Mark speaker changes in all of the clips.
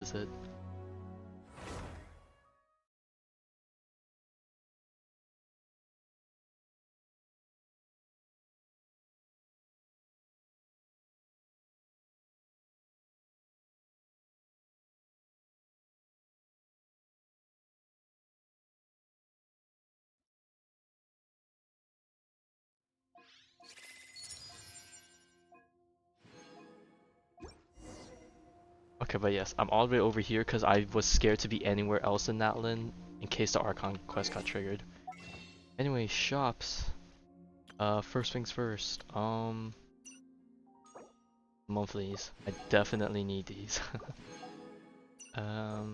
Speaker 1: is it? Okay, but yes, I'm all the way over here because I was scared to be anywhere else in Natlan in case the Archon Quest got triggered. Anyway, shops. First things first. Monthlies. I definitely need these. I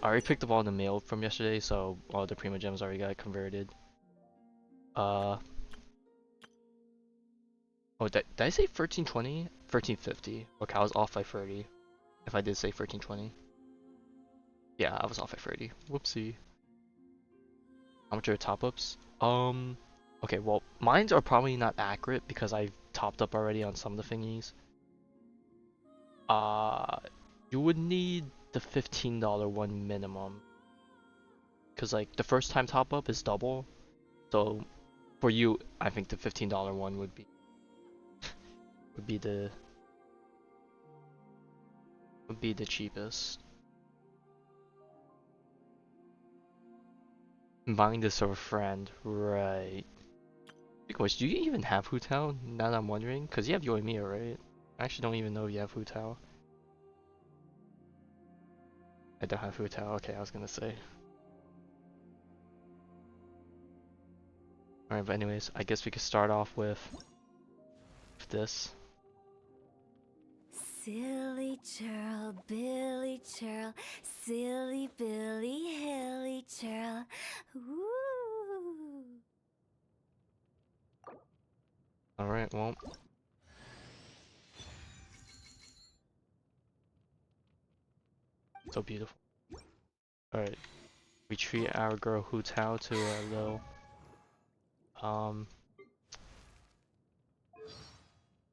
Speaker 1: already picked up all the mail from yesterday, so all the Prima Gems already got converted. Oh, did I say 1320? 1350. Okay, I was off by 30. If I did say 1320. Yeah, I was off by 30. Whoopsie. How much are top-ups? Okay, well, mines are probably not accurate because I've topped up already on some of the thingies. Uh, you would need the $15 one minimum. Cause like the first time top-up is double. So for you, I think the $15 one would be the cheapest. Buying this for a friend, right? Because do you even have Hu Tao? Now that I'm wondering, cause you have Yoimiya, right? I actually don't even know if you have Hu Tao. I don't have Hu Tao. Okay, I was gonna say. Alright, but anyways, I guess we could start off with this.
Speaker 2: Silly churl, Billy churl, silly Billy, hilly churl. Woo!
Speaker 1: Alright, well. So beautiful. Alright. We treat our girl Hu Tao to a little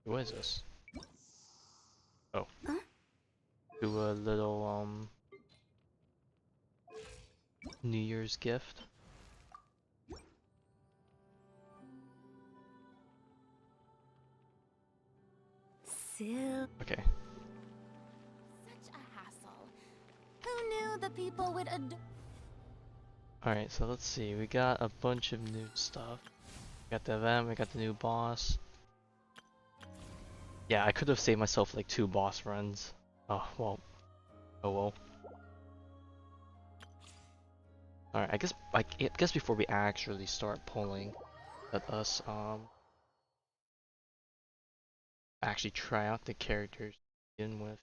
Speaker 1: what is this? Oh.
Speaker 2: Huh?
Speaker 1: Do a little New Year's gift. Okay.
Speaker 2: Such a hassle. Who knew the people would
Speaker 1: Alright, so let's see. We got a bunch of new stuff. We got the event, we got the new boss. Yeah, I could have saved myself like 2 boss runs. Oh well. Oh well. Alright, I guess before we actually start pulling, let us actually try out the characters to begin with.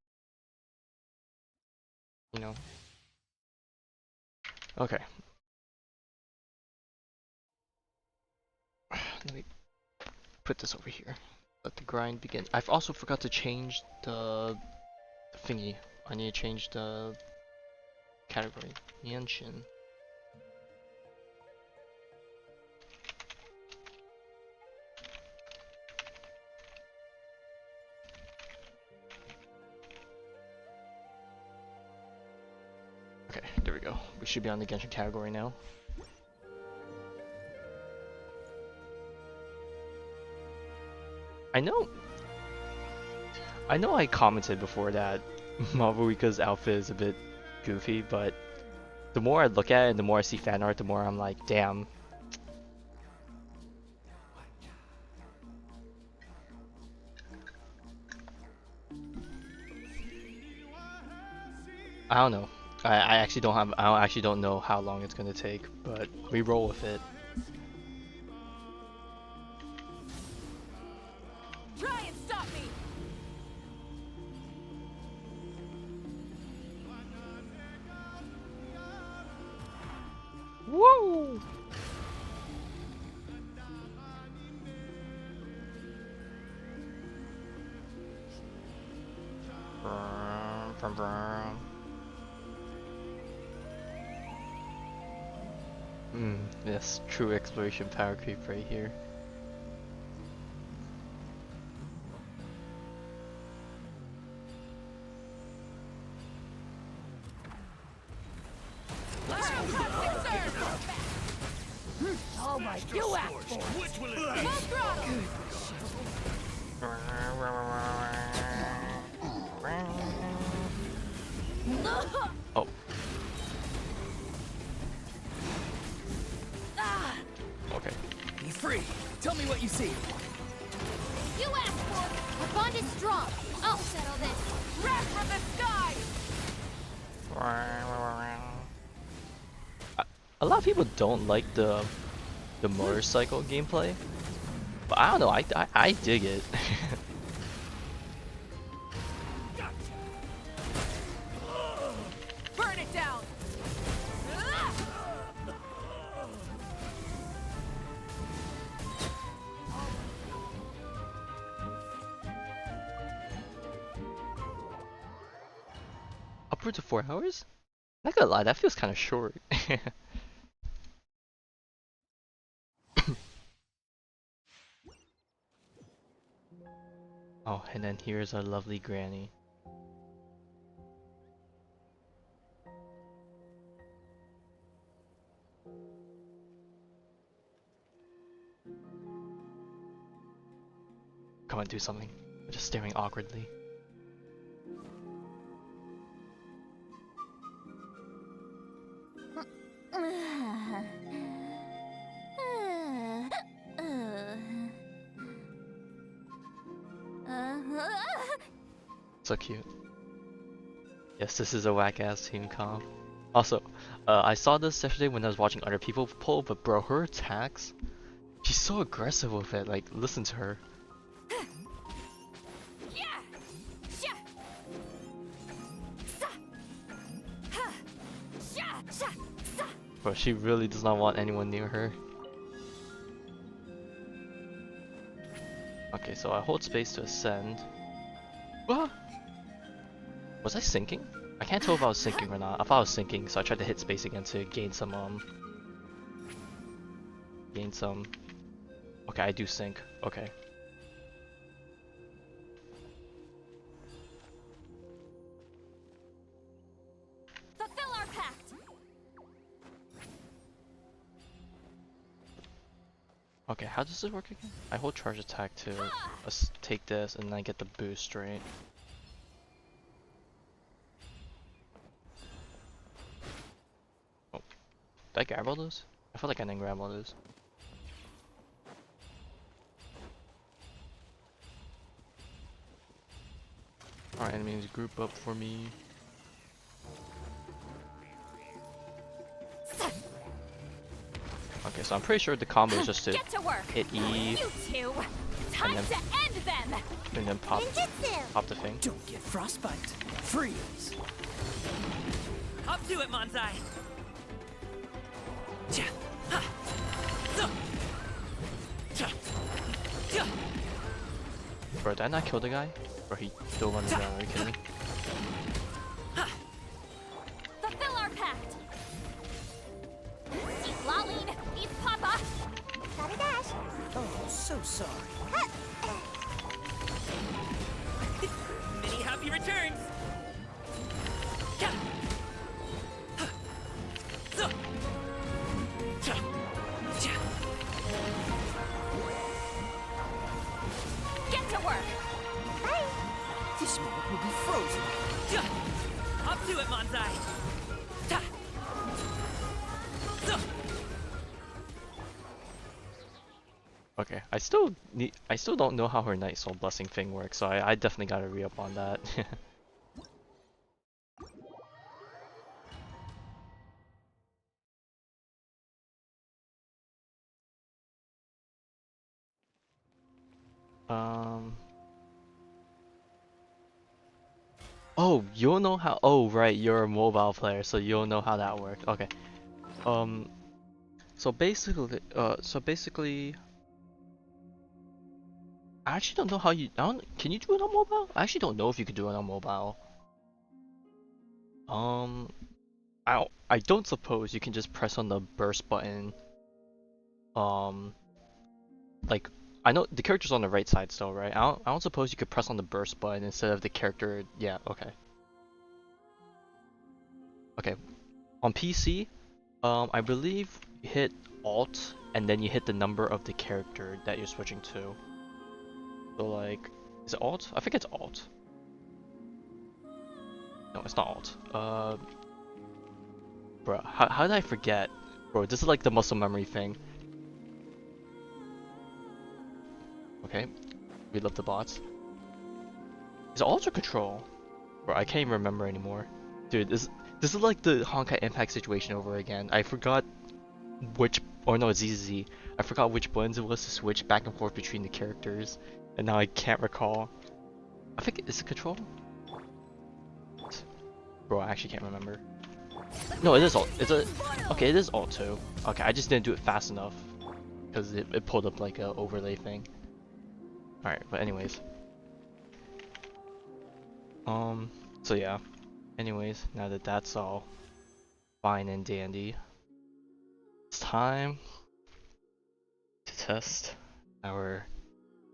Speaker 1: You know. Okay. Let me put this over here. Let the grind begin. I've also forgot to change the thingy. I need to change the category. Yanshin. Okay, there we go. We should be on the Genshin category now. I know I commented before that Mavuika's outfit is a bit goofy, but the more I look at it and the more I see fan art, the more I'm like, damn. I don't know. I actually don't know how long it's gonna take, but we roll with it.
Speaker 2: try and stop me?
Speaker 1: Woo! Brum, brum. Yes, true exploration power creep right here.
Speaker 2: All right, you asked for it.
Speaker 3: Which will it be?
Speaker 2: Full throttle.
Speaker 1: Oh. Okay.
Speaker 4: Be free. Tell me what you see.
Speaker 2: You asked for it. Our bond is strong. I'll settle this. Wrath from the sky.
Speaker 1: A lot of people don't like the motorcycle gameplay, but I don't know. I dig it.
Speaker 2: Burn it down.
Speaker 1: Upwards of 4 hours? Not gonna lie, that feels kind of short. Oh, and then here's our lovely granny. Come on, do something. I'm just staring awkwardly. So cute. Yes, this is a whack-ass team comp. Also, I saw this yesterday when I was watching other people pull, but bro, her attacks, she's so aggressive with it. Like, listen to her. Bro, she really does not want anyone near her. Okay, so I hold space to ascend. What? Was I sinking? I can't tell if I was sinking or not. I thought I was sinking, so I tried to hit space again to gain some Okay, I do sink. Okay.
Speaker 2: Fulfill our pact.
Speaker 1: Okay, how does this work again? I hold charge attack to take this, and then I get the boost, right? Oh, did I grab all those? I feel like I didn't grab all those. Alright, enemies group up for me. Okay, so I'm pretty sure the combo is just to hit E,
Speaker 2: You two. Time
Speaker 1: then-
Speaker 2: to end them.
Speaker 1: and then pop the thing.
Speaker 4: Don't get frostbite. Freeze.
Speaker 5: Up to it, Manzai!
Speaker 1: Bro, did I not kill the guy? Bro, he still running around, are you kidding me?
Speaker 2: Fulfill our pact. Citlali, eat Papa. Gotta dash.
Speaker 4: Oh, so sorry.
Speaker 5: Many happy returns!
Speaker 2: Get to work. Bye.
Speaker 4: This moment will be frozen.
Speaker 5: Up to it, Manzai!
Speaker 1: Okay, I still don't know how her Night Soul Blessing thing works, so I definitely gotta re-up on that. Oh, you'll know how. Oh, right, you're a mobile player, so you'll know how that works. Okay. So basically, I actually don't know how you. Can you do it on mobile? I actually don't know if you could do it on mobile. I don't suppose you can just press on the burst button. Like I know the character's on the right side still, right? I don't suppose you could press on the burst button instead of the character. Yeah, okay. Okay. On PC, I believe you hit Alt and then you hit the number of the character that you're switching to. So like, is it Alt? I think it's Alt. No, it's not Alt. Bro, how did I forget? Bro, this is like the muscle memory thing. Okay, we love the bots. Is it Alt or Control? Bro, I can't even remember anymore. Dude, this is like the Honkai Impact situation over again. I forgot which, or no, it's ZZ. I forgot which buttons it was to switch back and forth between the characters, and now I can't recall. I think it's Control. Bro, I actually can't remember. No, it is Alt. Okay, it is Alt too. Okay, I just didn't do it fast enough because it pulled up like a overlay thing. All right, but anyways. So yeah. Anyways, now that that's all fine and dandy, it's time to test our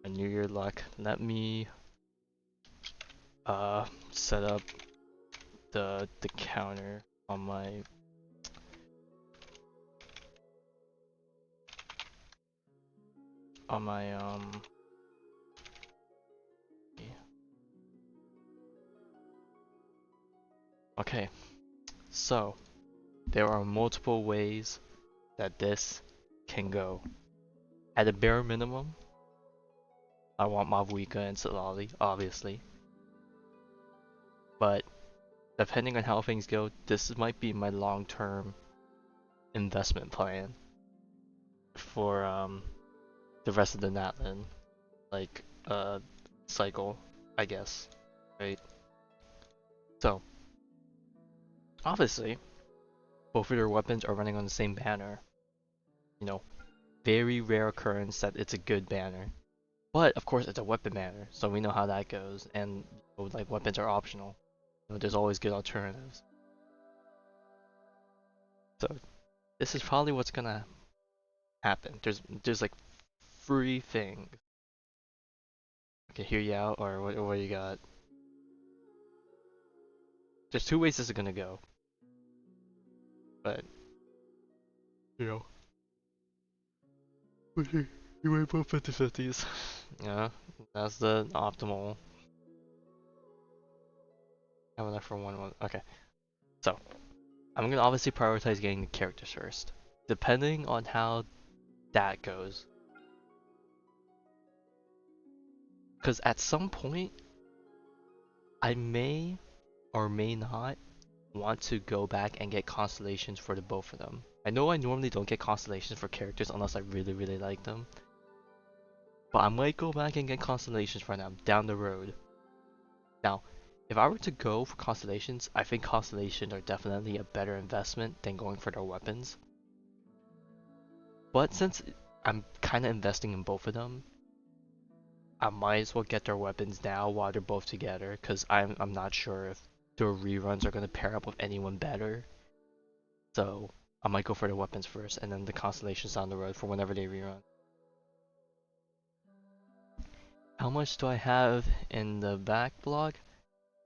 Speaker 1: New Year luck. Let me set up the counter on my okay. So there are multiple ways that this can go. At a bare minimum, I want Mavuika and Citlali, obviously. But depending on how things go, this might be my long-term investment plan for the rest of the Natlan like cycle, I guess. Right? So obviously both of their weapons are running on the same banner. You know, very rare occurrence that it's a good banner. But of course it's a weapon banner, so we know how that goes, and you know, like weapons are optional. You know, there's always good alternatives. So this is probably what's gonna happen. There's like three things. Okay, hear you out, or what you got? There's two ways this is gonna go, but you know, you might both 50/50s. Yeah, that's the optimal. Have enough for one. Okay, so I'm gonna obviously prioritize getting the characters first, depending on how that goes. Because at some point, I may or may not want to go back and get constellations for the both of them. I know I normally don't get constellations for characters unless I really like them. But I might go back and get constellations for them down the road. Now, if I were to go for constellations, I think constellations are definitely a better investment than going for their weapons. But since I'm kind of investing in both of them, I might as well get their weapons now while they're both together, because I'm not sure if their reruns are going to pair up with anyone better. So I might go for the weapons first, and then the constellations down the road for whenever they rerun. How much do I have in the backlog?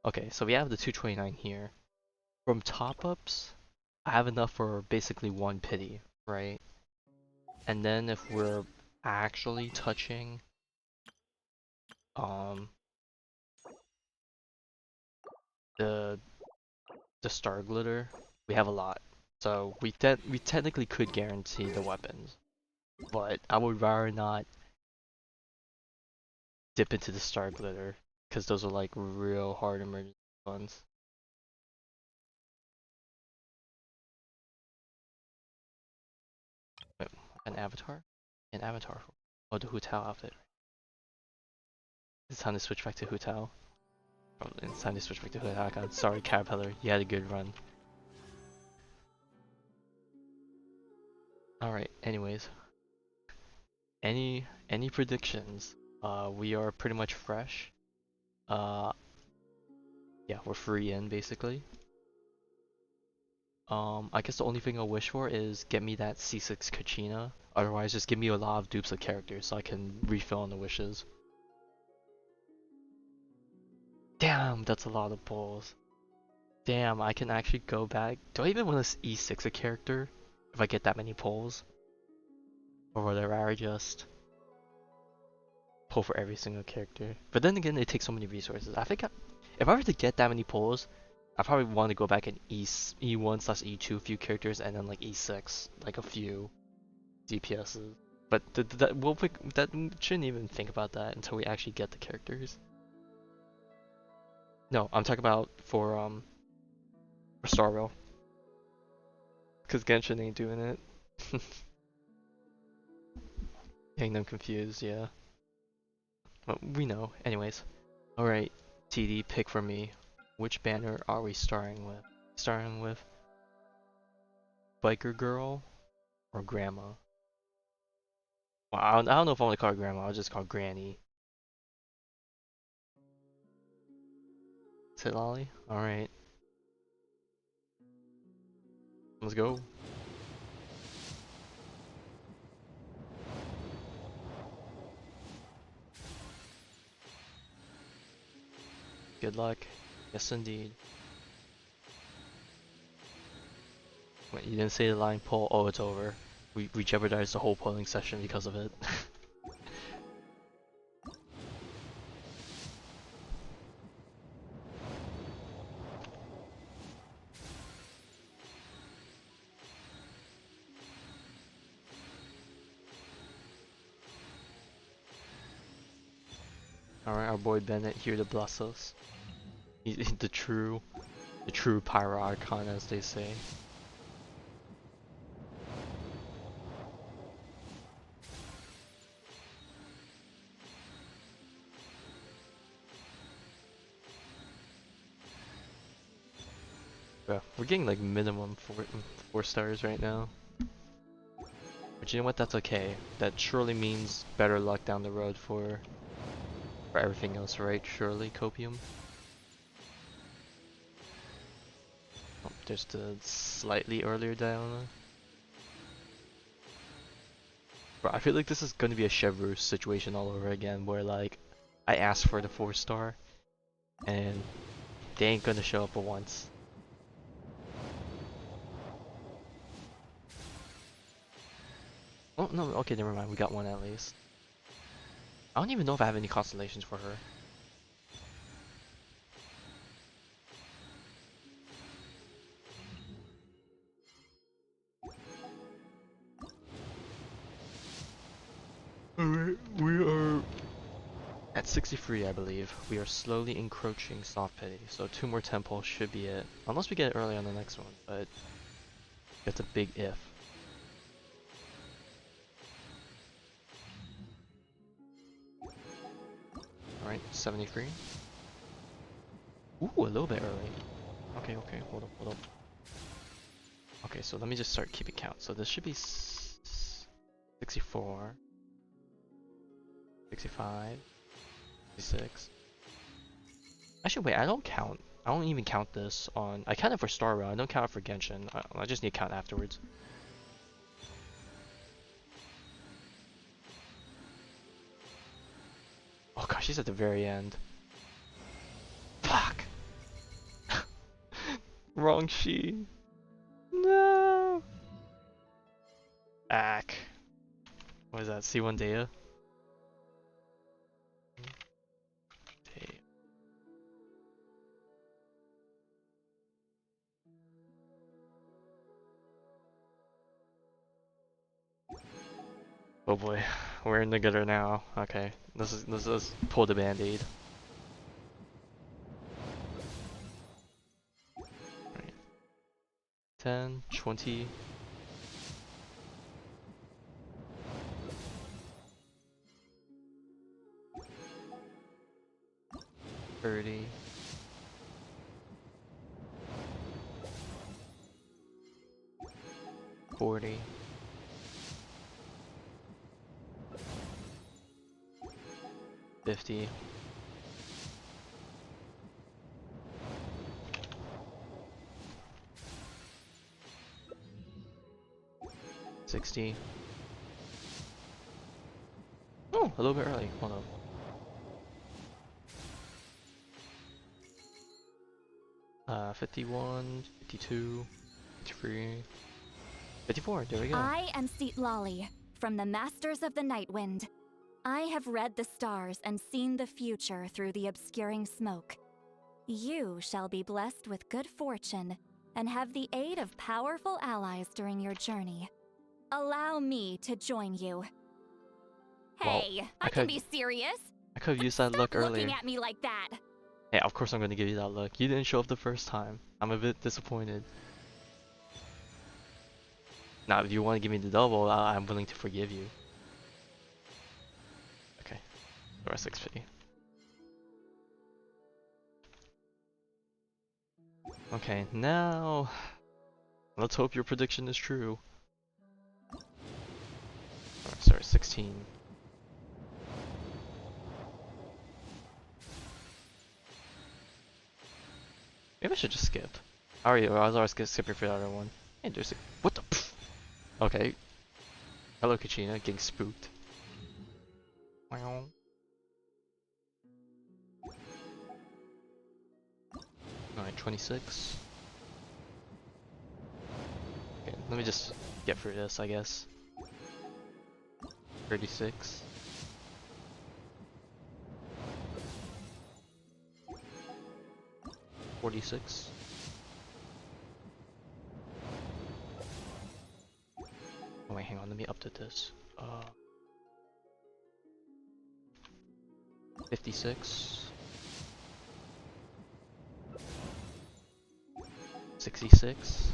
Speaker 1: Okay, so we have the 229 here. From top-ups, I have enough for basically one pity, right? And then if we're actually touching um the star glitter, we have a lot. So we technically could guarantee the weapons, but I would rather not dip into the star glitter because those are like real hard emergency ones. Wait, an avatar? An avatar? Oh, the Hu Tao outfit. It's time to switch back to Hu Tao. Oh, it's time to switch back to Hu Tao. God, sorry, Caterpillar, you had a good run. All right. Anyways, any predictions? We are pretty much fresh. Uh, yeah, we're free in basically. I guess the only thing I'll wish for is get me that C6 Kachina. Otherwise, just give me a lot of dupes of characters so I can refill on the wishes. Damn, that's a lot of pulls. Damn, I can actually go back. Do I even want to E6 a character? if I get that many pulls. Or whether I just pull for every single character. But then again, it takes so many resources. I think if I were to get that many pulls, I probably want to go back and E1 slash E2 a few characters and then like E6 like a few DPSs. But that shouldn't even think about that until we actually get the characters. No, I'm talking about for Star Rail. Cause Genshin ain't doing it. Getting them confused, yeah. But we know, anyways. Alright, TD, pick for me. Which banner are we starting with? Starting with Biker Girl or Grandma? Well, I don't know if I want to call her Grandma, I'll just call her Granny. Citlali? Alright. Let's go. Good luck. Yes, indeed. Wait, you didn't say the line pull? Oh, it's over. We jeopardized the whole polling session because of it. Alright, our boy Bennett here to bless us. He's the true Pyro Archon, as they say. Yeah, we're getting like minimum four stars right now. But you know what? That's okay. That surely means better luck down the road for everything else, right? Surely, Copium. Oh, there's the slightly earlier Diana. Bro, I feel like this is gonna be a Chevreuse situation all over again, where like I asked for the 4-star, and they ain't gonna show up for once. Oh no, okay, never mind. We got one at least. I don't even know if I have any constellations for her. Alright, we are at 63, I believe. We are slowly encroaching soft pity, so 2 more temples should be it. Unless we get it early on the next one, but that's a big if. Alright, 73. Ooh, a little bit early. Okay, hold up, hold up. Okay, so let me just start keeping count. So this should be 64, 65, 66. Actually, wait, I don't count. I don't even count this on. I count it for Star Rail. I don't count it for Genshin. I just need to count afterwards. Oh gosh, she's at the very end. Fuck! Wrong she. No! Ack. What is that? C1 Data? Oh boy, we're in the gutter now. Okay, let's pull the band-aid. Right. 10, 20. 30. 40. 50. 60. Oh, a little bit early. Hold up. 51, 52, 53. 54, there we go.
Speaker 2: I am Citlali, from the Masters of the Night Wind. I have read the stars and seen the future through the obscuring smoke. You shall be blessed with good fortune and have the aid of powerful allies during your journey. Allow me to join you.
Speaker 1: Well,
Speaker 2: Hey, I can be serious.
Speaker 1: I could have used that look
Speaker 2: Stop
Speaker 1: earlier.
Speaker 2: looking at me like that.
Speaker 1: Hey, of course I'm gonna give you that look. You didn't show up the first time. I'm a bit disappointed. Now, if you want to give me the double, I'm willing to forgive you. Okay, or 650. Okay, now let's hope your prediction is true. Oh, sorry, 16. Maybe I should just skip. I was already skipping for the other one. Hey, there's a, what the pff? Okay. Hello, Kachina, getting spooked. Wow. Alright, 26. Okay, let me just get through this, I guess. 36. 46. Oh wait, hang on, let me update this. 56. 66.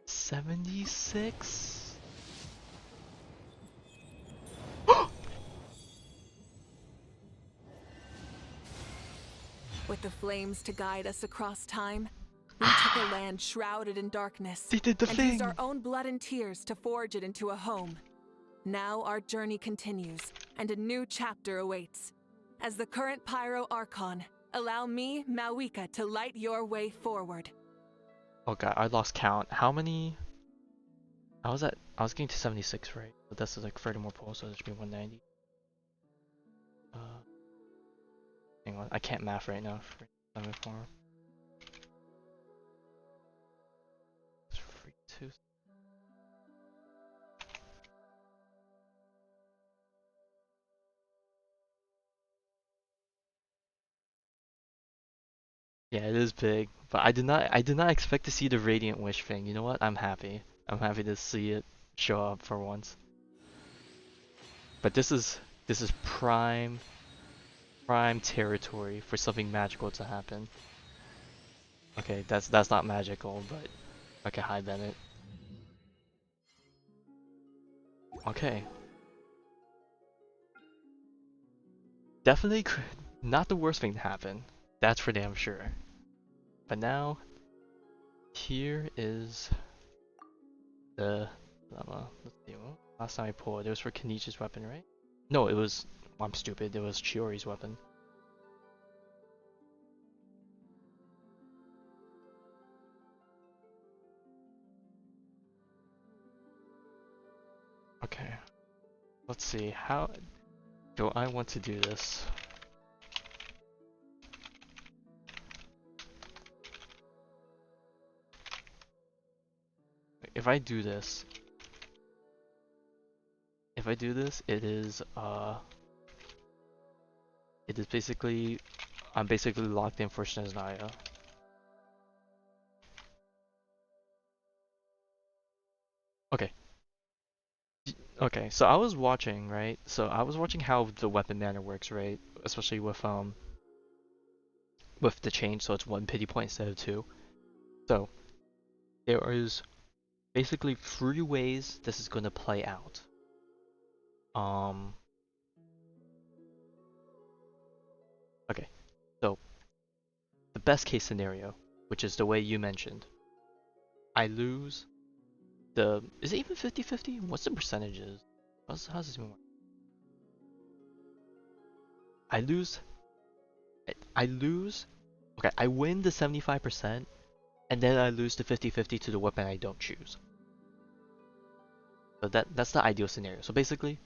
Speaker 1: 76.
Speaker 3: With the flames to guide us across time, we took a land shrouded in darkness
Speaker 1: They did the
Speaker 3: and
Speaker 1: thing!
Speaker 3: used our own blood and tears to forge it into a home. Now our journey continues, and a new chapter awaits. As the current Pyro Archon, allow me, Mavuika, to light your way forward.
Speaker 1: Oh god, I lost count. How many? I was getting to 76, right? But that's like 30 more polls, so it should be 190. Hang on, I can't math right now. It's 42. Yeah, it is big, but I did not expect to see the Radiant Wish thing. You know what? I'm happy. I'm happy to see it show up for once. But this is prime territory for something magical to happen. Okay, that's not magical, but okay, hi Bennett. Okay. Definitely not the worst thing to happen. That's for damn sure. But now, here is the let's see. Last time I pulled, it was for Kenichi's weapon, right? No, it was. I'm stupid. It was Chiori's weapon. Okay. Let's see. How do I want to do this? If I do this, it is basically, I'm basically locked in for Snezhnaya. Okay. Okay, so I was watching, right? So I was watching how the weapon banner works, right? Especially with the change, so it's 1 pity point instead of 2. So there is basically 3 ways this is gonna play out. Okay, so the best case scenario, which is the way you mentioned, I lose the, is it even 50-50? What's the percentages? How's this even work? I lose, okay, I win the 75%, and then I lose the 50-50 to the weapon I don't choose. So that's the ideal scenario. So basically,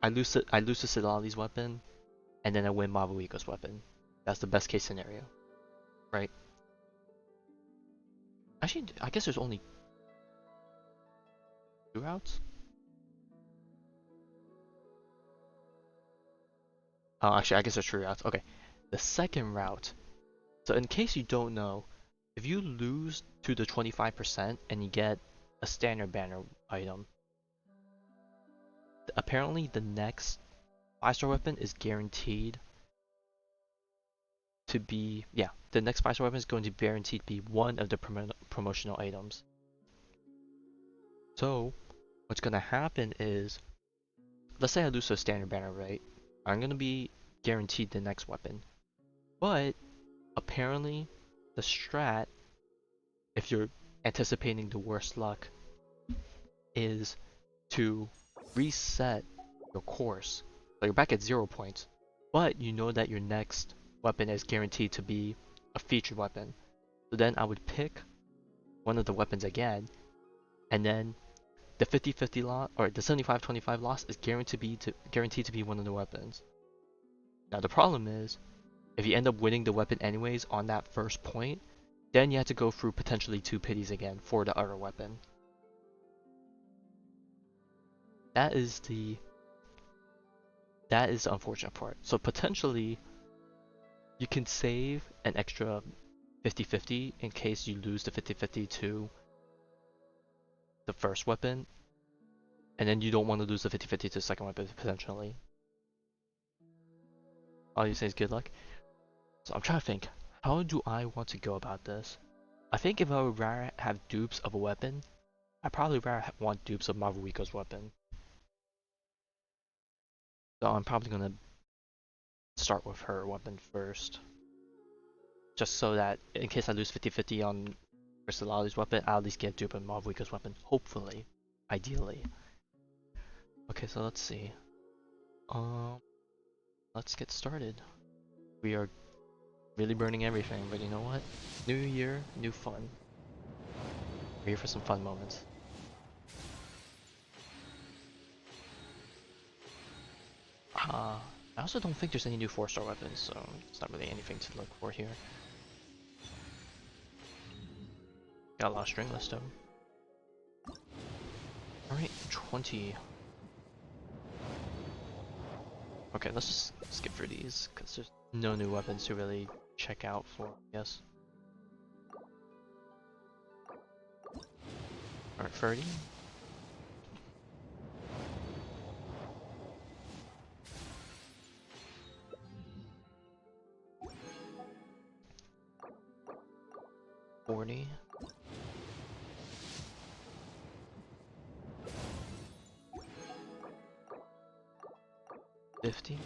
Speaker 1: I lose to Citlali's weapon, and then I win Mavuika's weapon. That's the best case scenario, right? Actually, I guess there's only 2 routes? Oh, actually, I guess there's 3 routes. Okay. The second route. So in case you don't know, if you lose to the 25% and you get a standard banner item, apparently the next 5-star weapon is guaranteed to be, yeah, the next 5-star weapon is going to be guaranteed to be one of the promotional items. So what's gonna happen is, let's say I lose to a standard banner, right? I'm gonna be guaranteed the next weapon. But apparently the strat, if you're anticipating the worst luck, is to reset your course. So you're back at 0 points, but you know that your next weapon is guaranteed to be a featured weapon. So then I would pick one of the weapons again, and then the 50-50 loss, or the 75-25 loss, is guaranteed to be one of the weapons. Now the problem is, if you end up winning the weapon anyways on that first point, then you have to go through potentially 2 pities again for the other weapon. That is the unfortunate part. So potentially, you can save an extra 50-50 in case you lose the 50-50 to the first weapon, and then you don't want to lose the 50-50 to the second weapon potentially. All you say is good luck. So I'm trying to think, how do I want to go about this? I think if I would rather have dupes of a weapon, I'd probably rather want dupes of Mavuika's weapon. So I'm probably gonna start with her weapon first, just so that in case I lose 50-50 on Citlali's weapon, I'll at least get dupe of Mavuika's weapon, hopefully, ideally. Okay, so let's see. Let's get started. We are really burning everything, but you know what? New year, new fun. We're here for some fun moments. I also don't think there's any new 4-star weapons, so it's not really anything to look for here. Got a lot of string list though. Alright, 20. Okay, let's just skip through these, because there's no new weapons to really check out for, I guess. Alright, 30. $40. 50.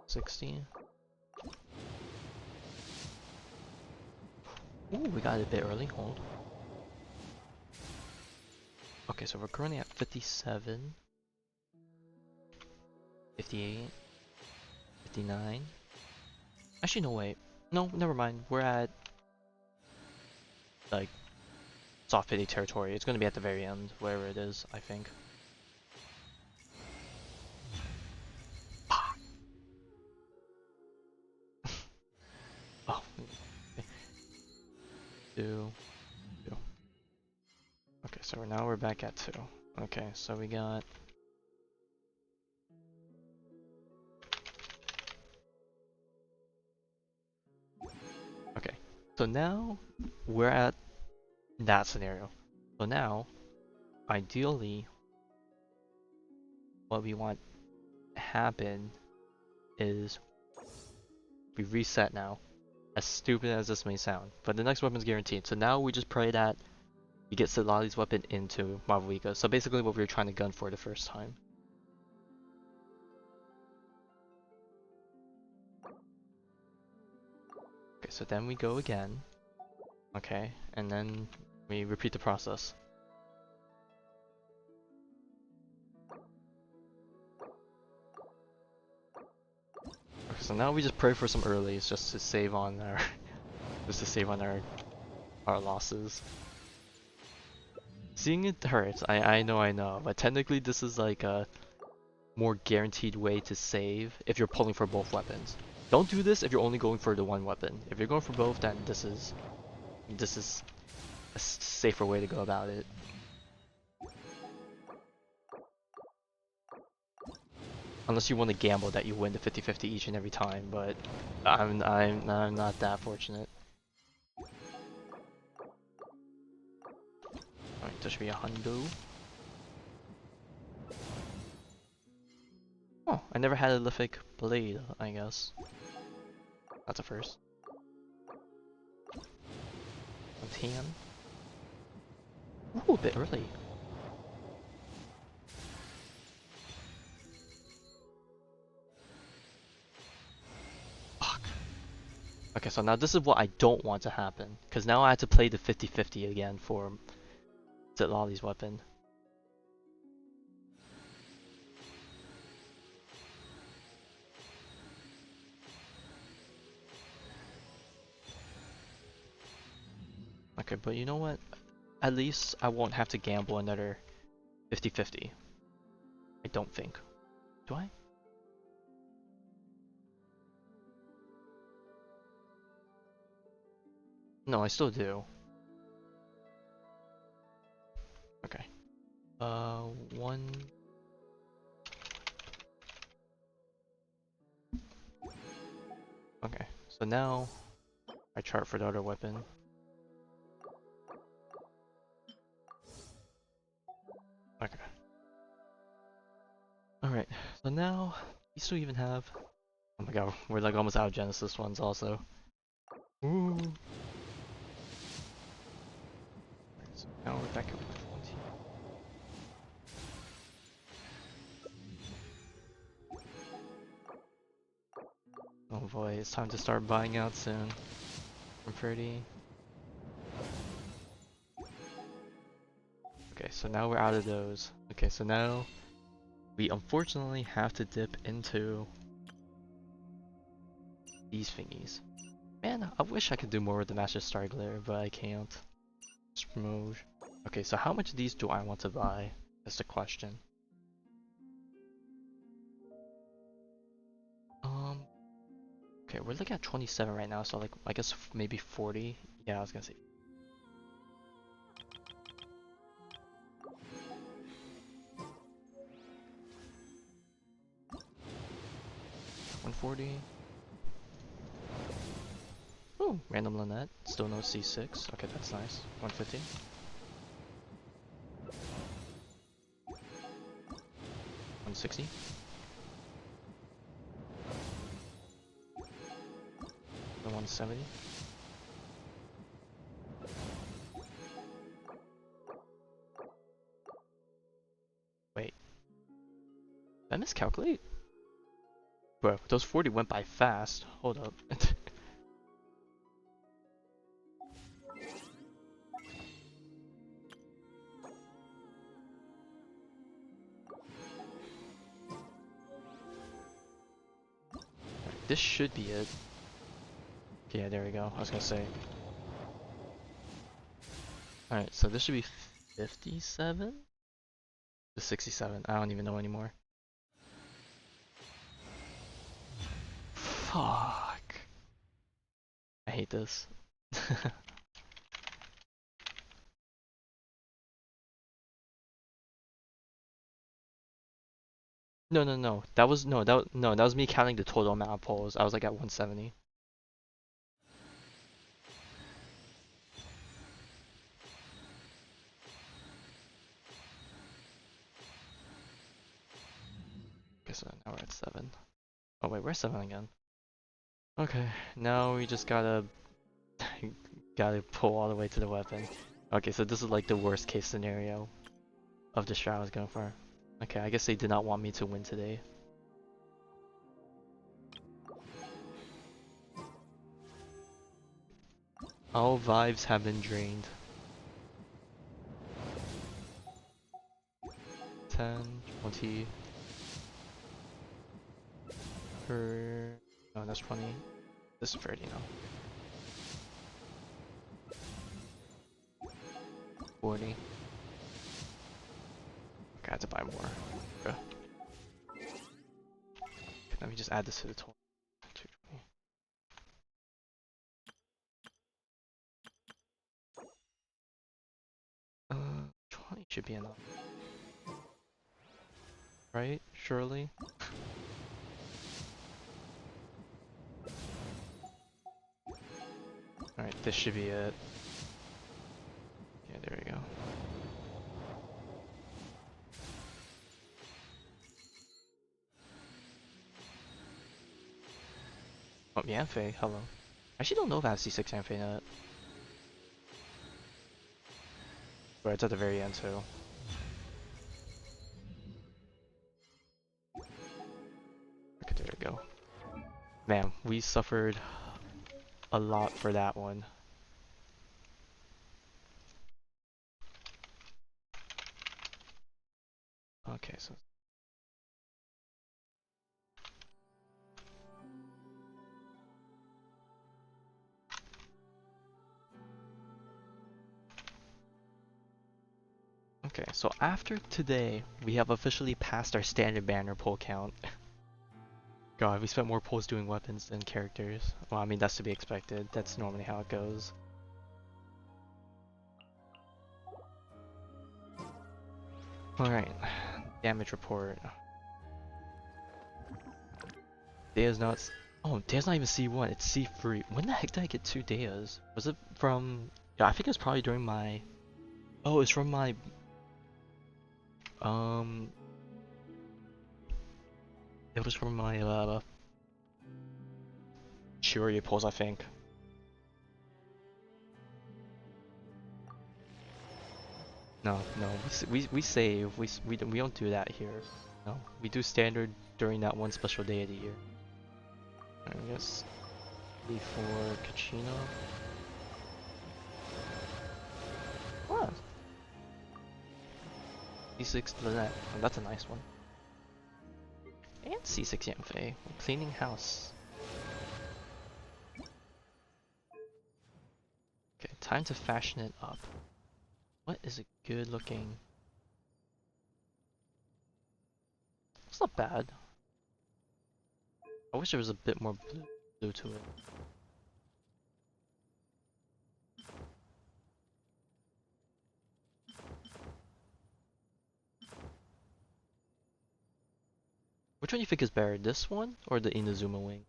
Speaker 1: 60. Ooh, we got it a bit early. Hold. Okay, so we're currently at 57. 58. 59. Actually, no, wait. No, never mind. We're at, like, soft pity territory. It's gonna be at the very end, wherever it is, I think. Oh. Okay. 2. 2. Okay, so now we're back at 2. Okay, so we got... Okay, so now we're at that scenario. So now, ideally, what we want to happen is we reset now. As stupid as this may sound, but the next weapon's guaranteed. So now we just pray that we get Citlali's weapon into Mavuika. So basically what we were trying to gun for the first time. Okay, so then we go again. Okay, and then we repeat the process. Okay, so now we just pray for some earlies just to save on our our losses. Seeing it hurts, I know, but technically this is like a more guaranteed way to save if you're pulling for both weapons. Don't do this if you're only going for the one weapon. If you're going for both, then this is a safer way to go about it. Unless you want to gamble that you win the 50-50 each and every time, but I'm not that fortunate. Alright, there should be a hundo. Oh, I never had a lithic blade, I guess. That's a first. A tan. Ooh, a bit early. Fuck. Okay, so now this is what I don't want to happen. Because now I have to play the 50-50 again for Citlali's weapon. Okay, but you know what? At least I won't have to gamble another 50-50. I don't think. Do I? No, I still do. Okay. One. Okay, so now I chart for the other weapon. Okay. Alright, so now we still even have. Oh my god, we're like almost out of Genesis ones also. Ooh. So now we're back up to 20. Oh boy, it's time to start buying out soon. I'm pretty. Okay, so now we're out of those. Okay, so now we unfortunately have to dip into these thingies. Man, I wish I could do more with the Master Star Glare, but I can't. Smoosh. Okay, so how much of these do I want to buy? That's the question. Okay, we're looking at 27 right now, so like I guess maybe 40. Yeah, I was gonna say. $140. Oh, random Lynette. Still no C6. Okay, that's nice. 150. $160. The 170. Wait. Did I miscalculate? Bro, those 40 went by fast. Hold up. This should be it. Yeah, there we go. I was gonna say. Alright, so this should be 57? To 67. I don't even know anymore. Fuck. I hate this. No. That was that was me counting the total amount of polls. I was like at 170. Okay, so now we're at 7. Oh wait, we're 7 again. Okay, now we just gotta pull all the way to the weapon. Okay, so this is like the worst case scenario of the strat I was going for. Okay, I guess they did not want me to win today. All vibes have been drained. 10, 20. No, that's 20. This is 30 now. 40. Okay, I have to buy more. Okay. Let me just add this to the total. 220. be enough. Right? Surely? Alright, this should be it. Yeah, there we go. Oh, Yanfei, hello. I actually don't know if I have C6 Yanfei yet. But it's at the very end too. Okay, there we go. Man, we suffered a lot for that one. Okay, so okay, so after today, we have officially passed our standard banner pull count. God, we spent more pulls doing weapons than characters. Well, I mean, that's to be expected. That's normally how it goes. Alright, damage report. Dea's not. Oh, Dea's not even C1, it's C3. When the heck did I get 2 Deas? Was it from. Yeah, I think it was probably during my. Oh, it's from my. It was from my Shioryu pulls, I think. No, we save. We don't do that here. No, we do standard during that one special day of the year. I guess before Kachino. What? C6 Lynette. Oh, that's a nice one. And C6 Yanfei. Cleaning house. Okay, time to fashion it up. What is a good looking? It's not bad. I wish there was a bit more blue to it. Which one do you think is better, this one or the Inazuma wing?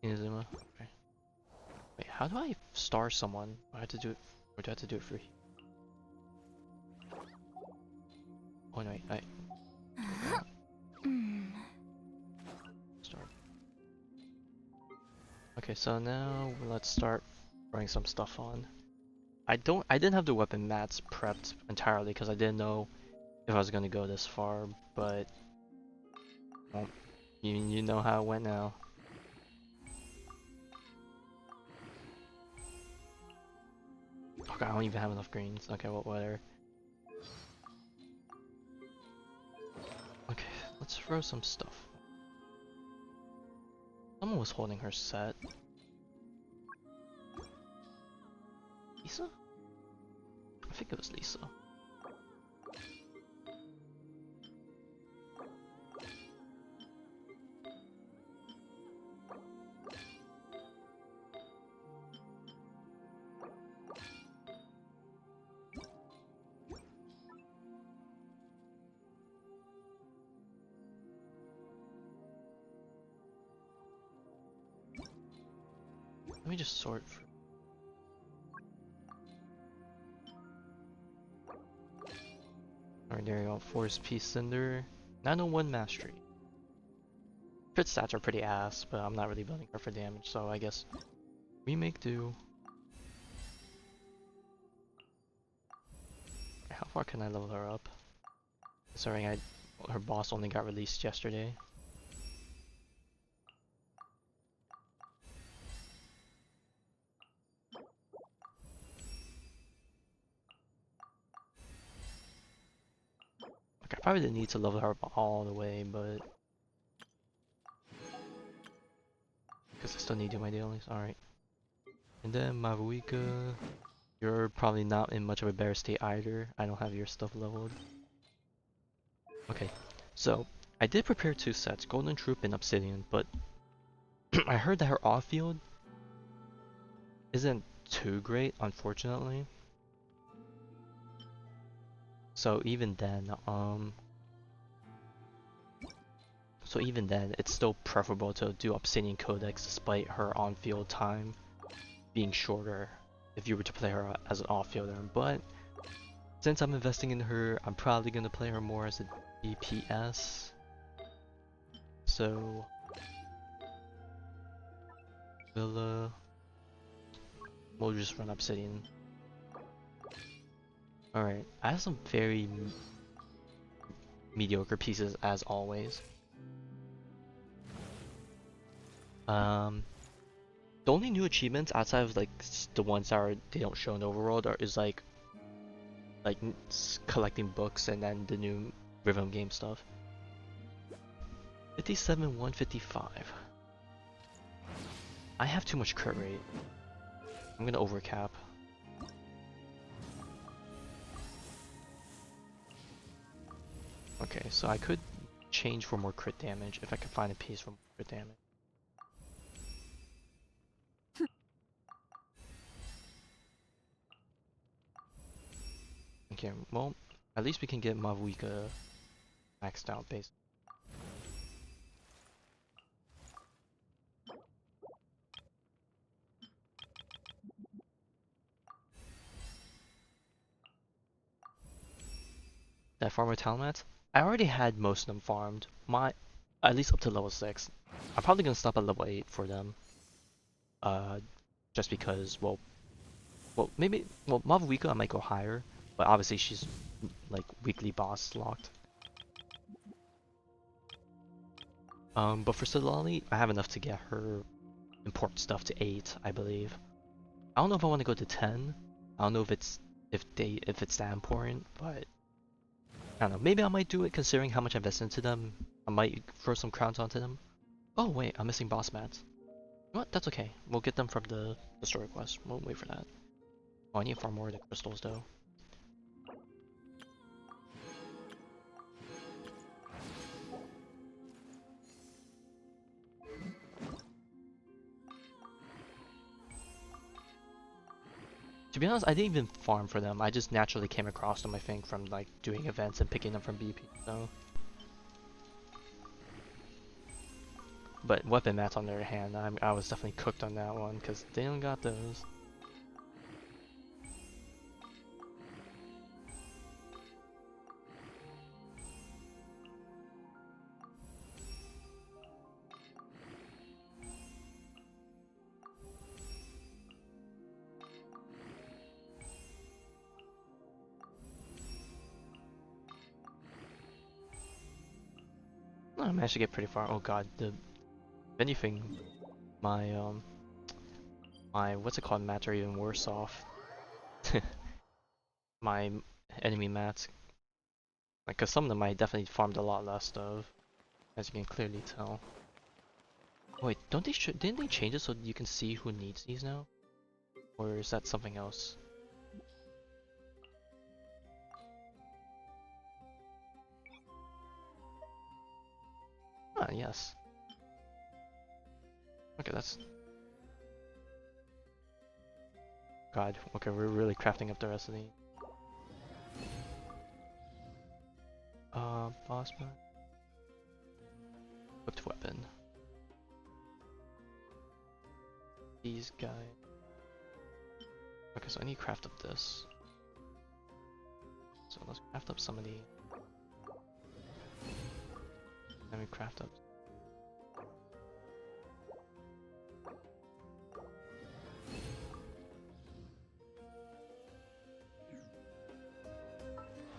Speaker 1: Inazuma? Okay. Wait, how do I star someone? I have to do it, or do I have to do it for? Oh no, wait, start. Okay, so now let's start throwing some stuff on. I didn't have the weapon mats prepped entirely because I didn't know if I was gonna go this far, but well, you know how it went now. Okay, I don't even have enough greens. Okay, well, whatever. Okay, let's throw some stuff. Someone was holding her set. Lisa? I think it was Lisa. Let me just sort for. Alright, there you go. Force Peace Cinder. 901 Mastery. Crit stats are pretty ass, but I'm not really building her for damage, so I guess we make do. How far can I level her up? Considering her boss only got released yesterday. Like, I probably didn't need to level her up all the way, but because I still need to do my dailies. Alright. And then Mavuika, you're probably not in much of a better state either. I don't have your stuff leveled. Okay, so I did prepare 2 sets, Golden Troop and Obsidian, but I heard that her off-field isn't too great, unfortunately. So even then, it's still preferable to do Obsidian Codex despite her on-field time being shorter if you were to play her as an off-fielder. But since I'm investing in her, I'm probably gonna play her more as a DPS. So we'll just run Obsidian. Alright, I have some very mediocre pieces as always. The only new achievements outside of like the ones that they don't show in the overworld is like collecting books and then the new rhythm game stuff. 57, 155. I have too much crit rate. I'm gonna overcap. Okay, so I could change for more crit damage if I can find a piece for more crit damage. Okay, well, at least we can get Mavuika maxed out basically. That farmer Talmats? I already had most of them farmed. At least up to level 6. I'm probably gonna stop at level 8 for them. Just because, well, Mavuika I might go higher, but obviously she's like weekly boss locked. But for Citlali, I have enough to get her important stuff to 8, I believe. I don't know if I want to go to 10. I don't know if it's that important, but I don't know. Maybe I might do it considering how much I invested into them. I might throw some crowns onto them. Oh wait, I'm missing boss mats. What? That's okay. We'll get them from the story quest. We'll wait for that. Oh, I need far more of the crystals though. To be honest, I didn't even farm for them. I just naturally came across them, I think, from like doing events and picking them from BP. So, but weapon mats on the other hand, I was definitely cooked on that one because they don't got those. I managed to get pretty far. Oh god, if anything, my what's it called, mats are even worse off. My enemy mats, like, cause some of them I definitely farmed a lot less of, as you can clearly tell. Oh, wait, didn't they change it so you can see who needs these now? Or is that something else? Ah, yes. Okay, that's... God, okay, we're really crafting up the rest of the... boss man. Equipped weapon. These guys. Okay, so I need to craft up this. So let's craft up some of the... Let me craft up...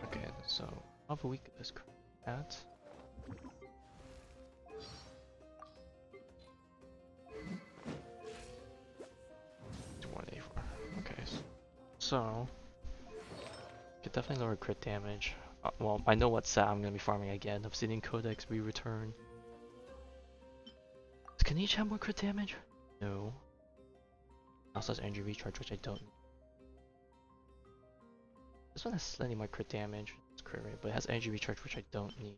Speaker 1: Okay, so half a week is at... Okay, so could definitely lower crit damage. Well, I know what set I'm gonna be farming again. Obsidian Codex re-return. Can each have more crit damage? No. Also has energy recharge, which I don't need. This one has slightly more crit damage. It's crit rate, but it has energy recharge, which I don't need.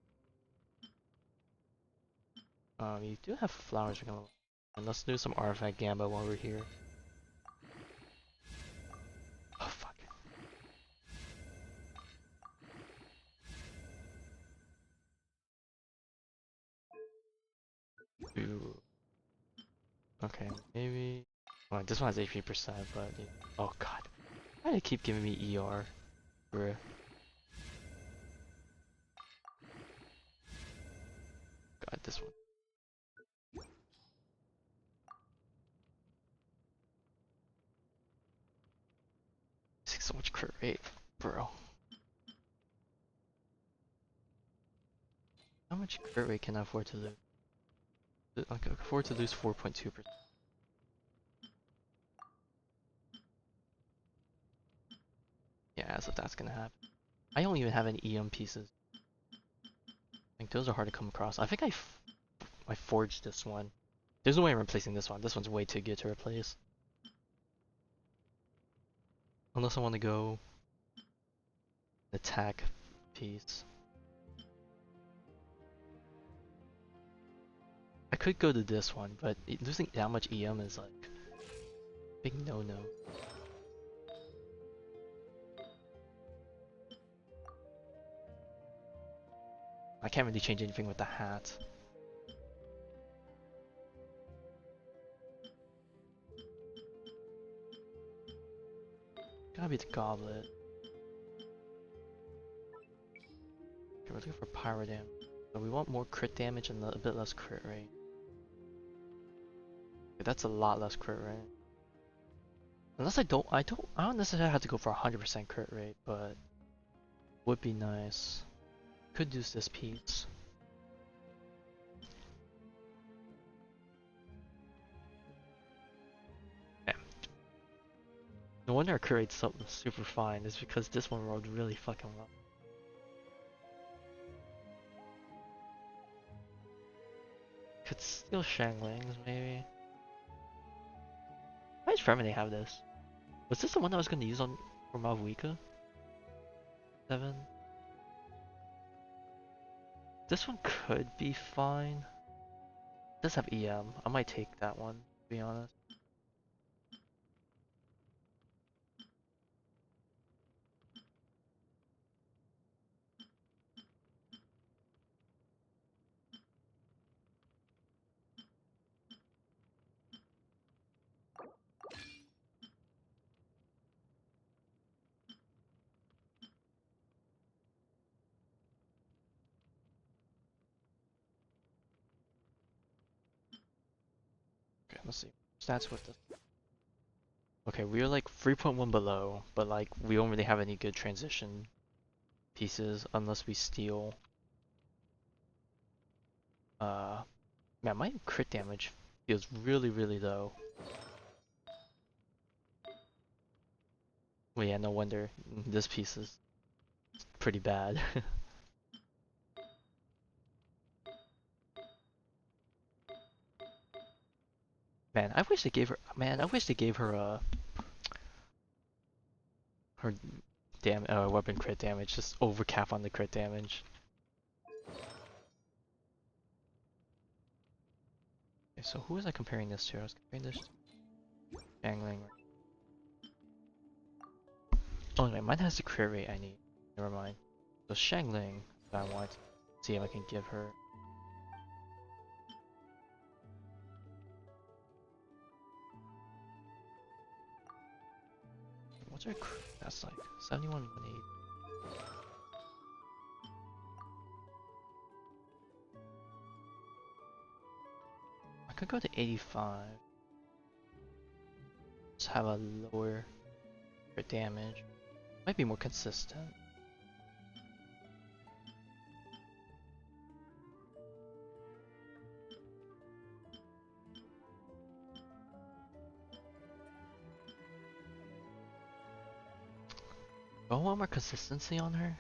Speaker 1: You do have flowers. We're gonna And let's do some artifact gamba while we're here. Oh fuck. Ooh. Okay, maybe. Well, this one has HP%, but oh god, why do they keep giving me ER? Bruh. God, this one. So much crit rate, bro. How much crit rate can I afford to lose? I can afford to lose 4.2%. Yeah, as if that's gonna happen. I don't even have any EM pieces. Like those are hard to come across. I think I forged this one. There's no way I'm replacing this one. This one's way too good to replace. Unless I want to go attack piece. I could go to this one, but losing that much EM is like big no-no. I can't really change anything with the hat. Gotta be the goblet. Okay, we're looking for pyro damage. So we want more crit damage and a bit less crit rate. Okay, that's a lot less crit rate. Unless I don't necessarily have to go for 100% crit rate, but would be nice. Could use this piece. Yeah. No wonder our crit rate's so super fine. It's because this one rolled really fucking well. Could steal Shanglings, maybe. Why does Fremini have this? Was this the one I was going to use on for Mavuika? 7? This one could be fine. It does have EM. I might take that one, to be honest. Okay, let's see. Stats with this. Okay, we're like 3.1 below, but like we don't really have any good transition pieces unless we steal. Man, my crit damage feels really, really low. Well, yeah, no wonder this piece is pretty bad. Man, I wish they gave her. Man, I wish they gave her her weapon crit damage, just overcap on the crit damage. Okay, so who was I comparing this to? I was comparing this to Angling. Oh man, mine has the crit rate I need. Never mind. So Shangling, I want to see if I can give her. What's her crit? That's like 71, 180. I could go to 85. Just have a lower crit damage. Might be more consistent. Do I want more consistency on her?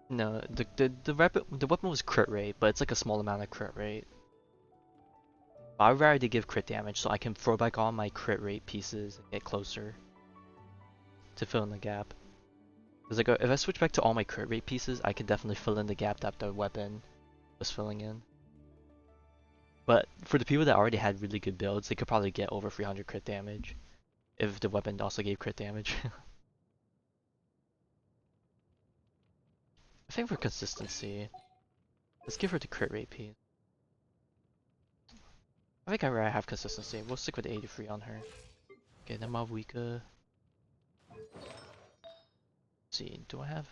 Speaker 1: No, the weapon was crit rate, but it's like a small amount of crit rate. But I'd rather give crit damage so I can throw back on my crit rate pieces and get closer. to fill in the gap. Cause like if I switch back to all my crit rate pieces, I can definitely fill in the gap that the weapon was filling in. But for the people that already had really good builds, they could probably get over 300 crit damage if the weapon also gave crit damage. I think for consistency, let's give her the crit rate piece. I think I'd rather have consistency. We'll stick with 83 on her. Okay, then Mavuika. Let's see, do I have...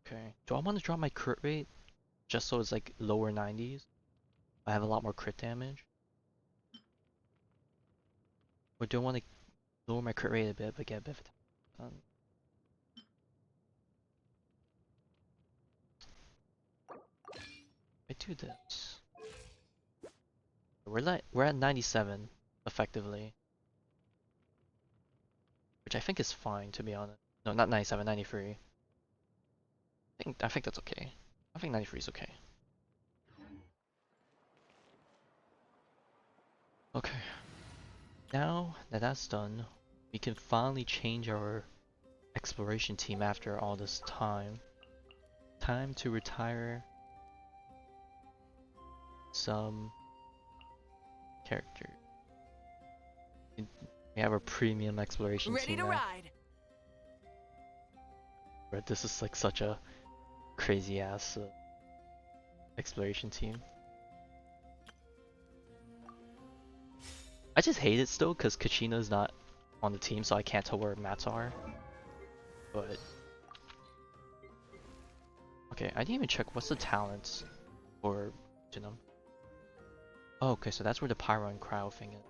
Speaker 1: Okay, do I want to drop my crit rate just so it's like lower 90s? I have a lot more crit damage. Or do I want to lower my crit rate a bit but get a bit of attack done? I do this. We're at 97 effectively, which I think is fine to be honest. No, not 97, 93. I think that's okay. I think 93 is okay. Okay. Now that that's done, we can finally change our exploration team after all this time. Time to retire some characters. We have a premium exploration
Speaker 3: Ready
Speaker 1: team
Speaker 3: to
Speaker 1: now.
Speaker 3: ride.
Speaker 1: But this is like such a crazy ass exploration team. I just hate it still because Kachina's not on the team, so I can't tell where mats are. But okay, I didn't even check what's the talents for Genome. Oh, okay, so that's where the Pyro and Cryo thing is.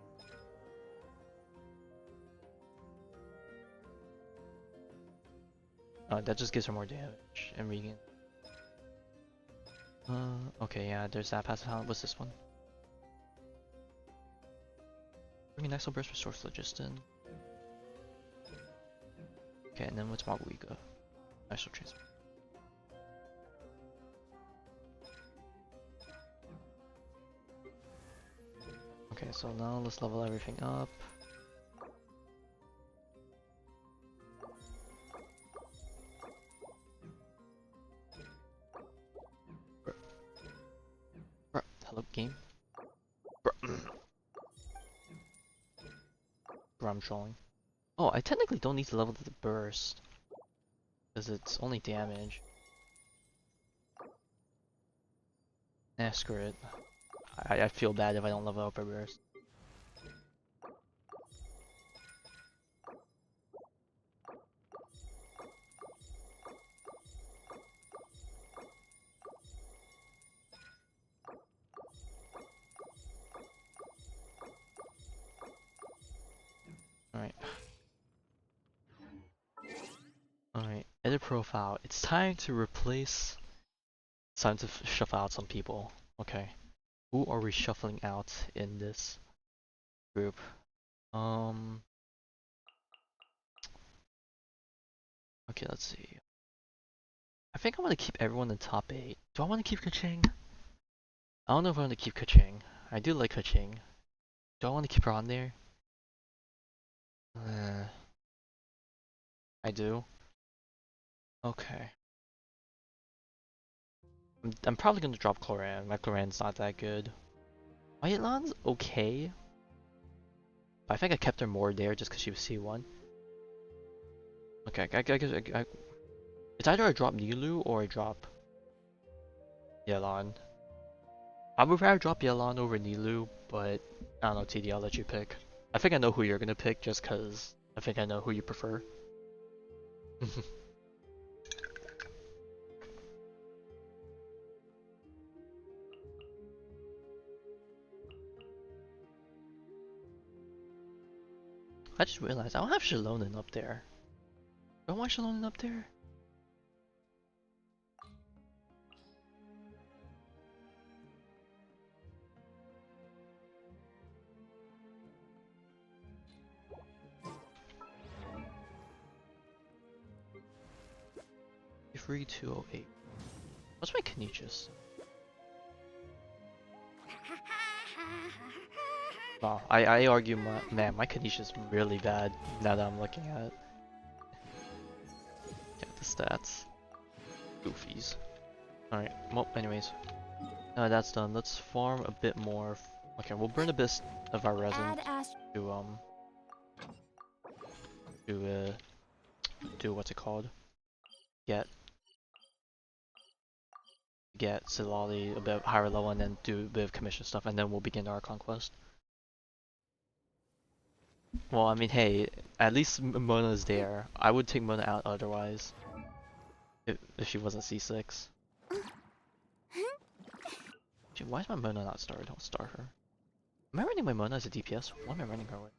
Speaker 1: That just gives her more damage and regain. Okay, yeah, there's that passive talent. What's this one? Bring an Exo Burst, restores Phlogiston. Okay, and then what's Mavuika? Exo Transfer. Okay, so now let's level everything up. Hello, game. Bro, I'm trolling. Oh, I technically don't need to level the burst because it's only damage. Nah, screw it. I feel bad if I don't level up a burst. Alright. Alright, edit profile. It's time to replace... It's time to shuffle out some people. Okay. Who are we shuffling out in this group? Okay, let's see. I think I want to keep everyone in top 8. Do I want to keep Kaching? I don't know if I want to keep Kaching. I do like Kaching. Do I want to keep her on there? I do. Okay. I'm probably gonna drop Cloran. My Cloran's not that good. Whitelan's okay. I think I kept her more there just because she was C1. Okay, it's either I drop Nilu or I drop Yelan. I would rather drop Yelan over Nilu, but I don't know, TD, I'll let you pick. I think I know who you're gonna pick just because I think I know who you prefer. I just realized I don't have Shalonen up there. Do I want Shalonen up there? Free 208. What's my Canisius? Wow, I argue man, my Kanisha's really bad now that I'm looking at it. Get the stats. Goofies. Alright, well, anyways. Now that's done, let's farm a bit more. Okay, we'll burn a bit of our resin
Speaker 2: Add Ash.
Speaker 1: to, do what's it called? Get Citlali a bit higher level and then do a bit of commission stuff, and then we'll begin the Archon Quest. Well, I mean, hey, at least Mona's there. I would take Mona out otherwise. If she wasn't C6. Dude, why is my Mona not started? I'll start her. Am I running my Mona as a DPS? Why am I running her with?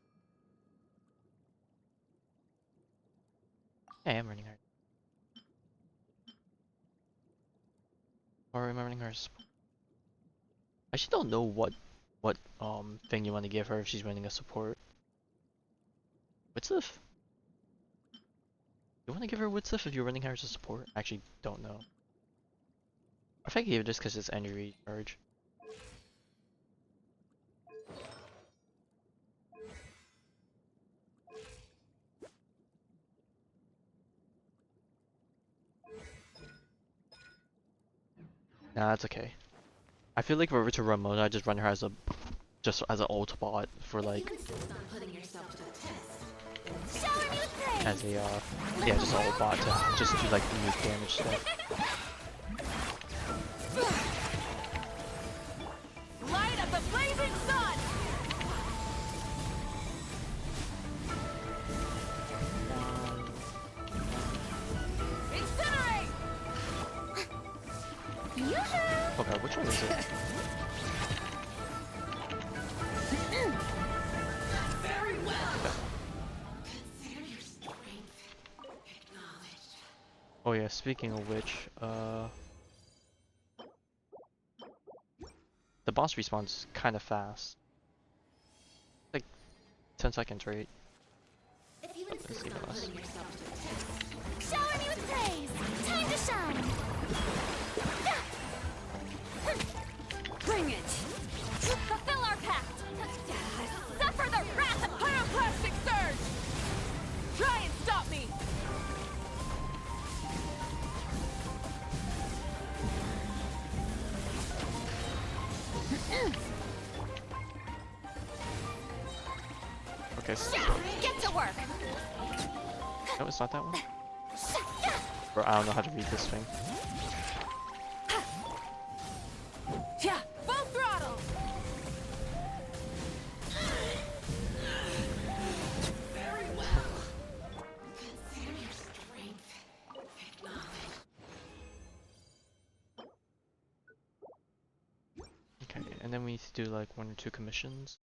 Speaker 1: Yeah, I am running her. Or am I running her as... I actually don't know what thing you want to give her if she's running a support. Witzif? You want to give her Witzif if you're running her as a support? I actually don't know. I think I gave it just because it's energy recharge. Nah, that's okay. I feel like if I were to run Mona, I'd just run her as a an ult bot for like as a yeah, just an ult bot to just do like nuke damage stuff.
Speaker 3: Light of the blazing sun! Incinerate!
Speaker 1: Okay, which one is it?
Speaker 6: Very well.
Speaker 1: Okay.
Speaker 6: Consider your strength acknowledged.
Speaker 1: Oh yeah, speaking of which, the boss respawns kind of fast. Like 10 seconds, right?
Speaker 6: If you
Speaker 1: Let's
Speaker 6: insist
Speaker 1: see
Speaker 6: on
Speaker 1: the last.
Speaker 6: putting yourself to the test,
Speaker 2: Shower me with praise. Time to shine. Bring it. Fulfill our pact. Suffer the wrath of
Speaker 3: Pyroclastic surge! Try and stop me!
Speaker 1: Okay.
Speaker 2: Get to work.
Speaker 1: No, it's not that one. Bro, I don't know how to read this thing.
Speaker 3: Yeah, full throttle!
Speaker 6: very well. Consider your strength acknowledged.
Speaker 1: Okay, and then we need to do like 1 or 2 commissions.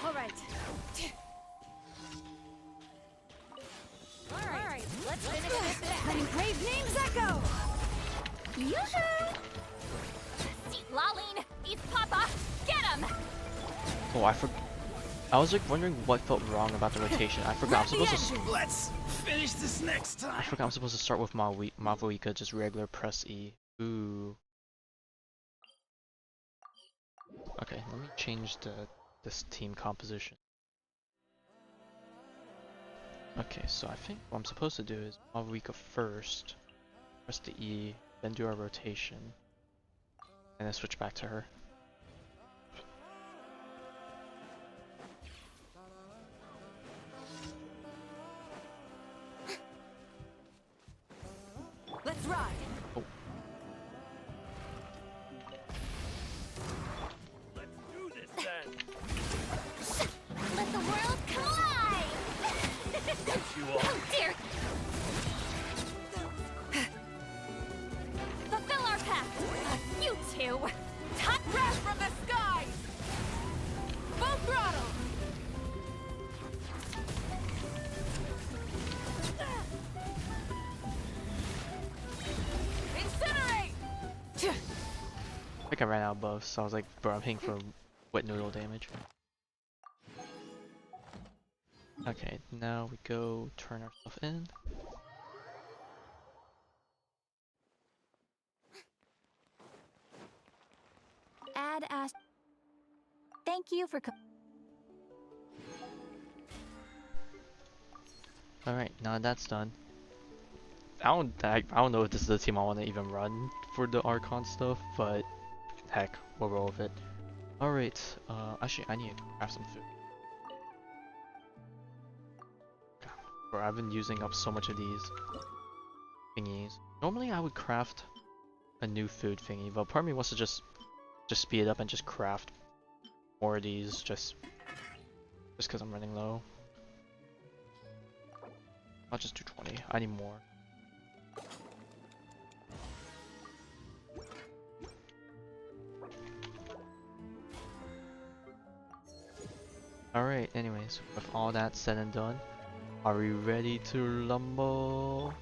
Speaker 2: All right. All right. Let's finish this. Letting brave names echo. Yoo-hoo! Laline, it's Papa. Get him.
Speaker 1: Oh, I was like wondering what felt wrong about the rotation. I forgot I'm supposed to.
Speaker 4: Let's finish this next
Speaker 1: I
Speaker 4: time.
Speaker 1: forgot I'm supposed to start with Mavuika, just regular press E. Ooh. Okay, let me change this team composition. Okay, so I think what I'm supposed to do is Mavuika first, press the E, then do our rotation, and then switch back to her.
Speaker 3: Let's ride!
Speaker 1: Oh,
Speaker 5: Let's do this then.
Speaker 2: Let the world collide.
Speaker 5: You all.
Speaker 2: Oh dear. Fulfill our pact. You two.
Speaker 3: Hot breath from the skies! Full throttle! Incinerate!
Speaker 1: I think I ran out of buffs, so I was like, bro, I'm hitting for wet noodle damage. Okay, now we go turn our stuff in.
Speaker 2: Add Ash. Thank you for.
Speaker 1: Alright, now that's done. I don't know if this is the team I want to even run for the Archon stuff, but heck, we'll roll with it. Alright, actually I need to craft some food. God, bro, I've been using up so much of these thingies. Normally I would craft a new food thingy, but part of me wants to just speed it up and just craft more of these just because I'm running low. I'll just do 20. I need more. Alright, anyways, with all that said and done, are we ready to lumble?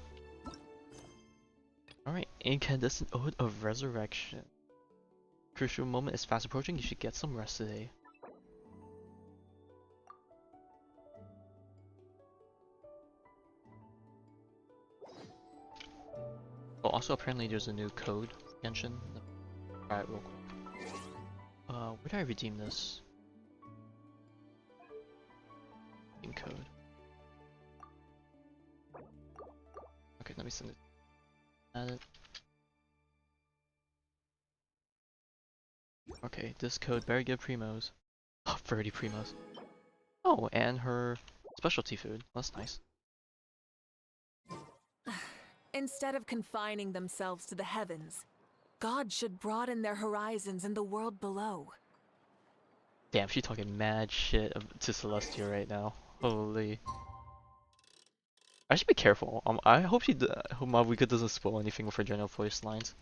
Speaker 1: Alright, Incandescent Ode of Resurrection. Crucial moment is fast approaching, you should get some rest today. Oh, also apparently there's a new code for Genshin. Try it real quick. Where did I redeem this? In code. Okay, let me send it. Add it. Okay, this code, very good primos. Oh, 30 primos. Oh, and her specialty food. That's nice.
Speaker 3: Instead of confining themselves to the heavens, God should broaden their horizons in the world below.
Speaker 1: Damn, she talking mad shit to Celestia right now. Holy. I should be careful. I hope I hope Mavuika doesn't spoil anything with her general voice lines.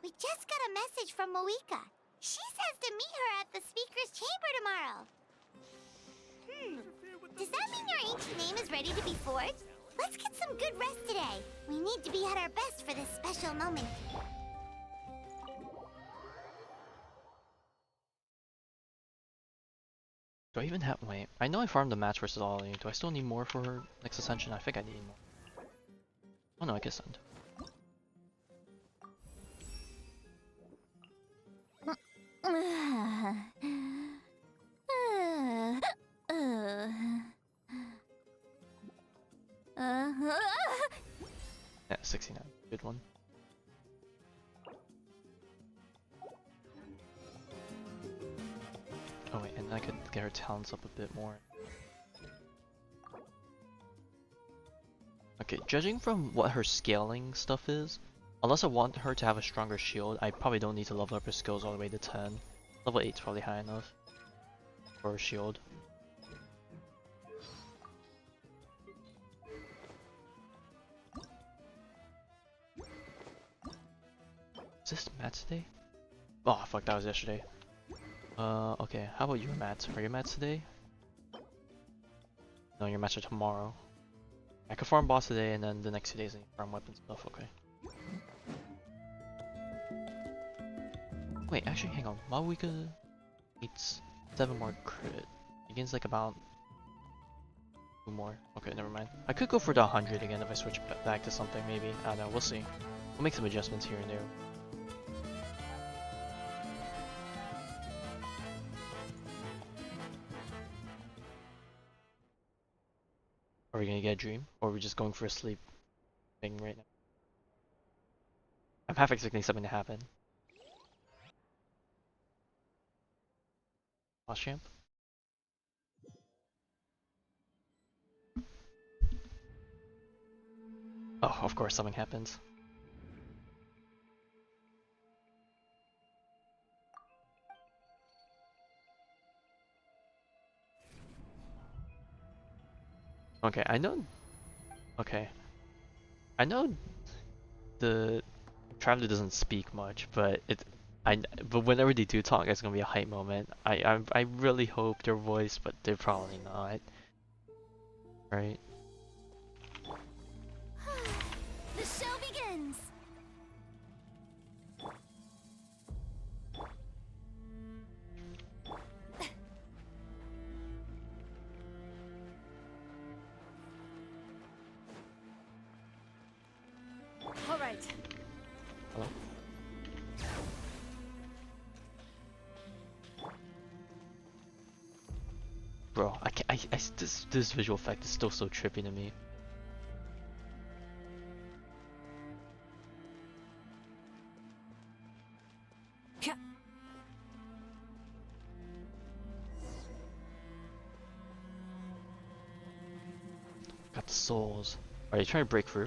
Speaker 7: We just got a message from Mavuika. She says to meet her at the speaker's chamber tomorrow. Does that mean your ancient name is ready to be forged? Let's get some good rest today. We need to be at our best for this special moment.
Speaker 1: Do I even have? Wait, I know I farmed the match versus Ollie. Do I still need more for her next ascension? I think I need more. Oh no, I guess send. Yeah, 69. Good one. Oh wait, and I could get her talents up a bit more. Okay, judging from what her scaling stuff is, unless I want her to have a stronger shield, I probably don't need to level up her skills all the way to 10. Level 8 is probably high enough for her shield. Is this Matt's day? Oh fuck, that was yesterday. Okay, how about your mats? Are your mats today? No, your mats are tomorrow. I could farm boss today and then the next 2 days I need to farm weapon stuff, okay. Wait, actually hang on, Mavuika needs 7 more crit. He gains like about 2 more. Okay, never mind. I could go for the 100 again if I switch back to something maybe. I don't know, we'll see. We'll make some adjustments here and there. Are we gonna get a dream? Or are we just going for a sleep thing right now? I'm half expecting something to happen. Boss champ? Oh, of course something happens. Okay, I know. Okay, I know the Traveler doesn't speak much, but but whenever they do talk, it's gonna be a hype moment. I really hope their voice, but they're probably not. Right?
Speaker 2: The show begins! All right.
Speaker 1: Hello? Bro, I can't. This visual effect is still so trippy to me.
Speaker 3: Yeah.
Speaker 1: Got the souls. Are you trying to break through?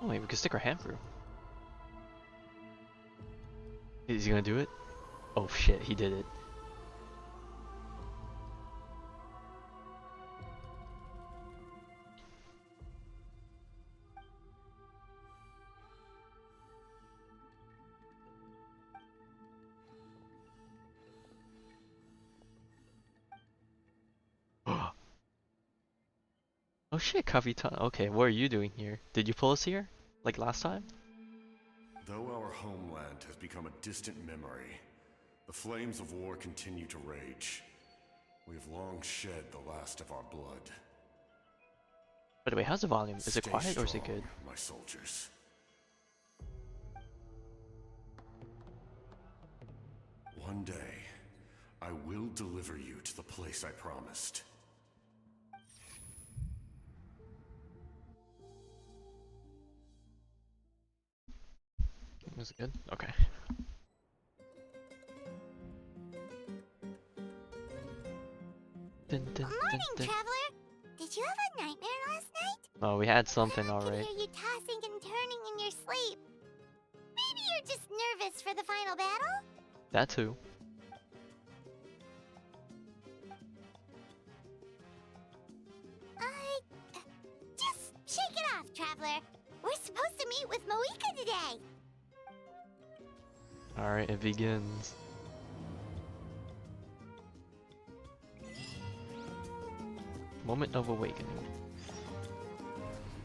Speaker 1: Oh wait, we can stick our hand through. Is he gonna do it? Oh shit, he did it. Oh shit, Kavitan. Okay, what are you doing here? Did you pull us here? Like last time?
Speaker 8: Though our homeland has become a distant memory, the flames of war continue to rage. We have long shed the last of our blood.
Speaker 1: By the way, how's the volume? Is it
Speaker 8: Stay
Speaker 1: quiet or is it
Speaker 8: strong,
Speaker 1: good?
Speaker 8: my soldiers? One day, I will deliver you to the place I promised.
Speaker 1: Is it good? Okay. Dun, dun,
Speaker 7: Morning,
Speaker 1: dun.
Speaker 7: Traveler. Did you have a nightmare last night?
Speaker 1: Oh, we had something
Speaker 7: I
Speaker 1: alright.
Speaker 7: could hear you tossing and turning in your sleep. Maybe you're just nervous for the final battle?
Speaker 1: That too.
Speaker 7: Just shake it off, Traveler. We're supposed to meet with Mavuika today.
Speaker 1: Alright, it begins. Moment of awakening.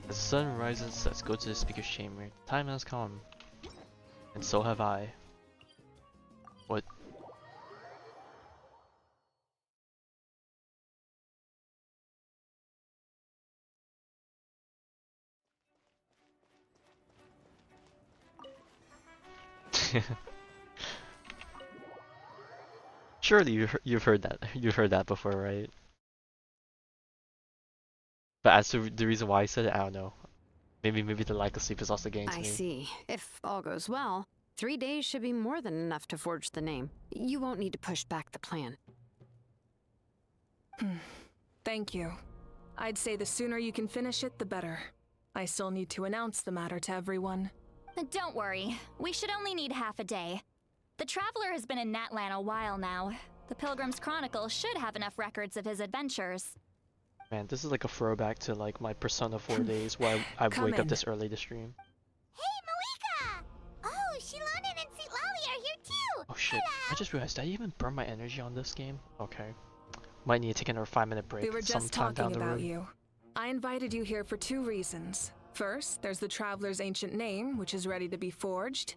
Speaker 1: As the sun rises and sets, go to the speaker's chamber. The time has come. And so have I. What? Surely you've heard that. You've heard that before, right? But as to the reason why I said it, I don't know. Maybe the lack of sleep is also getting to
Speaker 9: I
Speaker 1: me.
Speaker 9: see. If all goes well, 3 days should be more than enough to forge the name. You won't need to push back the plan.
Speaker 3: Thank you. I'd say the sooner you can finish it, the better. I still need to announce the matter to everyone.
Speaker 2: Don't worry, we should only need half a day. The Traveler has been in Natlan a while now. The Pilgrim's Chronicle should have enough records of his adventures.
Speaker 1: Man, this is like a throwback to like my Persona 4 days where I
Speaker 3: Come
Speaker 1: wake up
Speaker 3: in.
Speaker 1: this early to stream.
Speaker 7: Hey, Mavuika! Oh, Shilonen and Citlali are here too!
Speaker 1: Oh shit, I just realized, did I even burn my energy on this game? Okay. Might need to take another 5-minute break
Speaker 3: We were just
Speaker 1: sometime down
Speaker 3: talking
Speaker 1: the
Speaker 3: about
Speaker 1: road.
Speaker 3: you. I invited you here for 2 reasons. First, there's the Traveler's ancient name, which is ready to be forged.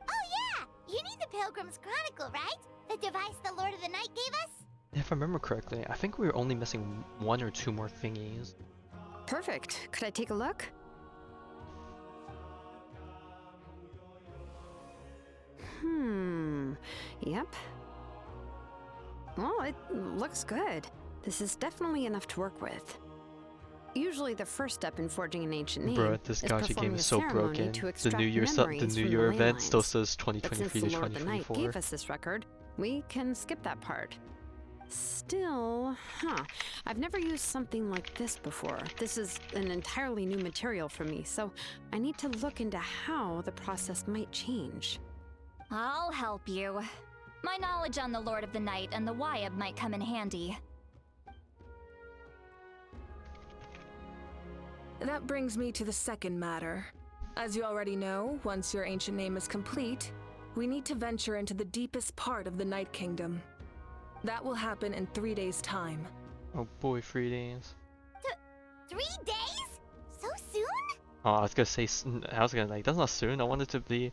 Speaker 7: Oh yeah! You need the Pilgrim's Chronicle, right? The device the Lord of the Night gave us?
Speaker 1: If I remember correctly, I think we were only missing 1 or 2 more thingies.
Speaker 9: Perfect. Could I take a look? Yep. Well, it looks good. This is definitely enough to work with. Usually the first step in forging an ancient name
Speaker 1: Bruh, this
Speaker 9: is
Speaker 1: Gacha game
Speaker 9: performing
Speaker 1: is
Speaker 9: a
Speaker 1: so
Speaker 9: ceremony
Speaker 1: broken.
Speaker 9: to
Speaker 1: The
Speaker 9: extract
Speaker 1: New Year the
Speaker 9: memories
Speaker 1: New
Speaker 9: from
Speaker 1: Year
Speaker 9: the ley
Speaker 1: event still
Speaker 9: lines.
Speaker 1: says
Speaker 9: But since
Speaker 1: 2023
Speaker 9: the
Speaker 1: to
Speaker 9: Lord of the Night
Speaker 1: 2024.
Speaker 9: gave us this record, we can skip that part. Still, I've never used something like this before. This is an entirely new material for me, so I need to look into how the process might change.
Speaker 2: I'll help you. My knowledge on the Lord of the Night and the Wyab might come in handy.
Speaker 3: That brings me to the second matter. As you already know, once your ancient name is complete, we need to venture into the deepest part of the Night Kingdom. That will happen in 3 days' time.
Speaker 1: Oh boy, 3 days.
Speaker 7: 3 days? So soon?
Speaker 1: Oh, I was gonna say, I was gonna like, that's not soon. I wanted to be,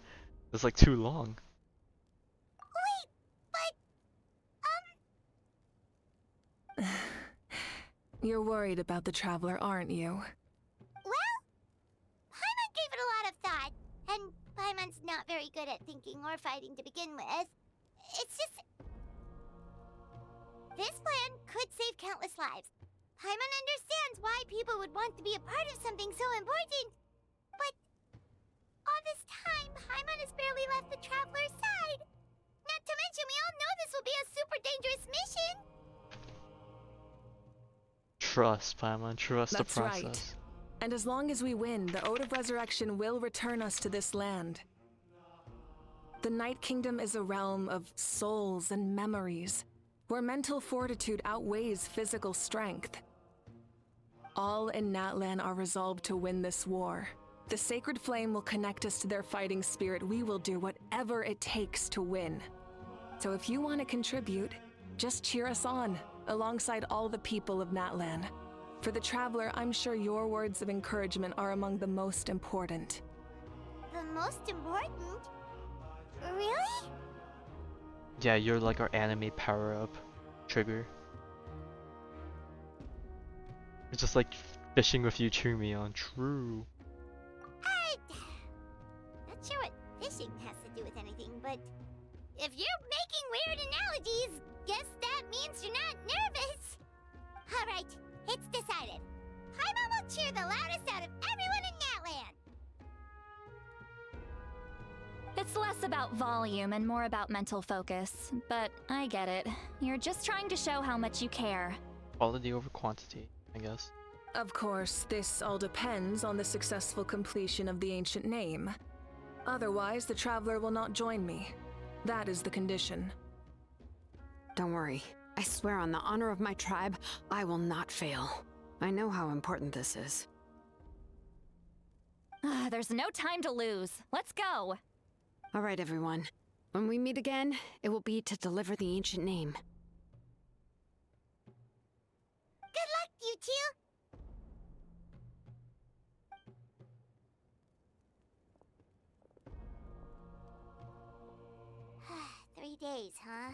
Speaker 1: it's like too long.
Speaker 7: Wait, but,
Speaker 3: You're worried about the Traveler, aren't you?
Speaker 7: well, Paimon gave it a lot of thought, and Paimon's not very good at thinking or fighting to begin with. It's just... this plan could save countless lives. Paimon understands why people would want to be a part of something so important. But all this time, Paimon has barely left the Traveler's side. Not to mention, we all know this will be a super dangerous mission.
Speaker 1: Trust, Paimon, trust
Speaker 3: That's
Speaker 1: the process.
Speaker 3: right. And as long as we win, the Ode of Resurrection will return us to this land. The Night Kingdom is a realm of souls and memories, where mental fortitude outweighs physical strength. All in Natlan are resolved to win this war. The sacred flame will connect us to their fighting spirit. We will do whatever it takes to win. So if you want to contribute, just cheer us on, alongside all the people of Natlan. For the Traveler, I'm sure your words of encouragement are among the most important.
Speaker 7: The most important? Really?
Speaker 1: Yeah, you're like our anime power-up trigger. It's just like fishing with you, Chumion. True.
Speaker 7: Not sure what fishing has to do with anything, but if you're making weird analogies, guess that means you're not nervous. All right, it's decided. Paimon will cheer the loudest out of everyone in Natlan.
Speaker 2: It's less about volume and more about mental focus, but I get it. You're just trying to show how much you care.
Speaker 1: Quality over quantity, I guess.
Speaker 3: Of course, this all depends on the successful completion of the ancient name. Otherwise, the Traveler will not join me. That is the condition.
Speaker 9: Don't worry. I swear on the honor of my tribe, I will not fail. I know how important this is.
Speaker 2: There's no time to lose. Let's go.
Speaker 9: All right, everyone. When we meet again, it will be to deliver the ancient name.
Speaker 7: Good luck, you two. 3 days, huh?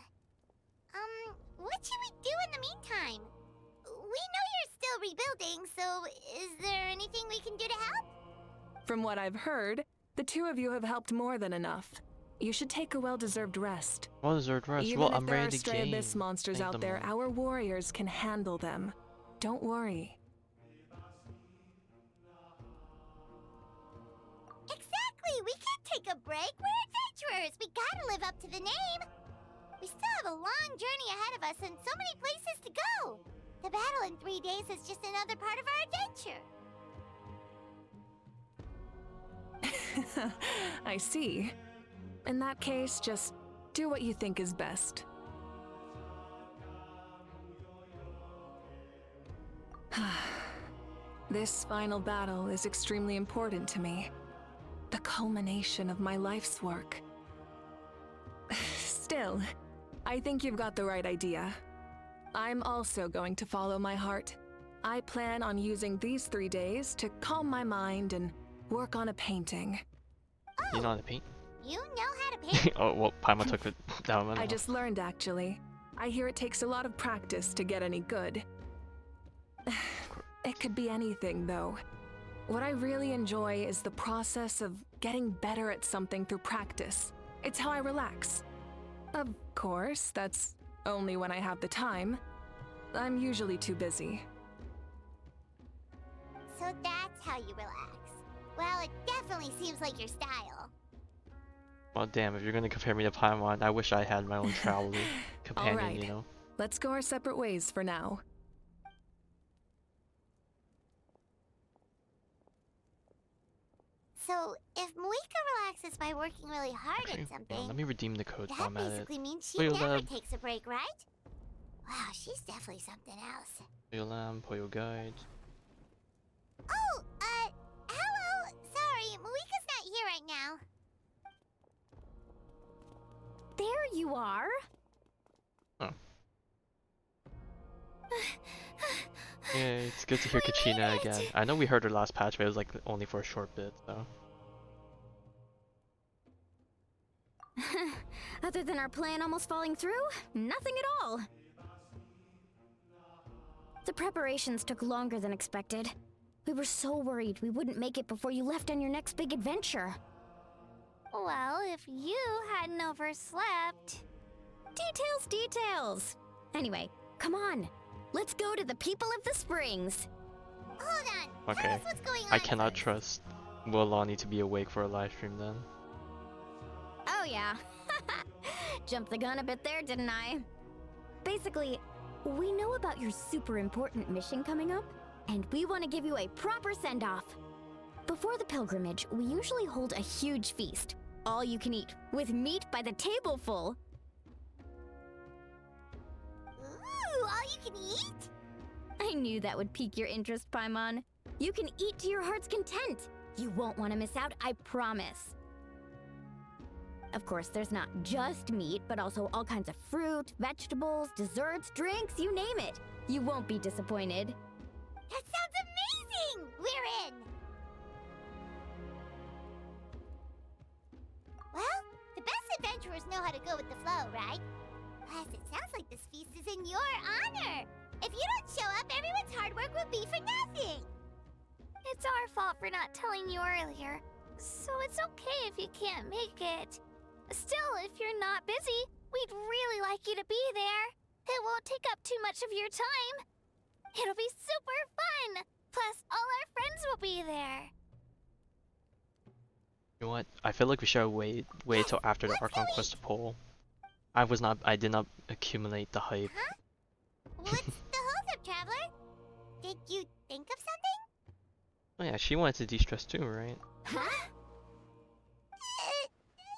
Speaker 7: What should we do in the meantime? We know you're still rebuilding, so is there anything we can do to help?
Speaker 3: From what I've heard, the two of you have helped more than enough. You should take a well-deserved rest.
Speaker 1: Well-deserved rest.
Speaker 3: Even
Speaker 1: Well,
Speaker 3: if
Speaker 1: I'm
Speaker 3: there are
Speaker 1: ready to
Speaker 3: stray
Speaker 1: game.
Speaker 3: abyss monsters
Speaker 1: Thank
Speaker 3: out
Speaker 1: them
Speaker 3: there,
Speaker 1: all.
Speaker 3: our warriors can handle them. Don't worry.
Speaker 7: Exactly! We can't take a break! We're adventurers! We gotta live up to the name! We still have a long journey ahead of us and so many places to go! The battle in 3 days is just another part of our adventure.
Speaker 3: I see. In that case, just do what you think is best. This final battle is extremely important to me. The culmination of my life's work. Still, I think you've got the right idea. I'm also going to follow my heart. I plan on using these 3 days to calm my mind and work on a painting.
Speaker 1: You know how to paint?
Speaker 7: You know how to paint?
Speaker 1: Oh, well, Paimon took it down.
Speaker 3: I just learned, actually. I hear it takes a lot of practice to get any good. It could be anything, though. What I really enjoy is the process of getting better at something through practice. It's how I relax. Of course, that's only when I have the time. I'm usually too busy.
Speaker 7: So that's how you relax. Well, it definitely seems like your style.
Speaker 1: Well, damn, if you're gonna compare me to Paimon, I wish I had my own travel companion,
Speaker 3: All right.
Speaker 1: you know?
Speaker 3: Let's go our separate ways for now.
Speaker 7: So, if Mavuika relaxes by working really hard
Speaker 1: Okay,
Speaker 7: at something,
Speaker 1: let me redeem the code while
Speaker 7: that
Speaker 1: I'm at it.
Speaker 7: basically means she
Speaker 1: Pollo
Speaker 7: never
Speaker 1: Lab,
Speaker 7: takes a break, right? Wow, she's definitely something else.
Speaker 1: Pollo Lamb, Pollo Guide.
Speaker 7: Oh, hello! Sorry, Mavuika's not here right now.
Speaker 2: There you are.
Speaker 1: Oh. Yeah, it's good to hear
Speaker 7: We made
Speaker 1: Kachina
Speaker 7: it!
Speaker 1: again. I know we heard her last patch, but it was like only for a short bit, so.
Speaker 2: Other than our plan almost falling through, nothing at all. The preparations took longer than expected. We were so worried we wouldn't make it before you left on your next big adventure.
Speaker 7: Well, if you hadn't overslept...
Speaker 2: Details! Anyway, come on. Let's go to the people of the springs.
Speaker 7: Hold on, tell
Speaker 1: Okay,
Speaker 7: us what's going on
Speaker 1: I cannot
Speaker 7: first.
Speaker 1: trust Wilani to be awake for a live stream then.
Speaker 2: Oh yeah. Jumped the gun a bit there, didn't I? Basically, we know about your super important mission coming up, and we want to give you a proper send-off. Before the pilgrimage, we usually hold a huge feast. All you can eat, with meat by the tableful.
Speaker 7: Ooh, all you can eat?
Speaker 2: I knew that would pique your interest, Paimon. You can eat to your heart's content. You won't want to miss out, I promise. Of course, there's not just meat, but also all kinds of fruit, vegetables, desserts, drinks, you name it. You won't be disappointed.
Speaker 7: That sounds amazing! We're in! Well, the best adventurers know how to go with the flow, right? Plus, it sounds like this feast is in your honor. If you don't show up, everyone's hard work will be for nothing. It's our fault for not telling you earlier, so it's okay if you can't make it. Still, if you're not busy, we'd really like you to be there. It won't take up too much of your time. It'll be super fun. Plus, all our friends will be there.
Speaker 1: You know what? I feel like we should wait till after the Archon Quest poll. I did not accumulate the hype.
Speaker 7: Huh? What's the hold-up, Traveler? Did you think of something?
Speaker 1: Oh yeah, she wanted to de-stress too, right?
Speaker 7: Huh?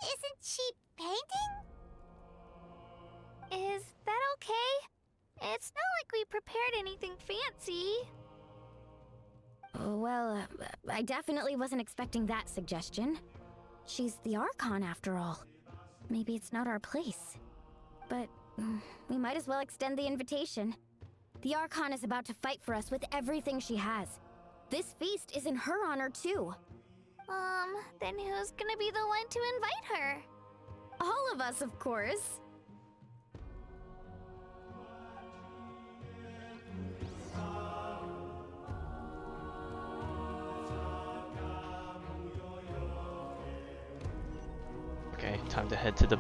Speaker 7: Isn't she painting? Is that okay? It's not like we prepared anything fancy.
Speaker 2: Well, I definitely wasn't expecting that suggestion. She's the Archon after all. Maybe it's not our place. But we might as well extend the invitation. The Archon is about to fight for us with everything she has. This feast is in her honor too.
Speaker 7: Then who's gonna be the one to invite her?
Speaker 2: All of us, of course.
Speaker 1: Okay, time to head to the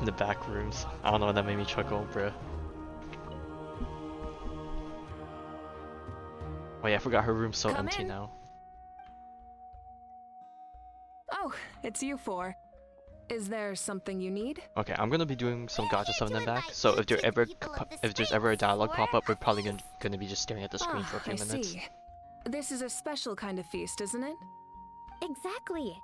Speaker 1: the back rooms. I don't know, that made me chuckle, bruh. Oh yeah, I forgot her room's so
Speaker 3: Come
Speaker 1: empty
Speaker 3: in.
Speaker 1: now.
Speaker 3: Oh, it's you four. Is there something you need?
Speaker 1: Okay, I'm gonna be doing some
Speaker 7: We're
Speaker 1: Gacha
Speaker 7: here
Speaker 1: stuff in
Speaker 7: to
Speaker 1: the back,
Speaker 7: invite
Speaker 1: so
Speaker 7: you
Speaker 1: if there
Speaker 7: to the
Speaker 1: ever
Speaker 7: people of the
Speaker 1: if there's ever a
Speaker 7: springs
Speaker 1: dialogue
Speaker 7: for
Speaker 1: pop up, we're
Speaker 7: a
Speaker 1: probably
Speaker 7: feast.
Speaker 1: gonna be just staring at the screen for a few
Speaker 3: I
Speaker 1: minutes.
Speaker 3: see. This is a special kind of feast, isn't it?
Speaker 2: Exactly.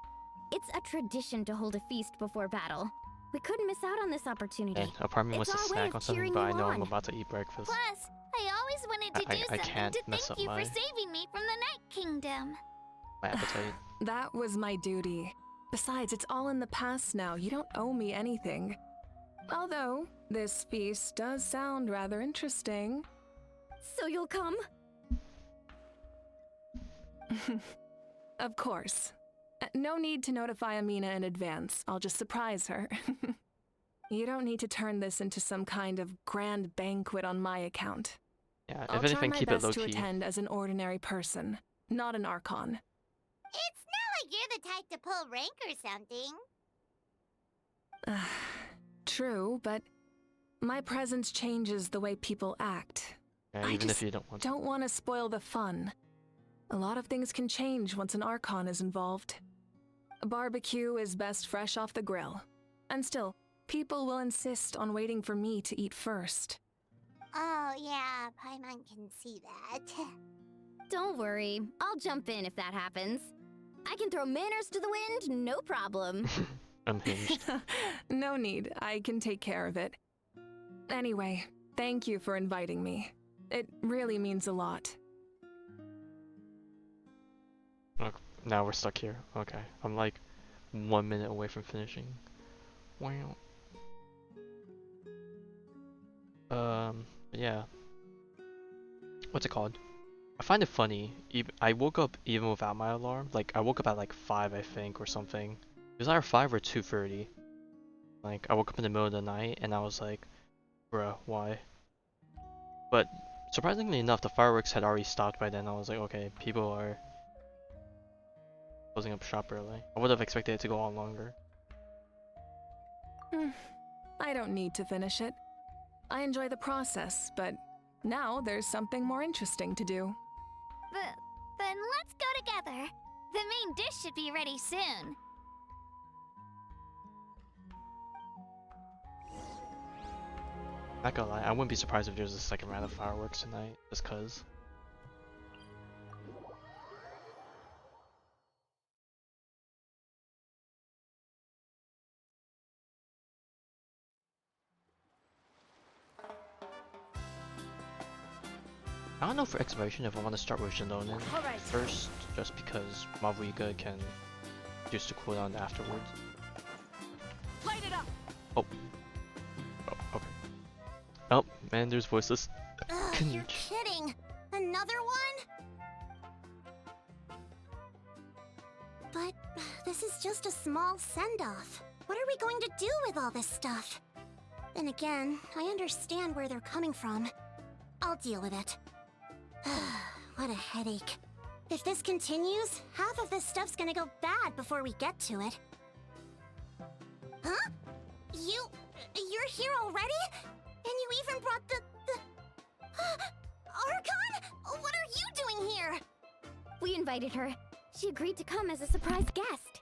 Speaker 2: It's a tradition to hold a feast before battle. We couldn't miss out on this opportunity.
Speaker 1: And a part of me wants to
Speaker 2: It's our way
Speaker 1: snack
Speaker 2: of
Speaker 1: on something,
Speaker 2: cheering
Speaker 1: but I
Speaker 2: you
Speaker 1: know I'm
Speaker 2: on.
Speaker 1: about to eat breakfast.
Speaker 7: Plus, I always wanted to
Speaker 1: I
Speaker 7: do something
Speaker 1: can't
Speaker 7: to
Speaker 1: mess
Speaker 7: thank
Speaker 1: up
Speaker 7: you
Speaker 1: my-
Speaker 7: for saving me from the Night Kingdom.
Speaker 1: My appetite.
Speaker 3: That was my duty. Besides, it's all in the past now. You don't owe me anything. Although, this feast does sound rather interesting.
Speaker 2: So you'll come?
Speaker 3: Of course. No need to notify Amina in advance. I'll just surprise her. You don't need to turn this into some kind of grand banquet on my account.
Speaker 1: Yeah,
Speaker 3: I'll
Speaker 1: if anything,
Speaker 3: try
Speaker 1: keep
Speaker 3: my
Speaker 1: it low
Speaker 3: best to
Speaker 1: key.
Speaker 3: attend as an ordinary person, not an Archon.
Speaker 7: It's not like you're the type to pull rank or something.
Speaker 3: True, but my presence changes the way people act.
Speaker 1: Yeah,
Speaker 3: I
Speaker 1: even if
Speaker 3: just
Speaker 1: you don't want to.
Speaker 3: Don't want to spoil the fun. A lot of things can change once an Archon is involved. A barbecue is best fresh off the grill. And still, people will insist on waiting for me to eat first.
Speaker 7: Oh, yeah, Paimon can see that.
Speaker 2: Don't worry, I'll jump in if that happens. I can throw manners to the wind, no problem.
Speaker 1: Unhinged.
Speaker 3: No need, I can take care of it. Anyway, thank you for inviting me. It really means a lot.
Speaker 1: Okay, now we're stuck here. Okay, I'm like 1 minute away from finishing. Wow. Yeah. What's it called? I find it funny. I woke up even without my alarm. Like I woke up at like 5, I think, or something. It was either 5 or 2:30. Like I woke up in the middle of the night and I was like, bruh, why? But surprisingly enough, the fireworks had already stopped by then. I was like, okay, people are closing up shop early. I would have expected it to go on longer.
Speaker 3: I don't need to finish it. I enjoy the process, but now there's something more interesting to do.
Speaker 7: Then let's go together. The main dish should be ready soon.
Speaker 1: Not gonna lie, I wouldn't be surprised if there's a second round of fireworks tonight, just cause. I don't know for exploration if I want to start with Jalonin first, just because Mavuika can use the cooldown afterwards.
Speaker 3: Light it up!
Speaker 1: Oh, okay. Oh, man, there's voices.
Speaker 7: Ugh, you're kidding! Another one? But this is just a small send-off. What are we going to do with all this stuff? Then again, I understand where they're coming from. I'll deal with it. What a headache. If this continues, half of this stuff's gonna go bad before we get to it. Huh? You're here already? And you even brought the... Archon? What are you doing here?
Speaker 2: We invited her. She agreed to come as a surprise guest.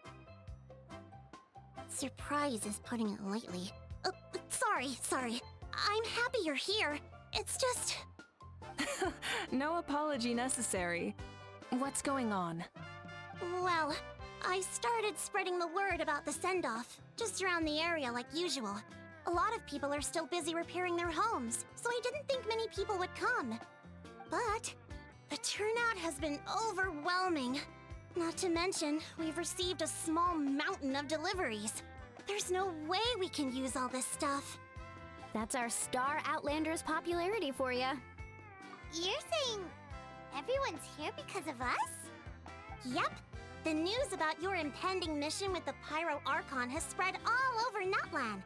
Speaker 7: Surprise is putting it lightly. Sorry. I'm happy you're here. It's just...
Speaker 3: No apology necessary. What's going on?
Speaker 7: Well, I started spreading the word about the send-off, just around the area like usual. A lot of people are still busy repairing their homes, so I didn't think many people would come. But the turnout has been overwhelming. Not to mention, we've received a small mountain of deliveries. There's no way we can use all this stuff.
Speaker 2: That's our Star Outlander's popularity for ya.
Speaker 7: You're saying everyone's here because of us? Yep. The news about your impending mission with the Pyro Archon has spread all over Natlan.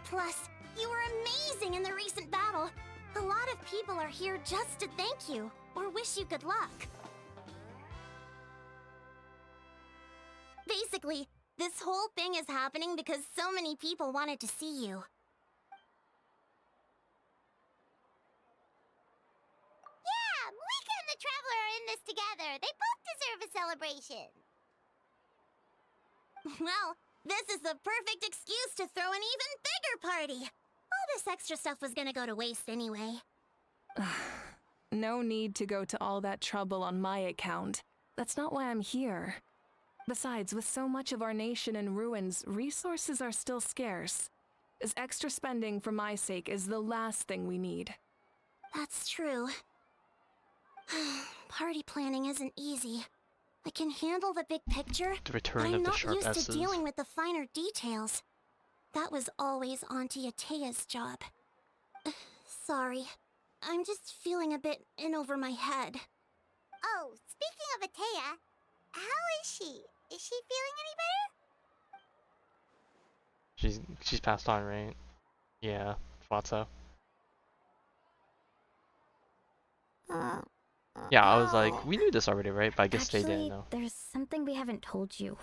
Speaker 7: Plus, you were amazing in the recent battle. A lot of people are here just to thank you, or wish you good luck. Basically, this whole thing is happening because so many people wanted to see you. Yeah, Mavuika and the Traveler are in this together. They both deserve a celebration. Well, this is the perfect excuse to throw an even bigger party. All this extra stuff was gonna go to waste anyway.
Speaker 3: No need to go to all that trouble on my account. That's not why I'm here. Besides, with so much of our nation in ruins, resources are still scarce. This extra spending for my sake is the last thing we need.
Speaker 7: That's true. Party planning isn't easy. I can handle the big picture,
Speaker 1: The
Speaker 7: but
Speaker 1: return
Speaker 7: I'm
Speaker 1: of the
Speaker 7: not
Speaker 1: sharp
Speaker 7: used
Speaker 1: S's.
Speaker 7: to dealing with the finer details. That was always Auntie Atea's job. Sorry. I'm just feeling a bit in over my head. Oh, speaking of Atea, how is she? Is she feeling any better?
Speaker 1: She's passed on, right? Yeah, thought so. Yeah, I was like, we knew this already, right? But I guess they didn't know.
Speaker 2: There's something we haven't told you.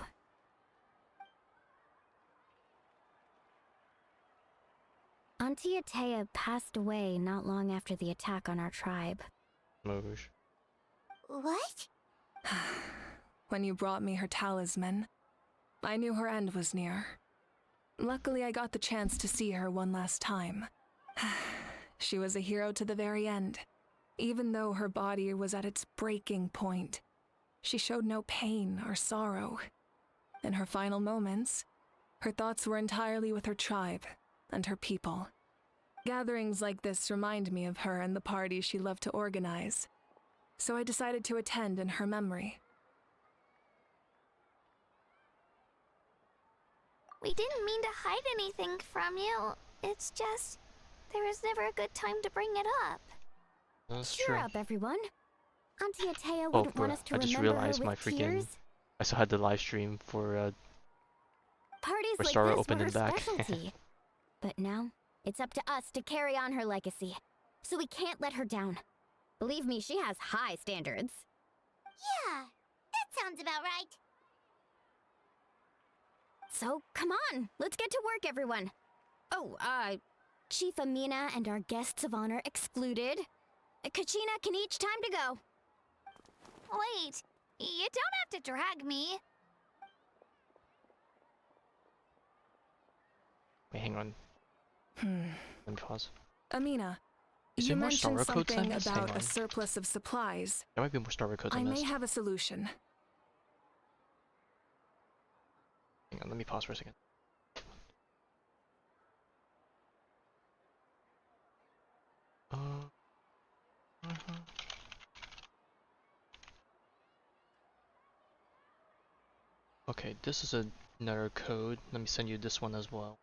Speaker 2: Auntie Atea passed away not long after the attack on our tribe.
Speaker 1: Moj.
Speaker 7: What?
Speaker 3: When you brought me her talisman, I knew her end was near. Luckily, I got the chance to see her one last time. She was a hero to the very end. Even though her body was at its breaking point, she showed no pain or sorrow. In her final moments, her thoughts were entirely with her tribe and her people. Gatherings like this remind me of her and the parties she loved to organize, so I decided to attend in her memory.
Speaker 7: We didn't mean to hide anything from you. It's just, there was never a good time to bring it up.
Speaker 1: That's
Speaker 2: Cheer
Speaker 1: true.
Speaker 2: up, everyone. Auntie Atea
Speaker 1: Oh,
Speaker 2: wouldn't want
Speaker 1: bro,
Speaker 2: us to
Speaker 1: I just
Speaker 2: remember
Speaker 1: realized
Speaker 2: her
Speaker 1: my
Speaker 2: with
Speaker 1: freaking.
Speaker 2: tears.
Speaker 1: I still had the live stream for
Speaker 2: Parties
Speaker 1: Or
Speaker 2: like
Speaker 1: Star
Speaker 2: this
Speaker 1: opened
Speaker 2: were her
Speaker 1: in the back.
Speaker 2: specialty. But now, it's up to us to carry on her legacy. So we can't let her down. Believe me, she has high standards.
Speaker 7: Yeah, that sounds about right.
Speaker 2: So, come on, let's get to work, everyone. Oh, Chief Amina and our guests of honor excluded. Kachina can each time to go.
Speaker 7: Wait, you don't have to drag me.
Speaker 1: Wait, hang on. Let me pause.
Speaker 3: Amina,
Speaker 1: Is
Speaker 3: you
Speaker 1: there more Star
Speaker 3: mentioned
Speaker 1: Road codes than
Speaker 3: something
Speaker 1: this? Hang
Speaker 3: about
Speaker 1: on.
Speaker 3: a surplus of supplies.
Speaker 1: There might be more Star Road codes
Speaker 3: I
Speaker 1: than
Speaker 3: may
Speaker 1: this.
Speaker 3: have a solution.
Speaker 1: Hang on, let me pause for a second. Okay, this is another code. Let me send you this one as well.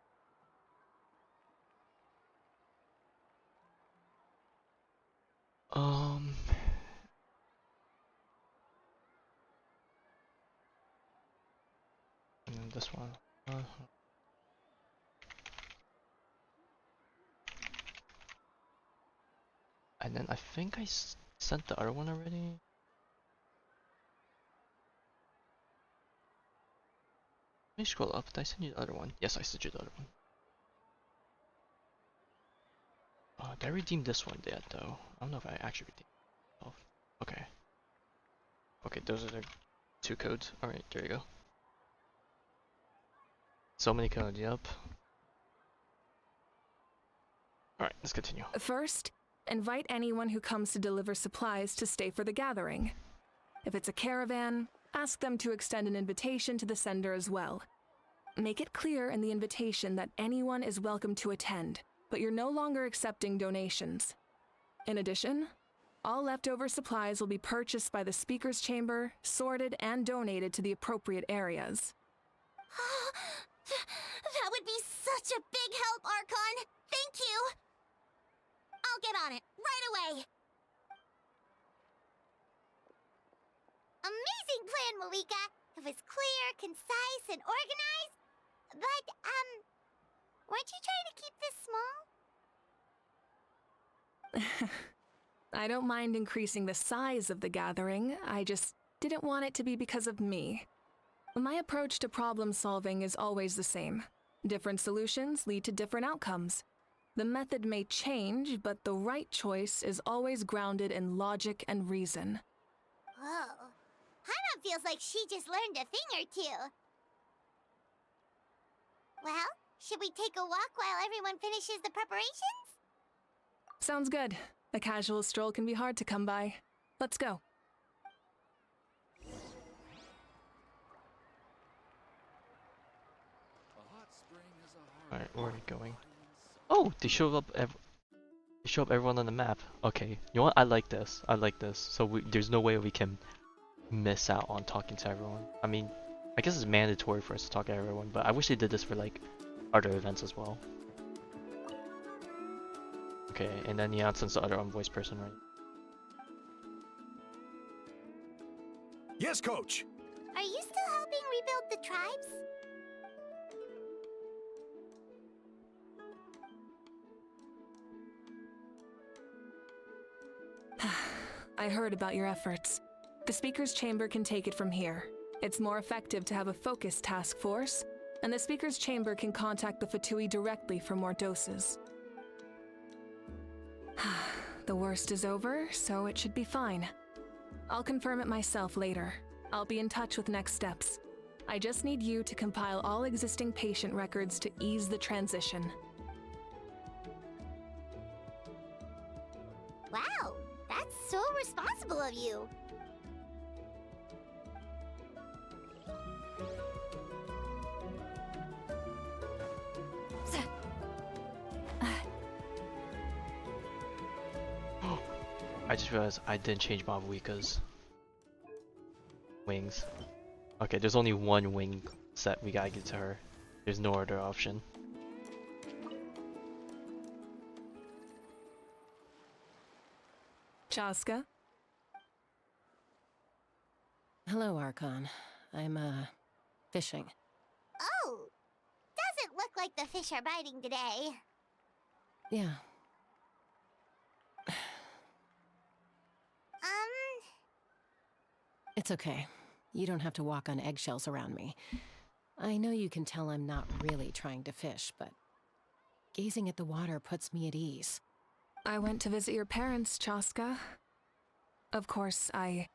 Speaker 1: And then this one. And then I think I sent the other one already. Let me scroll up. Did I send you the other one? Yes, I sent you the other one. Did I redeem this one yet, though? I don't know if I actually redeemed it. Oh, okay. Okay, those are the two codes. Alright, there you go. So many codes, yep. Alright, let's continue.
Speaker 3: First, invite anyone who comes to deliver supplies to stay for the gathering. If it's a caravan, ask them to extend an invitation to the sender as well. Make it clear in the invitation that anyone is welcome to attend, but you're no longer accepting donations. In addition, all leftover supplies will be purchased by the speaker's chamber, sorted, and donated to the appropriate areas.
Speaker 7: That would be such a big help, Archon. Thank you. I'll get on it right away. Amazing plan, Mavuika. It was clear, concise, and organized. But, weren't you trying to keep this small?
Speaker 3: I don't mind increasing the size of the gathering, I just didn't want it to be because of me. My approach to problem solving is always the same. Different solutions lead to different outcomes. The method may change, but the right choice is always grounded in logic and reason.
Speaker 7: Whoa. Hana feels like she just learned a thing or two. Well, should we take a walk while everyone finishes the preparations?
Speaker 3: Sounds good. A casual stroll can be hard to come by. Let's go.
Speaker 1: Alright, where are we going? Oh, they show up everyone on the map. Okay, you know what? I like this. I like this. So there's no way we can miss out on talking to everyone. I mean, I guess it's mandatory for us to talk to everyone, but I wish they did this for like other events as well. Okay, and then yeah, since the other unvoiced person, right?
Speaker 4: Yes, Coach.
Speaker 7: Are you still helping rebuild the tribes?
Speaker 3: I heard about your efforts. The Speaker's Chamber can take it from here. It's more effective to have a focused task force, and the Speaker's Chamber can contact the Fatui directly for more doses. The worst is over, so it should be fine. I'll confirm it myself later. I'll be in touch with next steps. I just need you to compile all existing patient records to ease the transition.
Speaker 7: Wow, that's so responsible of you.
Speaker 1: I just realized I didn't change Mavuika's wings. Okay, there's only one wing set we gotta get to her. There's no other option.
Speaker 3: Chaska?
Speaker 10: Hello, Archon. I'm, fishing.
Speaker 7: Oh, doesn't look like the fish are biting today.
Speaker 10: Yeah. It's okay. You don't have to walk on eggshells around me. I know you can tell I'm not really trying to fish, but gazing at the water puts me at ease.
Speaker 3: I went to visit your parents, Chaska. Of course, I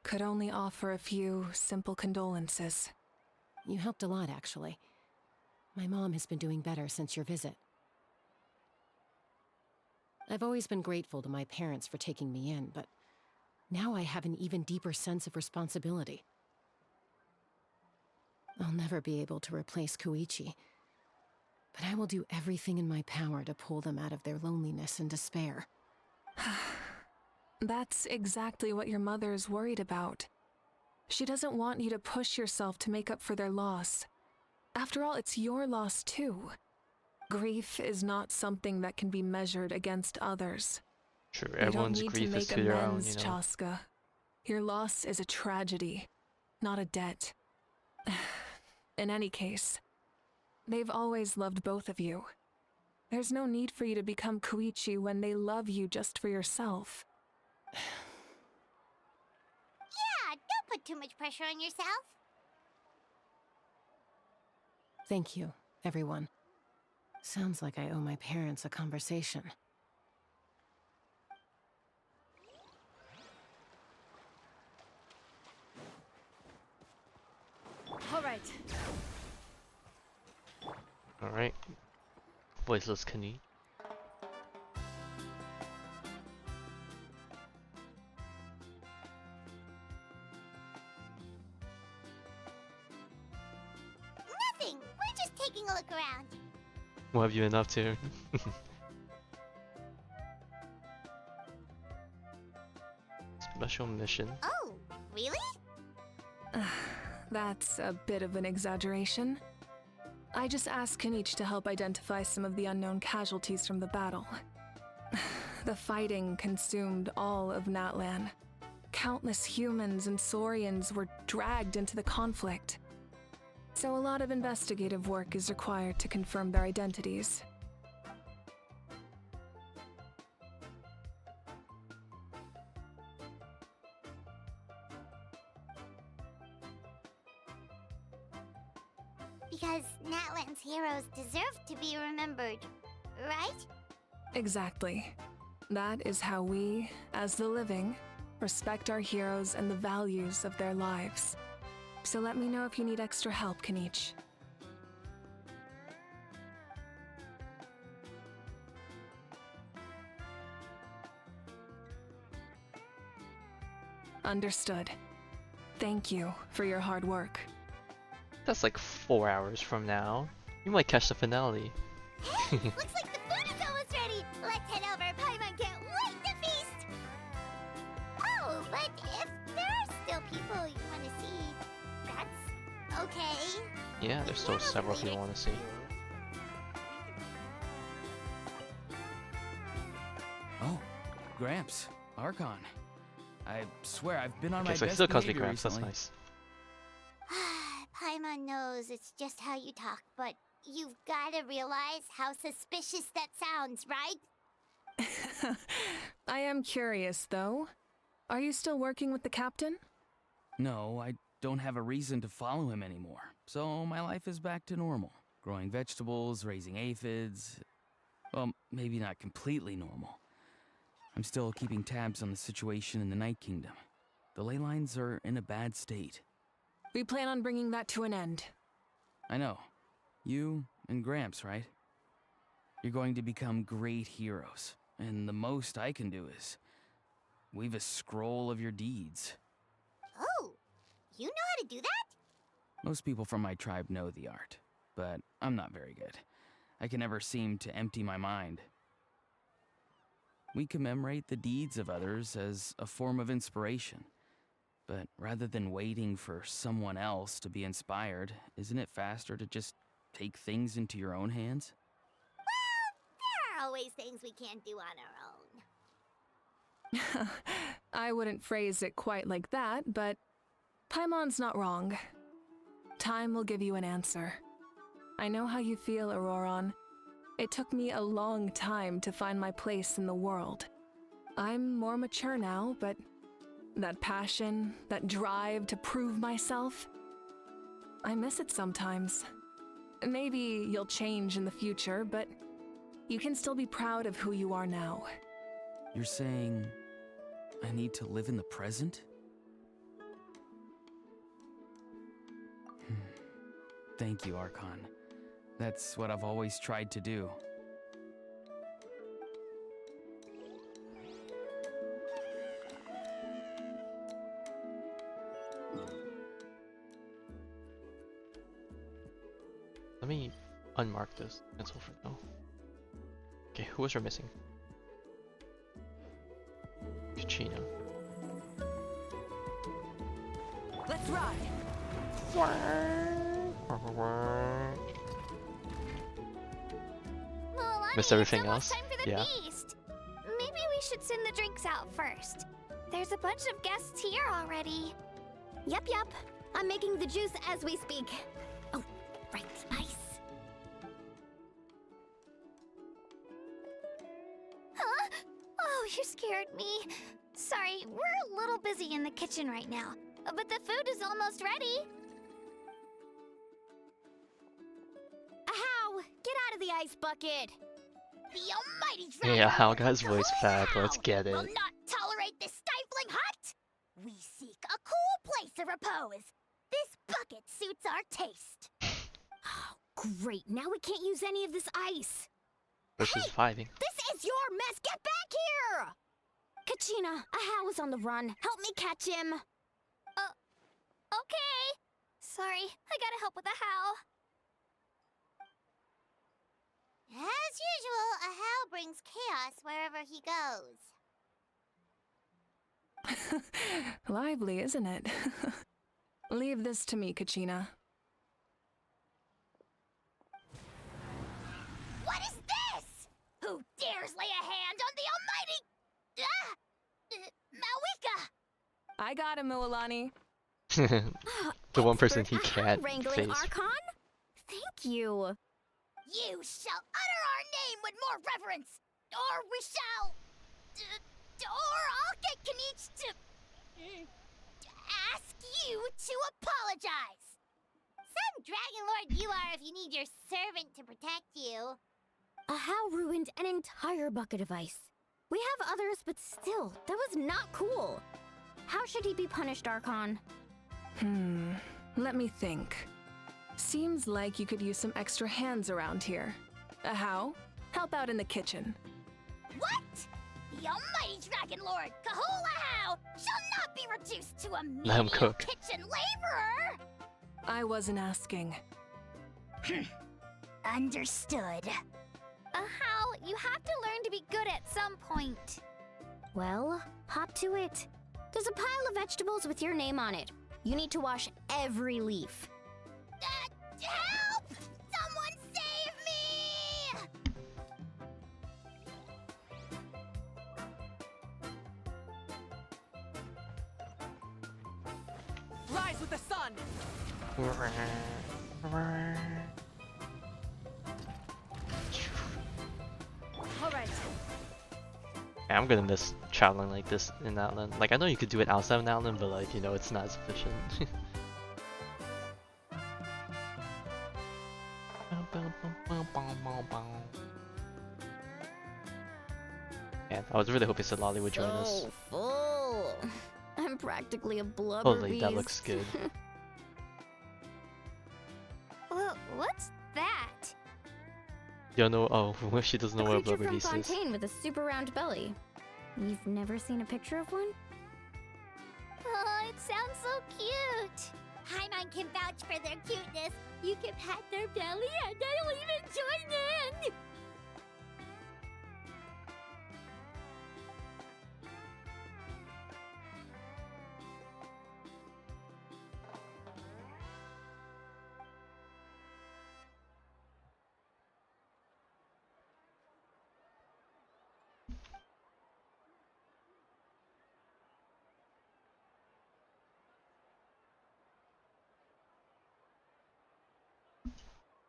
Speaker 3: could only offer a few simple condolences.
Speaker 10: You helped a lot, actually. My mom has been doing better since your visit. I've always been grateful to my parents for taking me in, but now I have an even deeper sense of responsibility. I'll never be able to replace Koichi, but I will do everything in my power to pull them out of their loneliness and despair.
Speaker 3: That's exactly what your mother's worried about. She doesn't want you to push yourself to make up for their loss. After all, it's your loss too. Grief is not something that can be measured against others.
Speaker 1: True,
Speaker 3: You
Speaker 1: everyone's
Speaker 3: don't need
Speaker 1: grief
Speaker 3: to
Speaker 1: is
Speaker 3: make
Speaker 1: to their own,
Speaker 3: amends,
Speaker 1: you know.
Speaker 3: Chaska. Your loss is a tragedy, not a debt. In any case, they've always loved both of you. There's no need for you to become Koichi when they love you just for yourself.
Speaker 7: Yeah, don't put too much pressure on yourself.
Speaker 10: Thank you, everyone. Sounds like I owe my parents a conversation.
Speaker 6: Alright.
Speaker 1: Alright. Voiceless Kani.
Speaker 7: Nothing. We're just taking a look around.
Speaker 1: What have you been up to? Special mission.
Speaker 7: Oh, really?
Speaker 3: That's a bit of an exaggeration. I just asked Kanichi to help identify some of the unknown casualties from the battle. The fighting consumed all of Natlan. Countless humans and Saurians were dragged into the conflict. So a lot of investigative work is required to confirm their identities.
Speaker 7: Because Natlan's heroes deserve to be remembered, right?
Speaker 3: Exactly. That is how we, as the living, respect our heroes and the values of their lives. So let me know if you need extra help, Kanichi. Understood. Thank you for your hard work.
Speaker 1: That's like 4 hours from now. You might catch the finale.
Speaker 7: Hey, looks like the food is almost ready. Let's head over. Paimon can't wait to feast. Oh, but if there are still people you want to see, that's okay.
Speaker 1: Yeah, there's still several people I want to see.
Speaker 11: Oh, Gramps, Archon. I swear I've been on
Speaker 1: Okay,
Speaker 11: my
Speaker 1: so he
Speaker 11: best
Speaker 1: still calls me
Speaker 11: behavior
Speaker 1: Gramps, that's
Speaker 11: recently.
Speaker 1: nice.
Speaker 7: Paimon knows it's just how you talk, but you've got to realize how suspicious that sounds, right?
Speaker 3: I am curious, though. Are you still working with the captain?
Speaker 11: No, I don't have a reason to follow him anymore. So my life is back to normal. Growing vegetables, raising aphids. Well, maybe not completely normal. I'm still keeping tabs on the situation in the Night Kingdom. The ley lines are in a bad state.
Speaker 3: We plan on bringing that to an end.
Speaker 11: I know. You and Gramps, right? You're going to become great heroes, and the most I can do is weave a scroll of your deeds.
Speaker 7: Oh, you know how to do that?
Speaker 11: Most people from my tribe know the art, but I'm not very good. I can never seem to empty my mind. We commemorate the deeds of others as a form of inspiration. But rather than waiting for someone else to be inspired, isn't it faster to just take things into your own hands?
Speaker 7: Well, there are always things we can't do on our own.
Speaker 3: I wouldn't phrase it quite like that, but Paimon's not wrong. Time will give you an answer. I know how you feel, Auroron. It took me a long time to find my place in the world. I'm more mature now, but that passion, that drive to prove myself, I miss it sometimes. Maybe you'll change in the future, but you can still be proud of who you are now.
Speaker 11: You're saying I need to live in the present? Thank you, Archon. That's what I've always tried to do.
Speaker 1: Let me unmark this. Cancel for now. Okay, who was we missing? Kachina.
Speaker 3: Let's ride!
Speaker 1: Missed everything
Speaker 7: it's almost
Speaker 1: else?
Speaker 7: Time for the
Speaker 1: Yeah.
Speaker 7: feast. Maybe we should send the drinks out first. There's a bunch of guests here already.
Speaker 2: Yep. I'm making the juice as we speak. Oh, right, spice.
Speaker 7: Huh? Oh, you scared me. Sorry, we're a little busy in the kitchen right now, but the food is almost ready.
Speaker 2: Ahow! Get out of the ice bucket!
Speaker 7: The almighty dragon
Speaker 1: Yeah, Hal
Speaker 7: Lord
Speaker 1: got his voice back.
Speaker 7: Kahul
Speaker 1: Let's get it.
Speaker 7: will not tolerate this stifling hut. We seek a cool place of repose. This bucket suits our taste.
Speaker 2: Oh, great. Now we can't use any of this ice.
Speaker 1: Versus vibing.
Speaker 2: This is your mess. Get back here! Kachina, Ahow is on the run. Help me catch him.
Speaker 7: Okay. Sorry, I gotta help with the how. As usual, Ahau brings chaos wherever he goes.
Speaker 3: Lively, isn't it? Leave this to me, Kachina.
Speaker 7: What is this? Who dares lay a hand on the almighty... Mavuika!
Speaker 3: I got him, Mualani.
Speaker 1: The one person he
Speaker 2: Expert
Speaker 1: can't
Speaker 2: wrangling
Speaker 1: face.
Speaker 2: Archon? Thank you.
Speaker 7: You shall utter our name with more reverence, or we shall... or I'll get Kanich to... ask you to apologize. Some Dragon Lord you are if you need your servant to protect you.
Speaker 2: Ahow ruined an entire bucket of ice. We have others, but still, that was not cool. How should he be punished, Archon?
Speaker 3: Let me think. Seems like you could use some extra hands around here. How? Help out in the kitchen.
Speaker 7: What? The almighty Dragon Lord, Kahul Ahau, shall not be reduced to a
Speaker 1: Let him
Speaker 7: menial
Speaker 1: cook.
Speaker 7: kitchen laborer!
Speaker 3: I wasn't asking.
Speaker 7: Understood. Ahau, you have to learn to be good at some point.
Speaker 2: Well, hop to it. There's a pile of vegetables with your name on it. You need to wash every leaf.
Speaker 7: Help! Someone save me!
Speaker 3: Rise with the sun!
Speaker 2: Alright.
Speaker 1: Yeah, I'm gonna miss traveling like this in Natlan. Like, I know you could do it outside of Natlan, but like, you know, it's not as efficient. Man, I was really hoping Citlali would join us.
Speaker 2: So full. I'm
Speaker 9: I'm practically a blubber
Speaker 1: Holy,
Speaker 9: beast.
Speaker 1: that looks good.
Speaker 2: Well, what's that?
Speaker 1: You know, oh, she doesn't know
Speaker 9: A
Speaker 1: what a
Speaker 9: creature
Speaker 1: blubber
Speaker 9: from
Speaker 1: beast is.
Speaker 9: Fontaine with a super round belly. You've never seen a picture of one?
Speaker 7: Oh, it sounds so cute. Paimon can vouch for their cuteness. You can pat their belly and I'll even join in.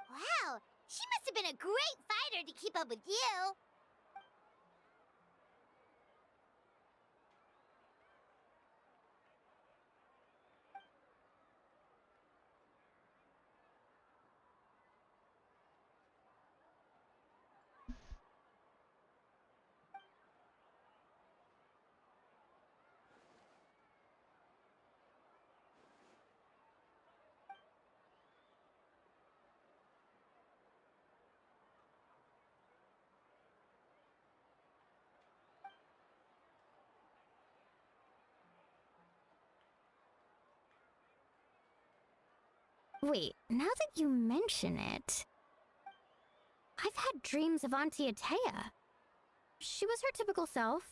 Speaker 7: Wow, she must have been a great fighter to keep up with you.
Speaker 2: Wait, now that you mention it, I've had dreams of Auntie Atea. She was her typical self,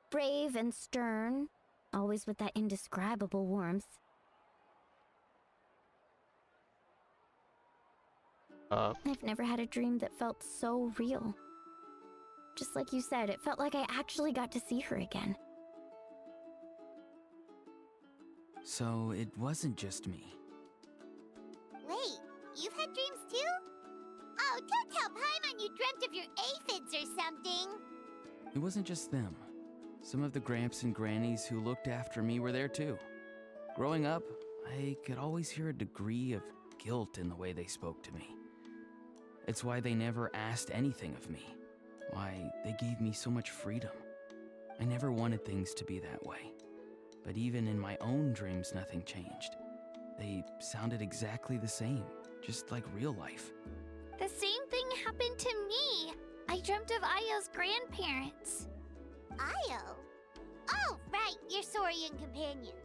Speaker 2: brave and stern, always with that indescribable warmth. I've never had a dream that felt so real. Just like you said, it felt like I actually got to see her again.
Speaker 11: So it wasn't just me.
Speaker 7: Wait, you've had dreams too? Oh, don't tell Paimon you dreamt of your aphids or something.
Speaker 11: It wasn't just them. Some of the Gramps and Grannies who looked after me were there too. Growing up, I could always hear a degree of guilt in the way they spoke to me. It's why they never asked anything of me. Why they gave me so much freedom. I never wanted things to be that way. But even in my own dreams, nothing changed. They sounded exactly the same, just like real life.
Speaker 7: The same thing happened to me. I dreamt of Io's grandparents. Io? Oh, right, your Saurian companion.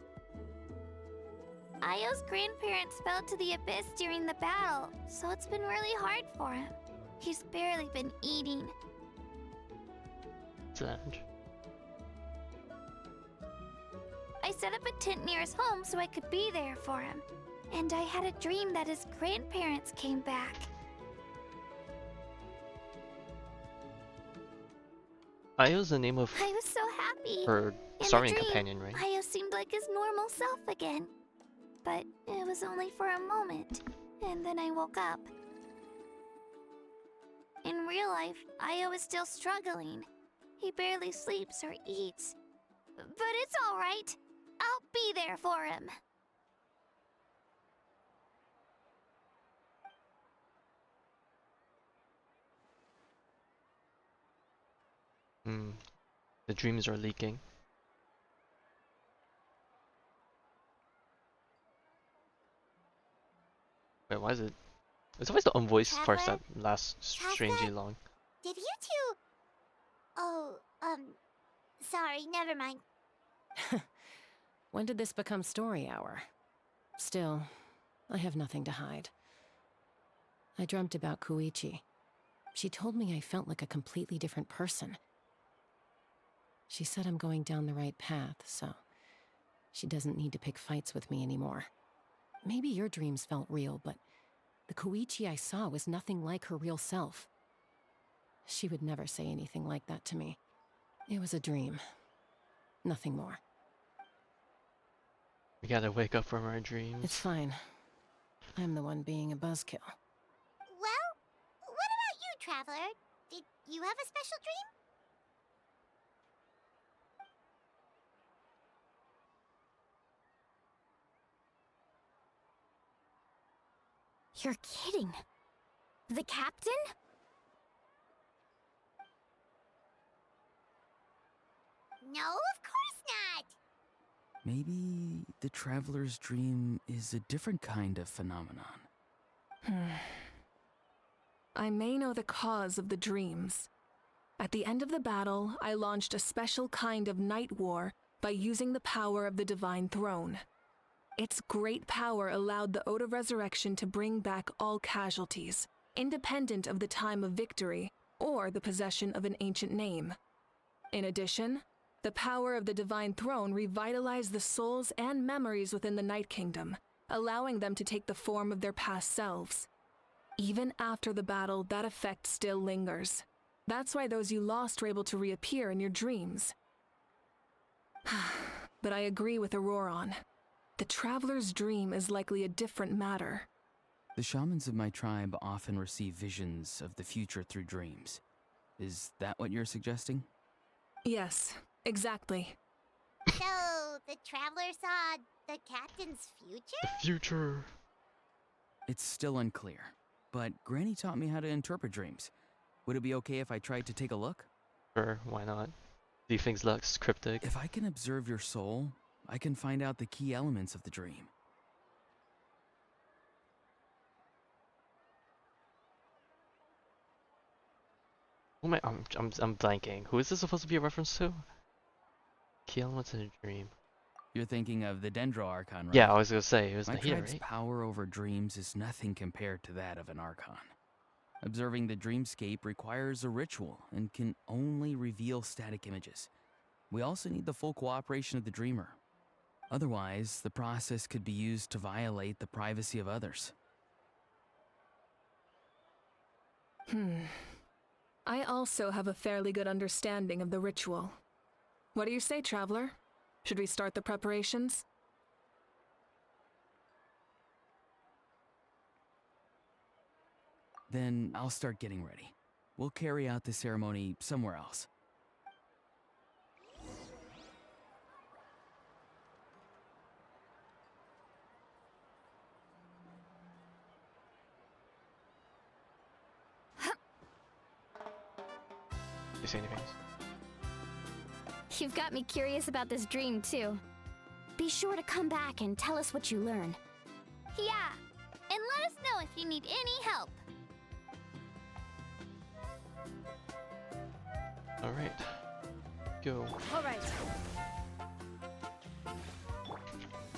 Speaker 7: Io's grandparents fell to the abyss during the battle, so it's been really hard for him. He's barely been eating.
Speaker 1: Sad.
Speaker 7: I set up a tent near his home so I could be there for him. And I had a dream that his grandparents came back.
Speaker 1: Io's the name of
Speaker 7: I was so happy.
Speaker 1: her
Speaker 7: In the
Speaker 1: Saurian
Speaker 7: dream,
Speaker 1: companion, right?
Speaker 7: Io seemed like his normal self again. But it was only for a moment, and then I woke up. In real life, Io is still struggling. He barely sleeps or eats. But it's all right. I'll be there for him.
Speaker 1: The dreams are leaking. Wait, why is it? It's always the unvoiced parts that
Speaker 7: Traveler?
Speaker 1: last strangely long.
Speaker 7: Did you two... Oh, sorry, never mind.
Speaker 10: When did this become story hour? Still, I have nothing to hide. I dreamt about Koichi. She told me I felt like a completely different person. She said I'm going down the right path, so she doesn't need to pick fights with me anymore. Maybe your dreams felt real, but the Koichi I saw was nothing like her real self. She would never say anything like that to me. It was a dream. Nothing more.
Speaker 1: We gotta wake up from our dreams.
Speaker 10: It's fine. I'm the one being a buzzkill.
Speaker 7: Well, what about you, Traveler? Did you have a special dream?
Speaker 2: You're kidding. The captain?
Speaker 7: No, of course not.
Speaker 11: Maybe the traveler's dream is a different kind of phenomenon.
Speaker 3: I may know the cause of the dreams. At the end of the battle, I launched a special kind of night war by using the power of the Divine Throne. Its great power allowed the Ode of Resurrection to bring back all casualties, independent of the time of victory or the possession of an ancient name. In addition, the power of the Divine Throne revitalized the souls and memories within the Night Kingdom, allowing them to take the form of their past selves. Even after the battle, that effect still lingers. That's why those you lost were able to reappear in your dreams. But I agree with Auroron. The traveler's dream is likely a different matter.
Speaker 11: The shamans of my tribe often receive visions of the future through dreams. Is that what you're suggesting?
Speaker 3: Yes, exactly.
Speaker 7: So, the traveler saw the captain's future?
Speaker 1: The future.
Speaker 11: It's still unclear, but Granny taught me how to interpret dreams. Would it be okay if I tried to take a look?
Speaker 1: Sure, why not? Do things looks cryptic?
Speaker 11: If I can observe your soul, I can find out the key elements of the dream.
Speaker 1: Oh my, I'm blanking. Who is this supposed to be a reference to? Key elements in a dream.
Speaker 11: You're thinking of the Dendro Archon, right?
Speaker 1: Yeah, I was gonna say it was
Speaker 11: My
Speaker 1: Nahida,
Speaker 11: tribe's
Speaker 1: right?
Speaker 11: power over dreams is nothing compared to that of an Archon. Observing the dreamscape requires a ritual and can only reveal static images. We also need the full cooperation of the dreamer. Otherwise, the process could be used to violate the privacy of others.
Speaker 3: I also have a fairly good understanding of the ritual. What do you say, Traveler? Should we start the preparations?
Speaker 11: Then I'll start getting ready. We'll carry out the ceremony somewhere else.
Speaker 1: You say anything?
Speaker 2: You've got me curious about this dream, too. Be sure to come back and tell us what you learn.
Speaker 7: Yeah, and let us know if you need any help.
Speaker 1: Alright. Go.
Speaker 3: All right.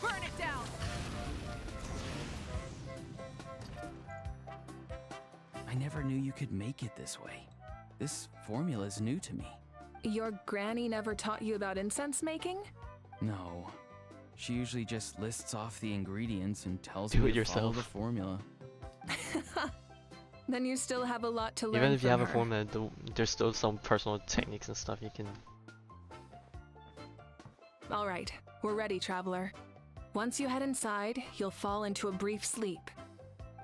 Speaker 3: Burn it down!
Speaker 11: I never knew you could make it this way. This formula is new to me.
Speaker 3: Your granny never taught you about incense making?
Speaker 11: No. She usually just lists off the ingredients and tells
Speaker 1: Do
Speaker 11: me
Speaker 1: it
Speaker 11: to follow
Speaker 1: yourself.
Speaker 11: the formula.
Speaker 3: Then you still have a lot to learn.
Speaker 1: Even if you
Speaker 3: from
Speaker 1: have a
Speaker 3: her.
Speaker 1: formula, there's still some personal techniques and stuff you can.
Speaker 3: All right, we're ready, Traveler. Once you head inside, you'll fall into a brief sleep.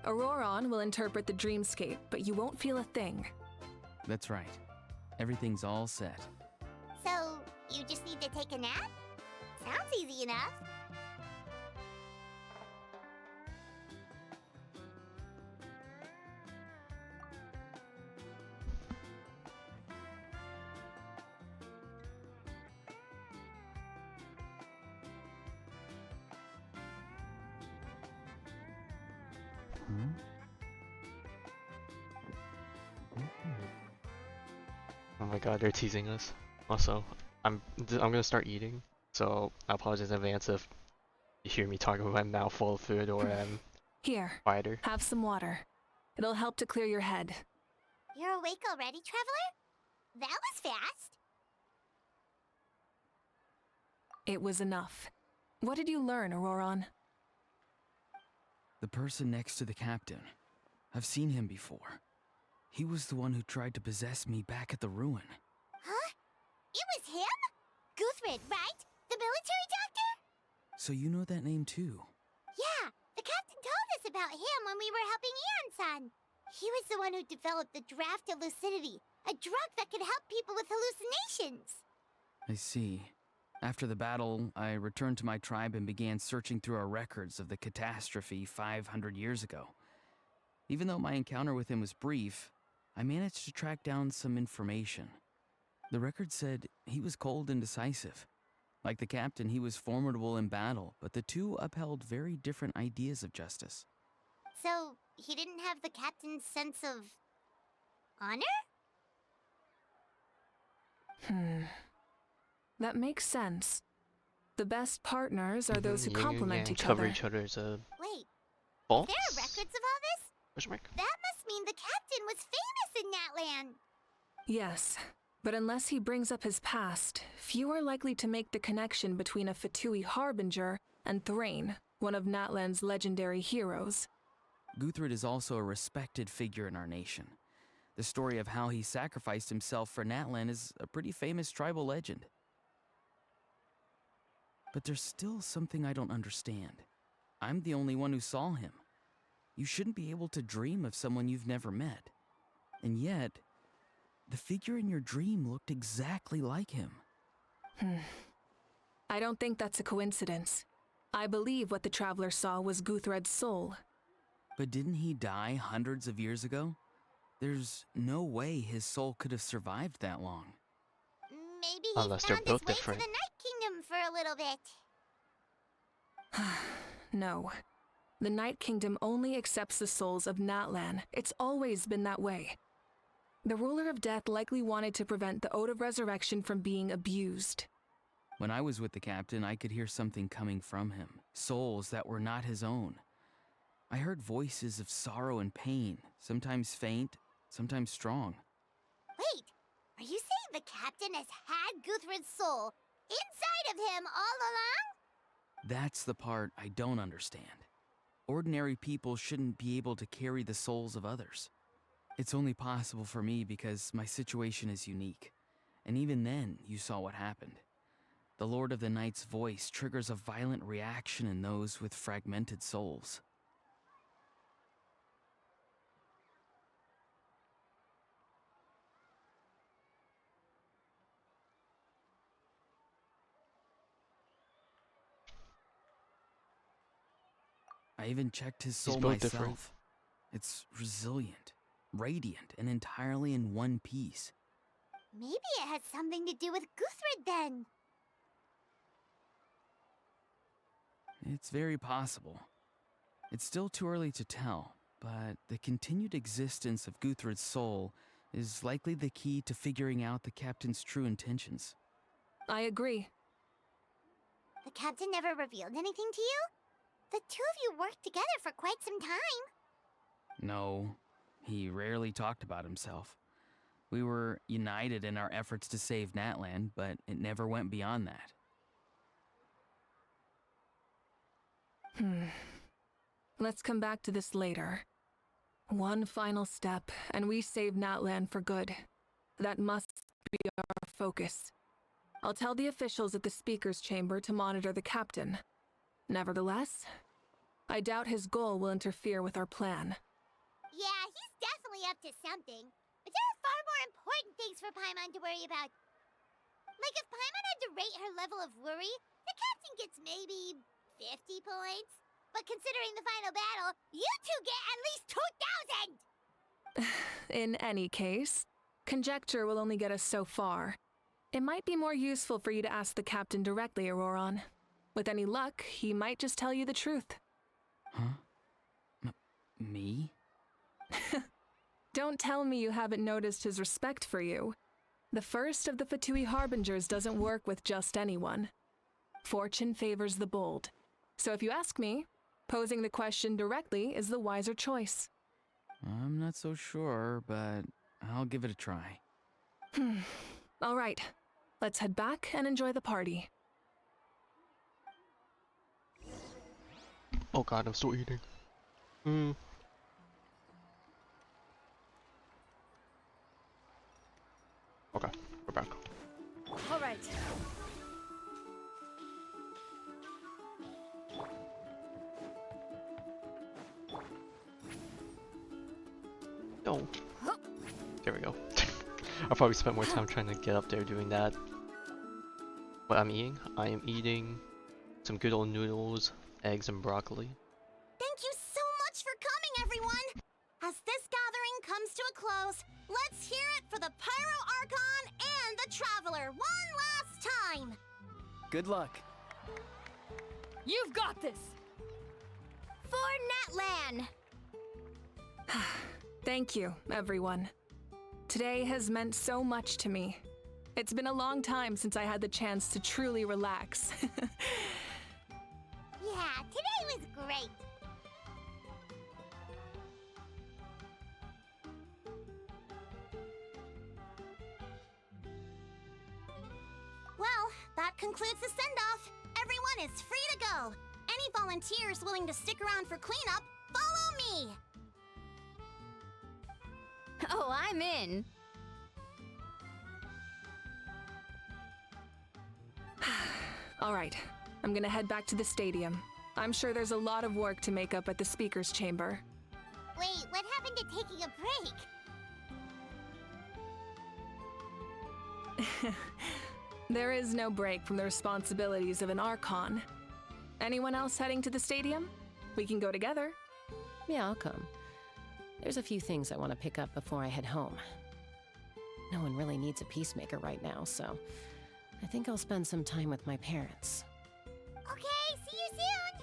Speaker 3: Auroron will interpret the dreamscape, but you won't feel a thing.
Speaker 11: That's right. Everything's all set.
Speaker 7: So, you just need to take a nap? Sounds easy enough.
Speaker 1: Oh my god, they're teasing us. Also, I'm gonna start eating, so I apologize in advance if you hear me talking with my mouth full of food or
Speaker 3: Here,
Speaker 1: quieter.
Speaker 3: have some water. It'll help to clear your head.
Speaker 7: You're awake already, Traveler? That was fast.
Speaker 3: It was enough. What did you learn, Auroron?
Speaker 11: The person next to the captain. I've seen him before. He was the one who tried to possess me back at the ruin.
Speaker 7: Huh? It was him? Guthrid, right? The military doctor?
Speaker 11: So you know that name too?
Speaker 7: Yeah, the captain told us about him when we were helping Eon-san. He was the one who developed the Draft of Lucidity, a drug that could help people with hallucinations.
Speaker 11: I see. After the battle, I returned to my tribe and began searching through our records of the catastrophe 500 years ago. Even though my encounter with him was brief, I managed to track down some information. The record said he was cold and decisive. Like the captain, he was formidable in battle, but the two upheld very different ideas of justice.
Speaker 7: So, he didn't have the captain's sense of honor?
Speaker 3: That makes sense. The best partners are those who
Speaker 1: Yin and
Speaker 3: complement
Speaker 1: yang
Speaker 3: each
Speaker 1: cover
Speaker 3: other.
Speaker 1: each other's
Speaker 7: Wait,
Speaker 1: faults.
Speaker 7: there are records of all this?
Speaker 1: Question mark?
Speaker 7: That must mean the captain was famous in Natlan.
Speaker 3: Yes, but unless he brings up his past, few are likely to make the connection between a Fatui harbinger and Thrain, one of Natlan's legendary heroes.
Speaker 11: Guthred is also a respected figure in our nation. The story of how he sacrificed himself for Natlan is a pretty famous tribal legend. But there's still something I don't understand. I'm the only one who saw him. You shouldn't be able to dream of someone you've never met. And yet, the figure in your dream looked exactly like him.
Speaker 3: I don't think that's a coincidence. I believe what the traveler saw was Guthred's soul.
Speaker 11: But didn't he die hundreds of years ago? There's no way his soul could have survived that long.
Speaker 7: Maybe he
Speaker 1: Unless they're
Speaker 7: found his
Speaker 1: both
Speaker 7: way
Speaker 1: different.
Speaker 7: to the Night Kingdom for a little bit.
Speaker 3: No. The Night Kingdom only accepts the souls of Natlan. It's always been that way. The ruler of death likely wanted to prevent the Ode of Resurrection from being abused.
Speaker 11: When I was with the captain, I could hear something coming from him. Souls that were not his own. I heard voices of sorrow and pain, sometimes faint, sometimes strong.
Speaker 7: Wait, are you saying the captain has had Guthred's soul inside of him all along?
Speaker 11: That's the part I don't understand. Ordinary people shouldn't be able to carry the souls of others. It's only possible for me because my situation is unique. And even then, you saw what happened. The Lord of the Night's voice triggers a violent reaction in those with fragmented souls. I even checked his soul
Speaker 1: both
Speaker 11: myself.
Speaker 1: different.
Speaker 11: It's resilient, radiant, and entirely in one piece.
Speaker 7: Maybe it has something to do with Guthred then.
Speaker 11: It's very possible. It's still too early to tell, but the continued existence of Guthred's soul is likely the key to figuring out the captain's true intentions.
Speaker 3: I agree.
Speaker 7: The captain never revealed anything to you? The two of you worked together for quite some time.
Speaker 11: No, he rarely talked about himself. We were united in our efforts to save Natlan, but it never went beyond that.
Speaker 3: Let's come back to this later. One final step, and we save Natlan for good. That must be our focus. I'll tell the officials at the speaker's chamber to monitor the captain. Nevertheless, I doubt his goal will interfere with our plan.
Speaker 7: Yeah, he's definitely up to something. But there are far more important things for Paimon to worry about. Like if Paimon had to rate her level of worry, the captain gets maybe 50 points. But considering the final battle, you two get at least 2,000!
Speaker 3: In any case, conjecture will only get us so far. It might be more useful for you to ask the captain directly, Auroron. With any luck, he might just tell you the truth.
Speaker 11: Huh? Me?
Speaker 3: Don't tell me you haven't noticed his respect for you. The first of the Fatui Harbingers doesn't work with just anyone. Fortune favors the bold. So if you ask me, posing the question directly is the wiser choice.
Speaker 11: I'm not so sure, but I'll give it a try.
Speaker 3: All right, let's head back and enjoy the party.
Speaker 1: Oh god, I'm still eating. Okay, we're back.
Speaker 6: All right.
Speaker 1: No. There we go. I'll probably spend more time trying to get up there doing that. What I'm eating? I am eating some good old noodles, eggs, and broccoli.
Speaker 7: Thank you so much for coming, everyone! As this gathering comes to a close, let's hear it for the Pyro Archon and the Traveler one last time!
Speaker 10: Good luck.
Speaker 3: You've got this!
Speaker 2: For Natlan!
Speaker 3: Thank you, everyone. Today has meant so much to me. It's been a long time since I had the chance to truly relax.
Speaker 7: Yeah, today was great. Well, that concludes the send-off. Everyone is free to go. Any volunteers willing to stick around for cleanup, follow me.
Speaker 2: Oh, I'm in.
Speaker 3: All right, I'm gonna head back to the stadium. I'm sure there's a lot of work to make up at the speaker's chamber.
Speaker 7: Wait, what happened to taking a break?
Speaker 3: There is no break from the responsibilities of an Archon. Anyone else heading to the stadium? We can go together.
Speaker 10: Yeah, I'll come. There's a few things I want to pick up before I head home. No one really needs a peacemaker right now, so I think I'll spend some time with my parents.
Speaker 7: Okay, see you soon.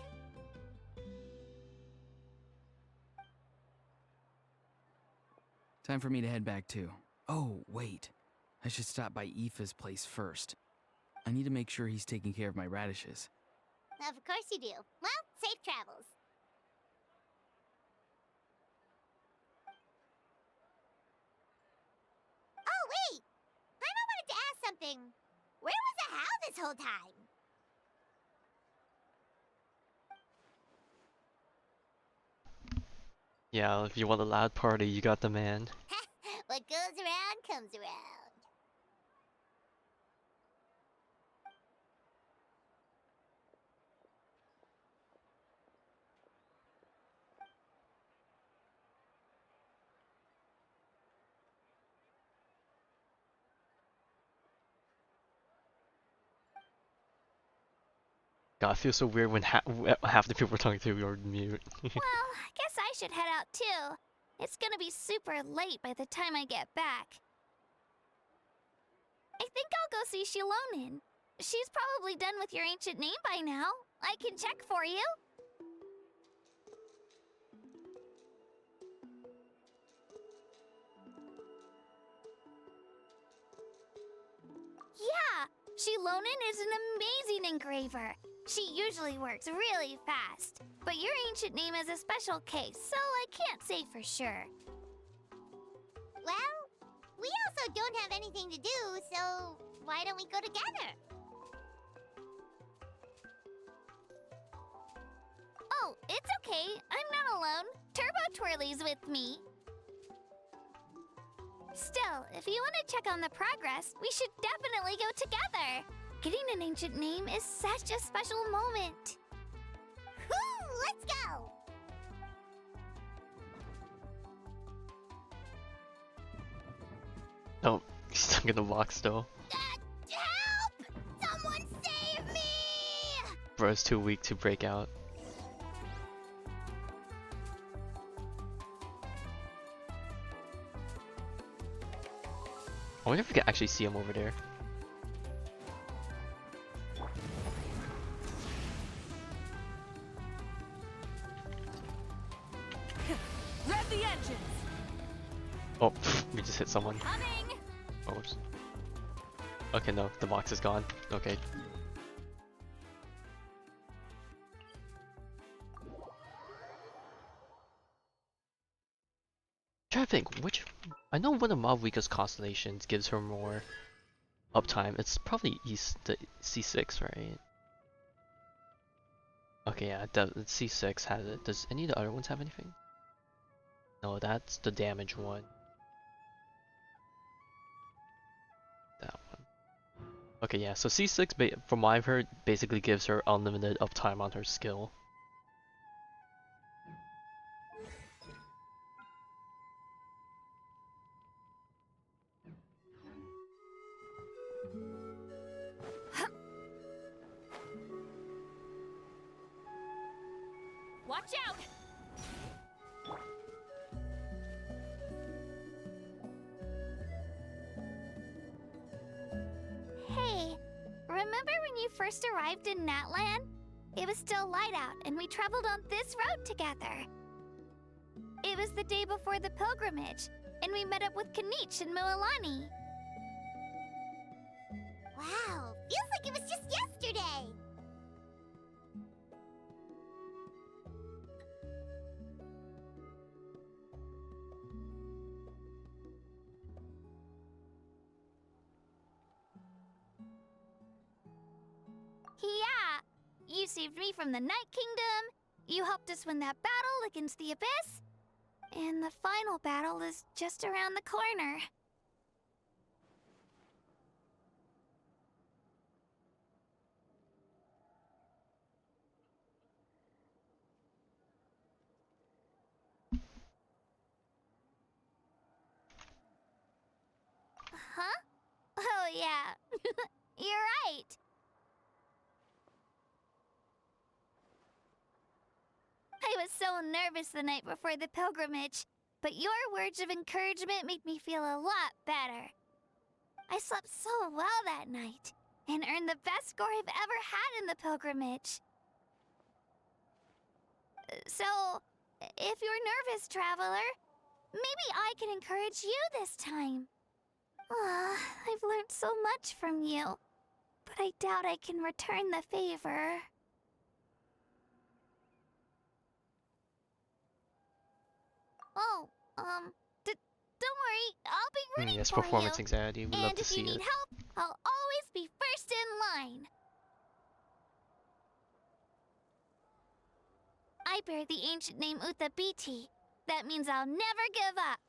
Speaker 11: Time for me to head back too. Oh, wait. I should stop by Aoife's place first. I need to make sure he's taking care of my radishes.
Speaker 7: Of course you do. Well, safe travels. Oh, wait! Paimon wanted to ask something. Where was the How this whole time?
Speaker 1: Yeah, if you want a loud party, you got the man.
Speaker 7: What goes around comes around.
Speaker 1: God, I feel so weird when half the people we're talking to are mute.
Speaker 7: Well, I guess I should head out too. It's gonna be super late by the time I get back. I think I'll go see Shilonin. She's probably done with your ancient name by now. I can check for you. Yeah, Shilonin is an amazing engraver. She usually works really fast. But your ancient name is a special case, so I can't say for sure. Well, we also don't have anything to do, so why don't we go together? Oh, it's okay. I'm not alone. Turbo Twirly's with me. Still, if you want to check on the progress, we should definitely go together. Getting an ancient name is such a special moment. Woo! Let's go!
Speaker 1: Oh, he's stuck in the box still.
Speaker 7: Help! Someone save me!
Speaker 1: Bro's too weak to break out. I wonder if we can actually see him over there.
Speaker 3: Rev the engines!
Speaker 1: Oh, we just hit someone.
Speaker 7: Coming!
Speaker 1: Oh, whoops. Okay, no, the box is gone. Okay. Trying to think which. I know one of Mavuika's constellations gives her more uptime. It's probably the C6, right? Okay, yeah, the C6 has it. Does any of the other ones have anything? No, that's the damage one. That one. Okay, yeah, so C6, from what I've heard, basically gives her unlimited uptime on her skill.
Speaker 7: Watch out! Hey, remember Remember when you first arrived in Natlan? It was still light out, and we traveled on this road together. It was the day before the pilgrimage, and we met up with Kanich and Moalani. Wow, feels like it was just yesterday! Yeah, you saved me from the Night Kingdom, you helped us win that battle against the Abyss, and the final battle is just around the corner. Huh? Oh yeah, you're right. I was so nervous the night before the pilgrimage, but your words of encouragement made me feel a lot better. I slept so well that night, and earned the best score I've ever had in the pilgrimage. So, if you're nervous, traveler, maybe I can encourage you this time. I've learned so much from you, but I doubt I can return the favor. Oh, don't worry, I'll be rooting
Speaker 1: Yes,
Speaker 7: for
Speaker 1: performance
Speaker 7: you.
Speaker 1: anxiety. We love
Speaker 7: And
Speaker 1: to
Speaker 7: if you
Speaker 1: see
Speaker 7: need
Speaker 1: it.
Speaker 7: help, I'll always be first in line. I bear the ancient name Uthabiti. That means I'll never give up.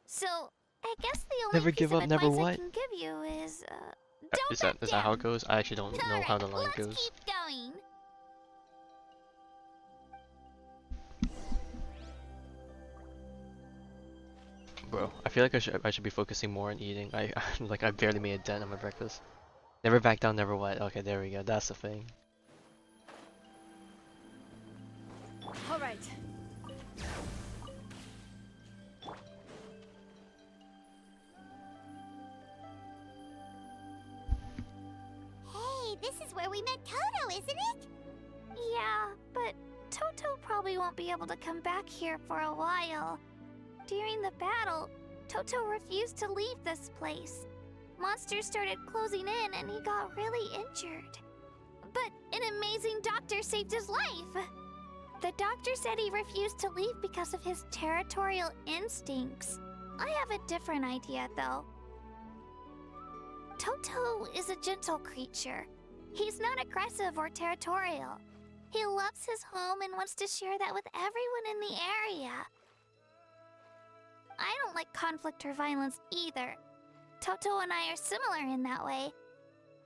Speaker 7: So, I guess the only
Speaker 1: Never
Speaker 7: piece
Speaker 1: give
Speaker 7: of
Speaker 1: up, never
Speaker 7: advice I
Speaker 1: what?
Speaker 7: can give you is, don't
Speaker 1: Is
Speaker 7: back
Speaker 1: that how it
Speaker 7: down.
Speaker 1: goes? I actually don't know how
Speaker 7: Alright,
Speaker 1: the line
Speaker 7: let's
Speaker 1: goes.
Speaker 7: keep going.
Speaker 1: Bro, I feel like I should be focusing more on eating. Like I barely made a dent on my breakfast. Never back down, never what. Okay, there we go. That's the thing.
Speaker 6: All right.
Speaker 7: Hey, this is where we met Toto, isn't it? Yeah, but Toto probably won't be able to come back here for a while. During the battle, Toto refused to leave this place. Monsters started closing in and he got really injured. But an amazing doctor saved his life. The doctor said he refused to leave because of his territorial instincts. I have a different idea, though. Toto is a gentle creature. He's not aggressive or territorial. He loves his home and wants to share that with everyone in the area. I don't like conflict or violence either. Toto and I are similar in that way.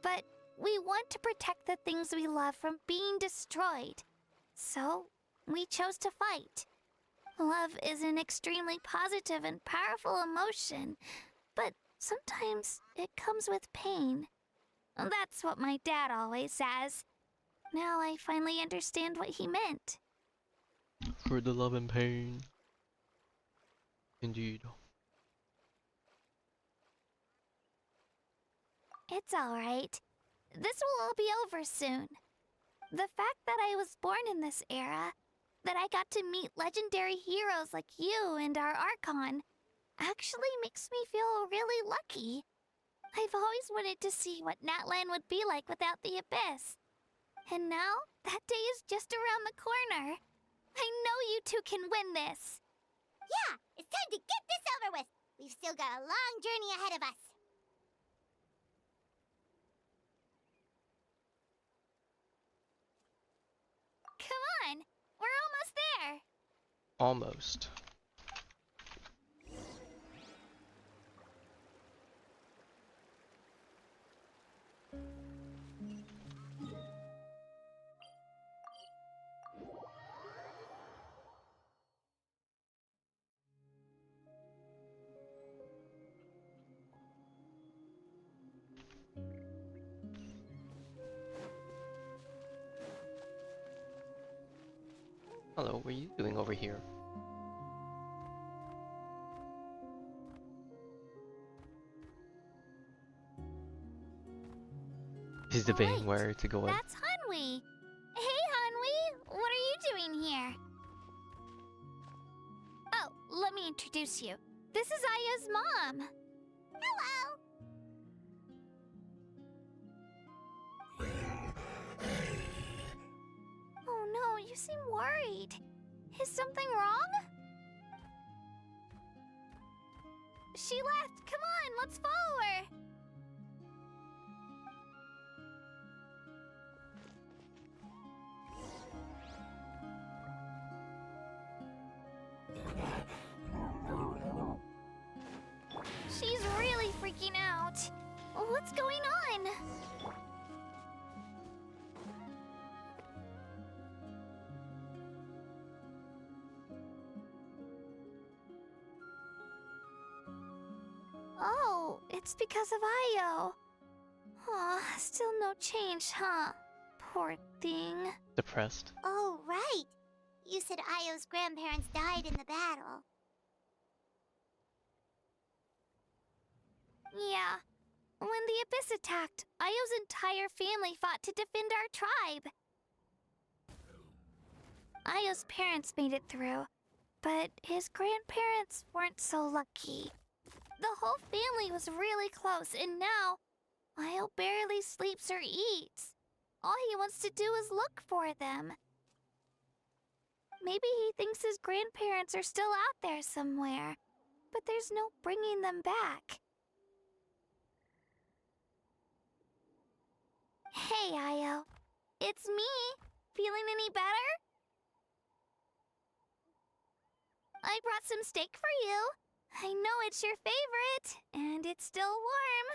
Speaker 7: But we want to protect the things we love from being destroyed. So, we chose to fight. Love is an extremely positive and powerful emotion, but sometimes it comes with pain. That's what my dad always says. Now I finally understand what he meant.
Speaker 1: For the love and pain. Indeed.
Speaker 7: It's alright. This will all be over soon. The fact that I was born in this era, that I got to meet legendary heroes like you and our Archon, actually makes me feel really lucky. I've always wanted to see what Natlan would be like without the Abyss. And now, that day is just around the corner. I know you two can win this. Yeah, it's time to get this over with. We've still got a long journey ahead of us. Come on, we're almost there.
Speaker 1: Almost. Hello, what are you doing over here? He's debating
Speaker 7: Great.
Speaker 1: where to go in.
Speaker 7: That's Hanwi. Hey, Hanwi. What are you doing here? Oh, let me introduce you. This is Aya's mom. Hello. Oh no, you seem worried. Is something wrong? She left. Come on, let's follow her. She's really freaking out. What's going on? Oh, it's because of Io. Aw, still no change, huh? Poor thing.
Speaker 1: Depressed.
Speaker 7: Oh, right. You said Io's grandparents died in the battle. Yeah. When the Abyss attacked, Io's entire family fought to defend our tribe. Io's parents made it through, but his grandparents weren't so lucky. The whole family was really close, and now Io barely sleeps or eats. All he wants to do is look for them. Maybe he thinks his grandparents are still out there somewhere, but there's no bringing them back. Hey, Io. It's me. Feeling any better? I brought some steak for you. I know it's your favorite, and it's still warm.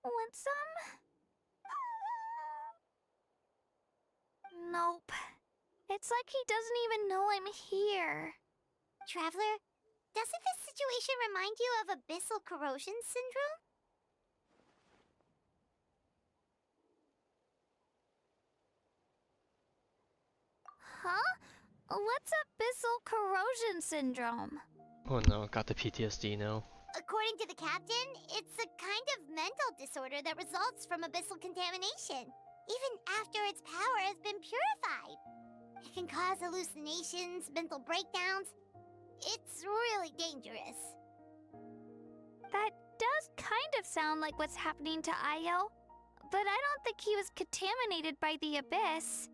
Speaker 7: Want some? Nope. It's like he doesn't even know I'm here. Traveler, doesn't this situation remind you of abyssal corrosion syndrome? Huh? What's abyssal corrosion syndrome?
Speaker 1: Oh no, got the PTSD now.
Speaker 7: According to the captain, it's a kind of mental disorder that results from abyssal contamination, even after its power has been purified. It can cause hallucinations, mental breakdowns. It's really dangerous. That does kind of sound like what's happening to Io, but I don't think he was contaminated by the Abyss.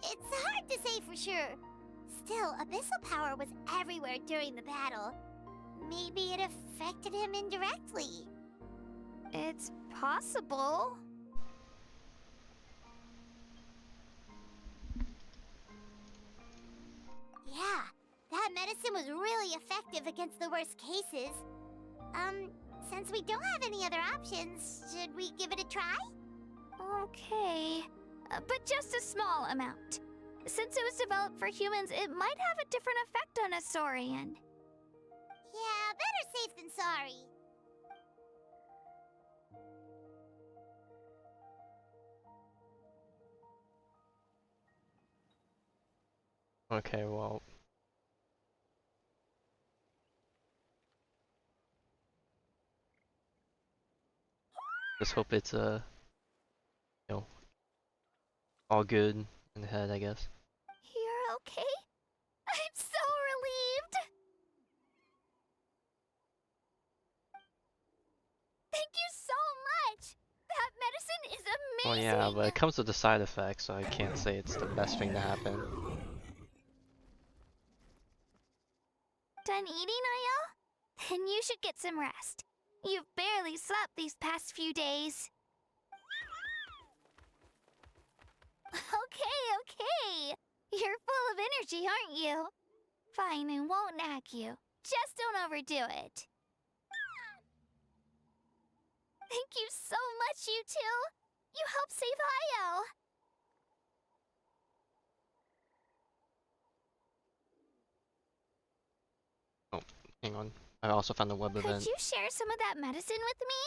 Speaker 7: It's hard to say for sure. Still, abyssal power was everywhere during the battle. Maybe it affected him indirectly. It's possible. Yeah, that medicine was really effective against the worst cases. Since we don't have any other options, should we give it a try? Okay, but just a small amount. Since it was developed for humans, it might have a different effect on a Saurian. Yeah, better safe than sorry.
Speaker 1: Okay, well. Just hope it's, you know, all good in the head, I guess.
Speaker 7: You're okay? I'm so relieved! Thank you so much! That medicine is
Speaker 1: Well,
Speaker 7: amazing!
Speaker 1: yeah, but it comes with the side effects, so I can't say it's the best thing to happen.
Speaker 7: Done eating, Io? Then you should get some rest. You've barely slept these past few days. Okay. You're full of energy, aren't you? Fine, I won't nag you. Just don't overdo it. Thank you so much, you two. You helped save Io.
Speaker 1: Oh, hang on. I also found a web
Speaker 7: Could
Speaker 1: event.
Speaker 7: you share some of that medicine with me?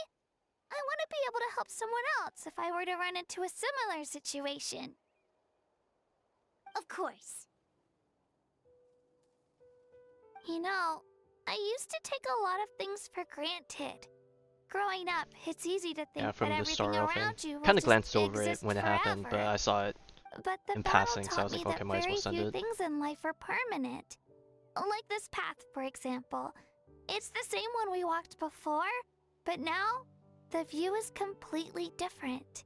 Speaker 7: I want to be able to help someone else if I were to run into a similar situation. Of course. You know, I used to take a lot of things for granted. Growing up, it's easy to think
Speaker 1: Yeah, from
Speaker 7: that
Speaker 1: the
Speaker 7: everything
Speaker 1: Star thing.
Speaker 7: around you will
Speaker 1: Kind of
Speaker 7: just
Speaker 1: glanced over it
Speaker 7: exist
Speaker 1: when it happened, but
Speaker 7: forever.
Speaker 1: I saw it
Speaker 7: But the
Speaker 1: in
Speaker 7: battle
Speaker 1: passing, so I
Speaker 7: taught
Speaker 1: was
Speaker 7: me
Speaker 1: like,
Speaker 7: that
Speaker 1: okay, might as
Speaker 7: very
Speaker 1: well send
Speaker 7: few
Speaker 1: it.
Speaker 7: things in life are permanent. Like this path, for example. It's the same one we walked before, but now the view is completely different.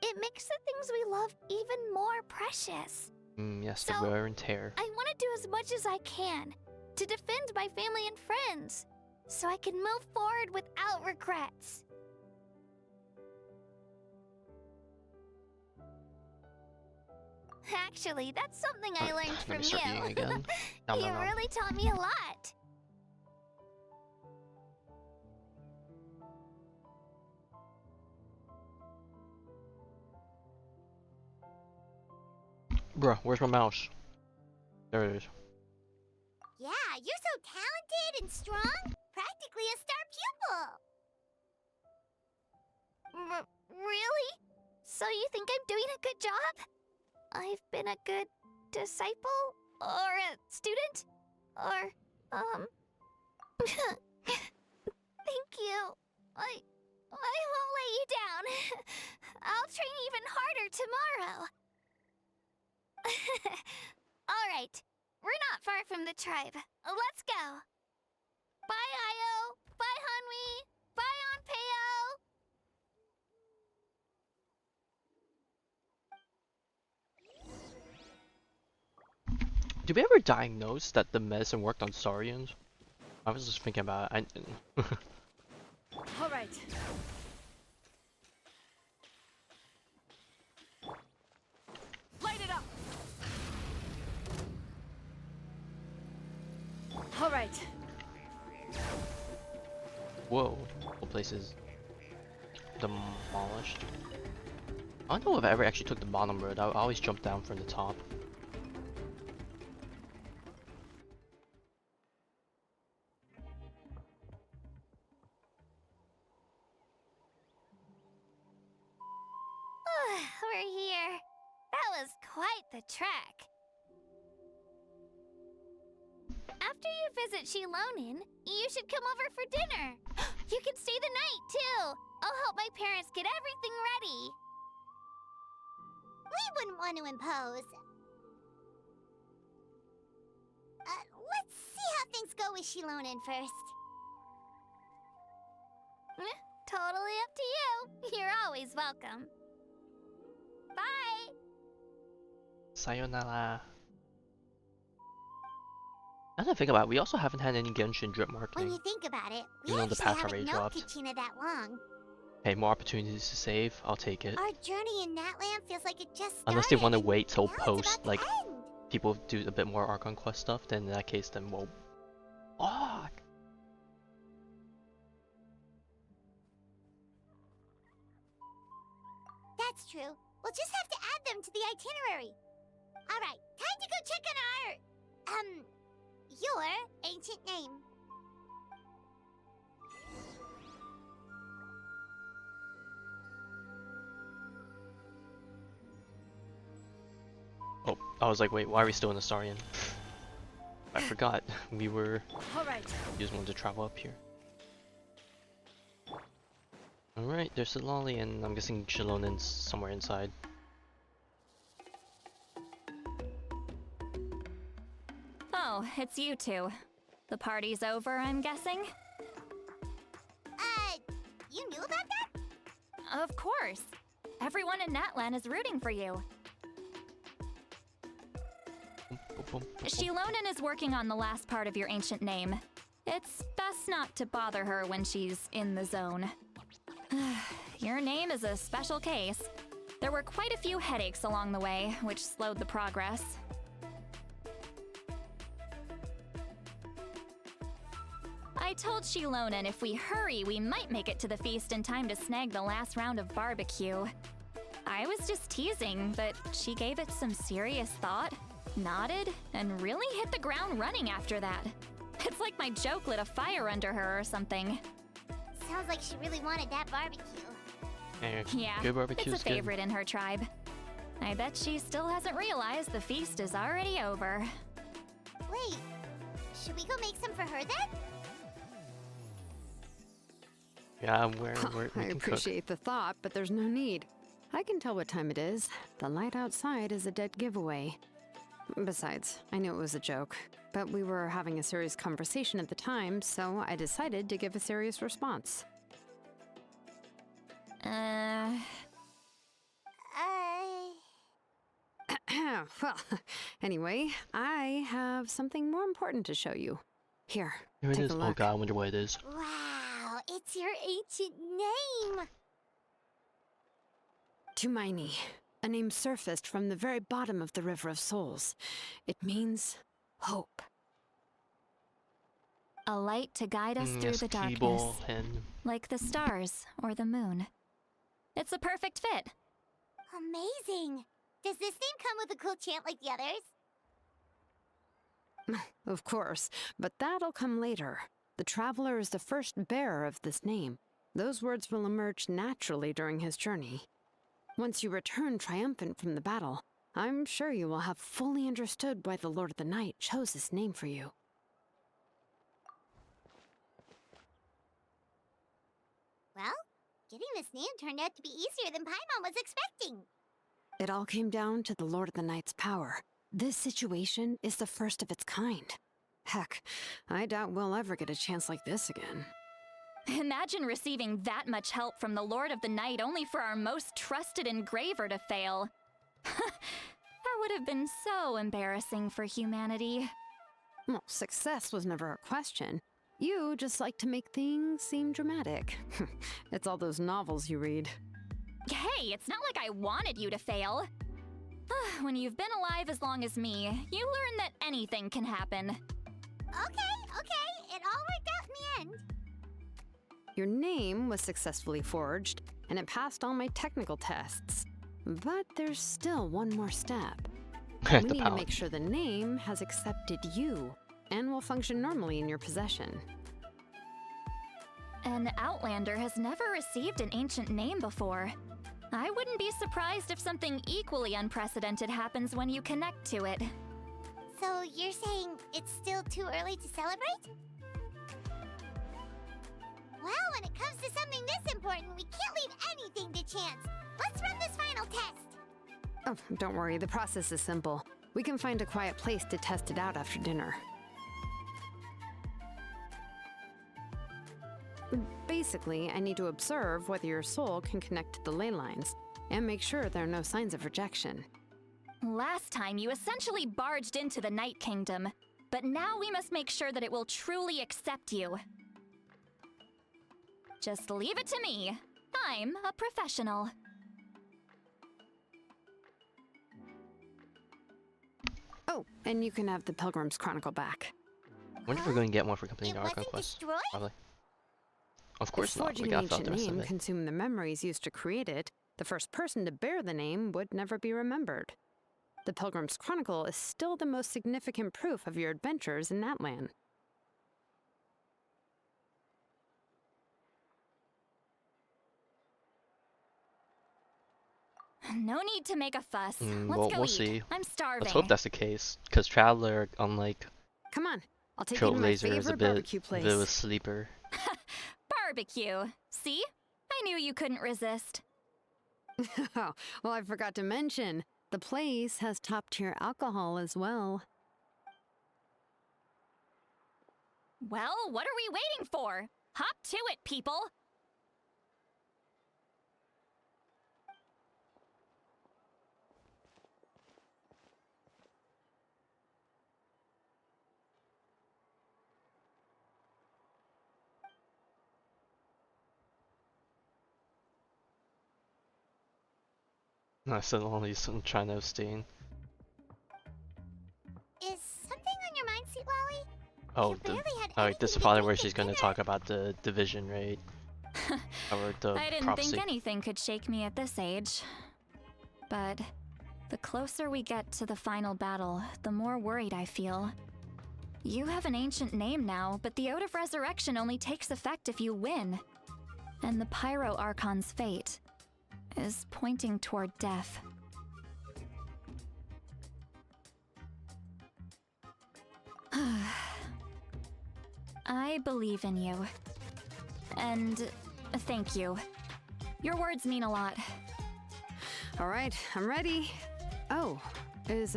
Speaker 7: It makes the things we love even more precious.
Speaker 1: Yes,
Speaker 7: So,
Speaker 1: the wear and tear.
Speaker 7: I want to do as much as I can to defend my family and friends, so I can move forward without regrets. Actually, that's something I learned
Speaker 1: Let
Speaker 7: from
Speaker 1: me start eating
Speaker 7: you.
Speaker 1: again. Nom,
Speaker 7: You
Speaker 1: nom, nom.
Speaker 7: really taught me a lot.
Speaker 1: Bruh, where's my mouse? There it is.
Speaker 7: Yeah, you're so talented and strong. Practically a star pupil. Really? So you think I'm doing a good job? I've been a good disciple? Or a student? Or, Thank you. I won't let you down. I'll train even harder tomorrow. Alright, we're not far from the tribe. Let's go. Bye, Io. Bye, Hanwi. Bye, Onpeo.
Speaker 1: Did we ever diagnose that the medicine worked on Saurians? I was just thinking about it.
Speaker 6: All right. Light it up. All right.
Speaker 1: Whoa, whole place is demolished. I don't know if I ever actually took the bottom road. I always jump down from the top.
Speaker 7: We're here. That was quite the trek. After you visit Shilonin, you should come over for dinner. You can stay the night, too. I'll help my parents get everything ready. We wouldn't want to impose. Let's see how things go with Shilonin first. Totally up to you. You're always welcome. Bye!
Speaker 1: Sayonara. Now that I think about it, we also haven't had any Genshin drip marketing.
Speaker 7: When you think about it, we
Speaker 1: Even though the
Speaker 7: actually
Speaker 1: patch
Speaker 7: haven't
Speaker 1: already
Speaker 7: known
Speaker 1: dropped.
Speaker 7: Kachina that long.
Speaker 1: Hey, more opportunities to save, I'll take it.
Speaker 7: Our journey in Natlan feels like it just started.
Speaker 1: Unless they want to
Speaker 7: and
Speaker 1: wait till
Speaker 7: now it's
Speaker 1: post,
Speaker 7: about to
Speaker 1: like,
Speaker 7: end.
Speaker 1: people do a bit more Archon Quest stuff, then in that case, then we'll... Oh!
Speaker 7: That's true. We'll just have to add them to the itinerary. Alright, time to go check on our... your ancient name.
Speaker 1: Oh, I was like, wait, why are we still in the Saurian? I forgot. We were...
Speaker 6: All right.
Speaker 1: We just wanted to travel up here. Alright, there's Citlali, and I'm guessing Shilonin's somewhere inside.
Speaker 2: Oh, it's you two. The party's over, I'm guessing?
Speaker 7: You knew about that?
Speaker 2: Of course. Everyone in Natlan is rooting for you. Shilonin is working on the last part of your ancient name. It's best not to bother her when she's in the zone. Your name is a special case. There were quite a few headaches along the way, which slowed the progress. I told Shilonin if we hurry, we might make it to the feast in time to snag the last round of barbecue. I was just teasing, but she gave it some serious thought, nodded, and really hit the ground running after that. It's like my joke lit a fire under her or something.
Speaker 7: Sounds like she really wanted that barbecue.
Speaker 2: Yeah,
Speaker 1: good barbecue's
Speaker 2: it's a favorite in her tribe. I bet she still hasn't realized the feast is already over.
Speaker 7: Wait, should we go make some for her then?
Speaker 1: Yeah, we
Speaker 9: I
Speaker 1: can cook.
Speaker 9: appreciate the thought, but there's no need. I can tell what time it is. The light outside is a dead giveaway. Besides, I knew it was a joke, but we were having a serious conversation at the time, so I decided to give a serious response. Well, anyway, I have something more important to show you. Here,
Speaker 1: Here it
Speaker 9: take
Speaker 1: is.
Speaker 9: a
Speaker 1: Oh
Speaker 9: look.
Speaker 1: god, I wonder what it is.
Speaker 7: Wow, it's your ancient name!
Speaker 9: Tumaini, a name surfaced from the very bottom of the River of Souls. It means hope.
Speaker 2: A light to guide us through
Speaker 1: Yes,
Speaker 2: the darkness,
Speaker 1: Keeble and
Speaker 2: like the stars or the moon. It's a perfect fit.
Speaker 7: Amazing! Does this name come with a cool chant like the others?
Speaker 9: Of course, but that'll come later. The Traveler is the first bearer of this name. Those words will emerge naturally during his journey. Once you return triumphant from the battle, I'm sure you will have fully understood why the Lord of the Night chose this name for you.
Speaker 7: Well, getting this name turned out to be easier than Paimon was expecting.
Speaker 9: It all came down to the Lord of the Night's power. This situation is the first of its kind. Heck, I doubt we'll ever get a chance like this again.
Speaker 2: Imagine receiving that much help from the Lord of the Night only for our most trusted engraver to fail. That would have been so embarrassing for humanity.
Speaker 9: Well, success was never a question. You just like to make things seem dramatic. It's all those novels you read.
Speaker 2: Hey, it's not like I wanted you to fail. When you've been alive as long as me, you learn that anything can happen.
Speaker 7: Okay, it all worked out in the end.
Speaker 9: Your name was successfully forged, and it passed all my technical tests. But there's still one more step. We need to make sure the name has accepted you, and will function normally in your possession.
Speaker 2: An Outlander has never received an ancient name before. I wouldn't be surprised if something equally unprecedented happens when you connect to it.
Speaker 7: So you're saying it's still too early to celebrate? Well, when it comes to something this important, we can't leave anything to chance. Let's run this final test.
Speaker 9: Oh, don't worry, the process is simple. We can find a quiet place to test it out after dinner. Basically, I need to observe whether your soul can connect to the ley lines, and make sure there are no signs of rejection.
Speaker 2: Last time, you essentially barged into the Night Kingdom, but now we must make sure that it will truly accept you. Just leave it to me. I'm a professional.
Speaker 9: Oh, and you can have the Pilgrim's Chronicle back.
Speaker 1: I wonder if we're going to get one for completing
Speaker 7: It
Speaker 1: the Archon
Speaker 7: wasn't
Speaker 1: Quest.
Speaker 7: destroyed?
Speaker 1: Probably. Of course
Speaker 9: If
Speaker 1: not.
Speaker 9: forging
Speaker 1: We
Speaker 9: an
Speaker 1: got out
Speaker 9: ancient
Speaker 1: the rest of
Speaker 9: name
Speaker 1: it.
Speaker 9: consumed the memories used to create it, the first person to bear the name would never be remembered. The Pilgrim's Chronicle is still the most significant proof of your adventures in Natlan.
Speaker 2: No need to make a fuss. Let's
Speaker 1: Well,
Speaker 2: go
Speaker 1: we'll
Speaker 2: eat.
Speaker 1: see.
Speaker 2: I'm starving.
Speaker 1: Let's hope that's the case, because Traveler, unlike
Speaker 9: Come on, I'll take you to my
Speaker 1: Trailblazer, is a
Speaker 9: favorite
Speaker 1: bit
Speaker 9: barbecue
Speaker 1: of a
Speaker 9: place.
Speaker 1: sleeper.
Speaker 2: Barbecue. See? I knew you couldn't resist.
Speaker 9: Oh, well, I forgot to mention, the place has top-tier alcohol as well.
Speaker 2: Well, what are we waiting for? Hop to it, people!
Speaker 1: I said only some trying to abstain.
Speaker 7: Is something on your mind, Citlali?
Speaker 1: Oh,
Speaker 7: You barely had
Speaker 1: alright, this
Speaker 7: anything
Speaker 1: is
Speaker 7: to
Speaker 1: probably
Speaker 7: drink
Speaker 1: where
Speaker 7: at
Speaker 1: she's going to
Speaker 7: dinner.
Speaker 1: talk about the division, right? Or the
Speaker 2: I didn't
Speaker 1: prophecy.
Speaker 2: think anything could shake me at this age. But the closer we get to the final battle, the more worried I feel. You have an ancient name now, but the Ode of Resurrection only takes effect if you win. And the Pyro Archon's fate is pointing toward death. I believe in you. And Thank you. Your words mean a lot.
Speaker 9: All right, I'm ready. Oh, is,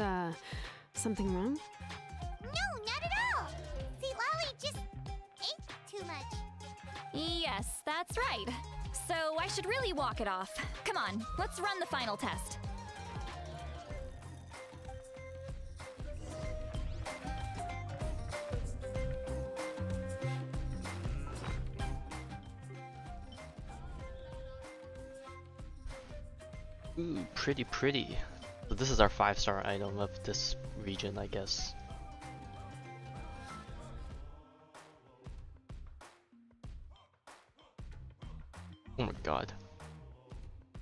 Speaker 9: something wrong?
Speaker 7: No, not at all! Citlali just ate too much.
Speaker 2: Yes, that's right. So I should really walk it off. Come on, let's run the final test.
Speaker 1: Ooh, pretty pretty. So this is our 5-star item of this region, I guess. Oh my god.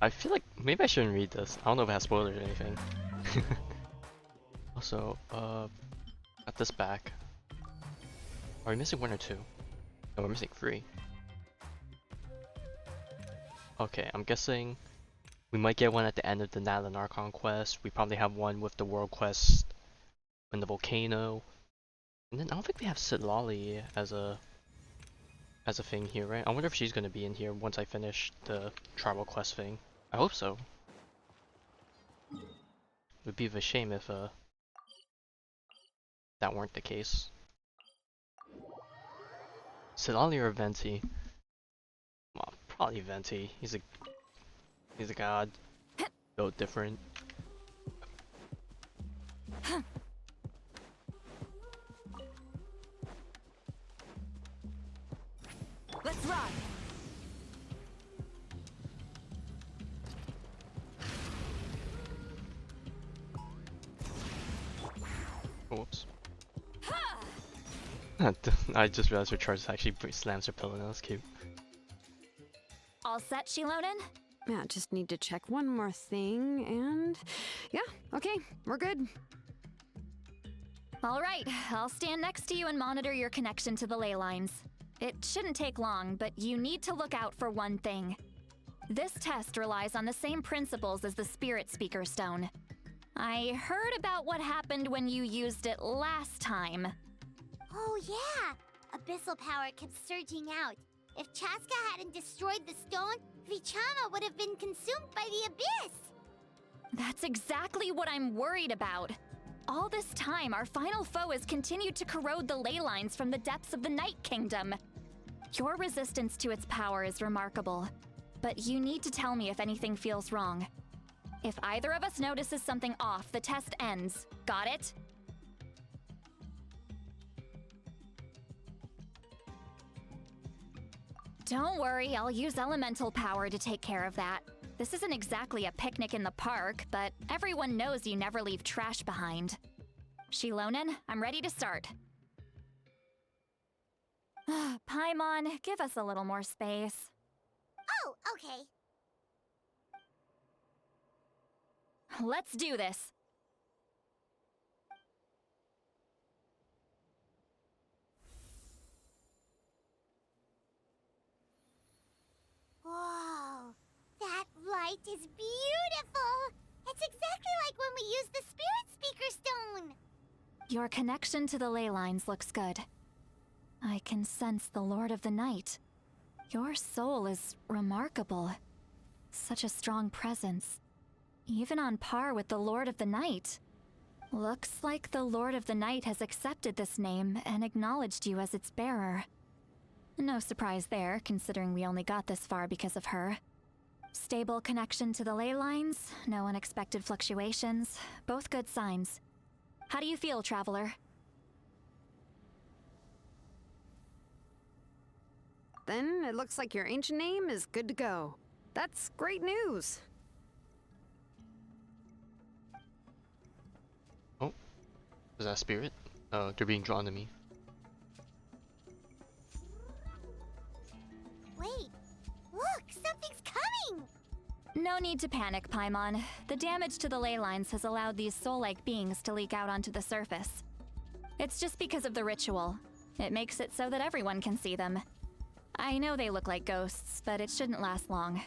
Speaker 1: I feel like maybe I shouldn't read this. I don't know if it has spoilers or anything. Also, got this back. Are we missing 1 or 2? No, we're missing 3. Okay, I'm guessing we might get one at the end of the Natlan Archon Quest. We probably have one with the World Quest in the volcano. And then I don't think they have Citlali as a thing here, right? I wonder if she's gonna be in here once I finish the tribal quest thing. I hope so. It would be a shame if that weren't the case. Citlali or Venti? Well, probably Venti. He's a god. So different.
Speaker 2: Let's run!
Speaker 1: Whoops. I just realized her charge actually slams her pillow. That's cute.
Speaker 2: All set, Shilonen?
Speaker 9: Yeah, just need to check one more thing, and yeah, okay, we're good.
Speaker 2: All right, I'll stand next to you and monitor your connection to the ley lines. It shouldn't take long, but you need to look out for one thing. This test relies on the same principles as the Spirit Speaker Stone. I heard about what happened when you used it last time.
Speaker 7: Oh yeah! Abyssal power kept surging out. If Chaska hadn't destroyed the stone, Vichama would have been consumed by the abyss!
Speaker 2: That's exactly what I'm worried about. All this time, our final foe has continued to corrode the ley lines from the depths of the Night Kingdom. Your resistance to its power is remarkable, but you need to tell me if anything feels wrong. If either of us notices something off, the test ends. Got it? Don't worry, I'll use elemental power to take care of that. This isn't exactly a picnic in the park, but everyone knows you never leave trash behind. Shilonen, I'm ready to start. Paimon, give us a little more space.
Speaker 7: Oh, okay.
Speaker 2: Let's do this.
Speaker 7: Whoa, that light is beautiful! It's exactly like when we used the Spirit Speaker Stone!
Speaker 2: Your connection to the ley lines looks good. I can sense the Lord of the Night. Your soul is remarkable. Such a strong presence. Even on par with the Lord of the Night. Looks like the Lord of the Night has accepted this name and acknowledged you as its bearer. No surprise there, considering we only got this far because of her. Stable connection to the ley lines, no unexpected fluctuations, both good signs. How do you feel, Traveler?
Speaker 9: Then it looks like your ancient name is good to go. That's great news.
Speaker 1: Oh, is that a spirit? They're being drawn to me.
Speaker 7: Wait, look, something's coming!
Speaker 2: No need to panic, Paimon. The damage to the ley lines has allowed these soul-like beings to leak out onto the surface. It's just because of the ritual. It makes it so that everyone can see them. I know they look like ghosts, but it shouldn't last long.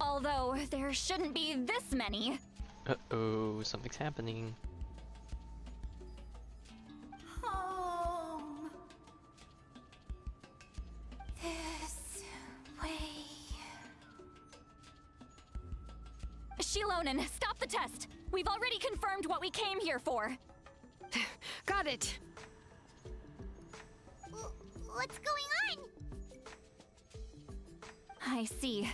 Speaker 2: Although, there shouldn't be this many.
Speaker 1: Uh-oh, something's happening.
Speaker 7: Home.
Speaker 2: Shilonen, stop the test! We've already confirmed what we came here for!
Speaker 9: Got it!
Speaker 7: What's going on?
Speaker 2: I see.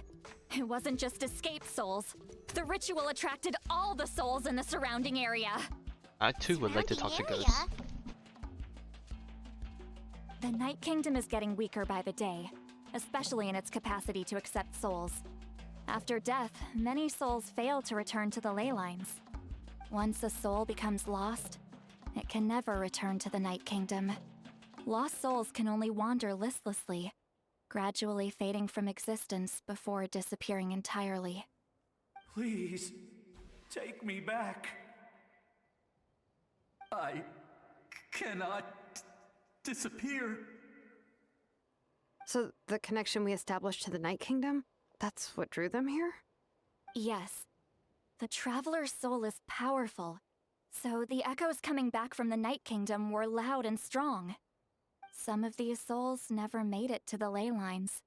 Speaker 2: It wasn't just escaped souls. The ritual attracted all the souls in the surrounding area.
Speaker 1: I too would like to talk to
Speaker 7: Surrounding
Speaker 1: ghosts.
Speaker 7: area?
Speaker 2: The Night Kingdom is getting weaker by the day, especially in its capacity to accept souls. After death, many souls fail to return to the ley lines. Once a soul becomes lost, it can never return to the Night Kingdom. Lost souls can only wander listlessly, gradually fading from existence before disappearing entirely.
Speaker 5: Please, take me back. I cannot disappear.
Speaker 9: So the connection we established to the Night Kingdom, that's what drew them here?
Speaker 2: Yes. The Traveler's soul is powerful, so the echoes coming back from the Night Kingdom were loud and strong. Some of these souls never made it to the ley lines.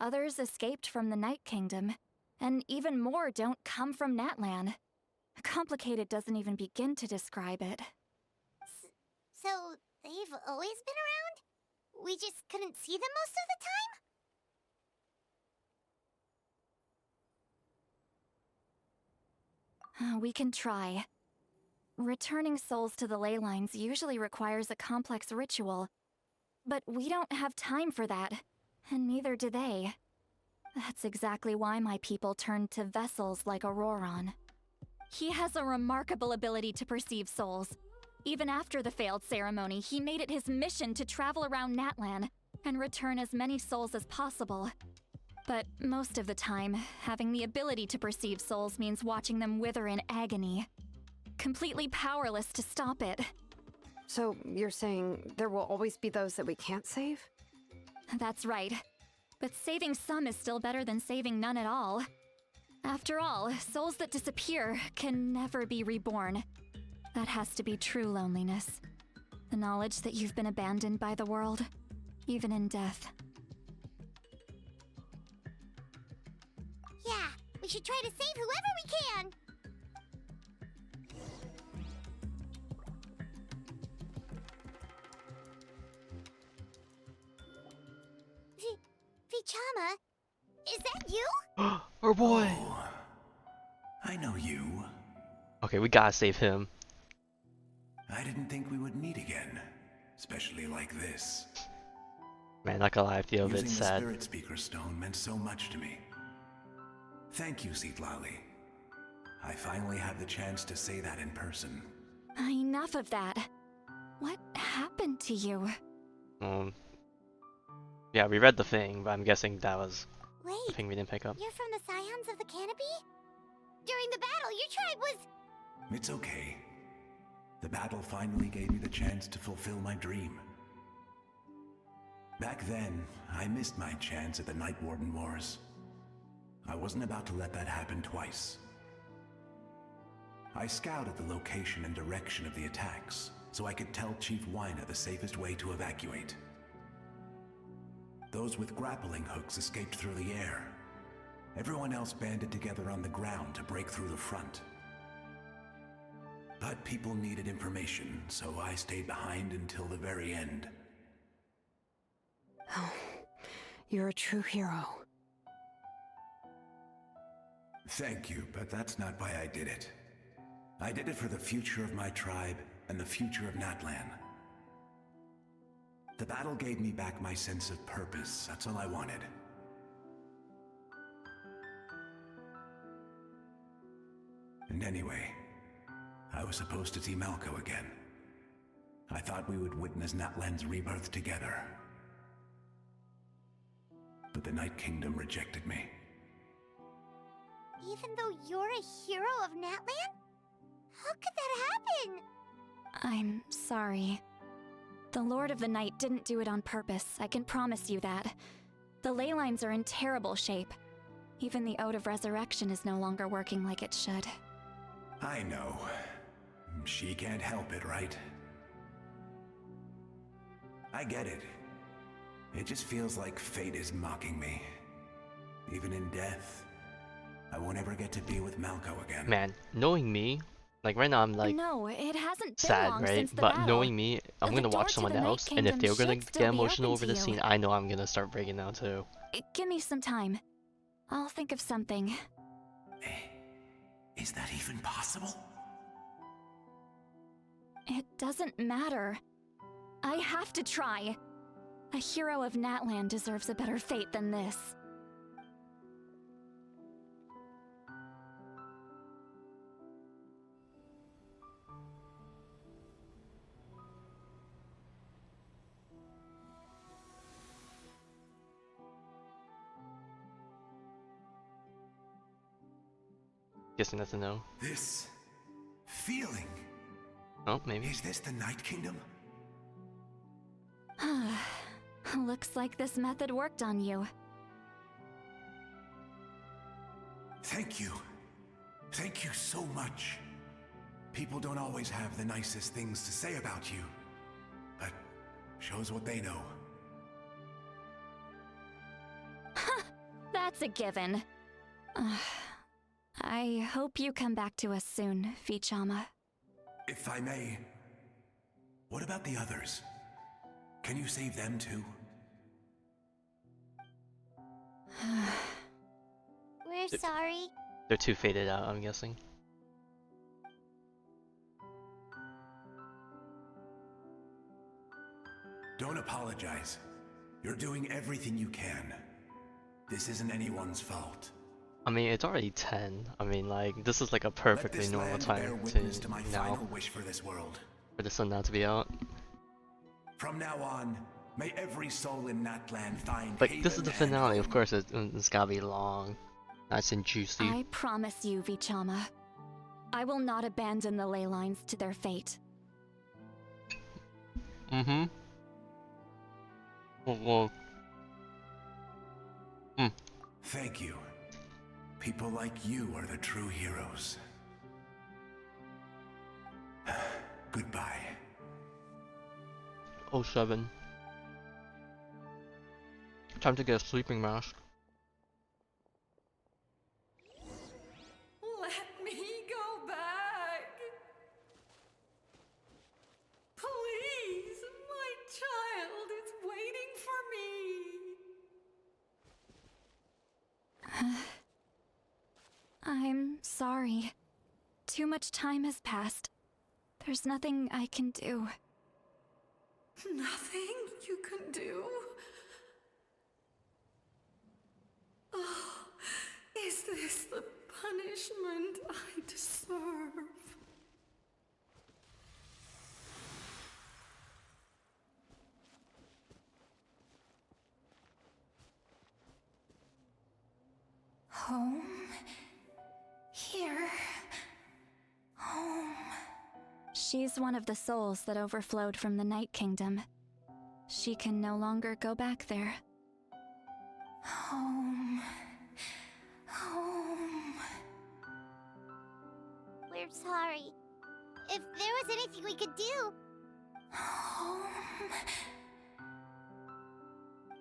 Speaker 2: Others escaped from the Night Kingdom, and even more don't come from Natlan. Complicated doesn't even begin to describe it.
Speaker 7: So, they've always been around? We just couldn't see them most of the
Speaker 2: time? We can try. Returning souls to the ley lines usually requires a complex ritual, but we don't have time for that, and neither do they. That's exactly why my people turned to vessels like Auroron. He has a remarkable ability to perceive souls. Even after the failed ceremony, he made it his mission to travel around Natlan and return as many souls as possible. But most of the time, having the ability to perceive souls means watching them wither in agony. Completely powerless to stop it.
Speaker 9: So you're saying there will always be those that we can't save?
Speaker 2: That's right. But saving some is still better than saving none at all. After all, souls that disappear can never be reborn. That has to be true loneliness. The knowledge that you've been abandoned by the world, even in death.
Speaker 7: Yeah, we should try to save whoever we can! Vichama, is that you?
Speaker 1: Our boy!
Speaker 4: Oh, I know you.
Speaker 1: Okay, we gotta save him.
Speaker 4: I didn't think we would meet again, especially like this.
Speaker 1: Man, not gonna lie, I feel a bit
Speaker 4: Using the
Speaker 1: sad.
Speaker 4: Spirit Speaker Stone meant so much to me. Thank you, Citlali. I finally had the chance to say that in person.
Speaker 2: Enough of that. What happened to you?
Speaker 1: Yeah, we read the thing, but I'm guessing that was the
Speaker 7: Wait,
Speaker 1: thing we didn't pick up.
Speaker 7: you're from the Scions of the Canopy? During the battle, your tribe was...
Speaker 4: It's okay. The battle finally gave me the chance to fulfill my dream. Back then, I missed my chance at the Night Warden Wars. I wasn't about to let that happen twice. I scouted the location and direction of the attacks, so I could tell Chief Wyna the safest way to evacuate. Those with grappling hooks escaped through the air. Everyone else banded together on the ground to break through the front. But people needed information, so I stayed behind until the very end.
Speaker 9: Oh, you're a true hero.
Speaker 4: Thank you, but that's not why I did it. I did it for the future of my tribe and the future of Natlan. The battle gave me back my sense of purpose. That's all I wanted. And anyway, I was supposed to see Malco again. I thought we would witness Natlan's rebirth together. But the Night Kingdom rejected me.
Speaker 7: Even though you're a hero of Natlan? How could that happen?
Speaker 2: I'm sorry. The Lord of the Night didn't do it on purpose, I can promise you that. The ley lines are in terrible shape. Even the Ode of Resurrection is no longer working like it should.
Speaker 4: I know. She can't help it, right? I get it. It just feels like fate is mocking me. Even in death, I won't ever get to be with Malco again.
Speaker 1: Man, knowing me, like right now I'm like
Speaker 2: No, it hasn't been
Speaker 1: sad,
Speaker 2: long
Speaker 1: right?
Speaker 2: since the
Speaker 1: But
Speaker 2: battle.
Speaker 1: knowing me, I'm
Speaker 2: The
Speaker 1: gonna
Speaker 2: door
Speaker 1: watch
Speaker 2: to
Speaker 1: someone
Speaker 2: the Night
Speaker 1: else, and if
Speaker 2: Kingdom
Speaker 1: they're gonna
Speaker 2: should still
Speaker 1: get
Speaker 2: be
Speaker 1: emotional
Speaker 2: open
Speaker 1: over
Speaker 2: to
Speaker 1: the
Speaker 2: you.
Speaker 1: scene, I know I'm gonna start breaking down too.
Speaker 2: Give me some time. I'll think of something.
Speaker 4: Is that even possible?
Speaker 2: It doesn't matter. I have to try. A hero of Natlan deserves a better fate than this.
Speaker 1: Guessing that's a no.
Speaker 4: This feeling.
Speaker 1: Oh, maybe.
Speaker 4: Is this the Night Kingdom?
Speaker 2: Looks like this method worked on you.
Speaker 4: Thank you. Thank you so much. People don't always have the nicest things to say about you, but shows what they know.
Speaker 2: That's a given. I hope you come back to us soon, Vichama.
Speaker 4: If I may, what about the others? Can you save them too?
Speaker 7: We're sorry.
Speaker 1: They're too faded out, I'm guessing.
Speaker 4: Don't apologize. You're doing everything you can. This isn't anyone's fault.
Speaker 1: I mean, it's already 10. I mean, like, this is like a
Speaker 4: Let
Speaker 1: perfectly
Speaker 4: this
Speaker 1: normal
Speaker 4: land bear
Speaker 1: time
Speaker 4: witness to my
Speaker 1: now
Speaker 4: final wish for this world.
Speaker 1: for the sun now to be out.
Speaker 4: From now on, may every soul in Natlan find
Speaker 1: Like, this is
Speaker 4: haven
Speaker 1: the
Speaker 4: and
Speaker 1: finale, of
Speaker 4: home.
Speaker 1: course it's gotta be long. Nice and juicy.
Speaker 2: I promise you, Vichama. I will not abandon the ley lines to their fate.
Speaker 1: Mm-hmm. Well,
Speaker 4: Thank you. People like you are the true heroes. Goodbye.
Speaker 1: 07. Time to get a sleeping mask.
Speaker 3: Let me go back. Please, my child is waiting for me.
Speaker 2: I'm sorry. Too much time has passed. There's nothing I can do.
Speaker 3: Nothing you can do? Oh, is this the punishment I deserve?
Speaker 2: Home? Here? Home? She's one of the souls that overflowed from the Night Kingdom. She can no longer go back there. Home. Home.
Speaker 7: We're sorry. If there was anything we could do.
Speaker 2: Home.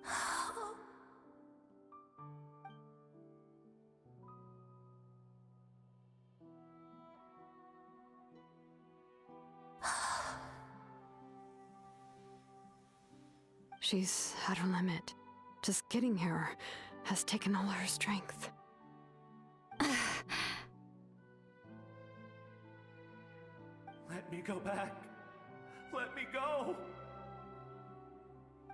Speaker 2: Home.
Speaker 9: She's at her limit. Just getting here has taken all her strength.
Speaker 5: Let me go back. Let me go.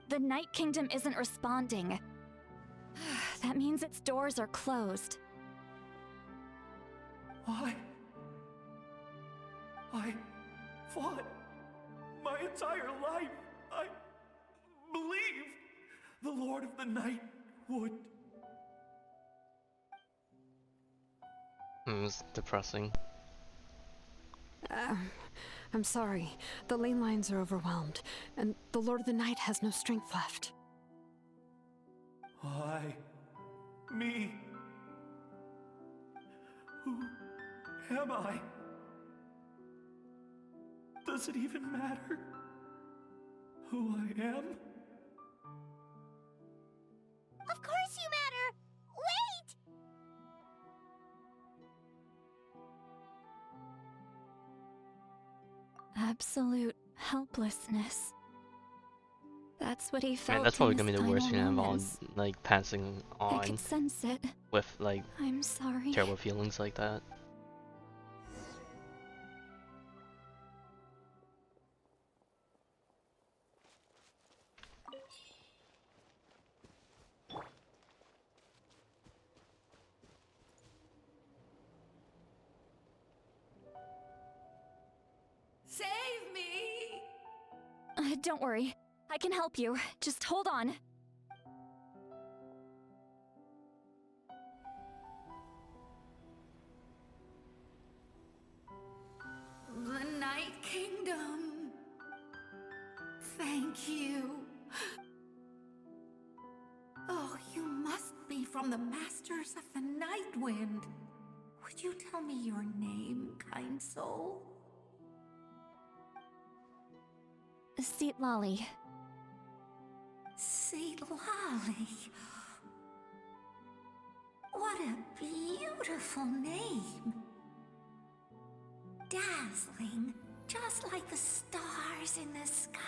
Speaker 2: The Night Kingdom isn't responding. That means its doors are closed.
Speaker 5: Why? I fought my entire life. I believed the Lord of the Night would.
Speaker 1: It was depressing.
Speaker 9: I'm sorry. The ley lines are overwhelmed, and the Lord of the Night has no strength left.
Speaker 5: Why? Me? Who am I? Does it even matter who I am?
Speaker 7: Of course you matter! Wait!
Speaker 2: Absolute helplessness. That's what he felt.
Speaker 1: Man, that's probably
Speaker 2: in
Speaker 1: gonna be
Speaker 2: his
Speaker 1: the worst
Speaker 2: final
Speaker 1: thing involved,
Speaker 2: moments.
Speaker 1: like passing
Speaker 2: I
Speaker 1: on
Speaker 2: could sense it.
Speaker 1: with like
Speaker 2: I'm sorry.
Speaker 1: terrible feelings like that.
Speaker 6: Save me!
Speaker 2: Don't worry. I can help you. Just hold on.
Speaker 6: The Night Kingdom. Thank you. Oh, you must be from the Masters of the Night Wind. Would you tell me your name, kind soul?
Speaker 2: Citlali.
Speaker 6: Citlali. What a beautiful name. Dazzling, just like the stars in the sky.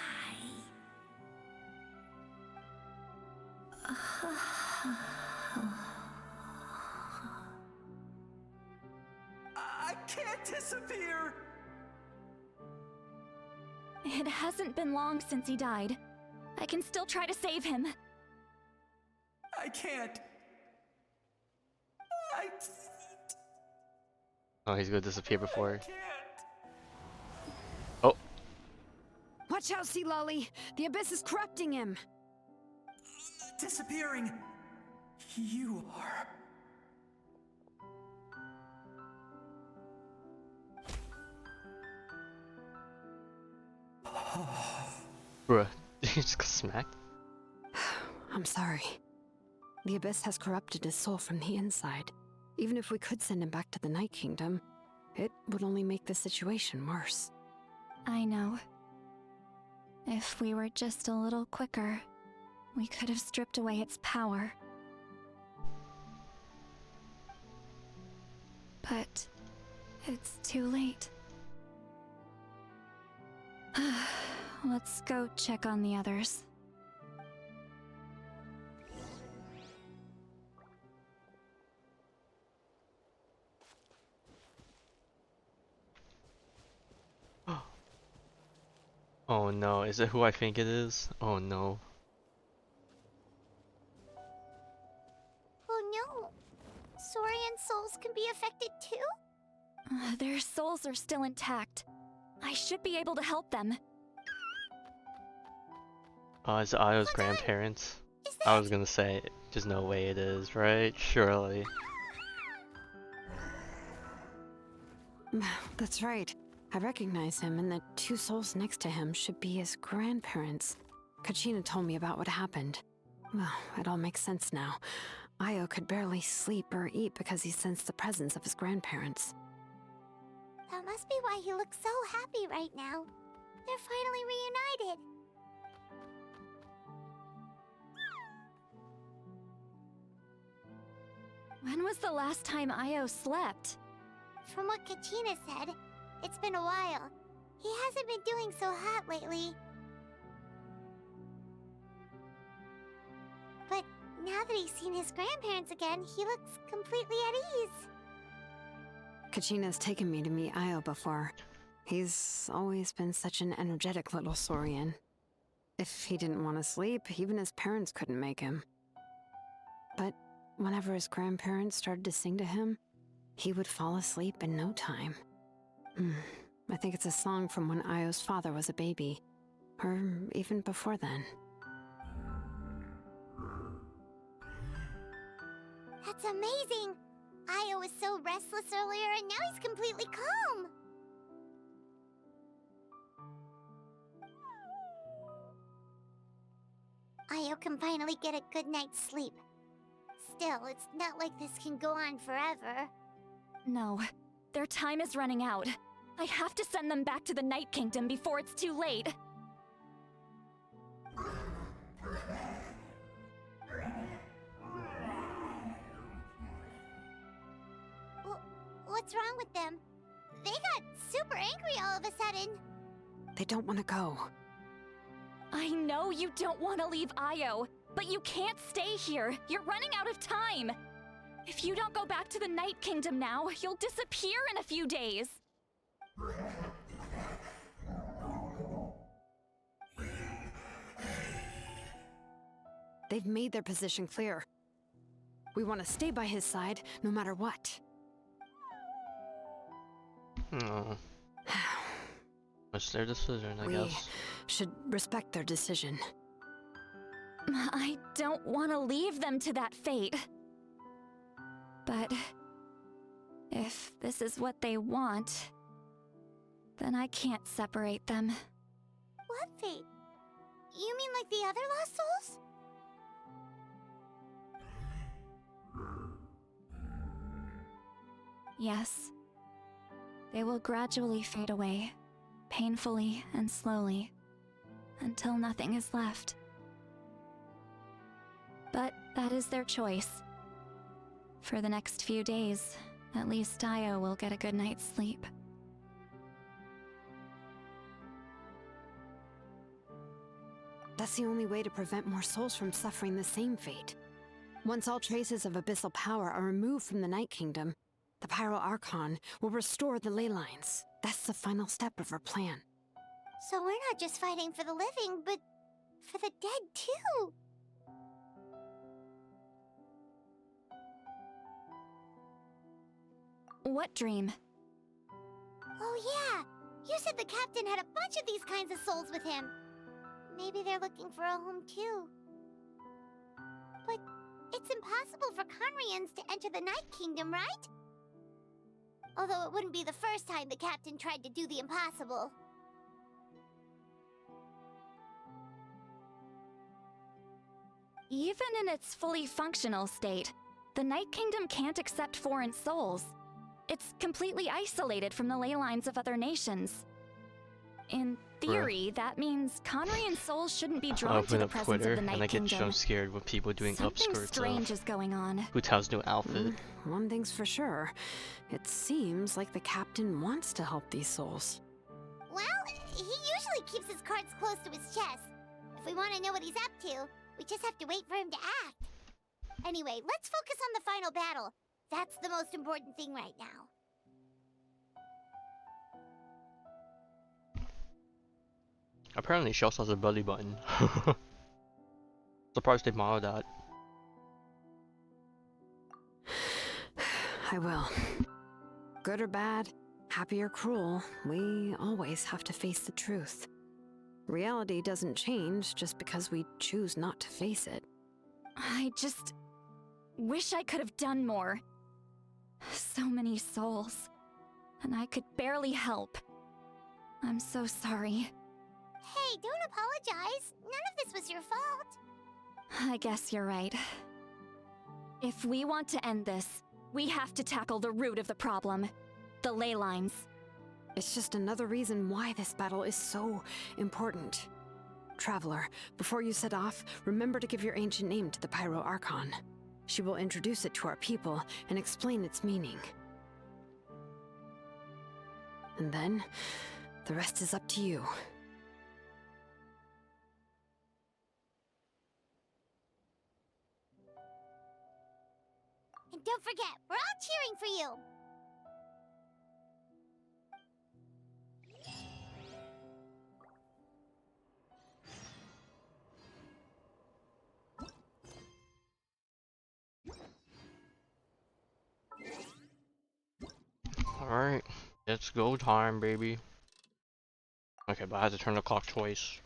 Speaker 5: I can't disappear!
Speaker 2: It hasn't been long since he died. I can still try to save him.
Speaker 5: I can't. I
Speaker 1: Oh, he's gonna disappear before.
Speaker 5: can't.
Speaker 1: Oh,
Speaker 9: Watch out, Citlali! The Abyss is corrupting him!
Speaker 5: Disappearing. You are.
Speaker 1: bruh, he just got smacked.
Speaker 9: I'm sorry. The Abyss has corrupted his soul from the inside. Even if we could send him back to the Night Kingdom, it would only make the situation worse.
Speaker 2: I know. If we were just a little quicker, we could have stripped away its power. But it's too late. Let's go check on the others.
Speaker 1: Oh no, is it who I think it is? Oh no.
Speaker 7: Oh no! Saurian souls can be affected too?
Speaker 2: Their souls are still intact. I should be able to help them.
Speaker 1: Is it Ayo's grandparents? I was gonna say, there's no way it is, right? Surely.
Speaker 9: That's right. I recognize him, and the two souls next to him should be his grandparents. Kachina told me about what happened. Well, it all makes sense now. Ayo could barely sleep or eat because he sensed the presence of his grandparents.
Speaker 7: That must be why he looks so happy right now. They're finally reunited.
Speaker 2: When was the last time Ayo slept?
Speaker 7: From what Kachina said, it's been a while. He hasn't been doing so hot lately. But now that he's seen his grandparents again, he looks completely at ease.
Speaker 9: Kachina's taken me to meet Ayo before. He's always been such an energetic little Saurian. If he didn't want to sleep, even his parents couldn't make him. But whenever his grandparents started to sing to him, he would fall asleep in no time. I think it's a song from when Ayo's father was a baby, or even before then.
Speaker 7: That's amazing! Ayo was so restless earlier and now he's completely calm! Ayo can finally get a good night's sleep. Still, it's not like this can go on forever.
Speaker 2: No, their time is running out. I have to send them back to the Night Kingdom before it's too late.
Speaker 7: What's wrong with them? They got super angry all of a sudden.
Speaker 9: They don't want to go.
Speaker 2: I know you don't want to leave Io, but you can't stay here. You're running out of time. If you don't go back to the Night Kingdom now, you'll disappear in a few days.
Speaker 9: They've made their position clear. We want to stay by his side, no matter what.
Speaker 1: Oh. It's their decision, I guess.
Speaker 9: We should respect their decision.
Speaker 2: I don't want to leave them to that fate. But if this is what they want, then I can't separate them.
Speaker 7: What fate? You mean like the other lost souls?
Speaker 2: Yes. They will gradually fade away, painfully and slowly, until nothing is left. But that is their choice. For the next few days, at least Io will get a good night's sleep.
Speaker 9: That's the only way to prevent more souls from suffering the same fate. Once all traces of abyssal power are removed from the Night Kingdom, the Pyro Archon will restore the ley lines. That's the final step of our plan.
Speaker 7: So we're not just fighting for the living, but for the dead too.
Speaker 2: What dream?
Speaker 7: Oh yeah, you said the captain had a bunch of these kinds of souls with him. Maybe they're looking for a home too. But it's impossible for Conrians to enter the Night Kingdom, right? Although it wouldn't be the first time the captain tried to do the impossible.
Speaker 2: Even in its fully functional state, the Night Kingdom can't accept foreign souls. It's completely isolated from the ley lines of other nations. In theory, that means Conrian souls shouldn't be drawn to the presence
Speaker 1: Twitter,
Speaker 2: of the Night
Speaker 1: and I get
Speaker 2: Kingdom.
Speaker 1: so scared when people doing
Speaker 2: Something
Speaker 1: upskirts
Speaker 2: strange
Speaker 1: of
Speaker 2: is going on.
Speaker 1: Hu Tao's new outfit.
Speaker 9: One thing's for sure. It seems like the captain wants to help these souls.
Speaker 7: Well, he usually keeps his cards close to his chest. If we want to know what he's up to, we just have to wait for him to act. Anyway, let's focus on the final battle. That's the most important thing right now.
Speaker 1: Apparently she also has a belly button. Surprised they modeled that.
Speaker 9: I will. Good or bad, happy or cruel, we always have to face the truth. Reality doesn't change just because we choose not to face it.
Speaker 2: I just wish I could have done more. So many souls, and I could barely help. I'm so sorry.
Speaker 7: Hey, don't apologize. None of this was your fault.
Speaker 2: I guess you're right. If we want to end this, we have to tackle the root of the problem. The ley lines.
Speaker 9: It's just another reason why this battle is so important. Traveler, before you set off, remember to give your ancient name to the Pyro Archon. She will introduce it to our people and explain its meaning. And then, the rest is up to you.
Speaker 7: And don't forget, we're all cheering for you.
Speaker 1: Alright, it's go time, baby. Okay, but I had to turn the clock twice.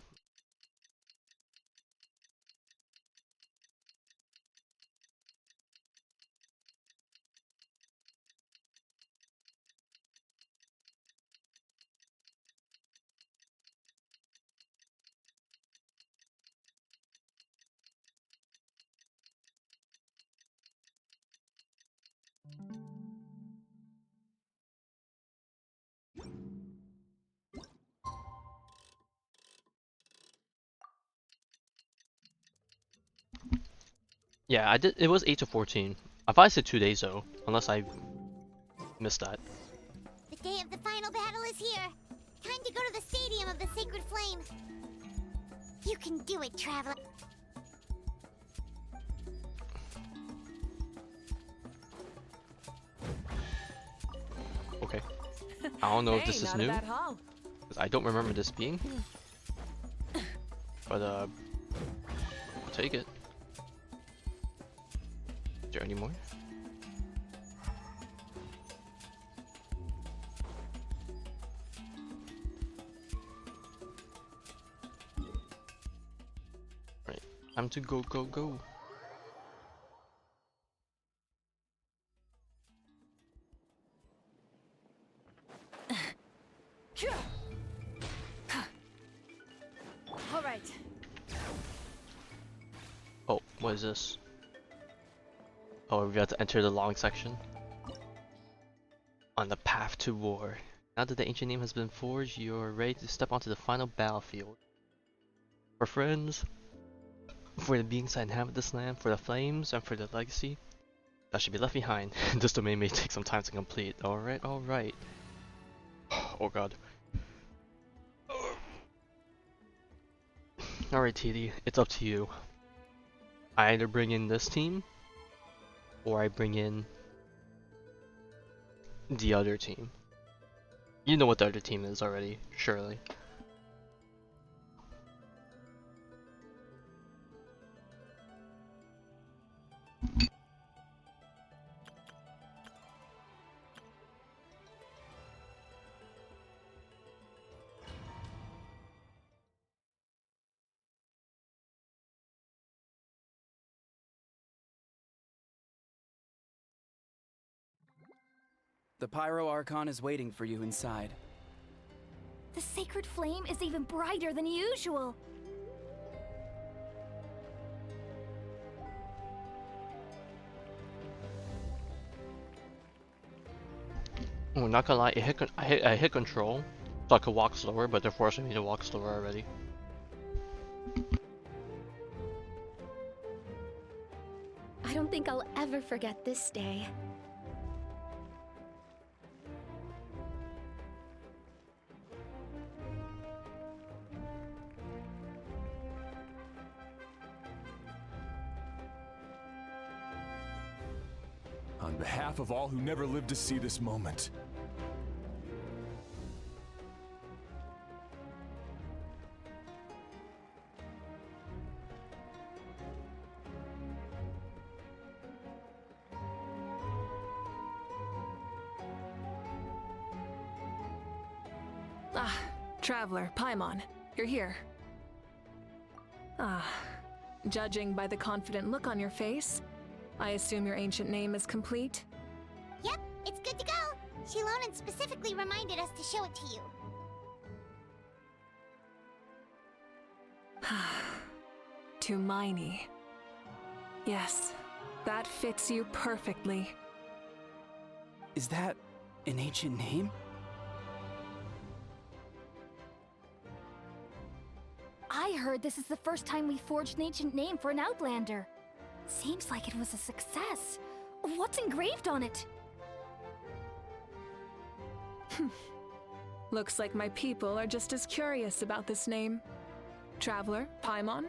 Speaker 1: Yeah, I did. It was 8 to 14. I thought I said 2 days though, unless I missed that.
Speaker 7: The day of the final battle is here. time to go to the Stadium of the Sacred Flame. You can do it, Traveler.
Speaker 1: Okay. I don't know if this is
Speaker 3: not a
Speaker 1: new.
Speaker 3: bad haul.
Speaker 1: 'Cause I don't remember this being here. But I'll take it. Is there any more? Right, time to go, go, go.
Speaker 2: All right.
Speaker 1: Oh, what is this? Oh, we have to enter the long section. On the path to war. Now that the ancient name has been forged, you're ready to step onto the final battlefield. For friends, for the beings that inhabit this land, for the flames, and for the legacy that should be left behind. This domain may take some time to complete. Alright, alright. Oh god. Alright, TD, it's up to you. I either bring in this team, or I bring in the other team. You know what the other team is already, surely.
Speaker 12: The Pyro Archon is waiting for you inside.
Speaker 2: The sacred flame is even brighter than usual.
Speaker 1: Oh, not gonna lie, I hit control, so I could walk slower, but they're forcing me to walk slower already.
Speaker 2: I don't think I'll ever forget this day.
Speaker 5: On behalf of all who never lived to see this moment.
Speaker 3: Ah, Traveler, Paimon, you're here. Ah, judging by the confident look on your face, I assume your ancient name is complete?
Speaker 7: Yep, it's good to go. Shilonan specifically reminded us to show it to you.
Speaker 3: Tumaini. Yes, that fits you perfectly.
Speaker 12: Is that an ancient name?
Speaker 2: I heard this is the first time we forged an ancient name for an Outlander. Seems like it was a success. What's engraved on it?
Speaker 3: Looks like my people are just as curious about this name. Traveler, Paimon,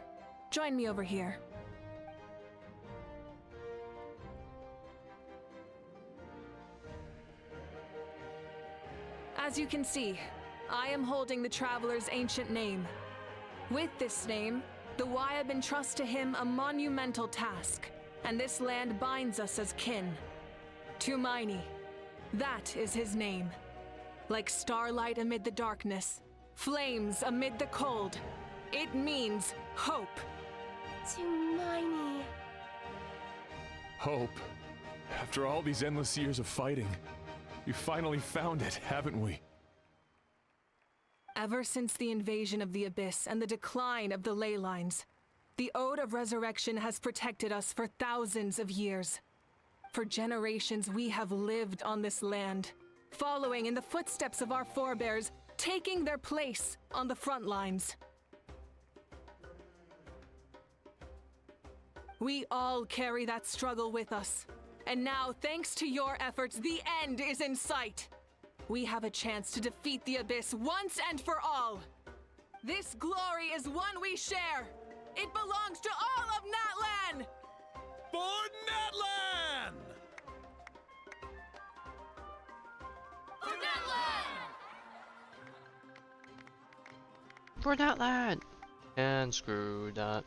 Speaker 3: join me over here. As you can see, I am holding the Traveler's ancient name. With this name, the Wyab entrust to him a monumental task, and this land binds us as kin. Tumaini, that is his name. Like starlight amid the darkness, flames amid the cold, it means hope.
Speaker 2: Tumaini.
Speaker 5: Hope. After all these endless years of fighting, we finally found it, haven't we?
Speaker 3: Ever since the invasion of the Abyss and the decline of the ley lines, the Ode of Resurrection has protected us for thousands of years. For generations we have lived on this land, following in the footsteps of our forebears, taking their place on the front lines. We all carry that struggle with us, and now, thanks to your efforts, the end is in sight. we have a chance to defeat the Abyss once and for all. This glory is one we share. It belongs to all of Natlan!
Speaker 5: For Natlan!
Speaker 3: For Natlan!
Speaker 1: For Natlan! And screw that.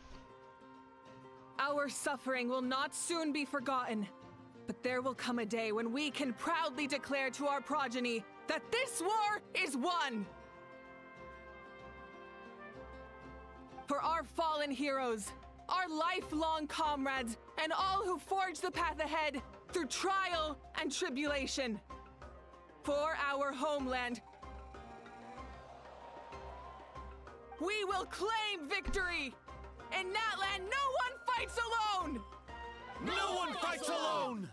Speaker 3: Our suffering will not soon be forgotten. But there will come a day when we can proudly declare to our progeny that this war is won! For our fallen heroes, our lifelong comrades, and all who forge the path ahead through trial and tribulation. For our homeland, we will claim victory! In Natlan, no one fights alone!
Speaker 5: No one fights alone!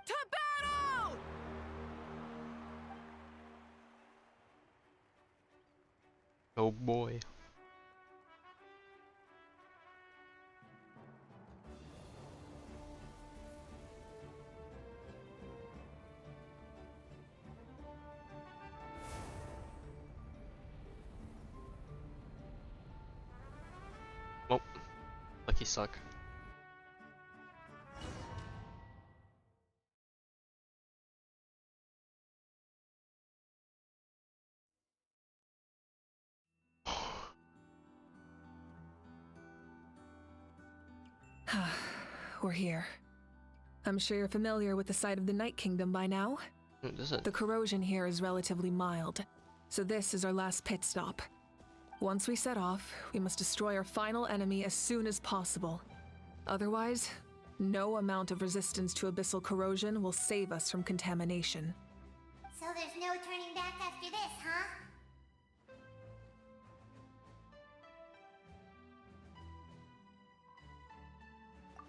Speaker 3: To battle!
Speaker 1: Oh boy. Oh, lucky suck.
Speaker 3: We're here. I'm sure you're familiar with the site of the Night Kingdom by now. The corrosion here is relatively mild, so this is our last pit stop. Once we set off, we must destroy our final enemy as soon as possible. Otherwise, no amount of resistance to abyssal corrosion will save us from contamination.
Speaker 7: So there's no turning back after this, huh?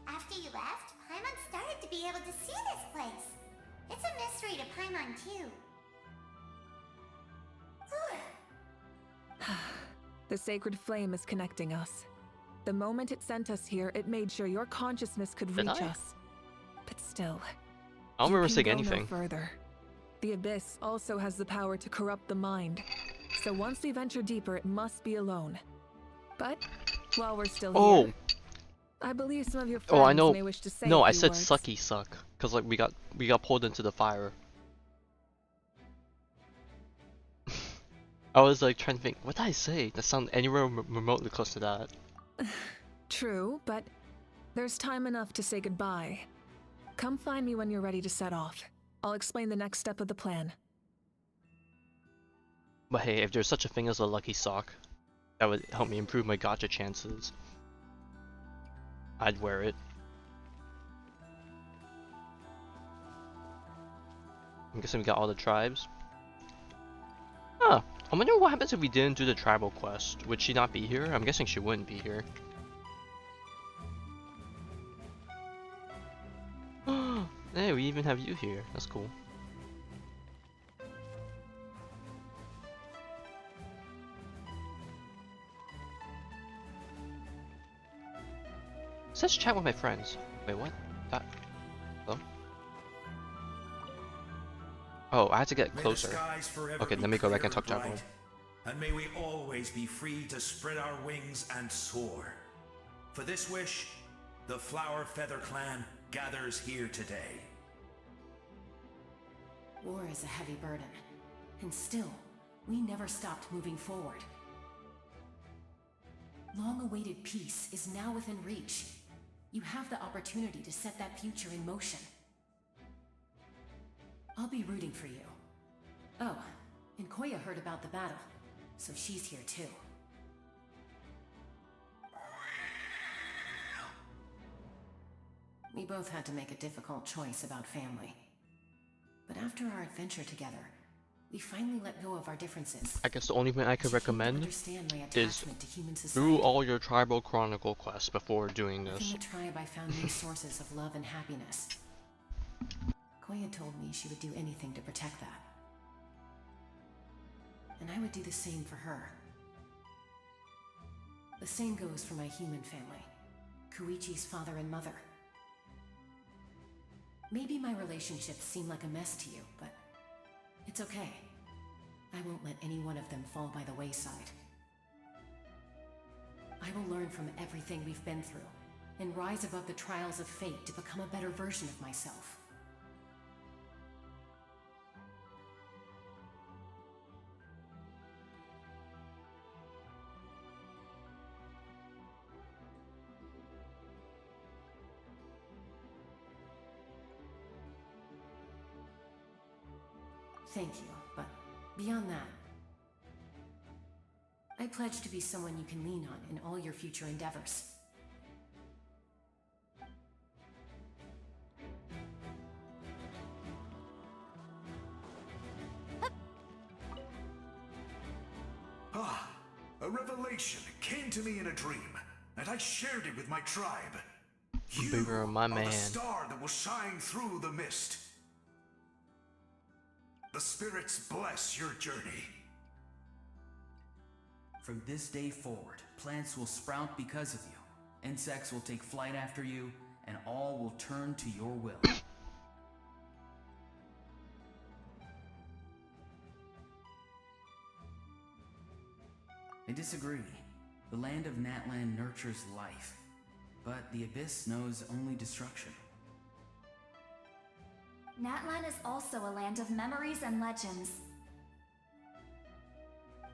Speaker 7: After you left, Paimon started to be able to see this place. It's a mystery to Paimon, too.
Speaker 3: The sacred flame is connecting us. The moment it sent us here, it made sure your consciousness could reach us. But still,
Speaker 1: I don't remember
Speaker 3: you
Speaker 1: saying
Speaker 3: can go
Speaker 1: anything.
Speaker 3: no further. The Abyss also has the power to corrupt the mind. So once we venture deeper, it must be alone. But while we're still here, I believe some of your friends
Speaker 1: I know.
Speaker 3: may wish to say
Speaker 1: No,
Speaker 3: a
Speaker 1: I
Speaker 3: few
Speaker 1: said
Speaker 3: words.
Speaker 1: sucky suck, cause like we got pulled into the fire. I was like trying to think, what did I say? That sound anywhere remotely close to that.
Speaker 3: True, but there's time enough to say goodbye. Come find me when you're ready to set off. I'll explain the next step of the plan.
Speaker 1: But hey, if there's such a thing as a lucky sock, that would help me improve my gacha chances. I'd wear it. I'm guessing we got all the tribes. Huh. I wonder what happens if we didn't do the tribal quest. Would she not be here? I'm guessing she wouldn't be here. Hey, we even have you here. That's cool. Let's chat with my friends. Wait, what? That. Hello? Oh, I had to get closer. Okay, let me go back and talk to everyone.
Speaker 5: And may we always be free to spread our wings and soar. For this wish, the Flower Feather Clan gathers here today.
Speaker 10: War is a heavy burden, and still, we never stopped moving forward. Long-awaited peace is now within reach. You have the opportunity to set that future in motion. I'll be rooting for you. Oh, and Koya heard about the battle, so she's here too. We both had to make a difficult choice about family. But after our adventure together, we finally let go of our differences.
Speaker 1: I guess the only thing I could recommend is
Speaker 10: do
Speaker 1: do all your Tribal Chronicle quests before doing this.
Speaker 10: Within the tribe, I found new sources of love and happiness. Koya told me she would do anything to protect that. And I would do the same for her. The same goes for my human family, Koichi's father and mother. Maybe my relationships seem like a mess to you, but It's okay. I won't let any one of them fall by the wayside. I will learn from everything we've been through, and rise above the trials of fate to become a better version of myself. Thank you, but beyond that, I pledge to be someone you can lean on in all your future endeavors.
Speaker 5: A revelation came to me in a dream, and I shared it with my tribe. You
Speaker 1: Bigger, my
Speaker 5: are
Speaker 1: man.
Speaker 5: the star that will shine through the mist. The spirits bless your journey.
Speaker 11: From this day forward, plants will sprout because of you. Insects will take flight after you, and all will turn to your will. I disagree. The land of Natlan nurtures life, but the Abyss knows only destruction.
Speaker 2: Natlan is also a land of memories and legends.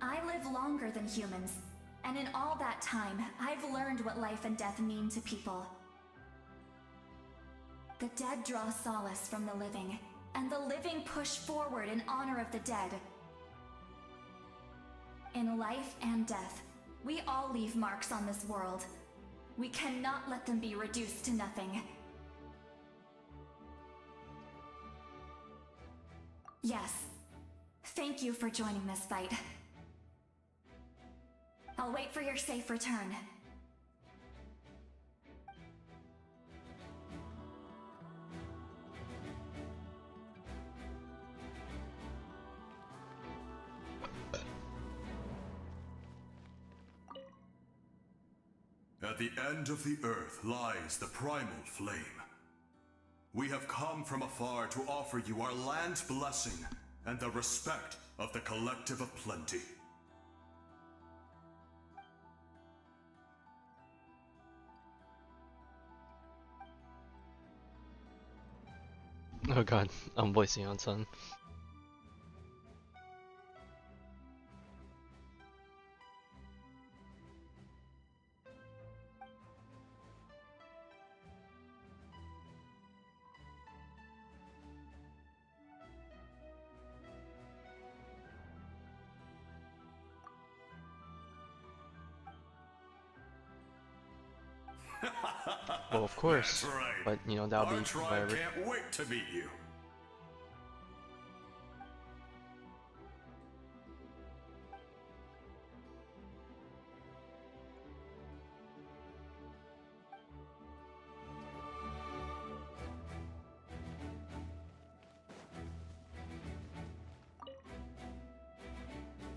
Speaker 2: I live longer than humans, and in all that time, I've learned what life and death mean to people. The dead draw solace from the living, and the living push forward in honor of the dead. In life and death, we all leave marks on this world. We cannot let them be reduced to nothing. Yes, thank you for joining this fight. I'll wait for your safe return.
Speaker 8: At the end of the earth lies the primal flame. We have come from afar to offer you our land's blessing and the respect of the Collective of Plenty.
Speaker 1: Oh god, I'm voicing on son. Well, of course,
Speaker 8: That's right.
Speaker 1: but you know, that'll
Speaker 8: Our
Speaker 1: be
Speaker 8: tribe
Speaker 1: whatever.
Speaker 8: can't wait to meet you.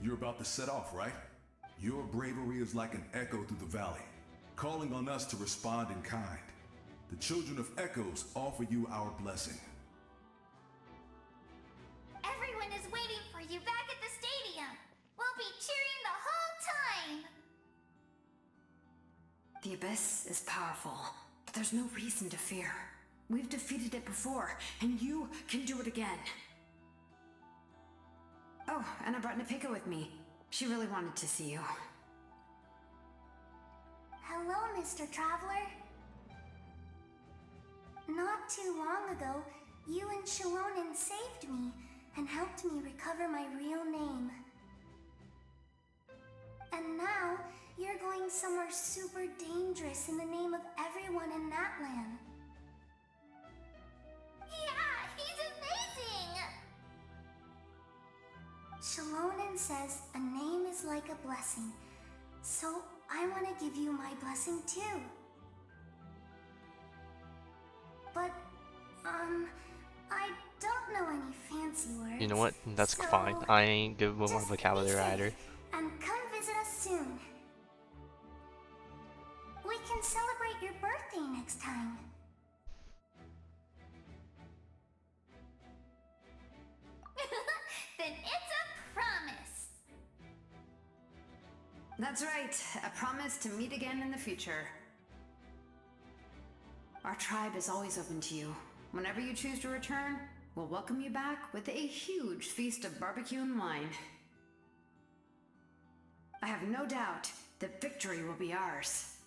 Speaker 4: You're about to set off, right? Your bravery is like an echo through the valley, calling on us to respond in kind. The Children of Echoes offer you our blessing.
Speaker 7: Everyone is waiting for you back at the stadium. We'll be cheering the whole time.
Speaker 9: The Abyss is powerful, but there's no reason to fear. We've defeated it before, and you can do it again. Oh, and I brought Napika with me. She really wanted to see you.
Speaker 7: Hello, Mr. Traveler. Not too long ago, you and Shalonen saved me and helped me recover my real name. And now, you're going somewhere super dangerous in the name of everyone in Natlan. Yeah, he's amazing! Shalonen says a name is like a blessing, so I want to give you my blessing too. But, I don't know any fancy words.
Speaker 1: You know what? That's
Speaker 7: so
Speaker 1: fine. I ain't good with my
Speaker 7: just be
Speaker 1: vocabulary either.
Speaker 7: safe and come visit us soon. We can celebrate your birthday next time.
Speaker 9: That's right. A promise to meet again in the future. Our tribe is always open to you. Whenever you choose to return, we'll welcome you back with a huge feast of barbecue and wine. I have no doubt that victory will be ours.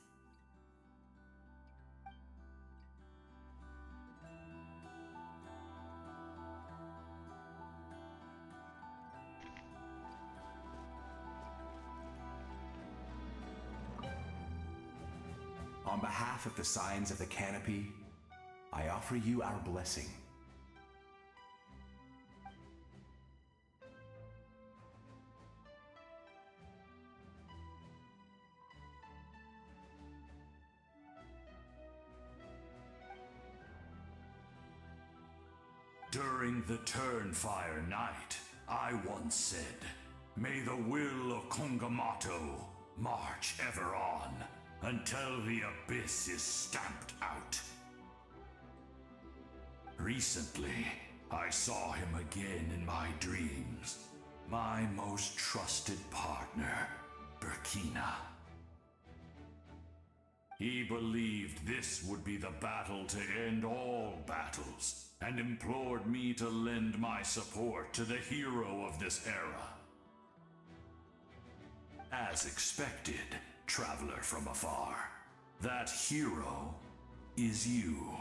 Speaker 13: On behalf of the Signs of the Canopy, I offer you our blessing.
Speaker 5: During the Turnfire Night, I once said, "May the will of Kongamato march ever on, until the abyss is stamped out." Recently, I saw him again in my dreams. My most trusted partner, Burkina. He believed this would be the battle to end all battles, and implored me to lend my support to the hero of this era. As expected, traveler from afar, that hero is you.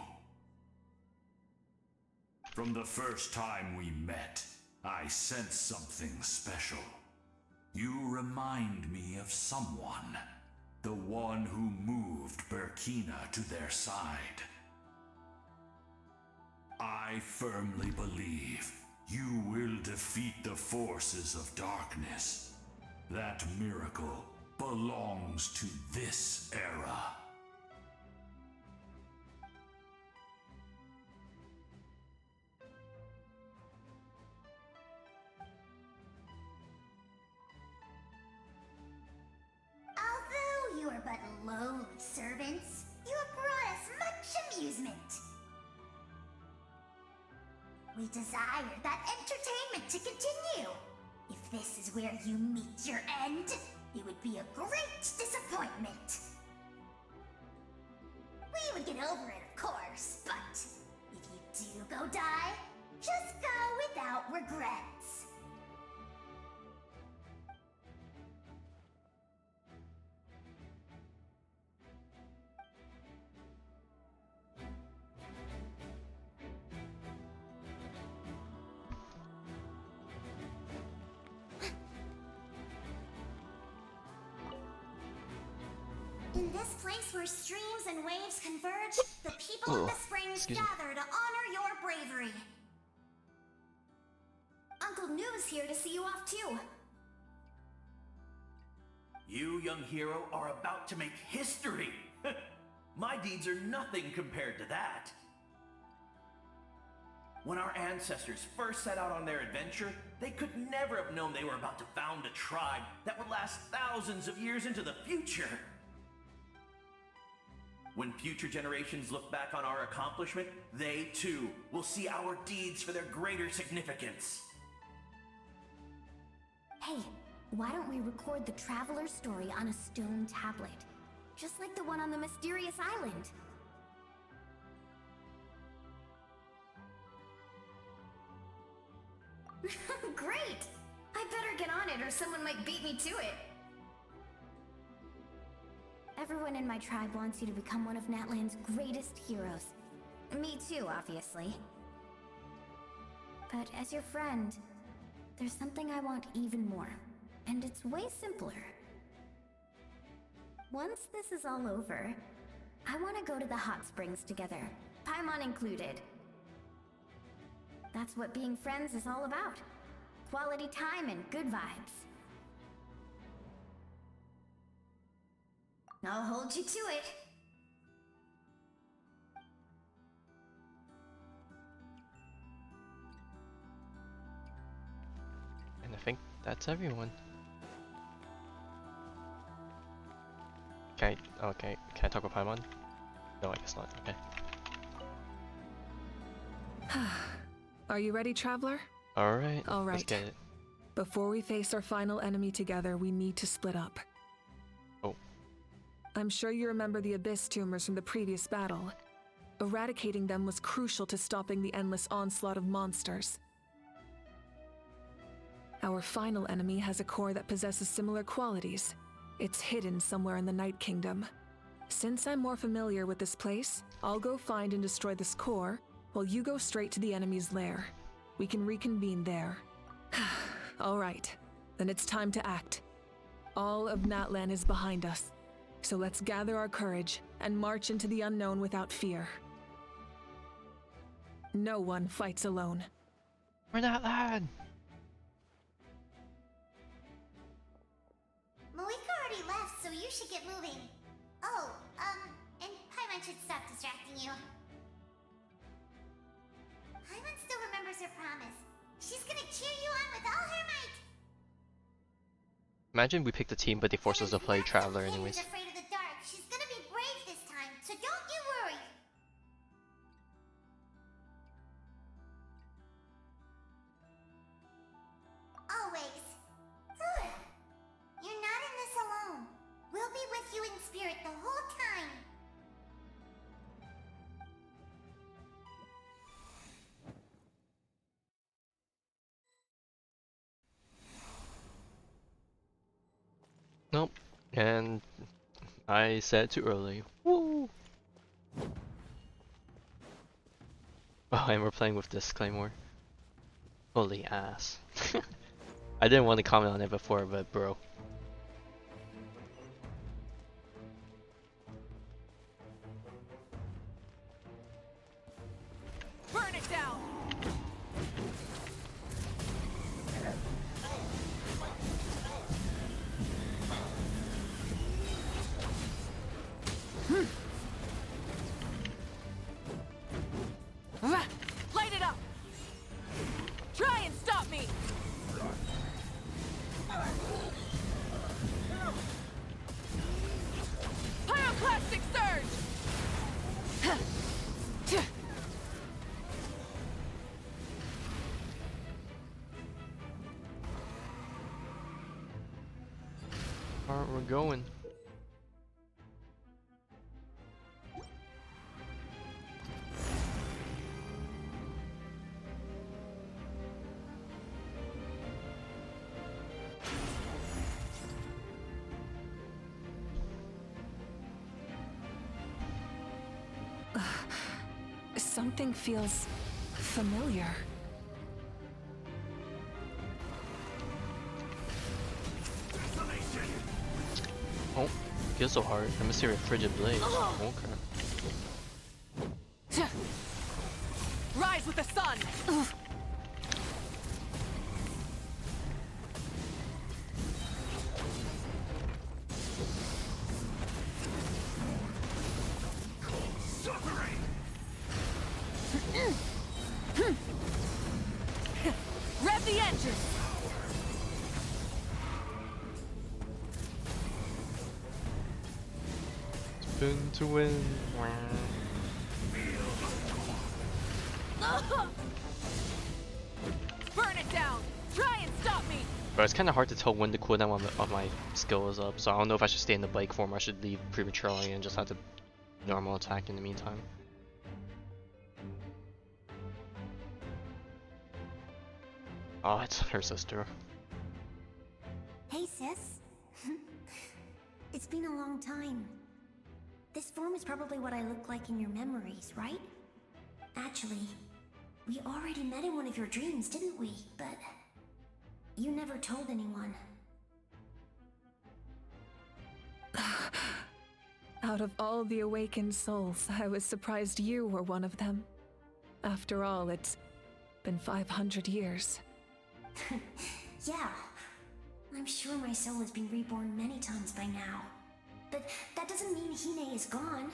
Speaker 5: From the first time we met, I sensed something special. You remind me of someone, the one who moved Burkina to their side. I firmly believe you will defeat the forces of darkness. That miracle belongs to this era.
Speaker 7: Although you are but lowly servants, you have brought us much amusement. We desire that entertainment to continue. If this is where you meet your end, it would be a great disappointment. We would get over it, of course, but if you do go die, just go without regrets. In this place where streams and waves converge, the people of the springs gather to honor your bravery. Uncle Noo's here to see you off too.
Speaker 14: You, young hero, are about to make history. My deeds are nothing compared to that. When our ancestors first set out on their adventure, they could never have known they were about to found a tribe that would last thousands of years into the future. When future generations look back on our accomplishment, they too will see our deeds for their greater significance.
Speaker 2: Hey, why don't we record the traveler's story on a stone tablet? Just like the one on the mysterious island. Great! I better get on it or someone might beat me to it. Everyone in my tribe wants you to become one of Natlan's greatest heroes. Me too, obviously. But as your friend, there's something I want even more. And it's way simpler. Once this is all over, I want to go to the hot springs together, Paimon included. That's what being friends is all about. Quality time and good vibes. I'll hold you to it.
Speaker 1: And I think that's everyone. Okay, can I talk with Paimon? No, I guess not, okay.
Speaker 3: Are you ready, Traveler?
Speaker 1: Alright,
Speaker 3: All right.
Speaker 1: let's get it.
Speaker 3: Before we face our final enemy together, we need to split up. I'm sure you remember the Abyss tumors from the previous battle. Eradicating them was crucial to stopping the endless onslaught of monsters. Our final enemy has a core that possesses similar qualities. It's hidden somewhere in the Night Kingdom. Since I'm more familiar with this place, I'll go find and destroy this core, while you go straight to the enemy's lair. We can reconvene there. All right, then it's time to act. All of Natlan is behind us, so let's gather our courage and march into the unknown without fear. No one fights alone.
Speaker 1: We're Natlan!
Speaker 7: Mavuika already left, so you should get moving. Oh, and Paimon should stop distracting you. Paimon still remembers her promise. She's gonna cheer you on with all her might.
Speaker 1: Imagine we picked a team, but they force us to play Traveler anyways.
Speaker 7: She's afraid of the dark. She's gonna be brave this time, so don't you worry. Always. You're not in this alone. We'll be with you in spirit the whole time.
Speaker 1: Nope. And I said too early. Woo! Oh, and we're playing with this Claymore. Holy ass. I didn't want to comment on it before, but bro.
Speaker 3: Burn it down! Light it up! Try and stop me! Pyroclastic surge!
Speaker 1: Alright, we're going.
Speaker 3: Something feels familiar.
Speaker 1: Oh, feels so hard. I must hear a frigid blade. Okay.
Speaker 3: Rise with the sun! Rev the engine!
Speaker 1: Spin to win.
Speaker 3: Burn it down! Try and stop me!
Speaker 1: But it's kind of hard to tell when the cooldown of my skill is up, so I don't know if I should stay in the bike form or I should leave prematurely and just have to normal attack in the meantime. Oh, it's her sister.
Speaker 7: Hey, sis. It's been a long time. This form is probably what I look like in your memories, right? Actually, we already met in one of your dreams, didn't we? But you never told anyone.
Speaker 3: Out of all the awakened souls, I was surprised you were one of them. After all, it's been 500 years.
Speaker 7: Yeah. I'm sure my soul has been reborn many times by now. But that doesn't mean Hine is gone.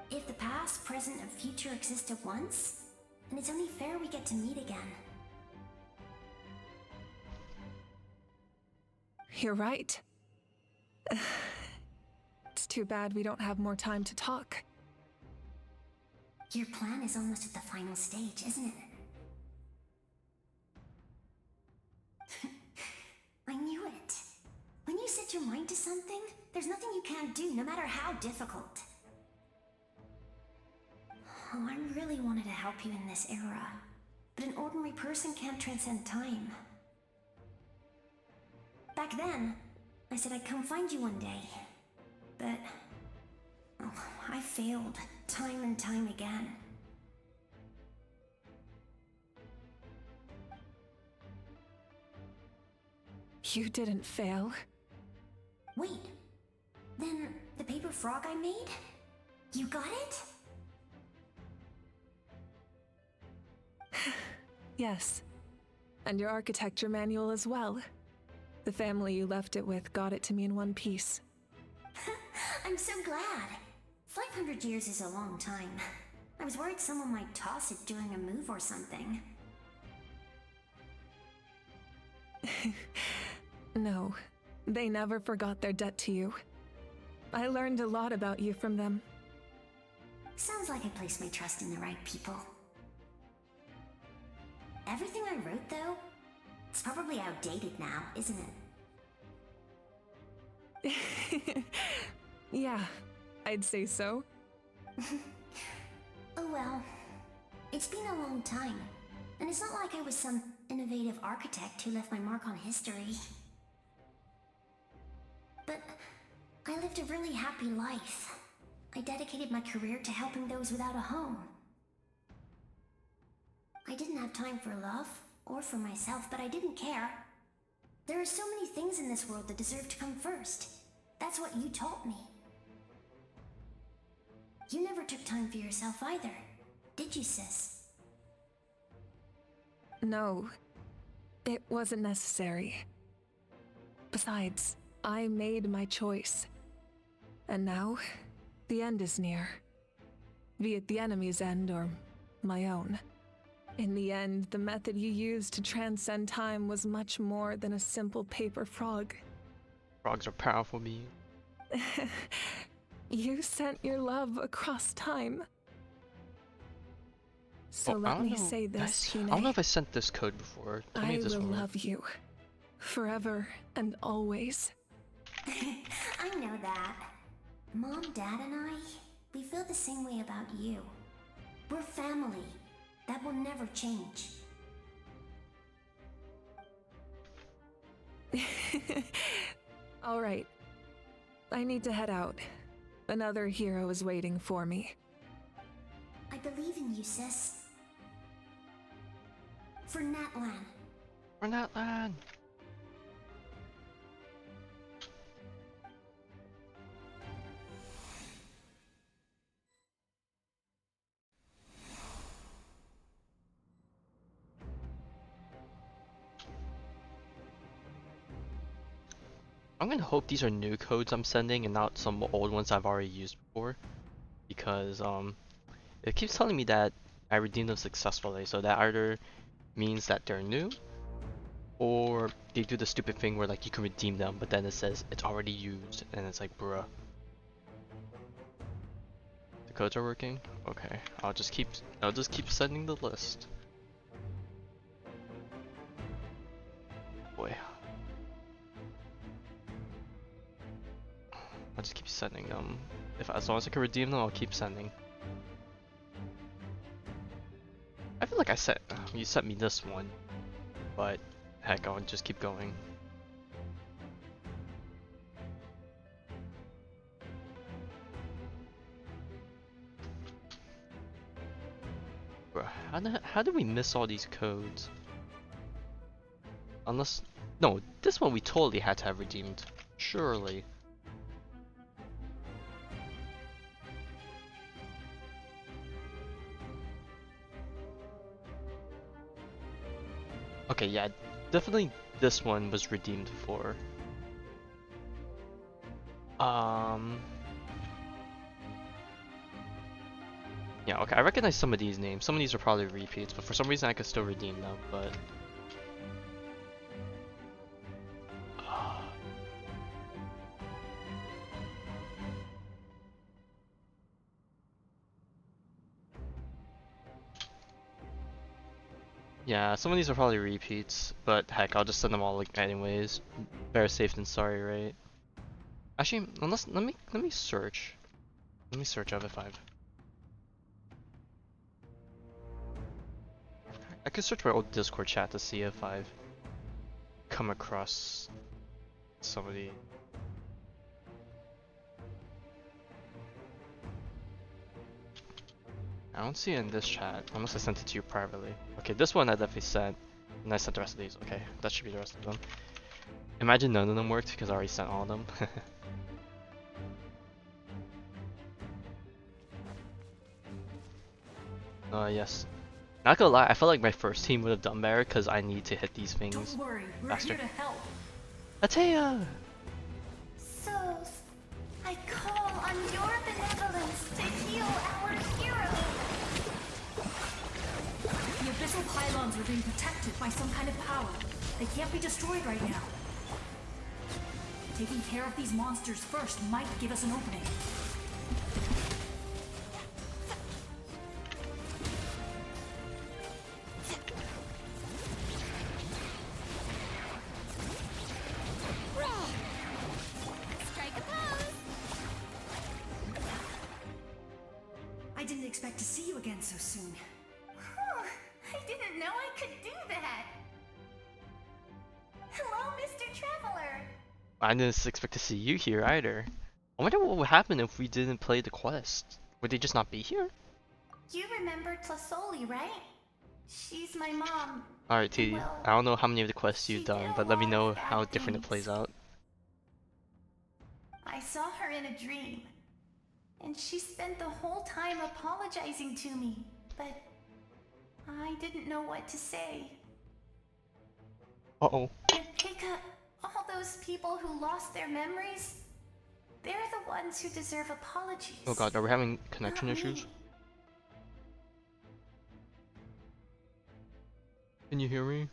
Speaker 7: If the past, present, and future exist at once, then it's only fair we get to meet again.
Speaker 3: You're right. It's too bad we don't have more time to talk.
Speaker 7: Your plan is almost at the final stage, isn't it? I knew it. When you
Speaker 15: set your mind to something, there's nothing you can't do, no matter how difficult. Oh, I really wanted to help you in this era, but an ordinary person can't transcend time. Back then, I said I'd come find you one day, but I failed time and time again.
Speaker 3: You didn't fail.
Speaker 15: Wait, then the paper frog I made? You got it?
Speaker 3: Yes. And your architecture manual as well. The family you left it with got it to me in one piece.
Speaker 15: I'm so glad. 500 years is a long time. I was worried someone might toss it during a move or something.
Speaker 3: No, they never forgot their debt to you. I learned a lot about you from them.
Speaker 15: Sounds like I placed my trust in the right people. Everything I wrote, though, it's probably outdated now, isn't
Speaker 3: it? Yeah, I'd say so.
Speaker 15: Oh well, it's been a long time, and it's not like I was some innovative architect who left my mark on history. But I lived a really happy life. I dedicated my career to helping those without a home. I didn't have time for love, or for myself, but I didn't care. There are so many things in this world that deserve to come first. That's what you taught me. You never took time for yourself either, did you, sis?
Speaker 3: No, it wasn't necessary. Besides, I made my choice. And now, the end is near. Be it the enemy's end or my own. In the end, the method you used to transcend time was much more than a simple paper frog.
Speaker 1: Frogs are powerful beings.
Speaker 3: You sent your love across time. So let me say this, Hine.
Speaker 1: I don't know if I sent this code before.
Speaker 3: I will love you. Forever and always.
Speaker 15: I know that. Mom, Dad, and I, we feel the same way about you. We're family. That will never change.
Speaker 3: All right. I need to head out. Another hero is waiting for me.
Speaker 15: I believe in you, sis. For Natlan.
Speaker 1: For Natlan. I'm gonna hope these are new codes I'm sending and not some old ones I've already used before, because it keeps telling me that I redeemed them successfully, so that either means that they're new, or they do the stupid thing where like you can redeem them, but then it says it's already used, and it's like, bruh. The codes are working? Okay, I'll just keep sending the list. Boy. I'll just keep sending them. As long as I can redeem them, I'll keep sending. I feel like you sent me this one, but heck, I'll just keep going. Bruh, how did we miss all these codes? Unless, no, this one we totally had to have redeemed, surely. Okay, yeah, definitely this one was redeemed for. Yeah, okay, I recognize some of these names. Some of these are probably repeats, but for some reason I could still redeem them, but... Yeah, some of these are probably repeats, but heck, I'll just send them all like anyways. Better safe than sorry, right? Actually, unless let me search. Let me search F5. I could search my old Discord chat to see if I've come across somebody. I don't see it in this chat, unless I sent it to you privately. Okay, this one I definitely sent, and I sent the rest of these. Okay, that should be the rest of them. Imagine none of them worked because I already sent all of them. Yes. Not gonna lie, I felt like my first team would have done better because I need to hit these things
Speaker 6: Don't worry, we're
Speaker 1: faster.
Speaker 6: here to help.
Speaker 1: Atea!
Speaker 15: So, I call on your benevolence to heal our hero.
Speaker 6: The abyssal pylons are being protected by some kind of power. They can't be destroyed right now. Taking care of these monsters first might give us an opening.
Speaker 7: Strike a pose!
Speaker 6: I didn't expect to see you again so soon.
Speaker 15: Whew, I didn't know I could do that. Hello, Mr. Traveler.
Speaker 1: I didn't expect to see you here either. I wonder what would happen if we didn't play the quest. Would they just not be here?
Speaker 15: You remember Tlasoli, right? She's my mom.
Speaker 1: Alright, TD.
Speaker 15: Well,
Speaker 1: I don't know how many of the quests you've
Speaker 15: she
Speaker 1: done,
Speaker 15: did
Speaker 1: but
Speaker 15: a
Speaker 1: let me
Speaker 15: lot
Speaker 1: know
Speaker 15: of
Speaker 1: how
Speaker 15: bad
Speaker 1: different it
Speaker 15: things.
Speaker 1: plays out.
Speaker 15: I saw her in a dream. And she spent the whole time apologizing to me, but I didn't know what to say.
Speaker 1: Uh-oh.
Speaker 15: Mavuika, all those people who lost their memories, they're the ones who deserve apologies.
Speaker 1: Oh god, are we having connection
Speaker 15: Not me.
Speaker 1: issues? Can you hear me?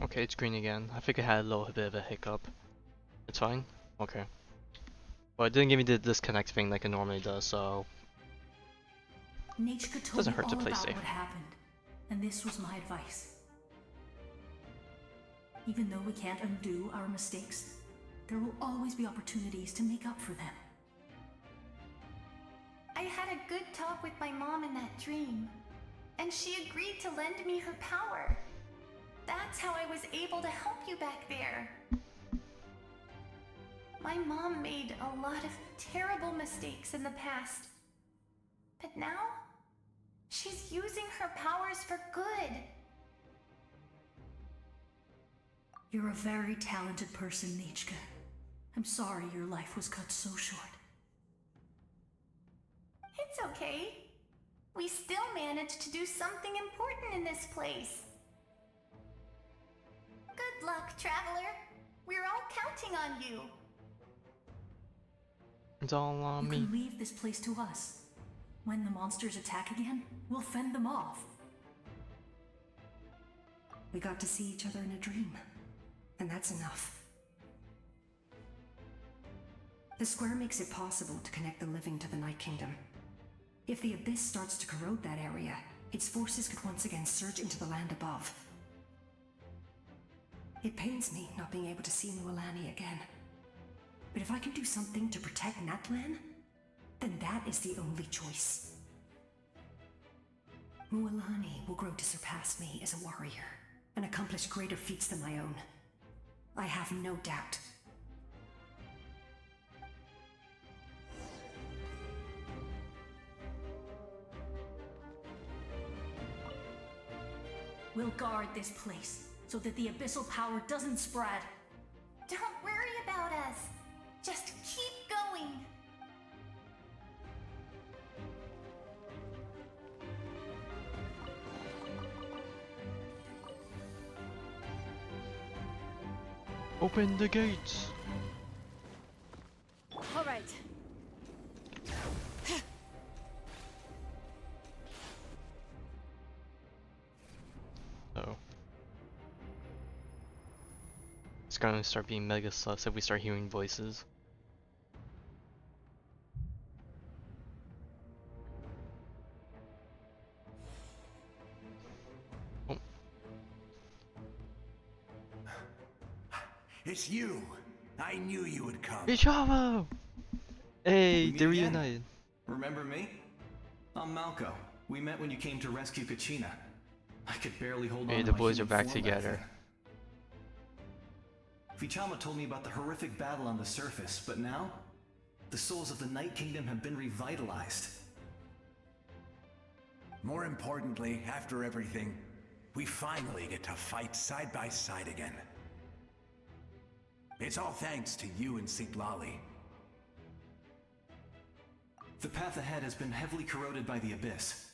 Speaker 1: Okay, it's green again. I think I had a little bit of a hiccup. It's fine? Okay. Well, it didn't give me the disconnect thing like it normally does, so...
Speaker 6: Nachka told
Speaker 1: Doesn't
Speaker 6: me
Speaker 1: hurt to
Speaker 6: all
Speaker 1: play
Speaker 6: about
Speaker 1: safe.
Speaker 6: what happened, and this was my advice. Even though we can't undo our mistakes, there will always be opportunities to make up for them.
Speaker 15: I had a good talk with my mom in that dream, and she agreed to lend me her power. That's how I was able to help you back there. My mom made a lot of terrible mistakes in the past. But now, she's using her powers for good.
Speaker 6: You're a very talented person, Nachka. I'm sorry your life was cut so short.
Speaker 15: It's okay. We still managed to do something important in this place. Good luck, Traveler. We're all counting on you.
Speaker 1: It's all on
Speaker 6: You
Speaker 1: me.
Speaker 6: can leave this place to us. When the monsters attack again, we'll fend them off. We got to see each other in a dream, and that's enough. The square makes it possible to connect the living to the Night Kingdom. If the Abyss starts to corrode that area, its forces could once again surge into the land above. It pains me not being able to see Mualani again. But if I can do something to protect Natlan, then that is the only choice. Mualani will grow to surpass me as a warrior and accomplish greater feats than my own. I have no doubt. We'll guard this place so that the abyssal power doesn't spread.
Speaker 15: Don't worry about us. Just keep going.
Speaker 1: Open the gates!
Speaker 16: Alright,
Speaker 1: It's gonna start being mega sus if we start hearing voices. Oh.
Speaker 13: It's you. I knew you would come.
Speaker 1: Hey, Chavo! Hey,
Speaker 16: We meet
Speaker 1: they're
Speaker 16: again.
Speaker 1: reunited.
Speaker 16: Remember me? I'm Malco. We met when you came to rescue Kachina. I could barely hold on
Speaker 1: Hey,
Speaker 16: to
Speaker 1: the
Speaker 16: my
Speaker 1: boys are
Speaker 16: human
Speaker 1: back
Speaker 16: form
Speaker 1: together.
Speaker 16: then. Vichama told me about the horrific battle on the surface, but now, the souls of the Night Kingdom have been revitalized.
Speaker 13: More importantly, after everything, we finally get to fight side by side again. It's all thanks to you and Citlali.
Speaker 16: The path ahead has been heavily corroded by the Abyss.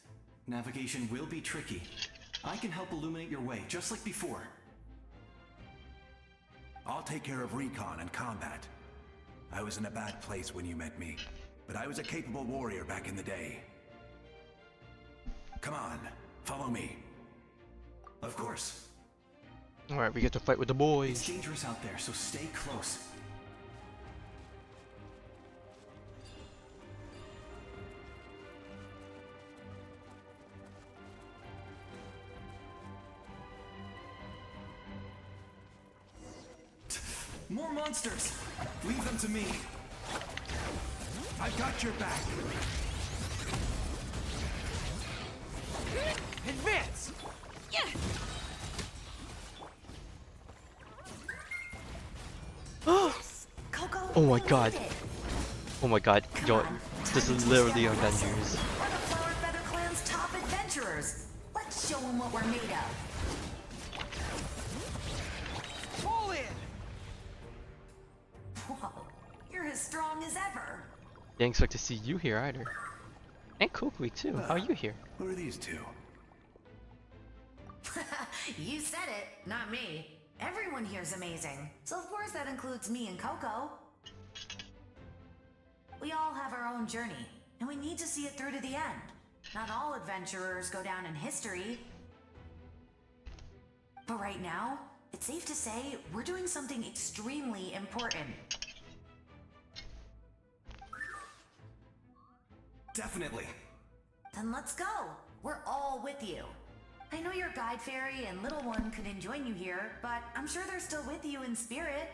Speaker 16: Navigation will be tricky. I can help illuminate your way, just like before.
Speaker 13: I'll take care of recon and combat. I was in a bad place when you met me, but I was a capable warrior back in the day. Come on, follow me.
Speaker 16: Of course.
Speaker 1: Alright, we get to fight with the
Speaker 16: It's
Speaker 1: boys.
Speaker 16: dangerous out there, so stay close. More monsters! Leave them to me.
Speaker 13: I've got your back.
Speaker 12: Advance!
Speaker 1: Oh my god. Oh my god. Yo, this is literally Avengers.
Speaker 17: We're the Flower Feather Clan's top adventurers. Let's show them what we're made of.
Speaker 12: Pull in!
Speaker 17: Whoa, you're as strong as ever.
Speaker 1: Didn't expect to see you here either. And Kukui too. How are you here?
Speaker 13: Who are these two?
Speaker 17: You said it, not me. Everyone here's amazing. So of course that includes me and Coco. We all have our own journey, and we need to see it through to the end. Not all adventurers go down in history. But right now, it's safe to say we're doing something extremely important.
Speaker 16: Definitely.
Speaker 17: Then let's go. We're all with you. I know your guide fairy and little one couldn't join you here, but I'm sure they're still with you in spirit.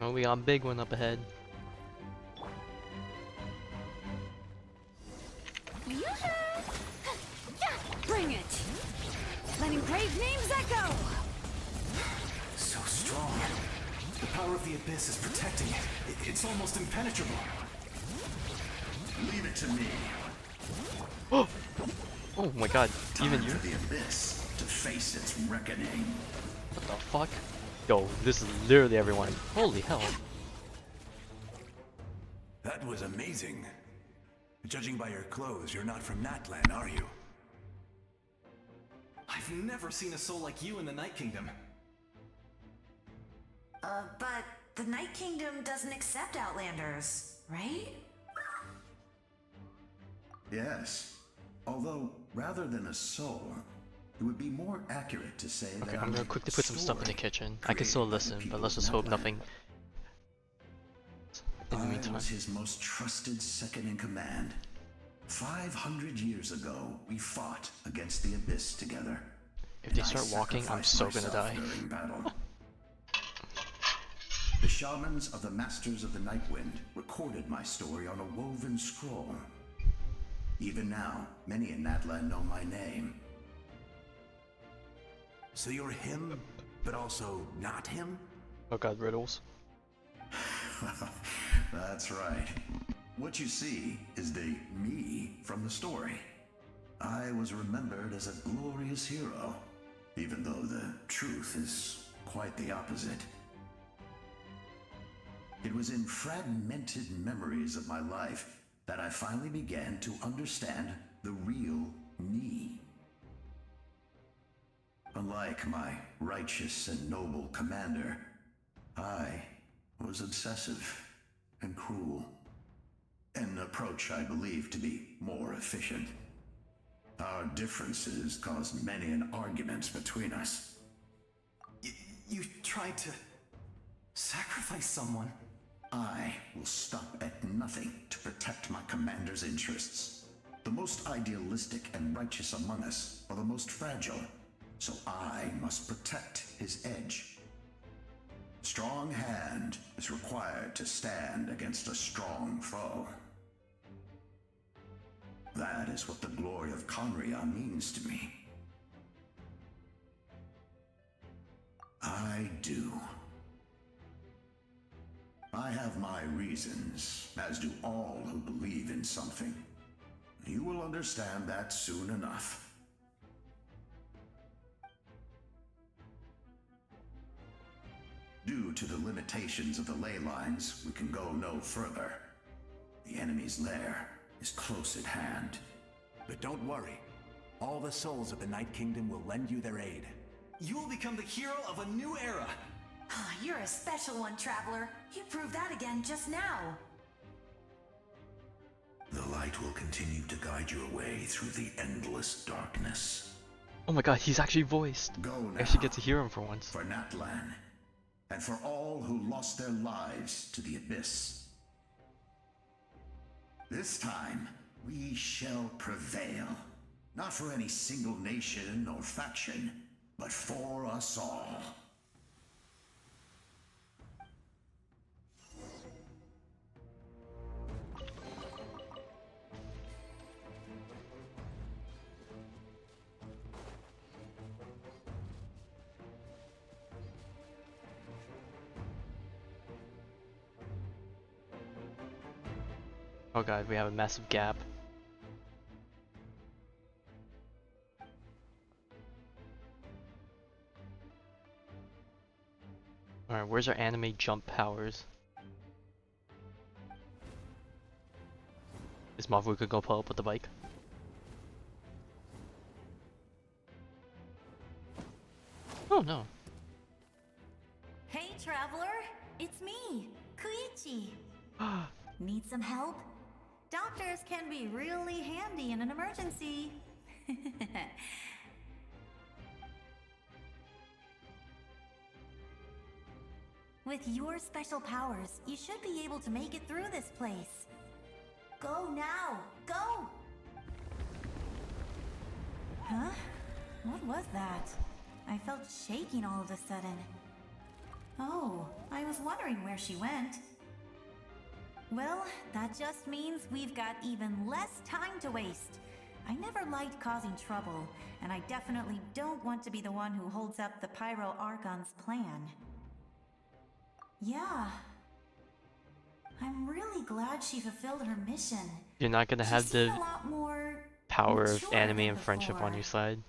Speaker 1: Oh, we got a big one up ahead.
Speaker 9: Bring it! Letting brave names echo!
Speaker 16: So strong. The power of the Abyss is protecting it. It's almost impenetrable.
Speaker 5: Leave it to me.
Speaker 1: Oh! Oh my god, even you?
Speaker 5: For the Abyss to face its reckoning.
Speaker 1: What the fuck? Yo, this is literally everyone. Holy hell.
Speaker 13: That was amazing. Judging by your clothes, you're not from Natlan, are you?
Speaker 16: I've never seen a soul like you in the Night Kingdom.
Speaker 17: But the Night Kingdom doesn't accept Outlanders, right?
Speaker 5: Yes. Although, rather than a soul, it would be more accurate to say
Speaker 1: Okay,
Speaker 5: that
Speaker 1: I'm gonna quickly put some stuff in the kitchen. I can still listen, but let's just hope nothing in the
Speaker 5: I
Speaker 1: meantime.
Speaker 5: was his most trusted second in command. 500 years ago, we fought against the Abyss together.
Speaker 1: If they start walking, I'm so gonna die.
Speaker 5: During battle. The shamans of the Masters of the Nightwind recorded my story on a woven scroll. Even now, many in Natlan know my name.
Speaker 13: So you're him, but also not him?
Speaker 1: Oh god, riddles.
Speaker 5: That's right. What you see is the me from the story. I was remembered as a glorious hero, even though the truth is quite the opposite. It was in fragmented memories of my life that I finally began to understand the real me.
Speaker 13: Unlike my righteous and noble commander, I was obsessive and cruel. An approach I believe to be more efficient. Our differences caused many an arguments between us.
Speaker 12: You tried to sacrifice someone?
Speaker 13: I will stop at nothing to protect my commander's interests. The most idealistic and righteous among us are the most fragile, so I must protect his edge. Strong hand is required to stand against a strong foe. That is what the glory of Conria means to me. I do. I have my reasons, as do all who believe in something. You will understand that soon enough. Due to the limitations of the ley lines, we can go no further. The enemy's lair is close at hand. But don't worry. All the souls of the Night Kingdom will lend you their aid.
Speaker 12: You will become the hero of a new era.
Speaker 17: You're a special one, Traveler. You proved that again just now.
Speaker 13: The light will continue to guide your way through the endless darkness.
Speaker 1: Oh my god, he's actually voiced.
Speaker 13: Go now.
Speaker 1: I actually get to hear him for once.
Speaker 13: For Natlan, and for all who lost their lives to the Abyss. This time, we shall prevail. Not for any single nation or faction, but for us all.
Speaker 1: Oh god, we have a massive gap. Alright, where's our anime jump powers? Is Mavuika gonna pull up with the bike? Oh no.
Speaker 17: Hey, Traveler. It's me, Koichi. Need some help? Doctors can be really handy in an emergency. With your special powers, you should be able to make it through this place. Go now! Go! Huh? What was that? I felt shaking all of a sudden. Oh, I was wondering where she went. Well, that just means we've got even less time to waste. I never liked causing trouble, and I definitely don't want to be the one who holds up the Pyro Archon's plan. Yeah. I'm really glad she fulfilled her mission.
Speaker 1: You're not gonna have the
Speaker 17: a lot more
Speaker 1: power of
Speaker 17: mature
Speaker 1: anime
Speaker 17: than
Speaker 1: and friendship on
Speaker 17: before.
Speaker 1: your side.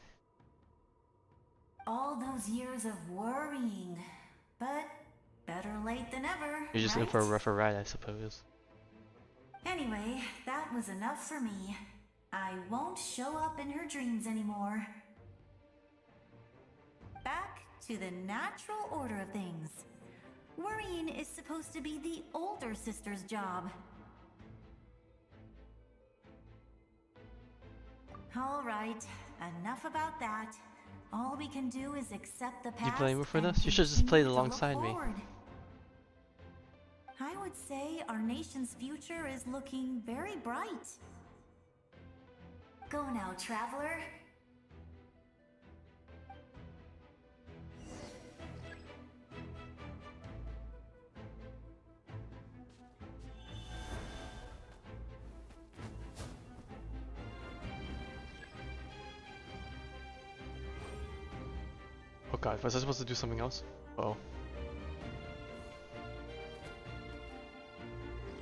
Speaker 17: All those years of worrying, but better late than ever.
Speaker 1: You're just
Speaker 17: right?
Speaker 1: in for a rougher ride, I suppose.
Speaker 17: Anyway, that was enough for me. I won't show up in her dreams anymore. Back to the natural order of things. Worrying is supposed to be the older sister's job. Alright, enough about that. All we can do is accept the past.
Speaker 1: You playing for
Speaker 17: and
Speaker 1: this? You should just play
Speaker 17: continue to look
Speaker 1: alongside me.
Speaker 17: forward. I would say our nation's future is looking very bright. Go now, Traveler.
Speaker 1: Oh god, was I supposed to do something else? Oh.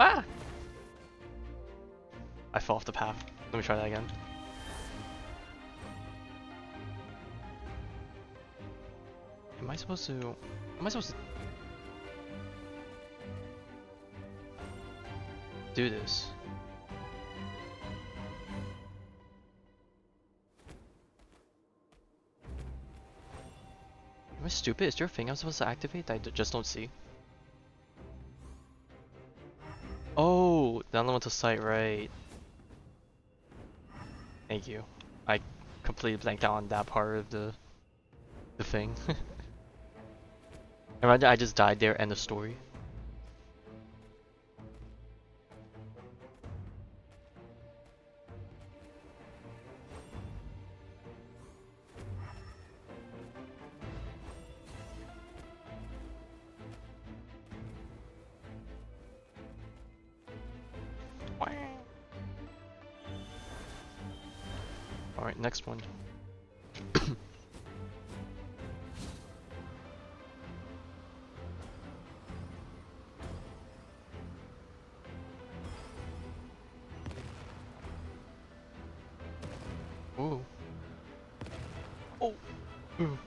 Speaker 1: Ah! I fell off the path. Let me try that again. Am I supposed to... do this? I stupid? Is there a thing I'm supposed to activate that I just don't see? Oh, the elemental sight, right. Thank you. I completely blanked out on that part of the thing. Imagine I just died there, end of story. Alright, next one. Ooh. Oh. Ooh.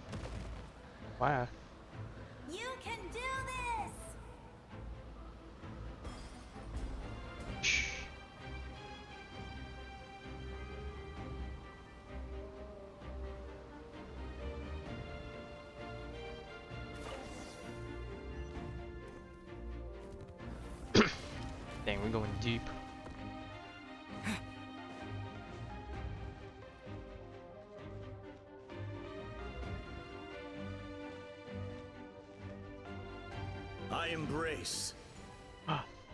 Speaker 1: Wow.
Speaker 17: You can do this!
Speaker 1: Shh. Dang, we're going deep.
Speaker 5: I embrace.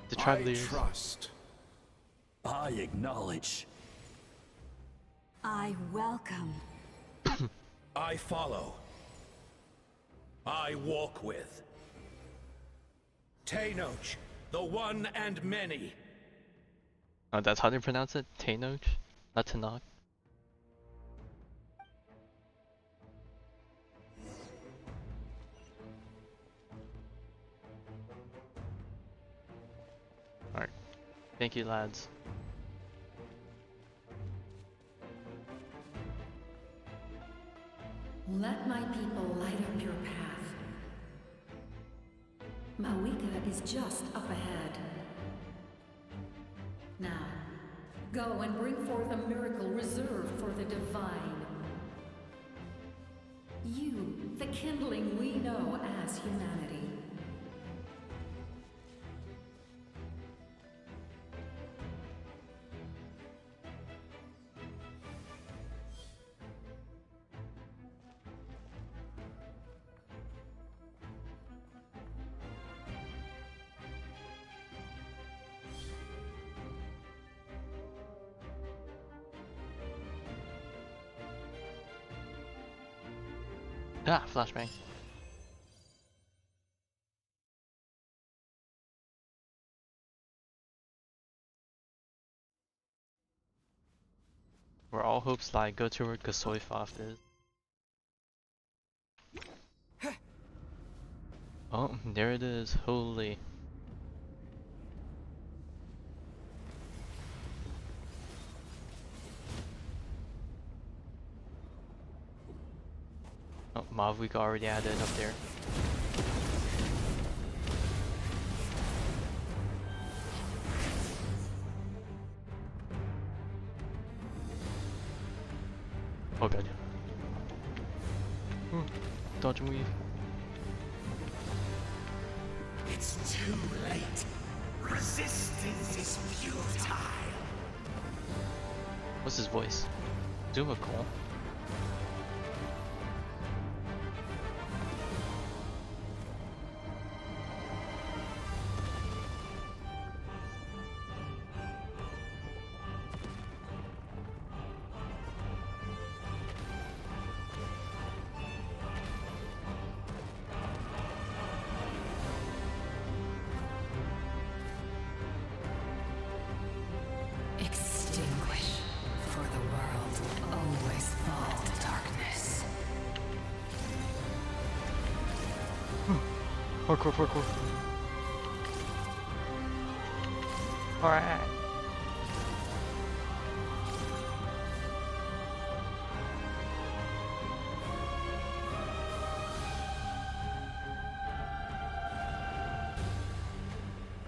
Speaker 1: The tribe
Speaker 5: I
Speaker 1: leaders.
Speaker 5: trust. I acknowledge.
Speaker 17: I welcome.
Speaker 5: I follow. I walk with. Tenoch, the one and many.
Speaker 1: Oh, that's how they pronounce it? Tenoch? Not Tanakh. Alright. Thank you, lads.
Speaker 6: Let my people light up your path. Mavuika is just up ahead. Now, go and bring forth a miracle reserved for the divine. You, the kindling we know as humanity.
Speaker 1: Ah, flashbang. Where all hopes lie, go to where Gasoifoth is. Oh, there it is. Holy. Oh, Mavuika already added up there. Oh god. Dodge and weave.
Speaker 5: It's too late. Resistance is futile.
Speaker 1: What's his voice? Zumakol.
Speaker 6: Extinguish, for the world always fall to darkness.
Speaker 1: Parkour, parkour. Alright.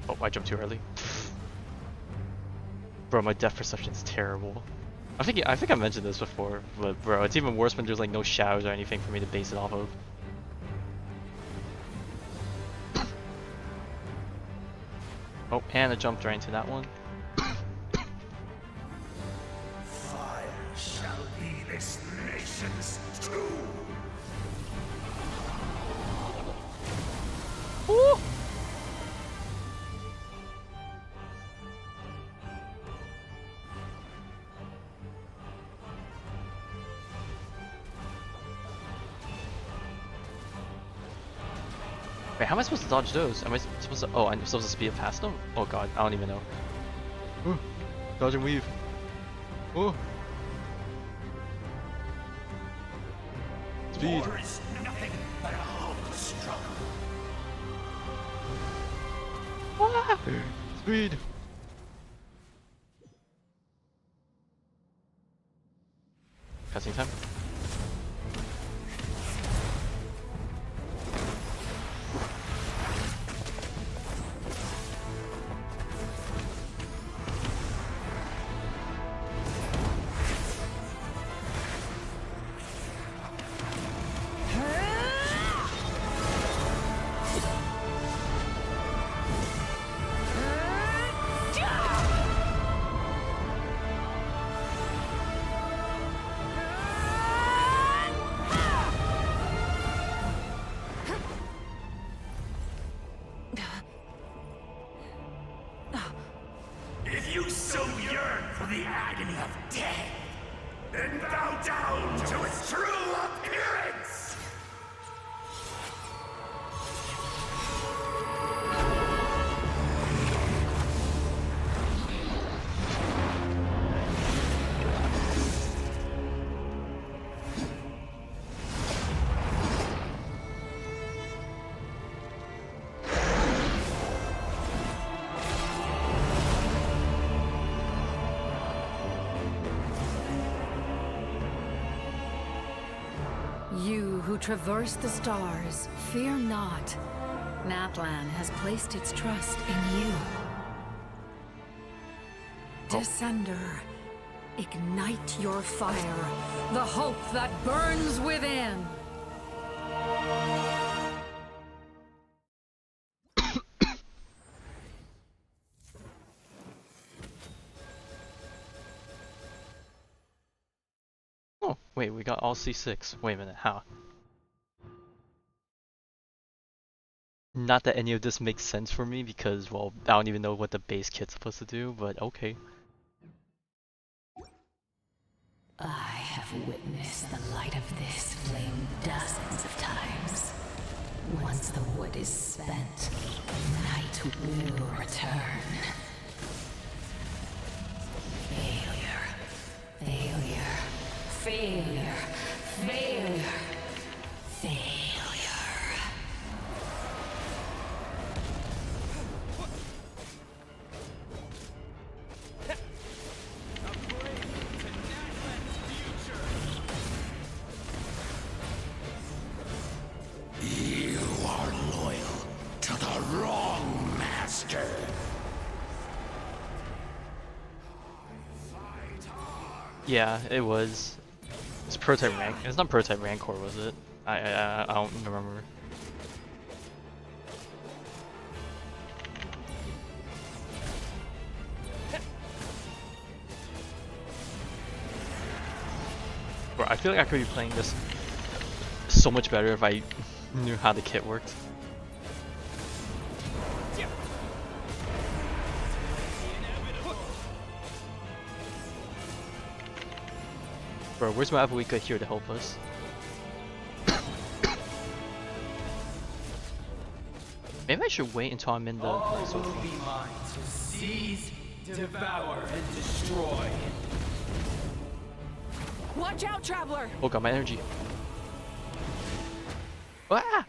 Speaker 1: Oh, I jumped too early. Bro, my depth perception is terrible. I think I mentioned this before, but bro, it's even worse when there's like no shadows or anything for me to base it off of. Oh, and I jumped right into that one.
Speaker 5: Fire shall be this nation's tomb.
Speaker 1: Ooh. Wait, how am I supposed to dodge those? Am I supposed to? Oh, I'm supposed to speed past them? Oh god, I don't even know. Ooh, dodge and weave. Ooh. Speed.
Speaker 5: War is nothing but a hopeless struggle.
Speaker 1: Ah! Speed. Cutscene time.
Speaker 5: If you so yearn for the agony of death, then bow down to its true appearance!
Speaker 18: You who traverse the stars, fear not. Natlan has placed its trust in you. Descender, ignite your fire, the hope that burns within.
Speaker 1: Oh, wait, we got all C6. Wait a minute, how? Not that any of this makes sense for me because, well, I don't even know what the base kit's supposed to do, but okay.
Speaker 18: I have witnessed the light of this flame dozens of times. Once the wood is spent, night will return. Failure. Failure. Failure. Failure. Failure.
Speaker 5: You are loyal to the wrong master.
Speaker 1: Yeah, it was. It's prototype rank. It's not prototype Rancor, was it? I don't remember. Bro, I feel like I could be playing this so much better if I knew how the kit worked. Bro, where's Mavuika here to help us? Maybe I should wait until I'm in the
Speaker 14: All
Speaker 1: sword
Speaker 14: will
Speaker 1: form.
Speaker 14: be mine to seize, devour, and destroy.
Speaker 3: Watch out, traveler!
Speaker 1: Oh god, my energy. Ah!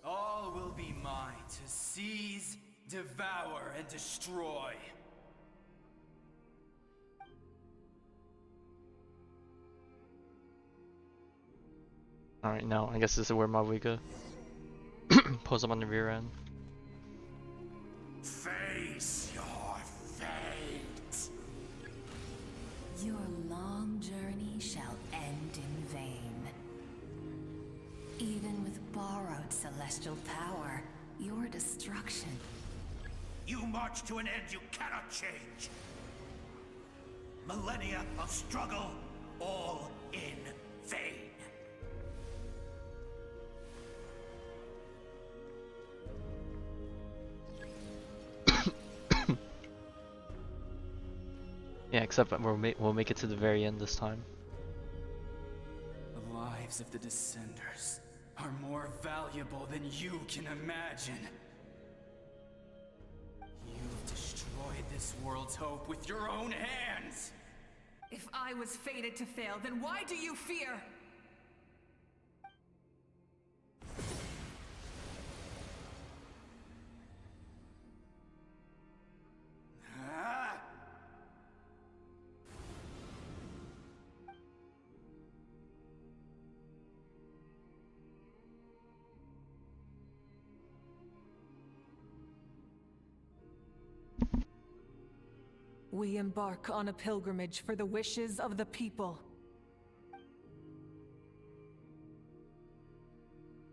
Speaker 14: All will be mine to seize, devour, and destroy.
Speaker 1: Alright, now I guess this is where Mavuika pulls up on the rear end.
Speaker 5: Face your fate.
Speaker 19: Your long journey shall end in vain. Even with borrowed celestial power, your destruction.
Speaker 5: You march to an end you cannot change. Millennia of struggle, all in vain.
Speaker 1: Yeah, except we'll make it to the very end this time.
Speaker 20: The lives of the Descenders are more valuable than you can imagine. You've destroyed this world's hope with your own hands!
Speaker 3: If I was fated to fail, then why do you fear? We embark on a pilgrimage for the wishes of the people.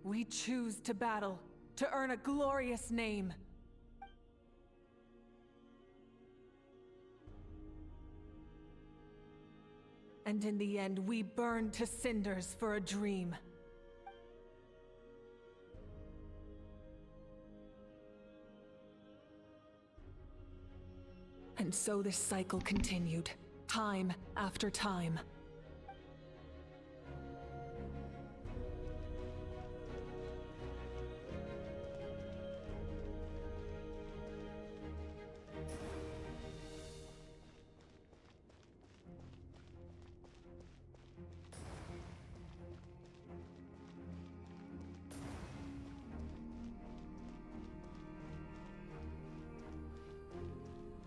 Speaker 3: We choose to battle, to earn a glorious name. And in the end, we burn to cinders for a dream. And so this cycle continued, time after time.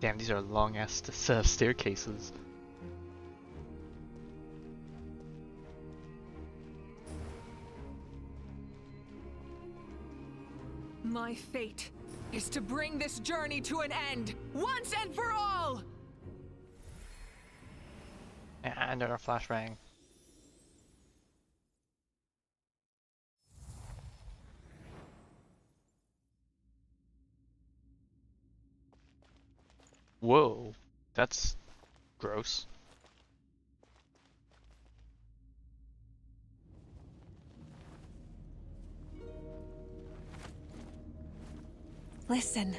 Speaker 1: Damn, these are long ass set of staircases.
Speaker 3: My fate is to bring this journey to an end, once and for all!
Speaker 1: And another flashbang. Whoa, that's gross.
Speaker 3: Listen.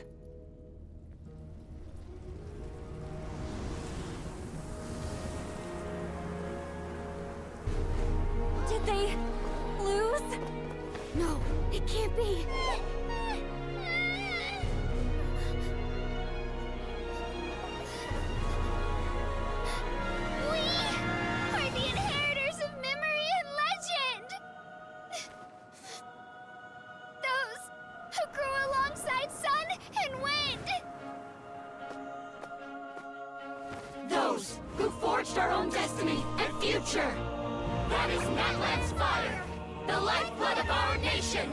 Speaker 2: Did they lose? No, it can't be.
Speaker 7: Are the inheritors of memory and legend! Those who grew alongside sun and wind!
Speaker 21: Those who forged our own destiny and future! That is Natlan's fire, the lifeblood of our nation!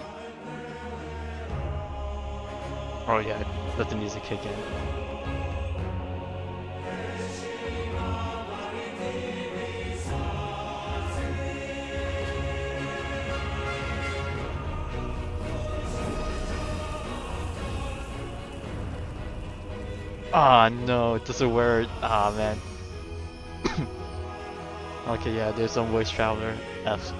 Speaker 1: Oh yeah, let the music kick in. Ah no, it doesn't work. Ah man. Okay, yeah, there's some voice traveler. F.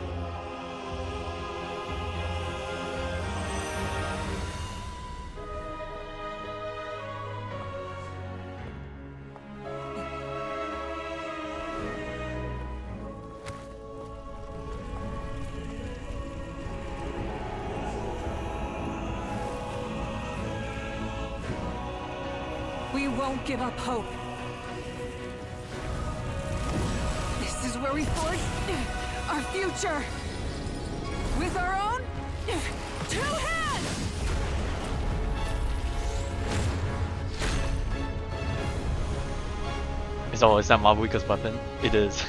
Speaker 3: We won't give up hope. This is where we forge our future. With our own 2 hands!
Speaker 1: Is that Mavuika's weapon? It is.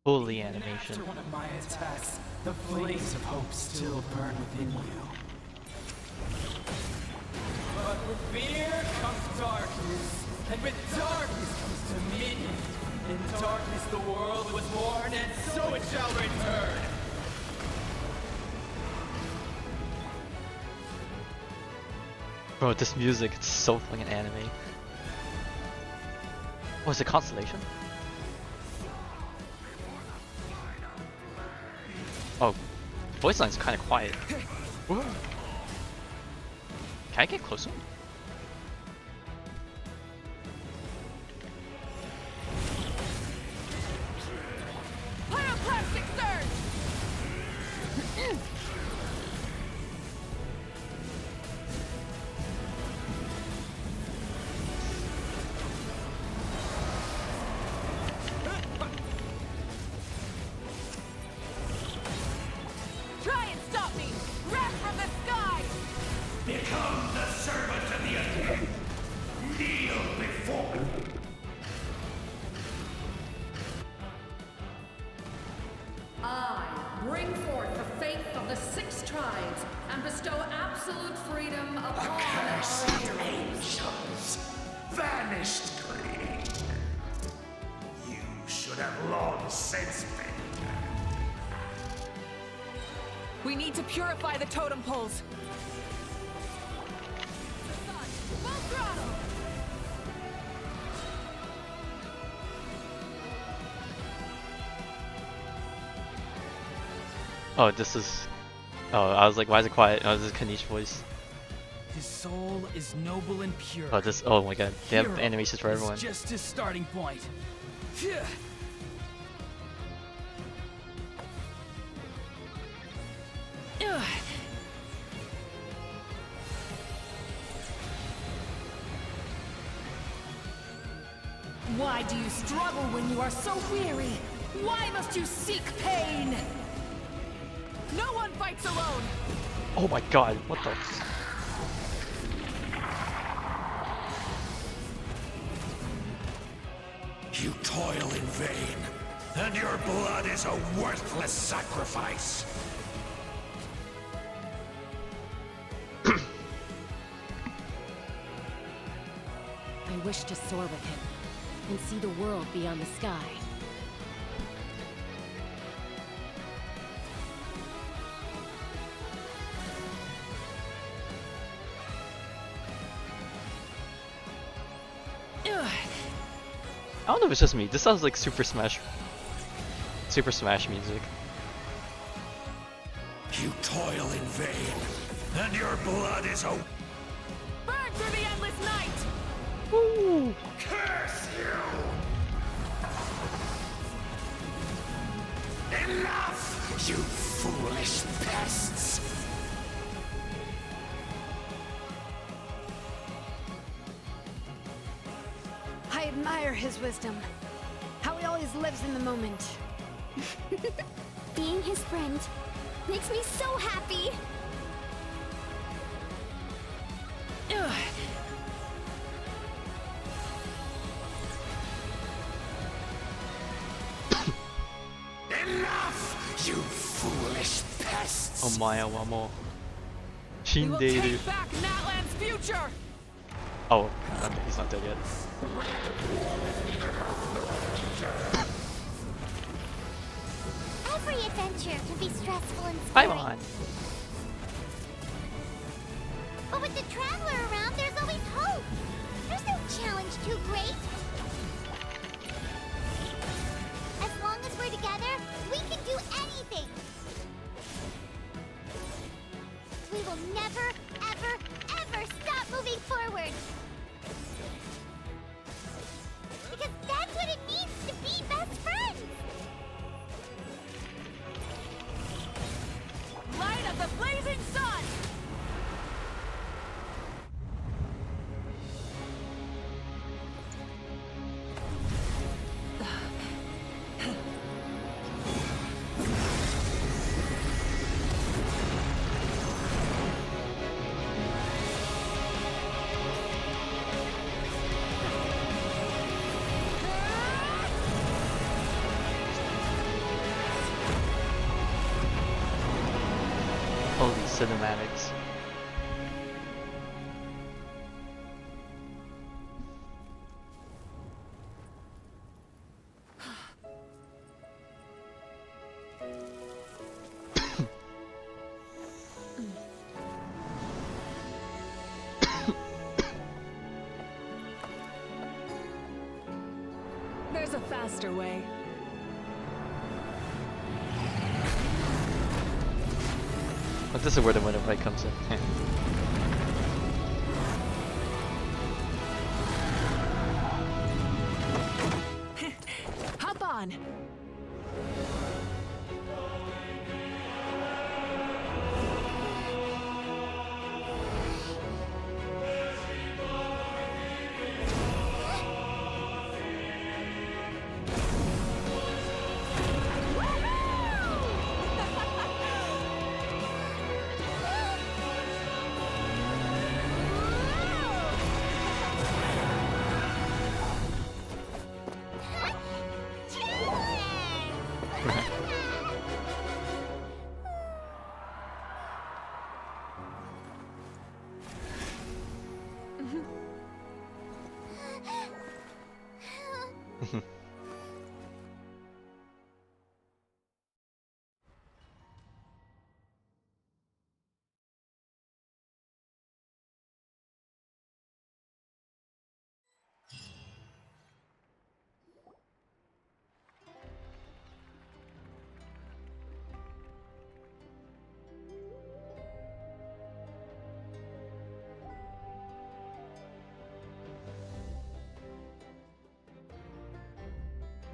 Speaker 1: Fully animation.
Speaker 20: After one of my attacks, the flames of hope still burn within you. But with fear comes darkness, and with darkness comes dominion. In darkness the world was born, and so it shall return.
Speaker 1: Bro, this music, it's so fucking anime. Oh, is it Constellation? Oh, voice line's kind of quiet. Whoa. Can I get closer?
Speaker 21: Pyroclastic surge! Try and stop me! Wrath from the sky!
Speaker 5: Become the servant of the Undead. Kneel before me.
Speaker 10: I bring forth the faith of the 6 tribes and bestow absolute freedom upon our
Speaker 5: Accursed
Speaker 10: heroes.
Speaker 5: angels, vanished creation. You should have long since been.
Speaker 3: We need to purify the totem poles.
Speaker 21: Full throttle!
Speaker 1: Oh, this is... Oh, I was like, why is it quiet? Oh, this is Kanish's voice.
Speaker 11: His soul is noble and pure.
Speaker 1: Oh, this... Oh my god, they have
Speaker 11: Hero
Speaker 1: animations for
Speaker 11: is
Speaker 1: everyone.
Speaker 11: just his starting point. Phew.
Speaker 10: Ugh. Why do you struggle when you are so weary? Why must you seek pain?
Speaker 3: No one fights alone!
Speaker 1: Oh my god, what the...
Speaker 5: You toil in vain, and your blood is a worthless sacrifice.
Speaker 22: I wish to soar with him and see the world beyond the sky.
Speaker 1: I don't know if it's just me. This sounds like Super Smash music.
Speaker 5: You toil in vain, and your blood is a...
Speaker 3: Burn through the endless night!
Speaker 1: Woo!
Speaker 5: Curse you! Enough, you foolish pests!
Speaker 9: I admire his wisdom. How he always lives in the moment.
Speaker 7: Being his friend makes me so happy.
Speaker 9: Ugh.
Speaker 5: Enough, you foolish pests!
Speaker 1: Oh Maya, one more.
Speaker 3: We will
Speaker 1: Shinderu.
Speaker 3: take back Natlan's future!
Speaker 1: Oh, okay, he's not dead yet.
Speaker 7: Every adventure can be stressful and
Speaker 1: Bye
Speaker 7: scary.
Speaker 1: on.
Speaker 7: But with the Traveler around, there's always hope. There's no challenge too great. As long as we're together, we can do anything. We will never, ever, ever stop moving forward. Because that's what it means to be best friends.
Speaker 3: Light of the blazing sun!
Speaker 1: cinematics.
Speaker 3: There's a faster way.
Speaker 1: But this is where the winter fight comes in.
Speaker 3: Hop on!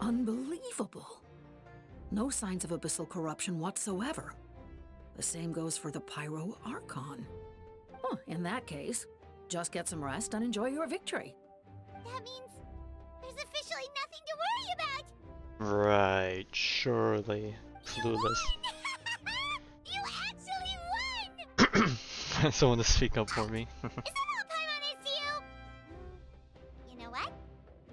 Speaker 10: Unbelievable. No signs of abyssal corruption whatsoever. The same goes for the Pyro Archon. Oh, in that case, just get some rest and enjoy your victory.
Speaker 7: That means there's officially nothing to worry about.
Speaker 1: Right, surely. Clueless.
Speaker 7: You actually won!
Speaker 1: Someone to speak up for me.
Speaker 7: Is that all Paimon is to you? You know what?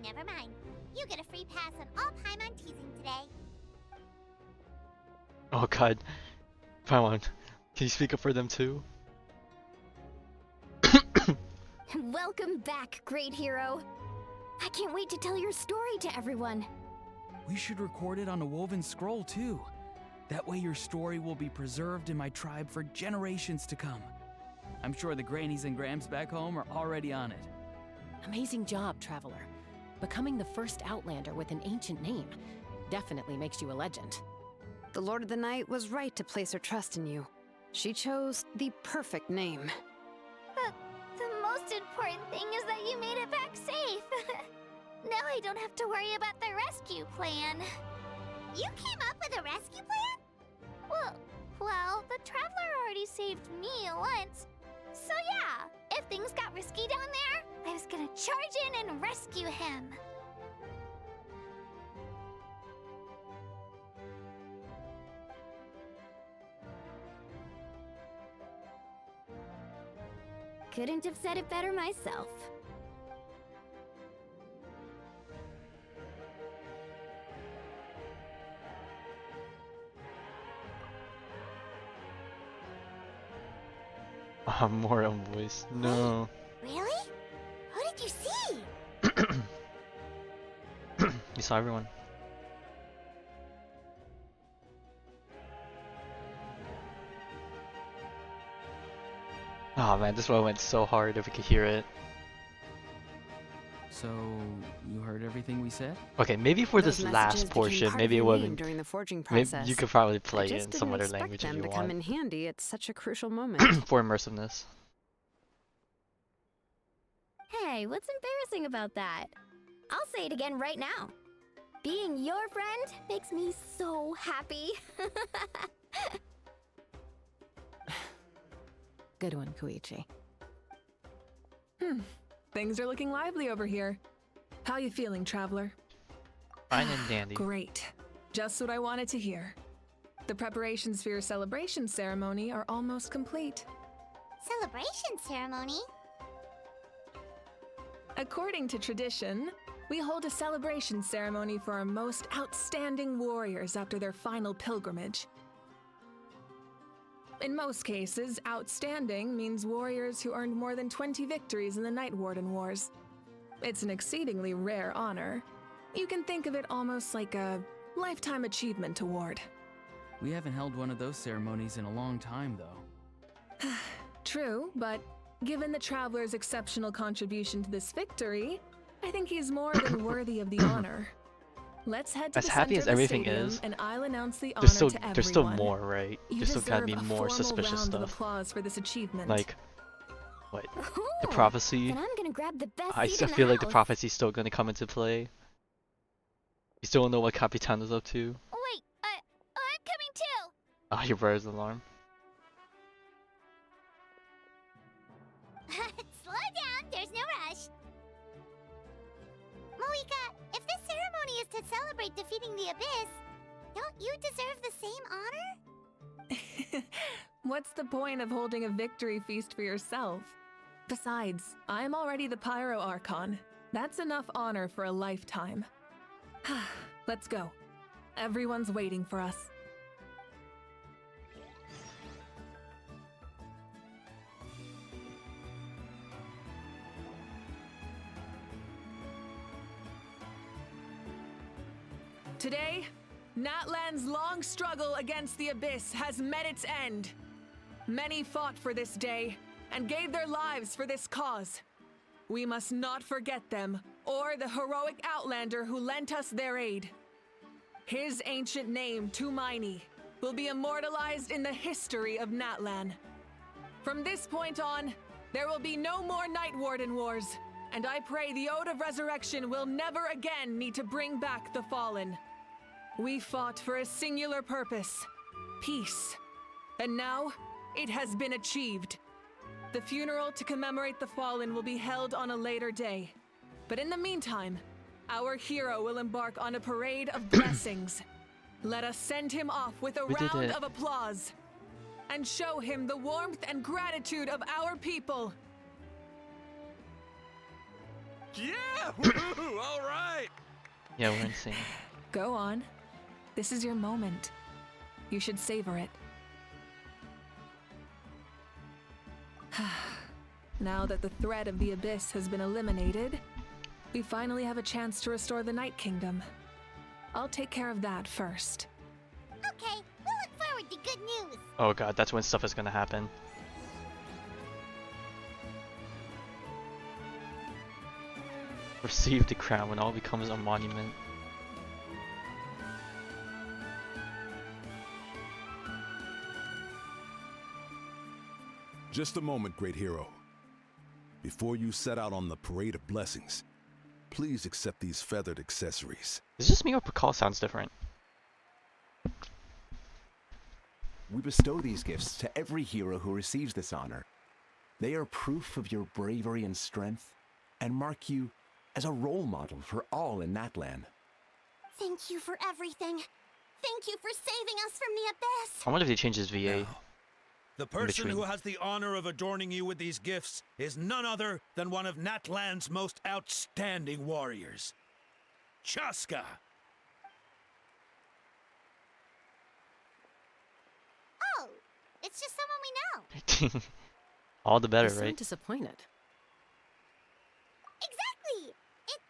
Speaker 7: Never mind. You get a free pass on all Paimon teasing today.
Speaker 1: Oh god. Paimon, can you speak up for them too?
Speaker 2: Welcome back, great hero. I can't wait to tell your story to everyone.
Speaker 11: We should record it on a woven scroll too. That way your story will be preserved in my tribe for generations to come. I'm sure the grannies and grams back home are already on it.
Speaker 22: Amazing job, Traveler. Becoming the first Outlander with an ancient name definitely makes you a legend.
Speaker 9: The Lord of the Night was right to place her trust in you. She chose the perfect name.
Speaker 7: The most important thing is that you made it back safe. Now I don't have to worry about the rescue plan. You came up with a rescue plan? Well, the Traveler already saved me once. So yeah, if things got risky down there, I was gonna charge in and rescue him.
Speaker 2: Couldn't have said it better myself.
Speaker 1: More on voice. No.
Speaker 7: Really? Who did you see?
Speaker 1: You saw everyone. Oh man, this one went so hard if we could hear it.
Speaker 11: So, you heard everything we said?
Speaker 1: Okay, maybe for
Speaker 9: Those
Speaker 1: this
Speaker 9: messages
Speaker 1: last
Speaker 9: became
Speaker 1: portion,
Speaker 9: part
Speaker 1: maybe
Speaker 9: of
Speaker 1: it
Speaker 9: your
Speaker 1: wouldn't.
Speaker 9: name during the forging
Speaker 1: Maybe
Speaker 9: process.
Speaker 1: you could probably
Speaker 9: I
Speaker 1: play it
Speaker 9: just
Speaker 1: in
Speaker 9: didn't
Speaker 1: some other
Speaker 9: expect
Speaker 1: language if
Speaker 9: them
Speaker 1: you
Speaker 9: to come
Speaker 1: want.
Speaker 9: in handy at such a crucial moment.
Speaker 1: For immersiveness.
Speaker 2: Hey, what's embarrassing about that? I'll say it again right now. Being your friend makes me so happy.
Speaker 22: Good one, Koichi.
Speaker 3: Things are looking lively over here. How you feeling, Traveler?
Speaker 1: Fine and dandy.
Speaker 3: Great. Just what I wanted to hear. The preparations for your celebration ceremony are almost complete.
Speaker 7: Celebration ceremony?
Speaker 3: According to tradition, we hold a celebration ceremony for our most outstanding warriors after their final pilgrimage. In most cases, outstanding means warriors who earned more than 20 victories in the Night Warden Wars. It's an exceedingly rare honor. You can think of it almost like a lifetime achievement award.
Speaker 11: We haven't held one of those ceremonies in a long time, though.
Speaker 3: True, but given the Traveler's exceptional contribution to this victory, I think he's more than worthy of the honor. Let's head to
Speaker 1: As
Speaker 3: the
Speaker 1: happy
Speaker 3: center
Speaker 1: as
Speaker 3: of the
Speaker 1: everything
Speaker 3: stadium,
Speaker 1: is,
Speaker 3: and I'll announce the honor
Speaker 1: there's still
Speaker 3: to everyone.
Speaker 1: there's still more, right?
Speaker 3: You
Speaker 1: There's still gotta be
Speaker 3: deserve a
Speaker 1: more
Speaker 3: formal
Speaker 1: suspicious
Speaker 3: round of
Speaker 1: stuff.
Speaker 3: applause for this achievement.
Speaker 1: Like, what? The
Speaker 2: Ooh,
Speaker 1: prophecy.
Speaker 2: Then I'm gonna grab the best
Speaker 1: I
Speaker 2: seat
Speaker 1: still
Speaker 2: in the
Speaker 1: feel like the
Speaker 2: house.
Speaker 1: prophecy's still gonna come into play. You still don't know what Capitan is up to.
Speaker 7: Wait, I'm coming too.
Speaker 1: Ah, your brother's alarm.
Speaker 7: Slow down, there's no rush. Mavuika, if this ceremony is to celebrate defeating the Abyss, don't you deserve the same honor?
Speaker 3: What's the point of holding a victory feast for yourself? Besides, I'm already the Pyro Archon. That's enough honor for a lifetime. Let's go. Everyone's waiting for us. Today, Natlan's long struggle against the Abyss has met its end. Many fought for this day and gave their lives for this cause. We must not forget them or the heroic Outlander who lent us their aid. His ancient name, Tumaini, will be immortalized in the history of Natlan. From this point on, there will be no more Night Warden Wars, and I pray the Ode of Resurrection will never again need to bring back the Fallen. We fought for a singular purpose, peace. And now, it has been achieved. The funeral to commemorate the Fallen will be held on a later day. But in the meantime, our hero will embark on a parade of blessings. Let us send him off with a round of applause and show him the warmth and gratitude of our people.
Speaker 4: Yeah! Woohoo! All right!
Speaker 1: Yeah, we're insane.
Speaker 3: Go on. This is your moment. You should savor it. Now that the threat of the Abyss has been eliminated, we finally have a chance to restore the Night Kingdom. I'll take care of that first.
Speaker 7: Okay, we'll look forward to good news.
Speaker 1: Oh god, that's when stuff is gonna happen. Receive the crown when all becomes a monument.
Speaker 8: Just a moment, great hero. Before you set out on the parade of blessings, please accept these feathered accessories.
Speaker 1: Is this me or Pakal sounds different?
Speaker 23: We bestow these gifts to every hero who receives this honor. They are proof of your bravery and strength, and mark you as a role model for all in Natlan.
Speaker 7: Thank you for everything. Thank you for saving us from the Abyss.
Speaker 1: I wonder if they changed his VA.
Speaker 4: The person who has the honor of adorning you with these gifts is none other than one of Natlan's most outstanding warriors, Chaska.
Speaker 7: Oh, it's just someone we know.
Speaker 1: All the better,
Speaker 22: You
Speaker 1: right?
Speaker 22: sound disappointed.
Speaker 7: Exactly. It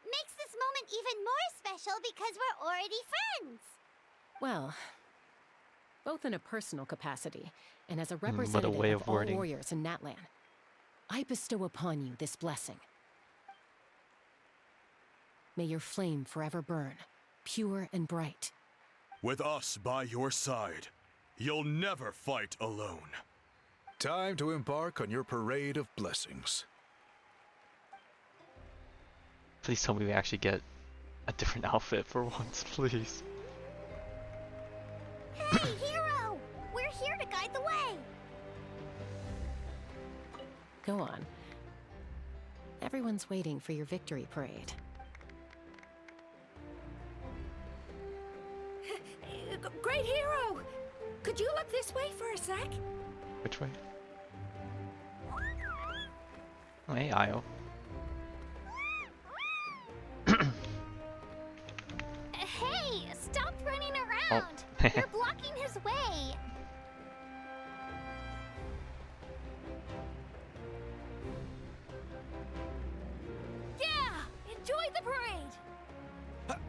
Speaker 7: makes this moment even more special because we're already friends.
Speaker 22: Well, both in a personal capacity and as a
Speaker 1: What a
Speaker 22: representative
Speaker 1: way
Speaker 22: of
Speaker 1: of
Speaker 22: all
Speaker 1: wording.
Speaker 22: warriors in Natlan, I bestow upon you this blessing. May your flame forever burn, pure and bright.
Speaker 8: With us by your side, you'll never fight alone. Time to embark on your parade of blessings.
Speaker 1: Please tell me we actually get a different outfit for once, please.
Speaker 7: Hey, hero! We're here to guide the way.
Speaker 22: Go on. Everyone's waiting for your victory parade.
Speaker 10: Great hero! Could you look this way for a sec?
Speaker 1: Which way? Oh, hey, Io.
Speaker 7: Hey, stop running around. You're blocking his way.
Speaker 21: parade!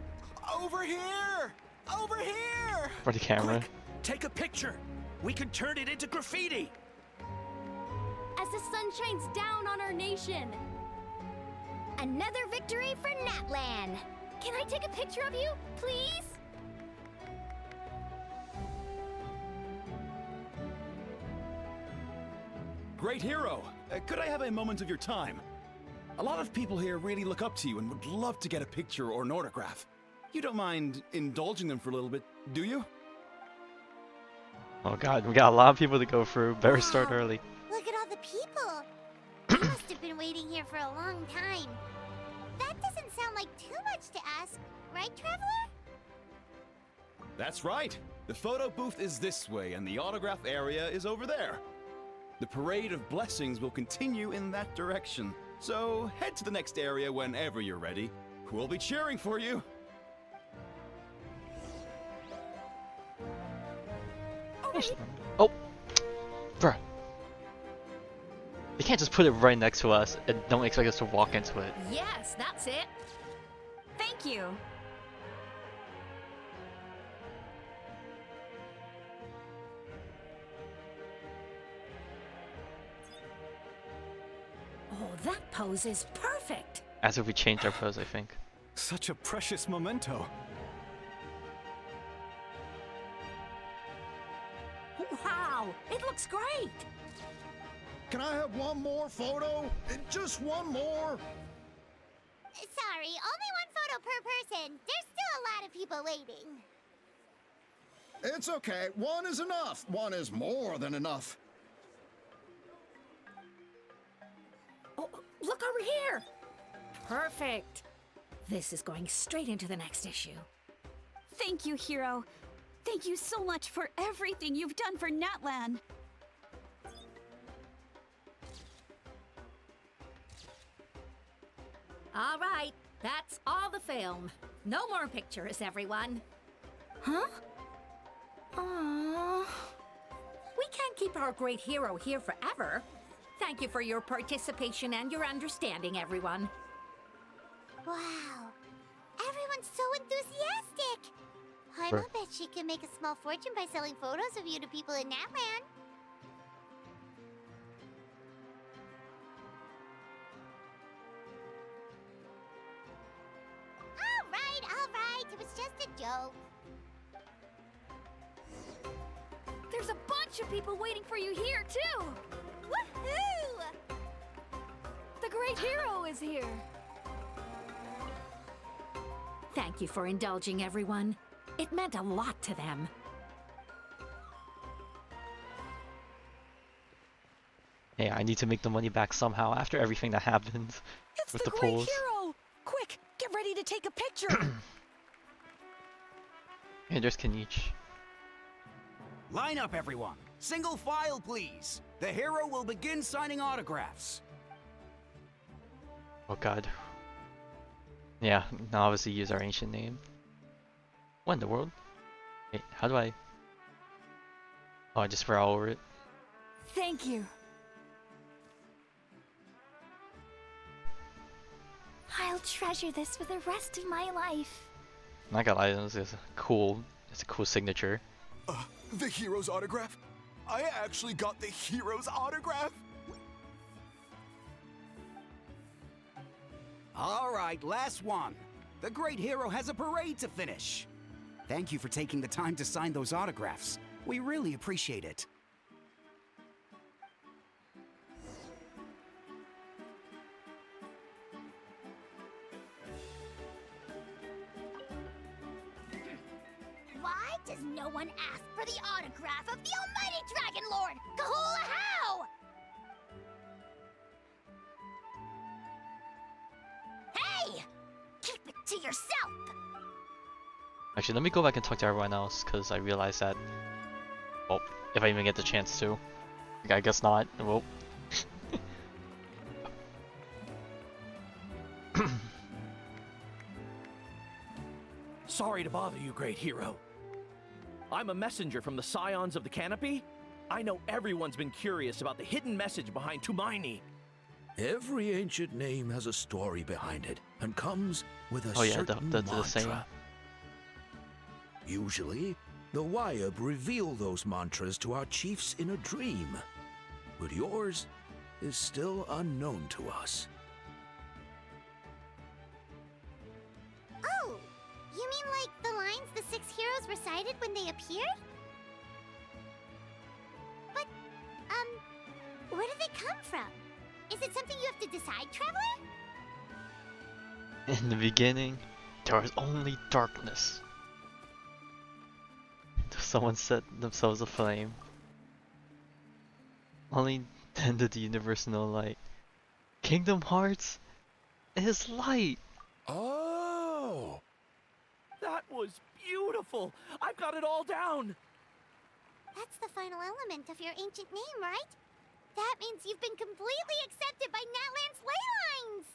Speaker 12: Over here! Over here!
Speaker 1: For the camera.
Speaker 4: Quick, take a picture. We can turn it into graffiti.
Speaker 21: As the sun shines down on our nation. Another victory for Natlan. Can I take a picture of you, please?
Speaker 12: Great hero! Could I have a moment of your time? A lot of people here really look up to you and would love to get a picture or an autograph. You don't mind indulging them for a little bit, do you?
Speaker 1: Oh god, we got a lot of people to go through. Better start early.
Speaker 7: Look at all the people. They must have been waiting here for a long time. That doesn't sound like too much to ask, right, Traveler?
Speaker 12: That's right. The photo booth is this way and the autograph area is over there. The parade of blessings will continue in that direction. So head to the next area whenever you're ready. We'll be cheering for you.
Speaker 1: Oh! Bruh. You can't just put it right next to us and don't expect us to walk into it.
Speaker 21: Yes, that's it. Thank you.
Speaker 10: Oh, that pose is perfect!
Speaker 1: As if we changed our pose, I think.
Speaker 12: Such a precious memento.
Speaker 10: Wow, it looks great!
Speaker 13: Can I have one more photo? Just one more?
Speaker 7: Sorry, only one photo per person. There's still a lot of people waiting.
Speaker 13: It's okay. One is enough. One is more than enough.
Speaker 10: Oh, look over here! Perfect! This is going straight into the next issue.
Speaker 21: Thank you, Hero. Thank you so much for everything you've done for Natlan.
Speaker 10: All right, that's all the film. No more pictures, everyone.
Speaker 21: Huh?
Speaker 10: Aww. We can't keep our great hero here forever. Thank you for your participation and your understanding, everyone.
Speaker 7: Wow. Everyone's so enthusiastic. Paimon bet she can make a small fortune by selling photos of you to people in Natlan. All right. It was just a joke.
Speaker 21: There's a bunch of people waiting for you here, too! Woohoo! The great hero is here!
Speaker 10: Thank you for indulging, everyone. It meant a lot to them.
Speaker 1: Hey, I need to make the money back somehow after everything that happened with the polls.
Speaker 10: Hero! Quick, get ready to take a picture!
Speaker 1: Hey, there's Kenichi.
Speaker 15: Line up, everyone. Single file, please. The hero will begin signing autographs.
Speaker 1: Oh god. Yeah, now obviously use our ancient name. What in the world? Wait, how do I... Oh, I just forgot over it.
Speaker 21: Thank you. I'll treasure this for the rest of my life.
Speaker 1: Not gonna lie, this is cool. It's a cool signature.
Speaker 8: The hero's autograph? I actually got the hero's autograph?
Speaker 15: All right, last one. The great hero has a parade to finish. Thank you for taking the time to sign those autographs. We really appreciate it.
Speaker 21: Why does no one ask for the autograph of the almighty Dragon Lord, Kahula How? Hey! Keep it to yourself!
Speaker 1: Actually, let me go back and talk to everyone else, because I realized that... Well, if I even get the chance to. I guess not. Well...
Speaker 14: Sorry to bother you, great hero. I'm a messenger from the Scions of the Canopy. I know everyone's been curious about the hidden message behind Tumaini.
Speaker 4: Every ancient name has a story behind it and comes with a certain
Speaker 1: that's the
Speaker 4: mantra.
Speaker 1: same.
Speaker 4: Usually, the Wayab reveal those mantras to our chiefs in a dream, but yours is still unknown to us.
Speaker 7: Oh, you mean like the lines the 6 heroes recited when they appeared? But, where do they come from? Is it something you have to decide, Traveler?
Speaker 1: In the beginning, there was only darkness. Someone set themselves aflame. Only then did the universe know light. Kingdom Hearts is light!
Speaker 14: Oh! That was beautiful! I've got it all down!
Speaker 7: That's the final element of your ancient name, right? That means you've been completely accepted by Natlan's ley lines!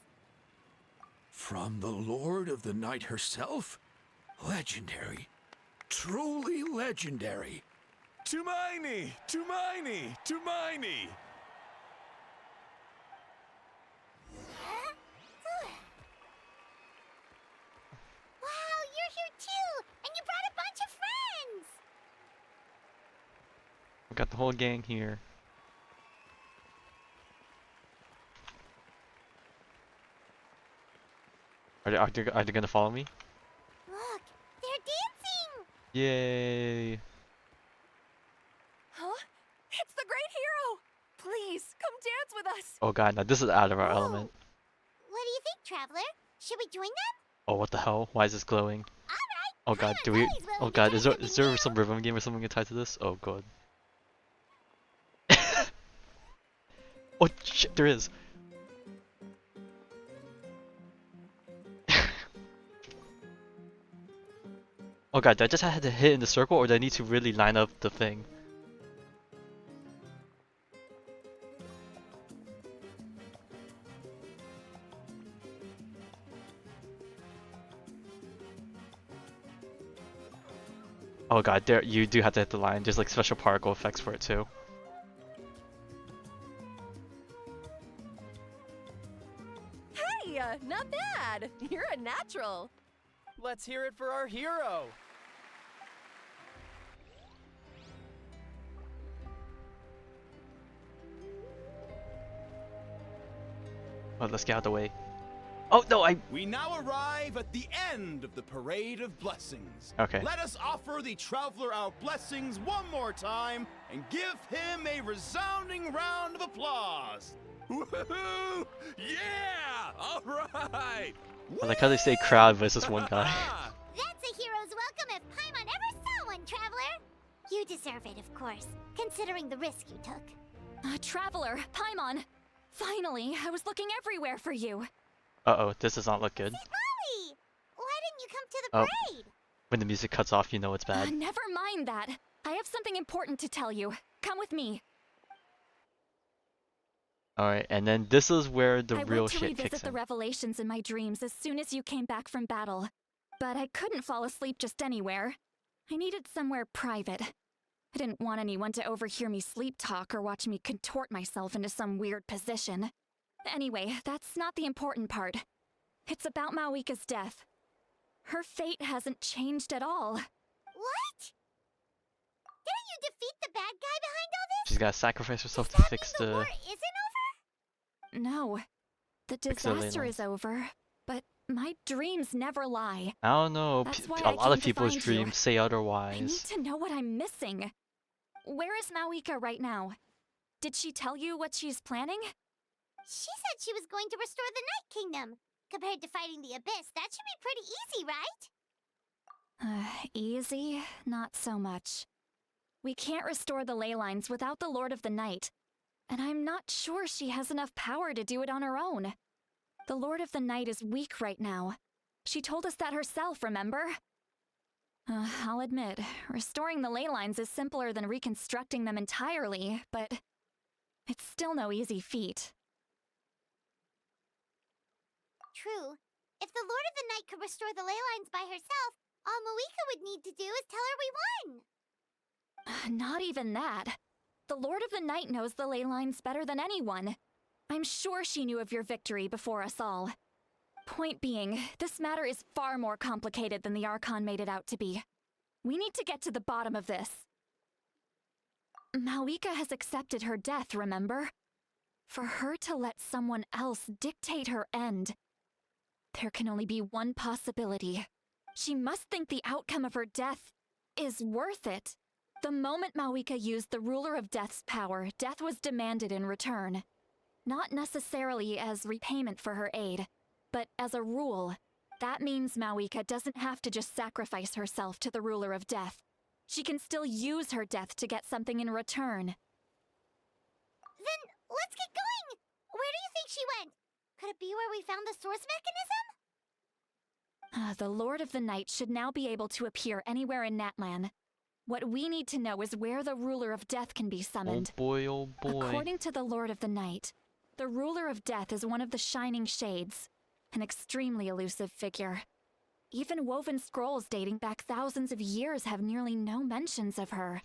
Speaker 4: From the Lord of the Night herself? Legendary. Truly legendary.
Speaker 8: Tumaini! Tumaini! Tumaini!
Speaker 7: Wow, you're here too! And you brought a bunch of friends!
Speaker 1: We got the whole gang here. Are they gonna follow me?
Speaker 7: Look, they're dancing!
Speaker 1: Yay!
Speaker 22: Huh? It's the great hero! Please, come dance with us!
Speaker 1: Oh god, now this is out of our element.
Speaker 7: What do you think, Traveler? Should we join them?
Speaker 1: Oh, what the hell? Why is this glowing?
Speaker 7: Alright!
Speaker 1: Oh god, do we? Oh god, is there some rhythm game or something tied to this? Oh god. Oh shit, there is. Oh god, do I just have to hit in the circle or do I need to really line up the thing? Oh god, there you do have to hit the line. There's like special particle effects for it too.
Speaker 22: Hey, not bad! You're a natural!
Speaker 20: Let's hear it for our hero.
Speaker 1: Oh, let's get out of the way. Oh no,
Speaker 12: We now arrive at the end of the Parade of Blessings.
Speaker 1: Okay.
Speaker 12: Let us offer the Traveler our blessings one more time and give him a resounding round of applause.
Speaker 8: Woohoo! Yeah! All right!
Speaker 1: I like how they say crowd versus one guy.
Speaker 7: That's a hero's welcome if Paimon ever saw one, Traveler! You deserve it, of course, considering the risk you took.
Speaker 2: Traveler, Paimon! Finally, I was looking everywhere for you.
Speaker 1: Uh-oh, this does not look good.
Speaker 7: Molly! Why didn't you come to the
Speaker 1: Oh.
Speaker 7: parade?
Speaker 1: When the music cuts off, you know it's bad.
Speaker 2: Never mind that. I have something important to tell you. Come with me.
Speaker 1: Alright, and then this is where the
Speaker 2: I
Speaker 1: real
Speaker 2: went to
Speaker 1: shit
Speaker 2: revisit
Speaker 1: kicks
Speaker 2: the
Speaker 1: in.
Speaker 2: revelations in my dreams as soon as you came back from battle. But I couldn't fall asleep just anywhere. I needed somewhere private. I didn't want anyone to overhear me sleep talk or watch me contort myself into some weird position. Anyway, that's not the important part. It's about Mawika's death. Her fate hasn't changed at all.
Speaker 7: What? Didn't you defeat the bad guy behind all this?
Speaker 1: She's gotta sacrifice herself to fix
Speaker 7: The war
Speaker 1: the...
Speaker 7: isn't over?
Speaker 2: No. The
Speaker 1: Fix the
Speaker 2: disaster
Speaker 1: ley
Speaker 2: is over, but my dreams never lie.
Speaker 1: I don't know,
Speaker 2: That's why
Speaker 1: a
Speaker 2: I
Speaker 1: lot of
Speaker 2: came to
Speaker 1: people's
Speaker 2: find you.
Speaker 1: dreams say
Speaker 2: I need
Speaker 1: otherwise.
Speaker 2: to know what I'm missing. Where is Mawika right now? Did she tell you what she's planning?
Speaker 7: She said she was going to restore the Night Kingdom. Compared to fighting the Abyss, that should be pretty easy, right?
Speaker 2: Easy? Not so much. We can't restore the ley lines without the Lord of the Night, and I'm not sure she has enough power to do it on her own. The Lord of the Night is weak right now. She told us that herself, remember? I'll admit, restoring the ley lines is simpler than reconstructing them entirely, but it's still no easy feat.
Speaker 7: True. If the Lord of the Night could restore the ley lines by herself, all Mawika would need to do is tell her we won.
Speaker 2: Not even that. The Lord of the Night knows the ley lines better than anyone. I'm sure she knew of your victory before us all. Point being, this matter is far more complicated than the Archon made it out to be. We need to get to the bottom of this. Mavuika has accepted her death, remember? For her to let someone else dictate her end, there can only be one possibility. She must think the outcome of her death is worth it. The moment Mavuika used the Ruler of Death's power, death was demanded in return. Not necessarily as repayment for her aid, but as a rule. That means Mavuika doesn't have to just sacrifice herself to the Ruler of Death. She can still use her death to get something in return.
Speaker 7: Then let's get going! Where do you think she went? Could it be where we found the source mechanism?
Speaker 2: The Lord of the Night should now be able to appear anywhere in Natlan. What we need to know is where the Ruler of Death can be summoned.
Speaker 1: Oh boy, oh boy.
Speaker 2: According to the Lord of the Night, the Ruler of Death is one of the Shining Shades, an extremely elusive figure. Even woven scrolls dating back thousands of years have nearly no mentions of her.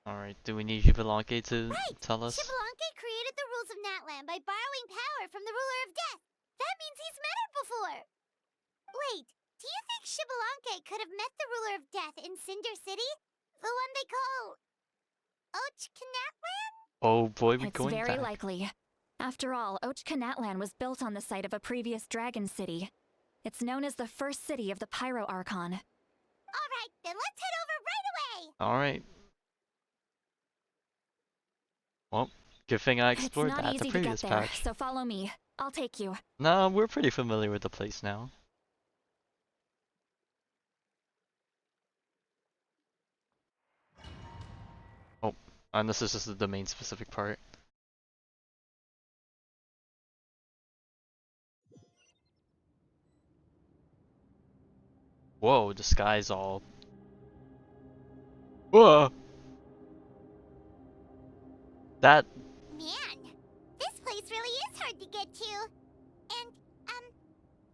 Speaker 1: Alright, do we need Shibalanke to tell us?
Speaker 7: Shibalanke created the rules of Natlan by borrowing power from the Ruler of Death. That means he's met her before. Wait, do you think Shibalanke could have met the Ruler of Death in Cinder City? The one they call... Natlan?
Speaker 1: Oh boy, we're
Speaker 2: It's
Speaker 1: going
Speaker 2: very
Speaker 1: back.
Speaker 2: likely. After all, Natlan was built on the site of a previous dragon city. It's known as the first city of the Pyro Archon.
Speaker 7: Alright, then let's head over right away!
Speaker 1: Alright. Well, good thing I
Speaker 2: It's
Speaker 1: explored
Speaker 2: not
Speaker 1: that
Speaker 2: easy
Speaker 1: the
Speaker 2: to get
Speaker 1: previous
Speaker 2: there,
Speaker 1: patch.
Speaker 2: so follow me. I'll take you.
Speaker 1: No, we're pretty familiar with the place now. Oh, and this is just the domain specific part. Whoa, the sky's all... Whoa! That...
Speaker 7: Man, this place really is hard to get to. And,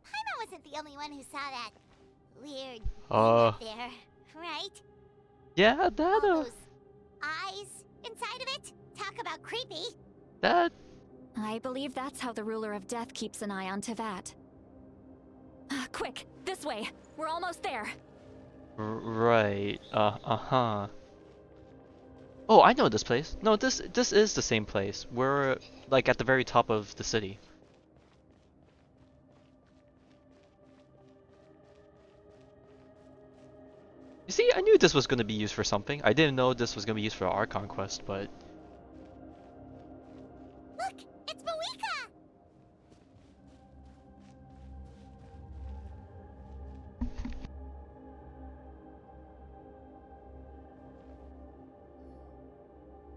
Speaker 7: Paimon wasn't the only one who saw that weird thing up there, right?
Speaker 1: Yeah, that,
Speaker 7: All those eyes inside of it? Talk about creepy.
Speaker 1: That...
Speaker 2: I believe that's how the Ruler of Death keeps an eye on Tevat. Quick, this way. We're almost there.
Speaker 1: Right, uh-huh. Oh, I know this place. No, this is the same place. We're, like, at the very top of the city. You see, I knew this was going to be used for something. I didn't know this was going to be used for Archon Quest, but...
Speaker 7: Look, it's Mavuika!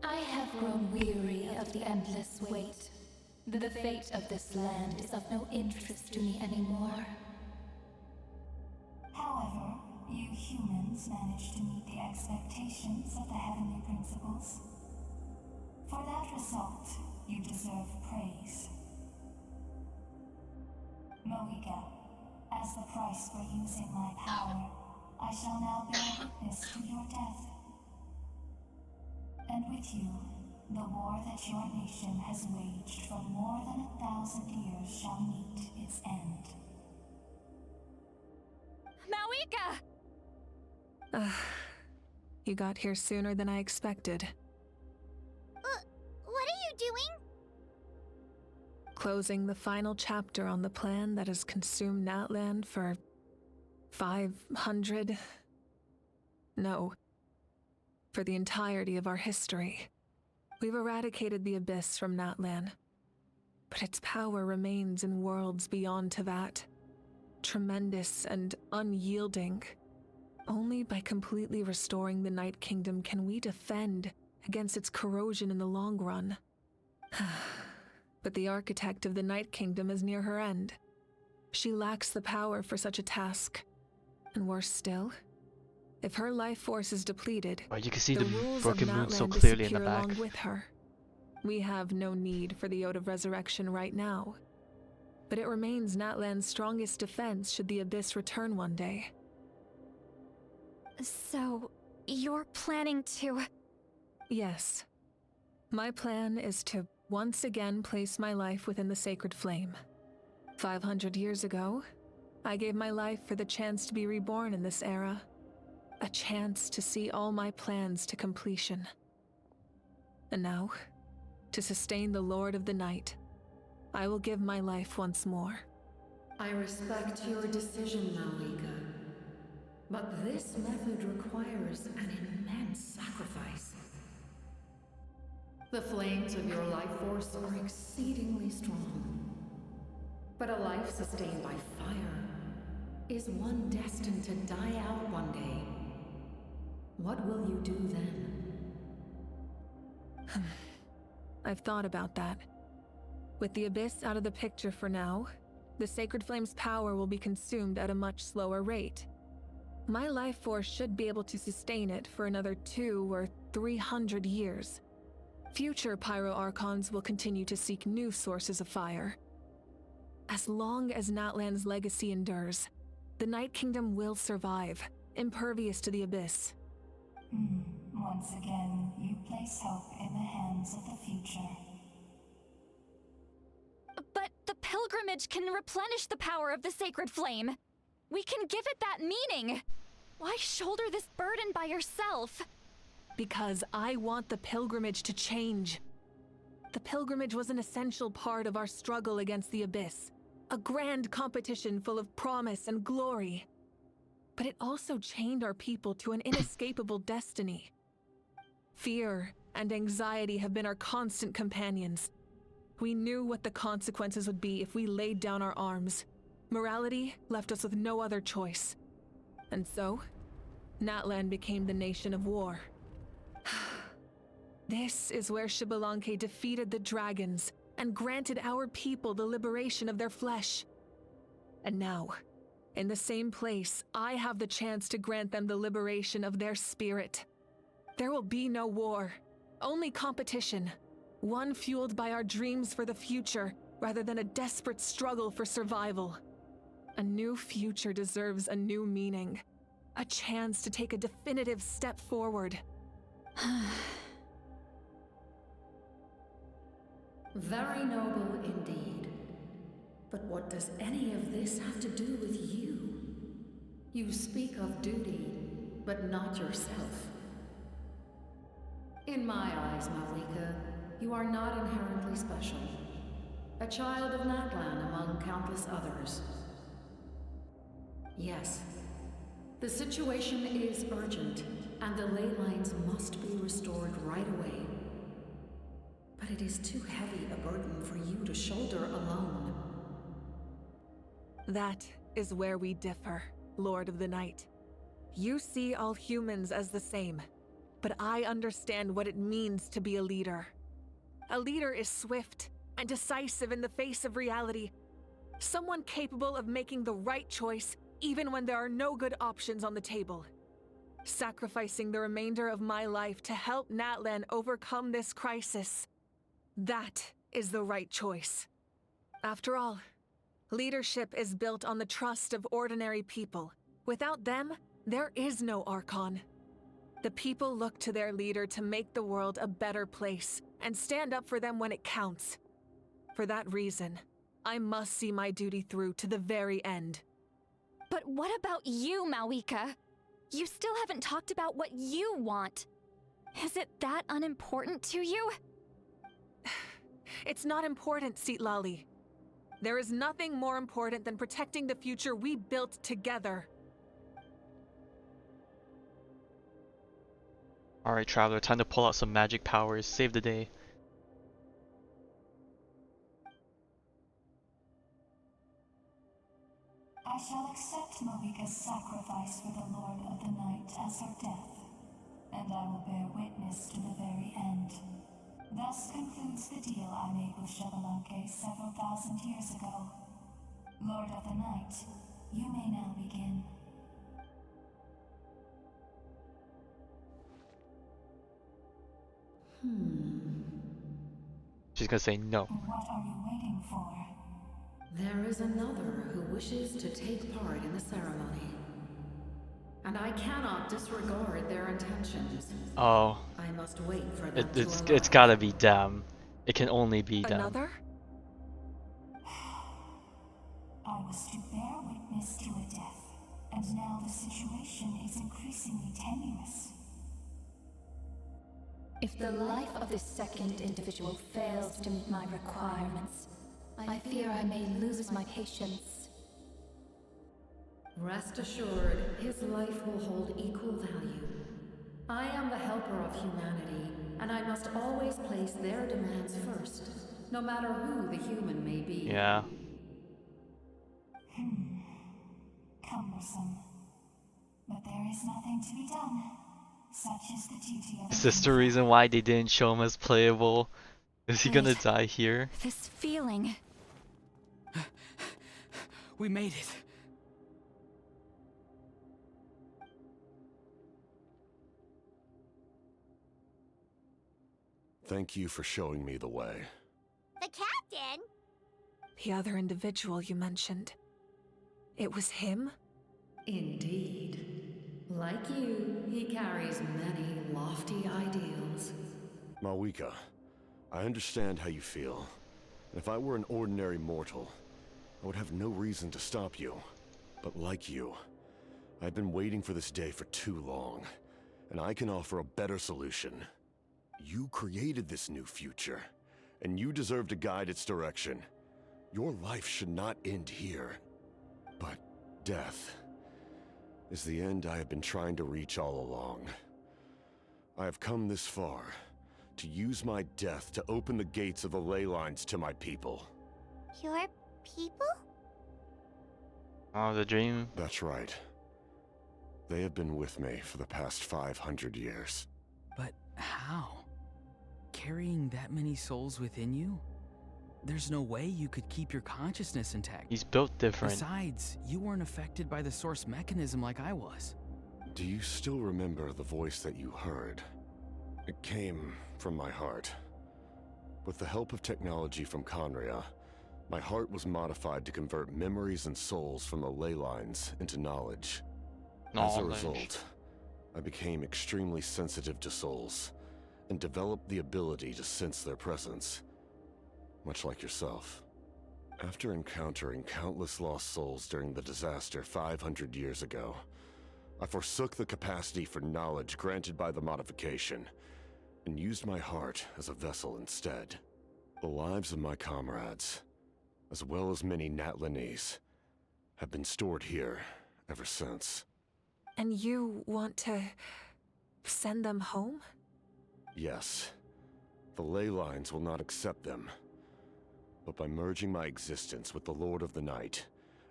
Speaker 18: I have grown weary of the endless wait. The fate of this land is of no interest to me anymore.
Speaker 6: However, you humans managed to meet the expectations of the heavenly principles. For that result, you deserve praise. Mavuika, as the price for using my power, I shall now bear witness to your death. And with you, the war that your nation has waged for more than 1,000 years shall meet its end.
Speaker 2: Mavuika!
Speaker 3: You got here sooner than I expected.
Speaker 7: What are you doing?
Speaker 3: Closing the final chapter on the plan that has consumed Natlan for 500... No. For the entirety of our history. We've eradicated the Abyss from Natlan. But its power remains in worlds beyond Tevat. Tremendous and unyielding. Only by completely restoring the Night Kingdom can we defend against its corrosion in the long run. But the architect of the Night Kingdom is near her end. She lacks the power for such a task. And worse still, if her life force is depleted,
Speaker 1: oh, you can see
Speaker 3: the
Speaker 1: the
Speaker 3: rules
Speaker 1: broken
Speaker 3: of
Speaker 1: moon so
Speaker 3: Natlan
Speaker 1: clearly in the
Speaker 3: disappear
Speaker 1: back.
Speaker 3: along with her. We have no need for the Ode of Resurrection right now. But it remains Natlan's strongest defense should the Abyss return one day.
Speaker 2: So, you're planning to...
Speaker 3: Yes. My plan is to once again place my life within the sacred flame. 500 years ago, I gave my life for the chance to be reborn in this era. A chance to see all my plans to completion. And now, to sustain the Lord of the Night, I will give my life once more.
Speaker 10: I respect your decision, Mavuika. But this method requires an immense sacrifice. The flames of your life force are exceedingly strong. But a life sustained by fire is one destined to die out one day. What will you do then?
Speaker 3: I've thought about that. With the Abyss out of the picture for now, the Sacred Flame's power will be consumed at a much slower rate. My life force should be able to sustain it for another 200 or 300 years. Future Pyro Archons will continue to seek new sources of fire. As long as Natlan's legacy endures, the Night Kingdom will survive, impervious to the Abyss.
Speaker 6: Once again, you place hope in the hands of the future.
Speaker 2: But the pilgrimage can replenish the power of the sacred flame. We can give it that meaning. Why shoulder this burden by yourself?
Speaker 3: Because I want the pilgrimage to change. The pilgrimage was an essential part of our struggle against the Abyss. A grand competition full of promise and glory. But it also chained our people to an inescapable destiny. Fear and anxiety have been our constant companions. We knew what the consequences would be if we laid down our arms. Morality left us with no other choice. And so, Natlan became the nation of war. This is where Xbalanque defeated the dragons and granted our people the liberation of their flesh. And now, in the same place, I have the chance to grant them the liberation of their spirit. There will be no war, only competition. One fueled by our dreams for the future, rather than a desperate struggle for survival. A new future deserves a new meaning. A chance to take a definitive step forward.
Speaker 10: Very noble indeed. But what does any of this have to do with you? You speak of duty, but not yourself. In my eyes, Mavuika, you are not inherently special. A child of Natlan among countless others. Yes, the situation is urgent, and the ley lines must be restored right away. But it is too heavy a burden for you to shoulder alone.
Speaker 3: That is where we differ, Lord of the Night. You see all humans as the same, but I understand what it means to be a leader. A leader is swift and decisive in the face of reality. Someone capable of making the right choice even when there are no good options on the table. Sacrificing the remainder of my life to help Natlan overcome this crisis. That is the right choice. After all, leadership is built on the trust of ordinary people. Without them, there is no Archon. The people look to their leader to make the world a better place and stand up for them when it counts. For that reason, I must see my duty through to the very end.
Speaker 2: But what about you, Mavuika? You still haven't talked about what you want. Is it that unimportant to you?
Speaker 3: It's not important, Citlali. There is nothing more important than protecting the future we built together.
Speaker 1: Alright, Traveler, time to pull out some magic powers, save the day.
Speaker 6: I shall accept Mavuika's sacrifice for the Lord of the Night as her death, and I will bear witness to the very end. Thus concludes the deal I made with Xbalanque several thousand years ago. Lord of the Night, you may now begin.
Speaker 1: She's gonna say no.
Speaker 6: What are you waiting for?
Speaker 10: There is another who wishes to take part in the ceremony. And I cannot disregard their intentions.
Speaker 1: Oh.
Speaker 10: I must wait for them
Speaker 1: It's gotta be them. It can only be them.
Speaker 3: Another?
Speaker 6: I was to bear witness to a death, and now the situation is increasingly tenuous.
Speaker 18: If the life of this second individual fails to meet my requirements, I fear I may lose my patience.
Speaker 10: Rest assured, his life will hold equal value. I am the helper of humanity, and I must always place their demands first, no matter who the human may be.
Speaker 1: Yeah.
Speaker 6: Cumbersome. But there is nothing to be done. Such is the duty of
Speaker 1: Is this the reason why they didn't show him as playable? Is he gonna die here?
Speaker 2: This feeling.
Speaker 20: We made it.
Speaker 8: Thank you for showing me the way.
Speaker 7: The captain?
Speaker 3: The other individual you mentioned. It was him?
Speaker 10: Indeed. Like you, he carries many lofty ideals.
Speaker 8: Mavuika, I understand how you feel. If I were an ordinary mortal, I would have no reason to stop you. But like you, I've been waiting for this day for too long, and I can offer a better solution. You created this new future, and you deserve to guide its direction. Your life should not end here. But death is the end I have been trying to reach all along. I have come this far to use my death to open the gates of the ley lines to my people.
Speaker 7: Your people?
Speaker 1: Oh, the dream?
Speaker 8: That's right. They have been with me for the past 500 years.
Speaker 11: But how? Carrying that many souls within you? There's no way you could keep your consciousness intact.
Speaker 1: He's built different.
Speaker 11: Besides, you weren't affected by the source mechanism like I was.
Speaker 8: Do you still remember the voice that you heard? It came from my heart. With the help of technology from Conria, my heart was modified to convert memories and souls from the ley lines into knowledge. As a result, I became extremely sensitive to souls, and developed the ability to sense their presence. Much like yourself. After encountering countless lost souls during the disaster 500 years ago, I forsook the capacity for knowledge granted by the modification, and used my heart as a vessel instead. The lives of my comrades, as well as many Natlanese, have been stored here ever since.
Speaker 3: And you want to send them home?
Speaker 8: Yes. The ley lines will not accept them. But by merging my existence with the Lord of the Night,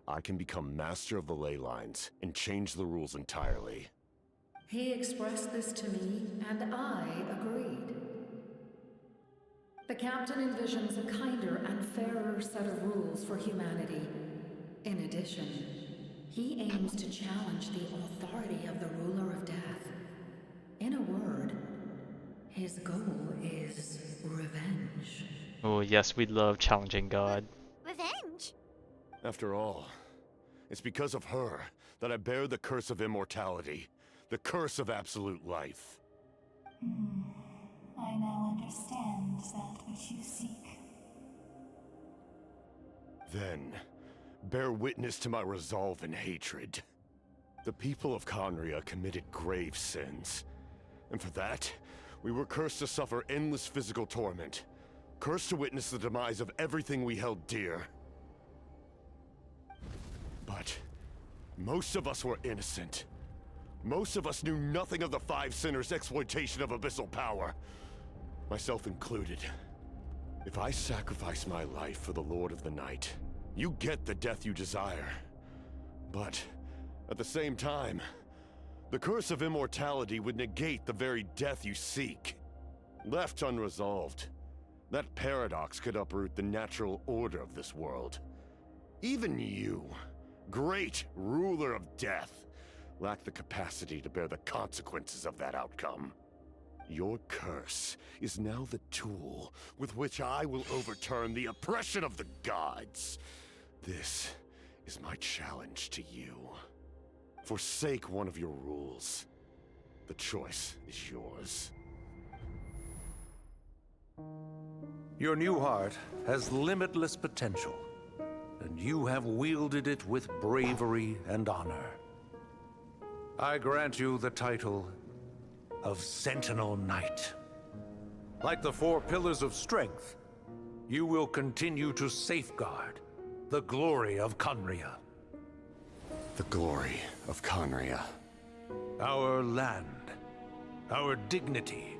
Speaker 8: I can become master of the ley lines and change the rules entirely.
Speaker 10: He expressed this to me, and I agreed. The captain envisions a kinder and fairer set of rules for humanity. In addition, he aims to challenge the authority of the ruler of death. In a word, his goal is revenge.
Speaker 1: Oh yes, we love challenging God.
Speaker 7: Revenge?
Speaker 8: After all, it's because of her that I bear the curse of immortality, the curse of absolute life.
Speaker 6: I now understand that which you seek.
Speaker 8: Then, bear witness to my resolve and hatred. The people of Conria committed grave sins, and for that, we were cursed to suffer endless physical torment. Cursed to witness the demise of everything we held dear. But most of us were innocent. Most of us knew nothing of the Five Sinners' exploitation of abyssal power. Myself included. If I sacrifice my life for the Lord of the Night, you get the death you desire. But at the same time, the curse of immortality would negate the very death you seek. Left unresolved, that paradox could uproot the natural order of this world. Even you, great ruler of death, lack the capacity to bear the consequences of that outcome. Your curse is now the tool with which I will overturn the oppression of the gods. This is my challenge to you. Forsake one of your rules. The choice is yours.
Speaker 16: Your new heart has limitless potential, and you have wielded it with bravery and honor. I grant you the title of Sentinel Knight. Like the 4 pillars of strength, you will continue to safeguard the glory of Conria.
Speaker 8: The glory of Conria.
Speaker 16: Our land, our dignity,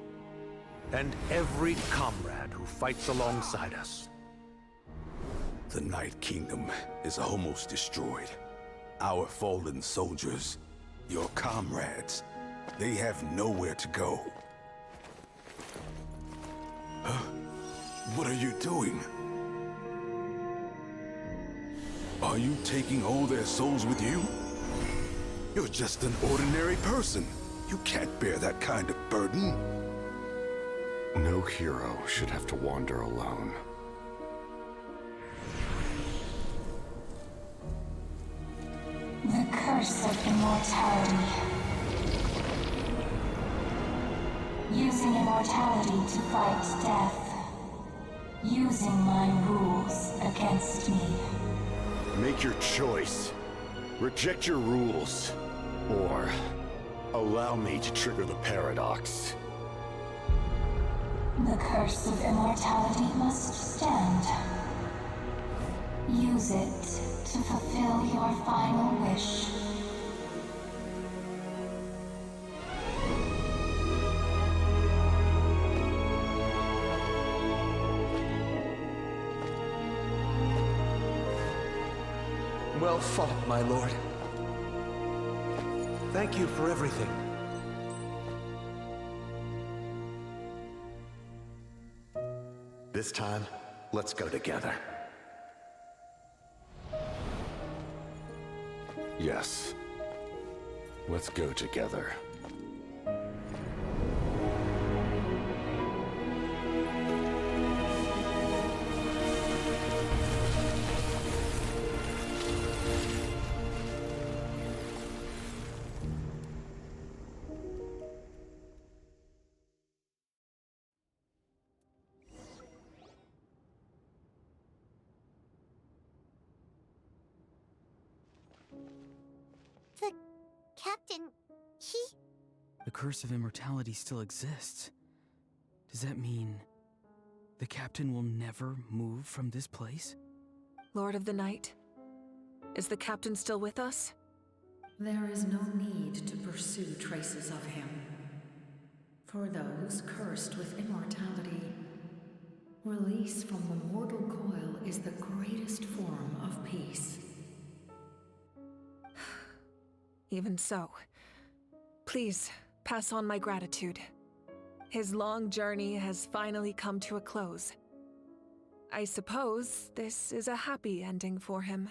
Speaker 16: and every comrade who fights alongside us.
Speaker 17: The Night Kingdom is almost destroyed. Our fallen soldiers, your comrades, they have nowhere to go. Huh? What are you doing? Are you taking all their souls with you? You're just an ordinary person. You can't bear that kind of burden.
Speaker 8: No hero should have to wander alone.
Speaker 6: The curse of immortality. Using immortality to fight death. Using my rules against me.
Speaker 8: Make your choice. Reject your rules. Or allow me to trigger the paradox.
Speaker 6: The curse of immortality must stand. Use it to fulfill your final wish.
Speaker 16: Well fought, my lord. Thank you for everything.
Speaker 13: This time, let's go together.
Speaker 8: Yes. Let's go together.
Speaker 7: The captain, he...
Speaker 11: The curse of immortality still exists. Does that mean the captain will never move from this place?
Speaker 3: Lord of the Night, is the captain still with us?
Speaker 10: There is no need to pursue traces of him. For those cursed with immortality, release from the mortal coil is the greatest form of peace.
Speaker 3: Even so, please pass on my gratitude. His long journey has finally come to a close. I suppose this is a happy ending for him.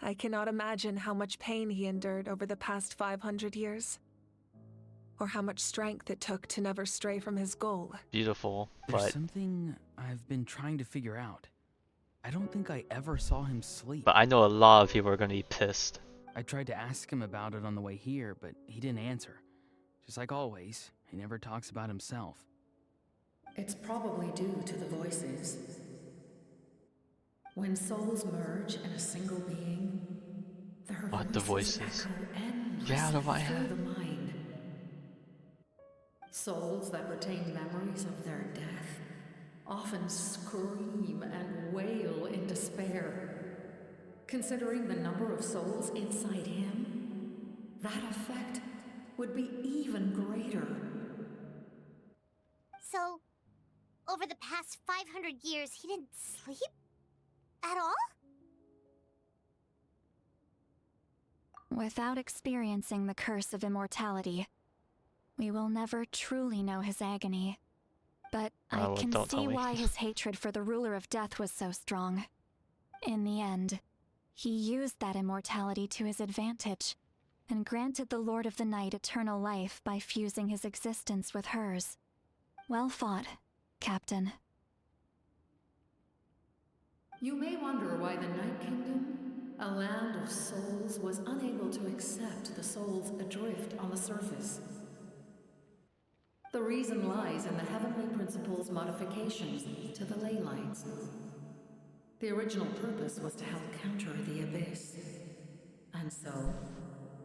Speaker 3: I cannot imagine how much pain he endured over the past 500 years. Or how much strength it took to never stray from his goal.
Speaker 1: Beautiful,
Speaker 11: There's
Speaker 1: but
Speaker 11: something I've been trying to figure out. I don't think I ever saw him sleep.
Speaker 1: I know a lot of people are gonna be pissed.
Speaker 11: I tried to ask him about it on the way here, but he didn't answer. Just like always, he never talks about himself.
Speaker 10: It's probably due to the voices. When souls merge in a single being, their
Speaker 1: What, the voices?
Speaker 10: echo endlessly
Speaker 1: Get out of my
Speaker 10: through
Speaker 1: head.
Speaker 10: the mind. Souls that retain memories of their death often scream and wail in despair. Considering the number of souls inside him, that effect would be even greater.
Speaker 7: So, over the past 500 years, he didn't sleep? At all?
Speaker 2: Without experiencing the curse of immortality, we will never truly know his agony. But I
Speaker 1: well,
Speaker 2: can
Speaker 1: don't tell
Speaker 2: see
Speaker 1: me.
Speaker 2: why his hatred for the ruler of death was so strong. In the end, he used that immortality to his advantage, and granted the Lord of the Night eternal life by fusing his existence with hers. Well fought, Captain.
Speaker 10: You may wonder why the Night Kingdom, a land of souls, was unable to accept the souls adrift on the surface. The reason lies in the Heavenly Principle's modifications to the ley lines. The original purpose was to help counter the Abyss. And so,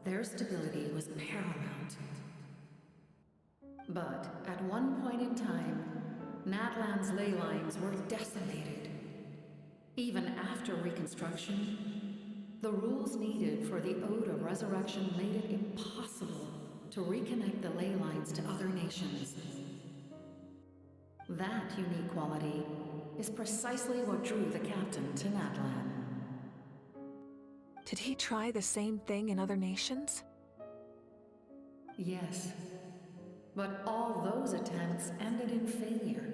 Speaker 10: their stability was paramount. But at one point in time, Natlan's ley lines were decimated. Even after reconstruction, the rules needed for the Ode of Resurrection made it impossible to reconnect the ley lines to other nations. That unique quality is precisely what drew the captain to Natlan.
Speaker 3: Did he try the same thing in other nations?
Speaker 10: Yes, but all those attempts ended in failure.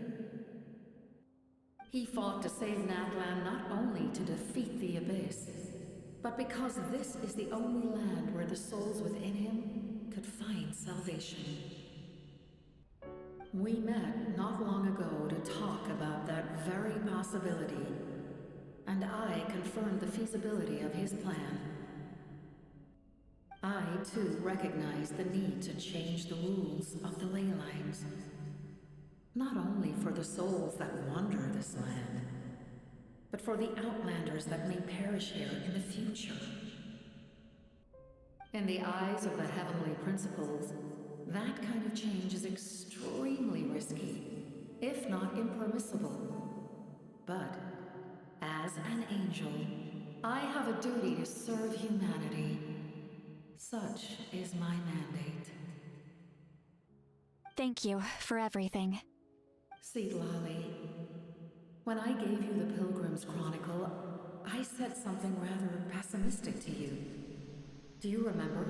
Speaker 10: He fought to save Natlan not only to defeat the Abyss, but because this is the only land where the souls within him could find salvation. We met not long ago to talk about that very possibility, and I confirmed the feasibility of his plan. I, too, recognize the need to change the rules of the ley lines. Not only for the souls that wander this land, but for the outlanders that may perish here in the future. In the eyes of the Heavenly Principles, that kind of change is extremely risky, if not impermissible. But, as an angel, I have a duty to serve humanity. Such is my mandate.
Speaker 2: Thank you for everything.
Speaker 10: Citlali, when I gave you the Pilgrim's Chronicle, I said something rather pessimistic to you. Do you remember?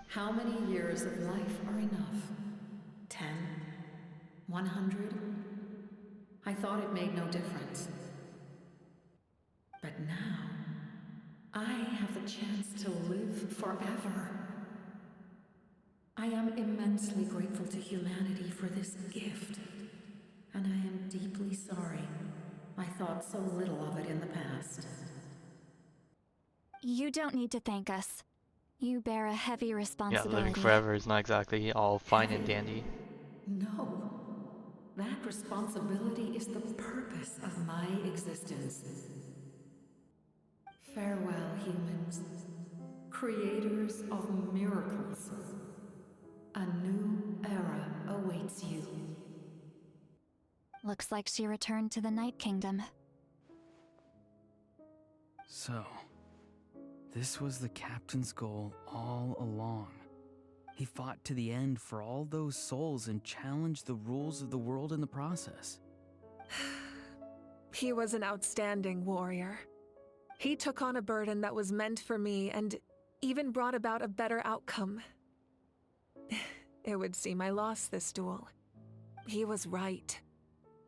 Speaker 10: How many years of life are enough? 10? 100? I thought it made no difference. But now, I have the chance to live forever. I am immensely grateful to humanity for this gift, and I am deeply sorry I thought so little of it in the past.
Speaker 2: You don't need to thank us. You bear a heavy
Speaker 1: Yeah,
Speaker 2: responsibility.
Speaker 1: living forever is not exactly all fine and dandy.
Speaker 10: No. That responsibility is the purpose of my existence. Farewell, humans. Creators of miracles. A new era awaits you.
Speaker 2: Looks like she returned to the Night Kingdom.
Speaker 11: So, this was the captain's goal all along. He fought to the end for all those souls and challenged the rules of the world in the process.
Speaker 3: He was an outstanding warrior. He took on a burden that was meant for me and even brought about a better outcome. It would seem I lost this duel. He was right.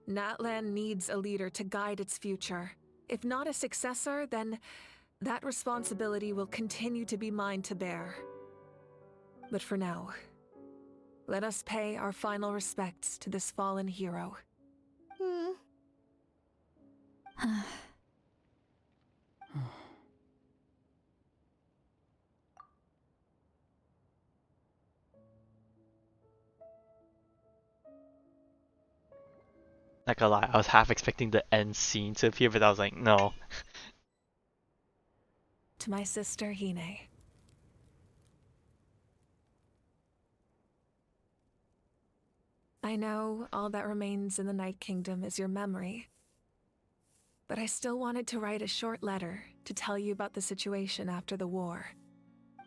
Speaker 3: Natlan needs a leader to guide its future. If not a successor, then that responsibility will continue to be mine to bear. But for now, let us pay our final respects to this fallen hero.
Speaker 1: Not gonna lie, I was half expecting the end scene to appear, but I was like, no.
Speaker 3: To my sister, Hine. I know all that remains in the Night Kingdom is your memory. But I still wanted to write a short letter to tell you about the situation after the war.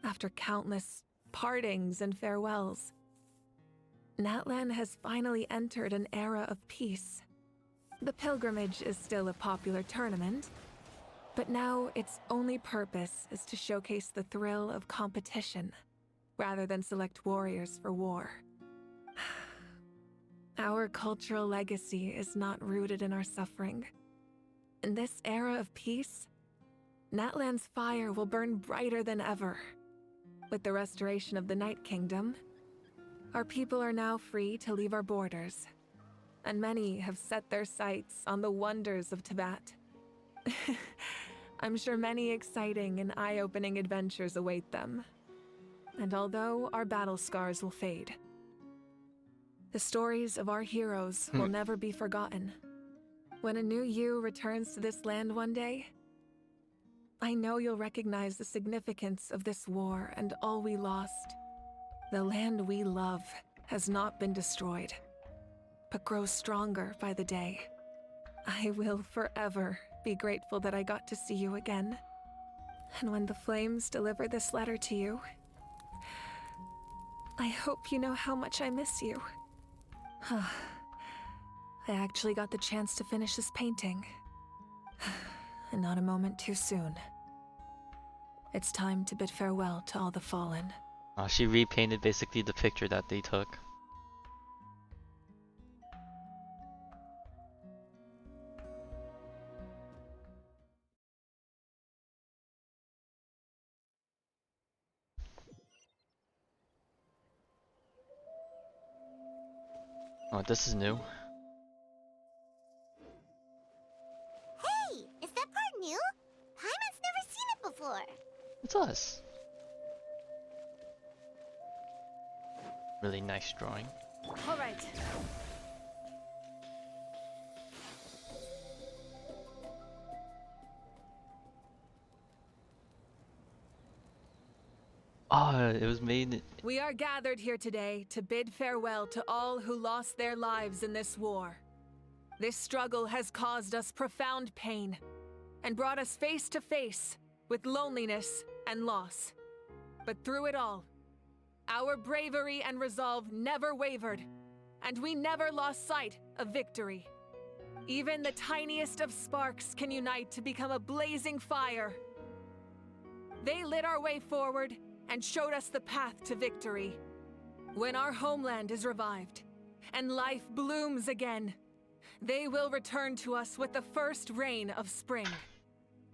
Speaker 3: After countless partings and farewells. Natlan has finally entered an era of peace. The pilgrimage is still a popular tournament, but now its only purpose is to showcase the thrill of competition, rather than select warriors for war. Our cultural legacy is not rooted in our suffering. In this era of peace, Natlan's fire will burn brighter than ever. With the restoration of the Night Kingdom, our people are now free to leave our borders, and many have set their sights on the wonders of Tibet. I'm sure many exciting and eye-opening adventures await them. And although our battle scars will fade, The stories of our heroes will never be forgotten. When a new you returns to this land one day, I know you'll recognize the significance of this war and all we lost. The land we love has not been destroyed, but grows stronger by the day. I will forever be grateful that I got to see you again. And when the flames deliver this letter to you, I hope you know how much I miss you. I actually got the chance to finish this painting. And not a moment too soon. It's time to bid farewell to all the fallen.
Speaker 1: She repainted basically the picture that they took. Oh, this is new.
Speaker 7: Hey, is that part new? Paimon's never seen it before.
Speaker 1: It's us. Really nice drawing.
Speaker 3: All right.
Speaker 1: It was made.
Speaker 3: We are gathered here today to bid farewell to all who lost their lives in this war. This struggle has caused us profound pain and brought us face to face with loneliness and loss. But through it all, our bravery and resolve never wavered, and we never lost sight of victory. Even the tiniest of sparks can unite to become a blazing fire. They lit our way forward and showed us the path to victory. When our homeland is revived and life blooms again, they will return to us with the first rain of spring.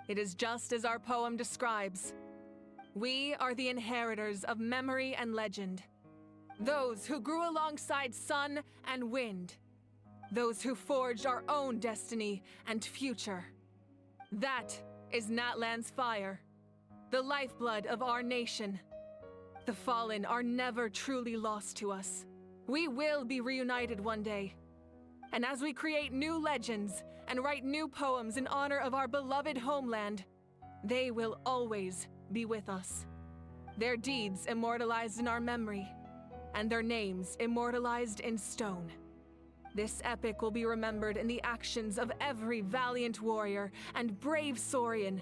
Speaker 3: It is just as our poem describes. We are the inheritors of memory and legend. Those who grew alongside sun and wind. Those who forged our own destiny and future. That is Natlan's fire, the lifeblood of our nation. The fallen are never truly lost to us. We will be reunited one day. And as we create new legends and write new poems in honor of our beloved homeland, they will always be with us. Their deeds immortalized in our memory, and their names immortalized in stone. This epic will be remembered in the actions of every valiant warrior and brave Saurian,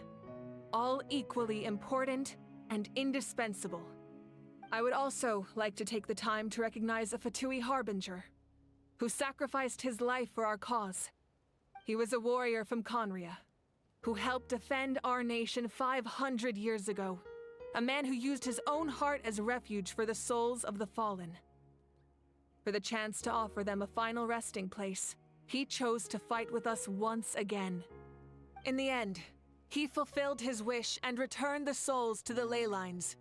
Speaker 3: all equally important and indispensable. I would also like to take the time to recognize a Fatui Harbinger, who sacrificed his life for our cause. He was a warrior from Conria, who helped defend our nation 500 years ago, a man who used his own heart as refuge for the souls of the fallen. For the chance to offer them a final resting place, he chose to fight with us once again. In the end, he fulfilled his wish and returned the souls to the ley lines.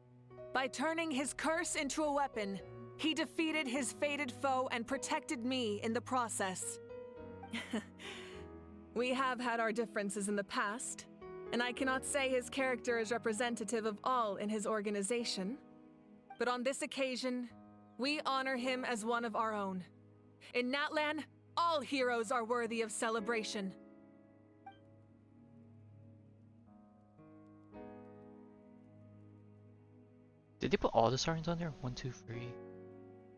Speaker 3: By turning his curse into a weapon, he defeated his fated foe and protected me in the process. We have had our differences in the past, and I cannot say his character is representative of all in his organization. But on this occasion, we honor him as one of our own. In Natlan, all heroes are worthy of celebration.
Speaker 1: Did they put all the Saurians on there? 1, 2, 3,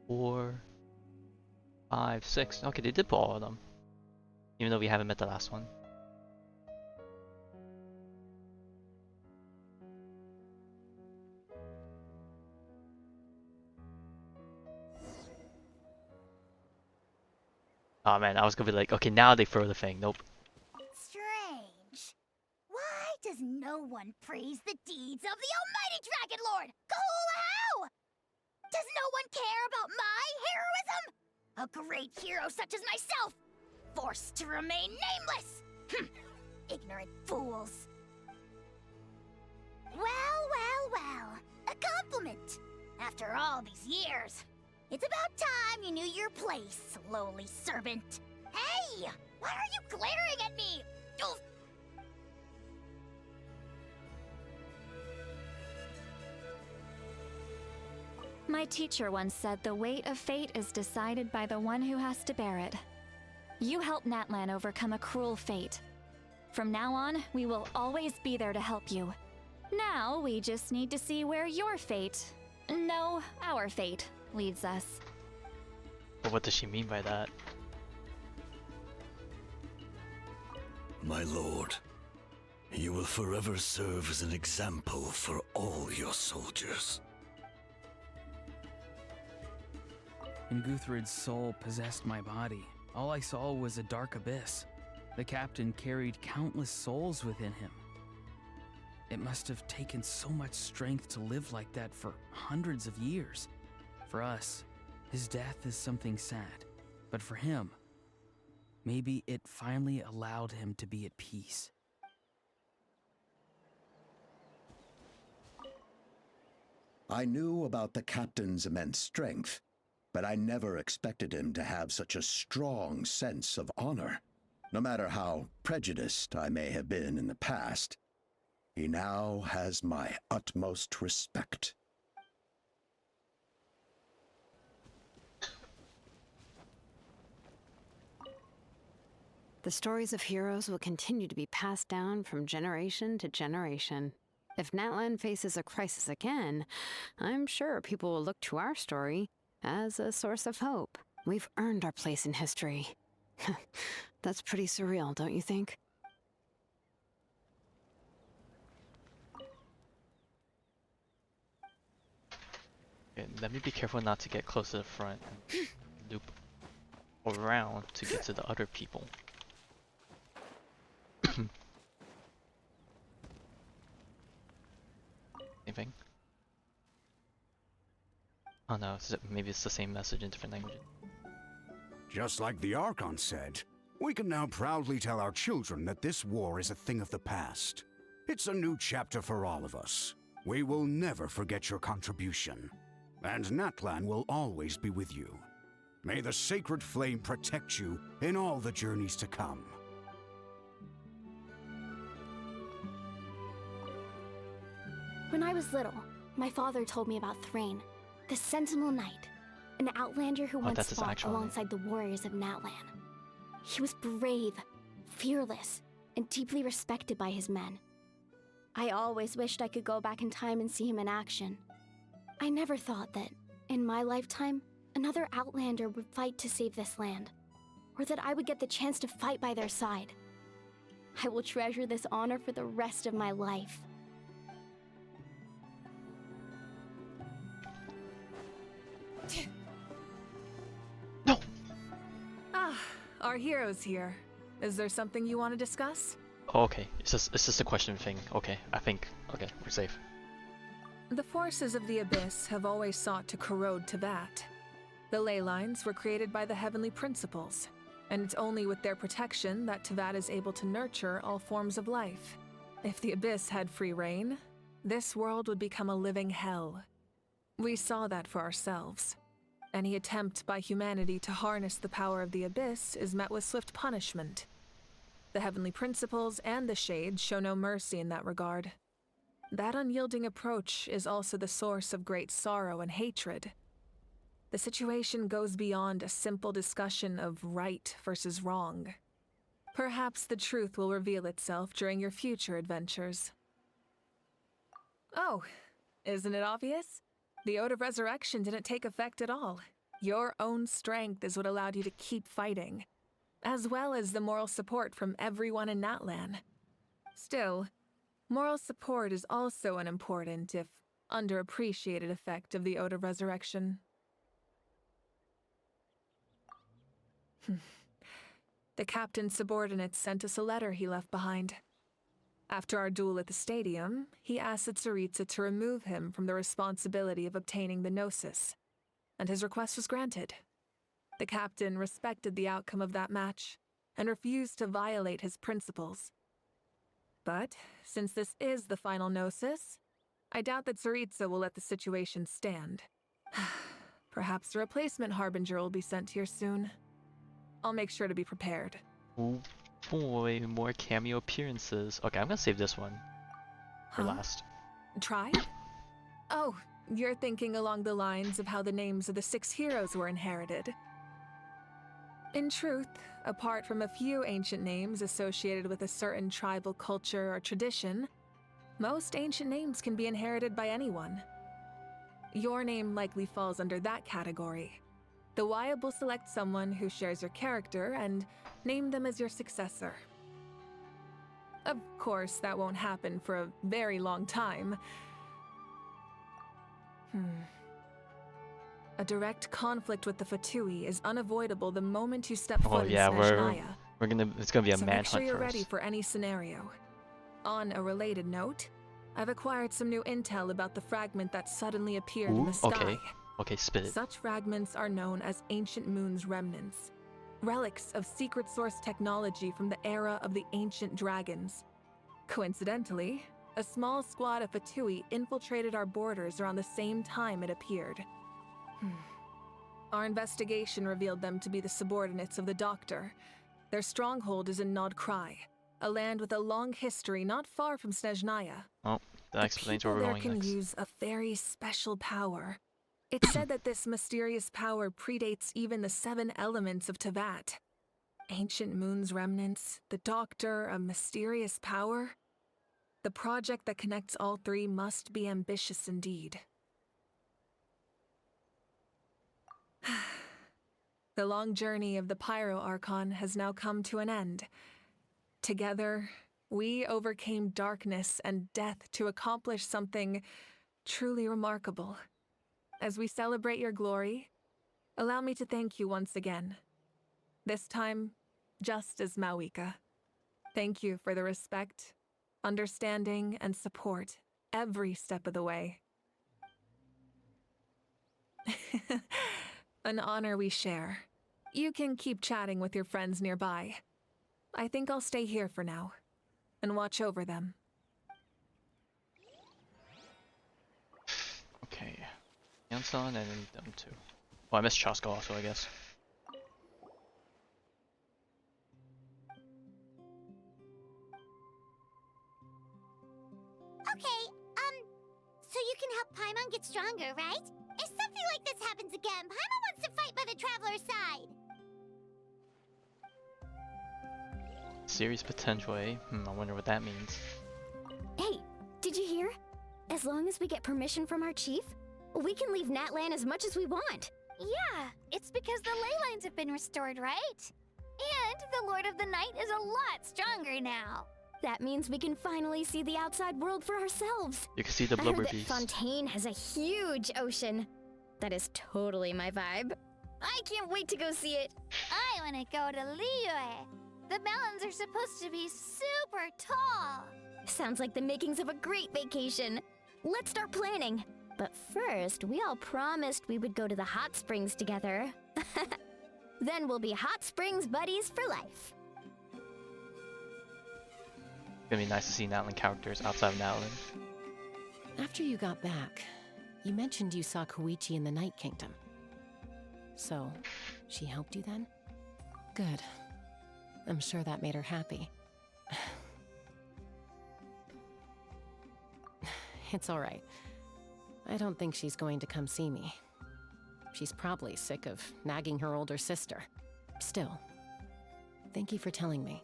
Speaker 1: 4, 5, 6. Okay, they did put all of them. Even though we haven't met the last one. Oh man, I was gonna be like, okay, now they throw the thing. Nope.
Speaker 7: Strange. Why does no one praise the deeds of the almighty Dragon Lord, Kahulahau? Does no one care about my heroism? A great hero such as myself, forced to remain nameless. Ignorant fools. Well, a compliment. After all these years, it's about time you knew your place, lowly servant. Hey, why are you glaring at me? Oof.
Speaker 2: My teacher once said the weight of fate is decided by the one who has to bear it. You helped Natlan overcome a cruel fate. From now on, we will always be there to help you. Now, we just need to see where your fate, no, our fate, leads us.
Speaker 1: But what does she mean by that?
Speaker 5: My lord, you will forever serve as an example for all your soldiers.
Speaker 11: When Guthred's soul possessed my body, all I saw was a dark abyss. The captain carried countless souls within him. It must have taken so much strength to live like that for hundreds of years. For us, his death is something sad, but for him, maybe it finally allowed him to be at peace.
Speaker 13: I knew about the captain's immense strength, but I never expected him to have such a strong sense of honor. No matter how prejudiced I may have been in the past, he now has my utmost respect.
Speaker 22: The stories of heroes will continue to be passed down from generation to generation. If Natlan faces a crisis again, I'm sure people will look to our story as a source of hope. We've earned our place in history. That's pretty surreal, don't you think?
Speaker 1: Okay, let me be careful not to get close to the front and loop around to get to the other people. Anything? Oh no, maybe it's the same message in different languages.
Speaker 15: Just like the Archon said, we can now proudly tell our children that this war is a thing of the past. It's a new chapter for all of us. We will never forget your contribution. And Natlan will always be with you. May the sacred flame protect you in all the journeys to come.
Speaker 21: When I was little, my father told me about Thrain, the Sentinel Knight, an outlander who once fought alongside the warriors of Natlan. He was brave, fearless, and deeply respected by his men. I always wished I could go back in time and see him in action. I never thought that, in my lifetime, another outlander would fight to save this land, or that I would get the chance to fight by their side. I will treasure this honor for the rest of my life.
Speaker 3: Our hero's here. Is there something you want to discuss?
Speaker 1: Oh, okay, it's just a question thing. Okay, okay, we're safe.
Speaker 3: The forces of the Abyss have always sought to corrode Teyvat. The ley lines were created by the heavenly principles, and it's only with their protection that Teyvat is able to nurture all forms of life. If the Abyss had free reign, this world would become a living hell. We saw that for ourselves. Any attempt by humanity to harness the power of the Abyss is met with swift punishment. The heavenly principles and the Shades show no mercy in that regard. That unyielding approach is also the source of great sorrow and hatred. The situation goes beyond a simple discussion of right versus wrong. Perhaps the truth will reveal itself during your future adventures. Oh, isn't it obvious? The Ode of Resurrection didn't take effect at all. Your own strength is what allowed you to keep fighting, as well as the moral support from everyone in Natlan. Still, moral support is also an important, if underappreciated, effect of the Ode of Resurrection. The captain's subordinates sent us a letter he left behind. After our duel at the stadium, he asked Tsaritsa to remove him from the responsibility of obtaining the Gnosis, and his request was granted. The captain respected the outcome of that match, and refused to violate his principles. But, since this is the final Gnosis, I doubt that Tsaritsa will let the situation stand. Perhaps a replacement Harbinger will be sent here soon. I'll make sure to be prepared.
Speaker 1: Ooh. Boy, more cameo appearances. Okay, I'm gonna save this one for last.
Speaker 3: Tried? Oh, you're thinking along the lines of how the names of the 6 heroes were inherited. In truth, apart from a few ancient names associated with a certain tribal culture or tradition, most ancient names can be inherited by anyone. Your name likely falls under that category. The Wyab will select someone who shares your character and name them as your successor. Of course, that won't happen for a very long time. A direct conflict with the Fatui is unavoidable the moment you step foot in Snezhnaya.
Speaker 1: It's gonna be a
Speaker 3: so
Speaker 1: manhunt
Speaker 3: make sure you're
Speaker 1: first.
Speaker 3: ready for any scenario. On a related note, I've acquired some new intel about the fragment that suddenly appeared in the sky.
Speaker 1: Okay, spit it.
Speaker 3: Such fragments are known as Ancient Moon's remnants, relics of secret source technology from the era of the ancient dragons. Coincidentally, a small squad of Fatui infiltrated our borders around the same time it appeared. Our investigation revealed them to be the subordinates of the Doctor. Their stronghold is in Nod Krai, a land with a long history not far from Snezhnaya.
Speaker 1: Oh, that explains where we're going next.
Speaker 3: The people there can use a very special power. It's said that this mysterious power predates even the 7 elements of Tevat. Ancient Moon's remnants, the Doctor, a mysterious power. The project that connects all 3 must be ambitious indeed. The long journey of the Pyro Archon has now come to an end. Together, we overcame darkness and death to accomplish something truly remarkable. As we celebrate your glory, allow me to thank you once again. This time, just as Mavuika. Thank you for the respect, understanding, and support every step of the way. An honor we share. You can keep chatting with your friends nearby. I think I'll stay here for now and watch over them.
Speaker 1: Okay. Anson and then them too. Well, I missed Chaska also, I guess.
Speaker 7: Okay, so you can help Paimon get stronger, right? If something like this happens again, Paimon wants to fight by the Traveler's side.
Speaker 1: Series potential, eh? I wonder what that means.
Speaker 21: Hey, did you hear? As long as we get permission from our chief, we can leave Natlan as much as we want.
Speaker 7: Yeah, it's because the ley lines have been restored, right? And the Lord of the Night is a lot stronger now.
Speaker 21: That means we can finally see the outside world for ourselves.
Speaker 1: You can see the
Speaker 21: I
Speaker 1: blubber
Speaker 21: heard that
Speaker 1: beast.
Speaker 21: Fontaine has a huge ocean. That is totally my vibe. I can't wait to go see it.
Speaker 7: I want to go to Liyue. The mountains are supposed to be super tall.
Speaker 21: Sounds like the makings of a great vacation. Let's start planning. But first, we all promised we would go to the hot springs together. Then we'll be hot springs buddies for life.
Speaker 1: It's gonna be nice to see Natlan characters outside of Natlan.
Speaker 9: After you got back, you mentioned you saw Koichi in the Night Kingdom. So, she helped you then? Good. I'm sure that made her happy. It's all right. I don't think she's going to come see me. She's probably sick of nagging her older sister. Still, thank you for telling me.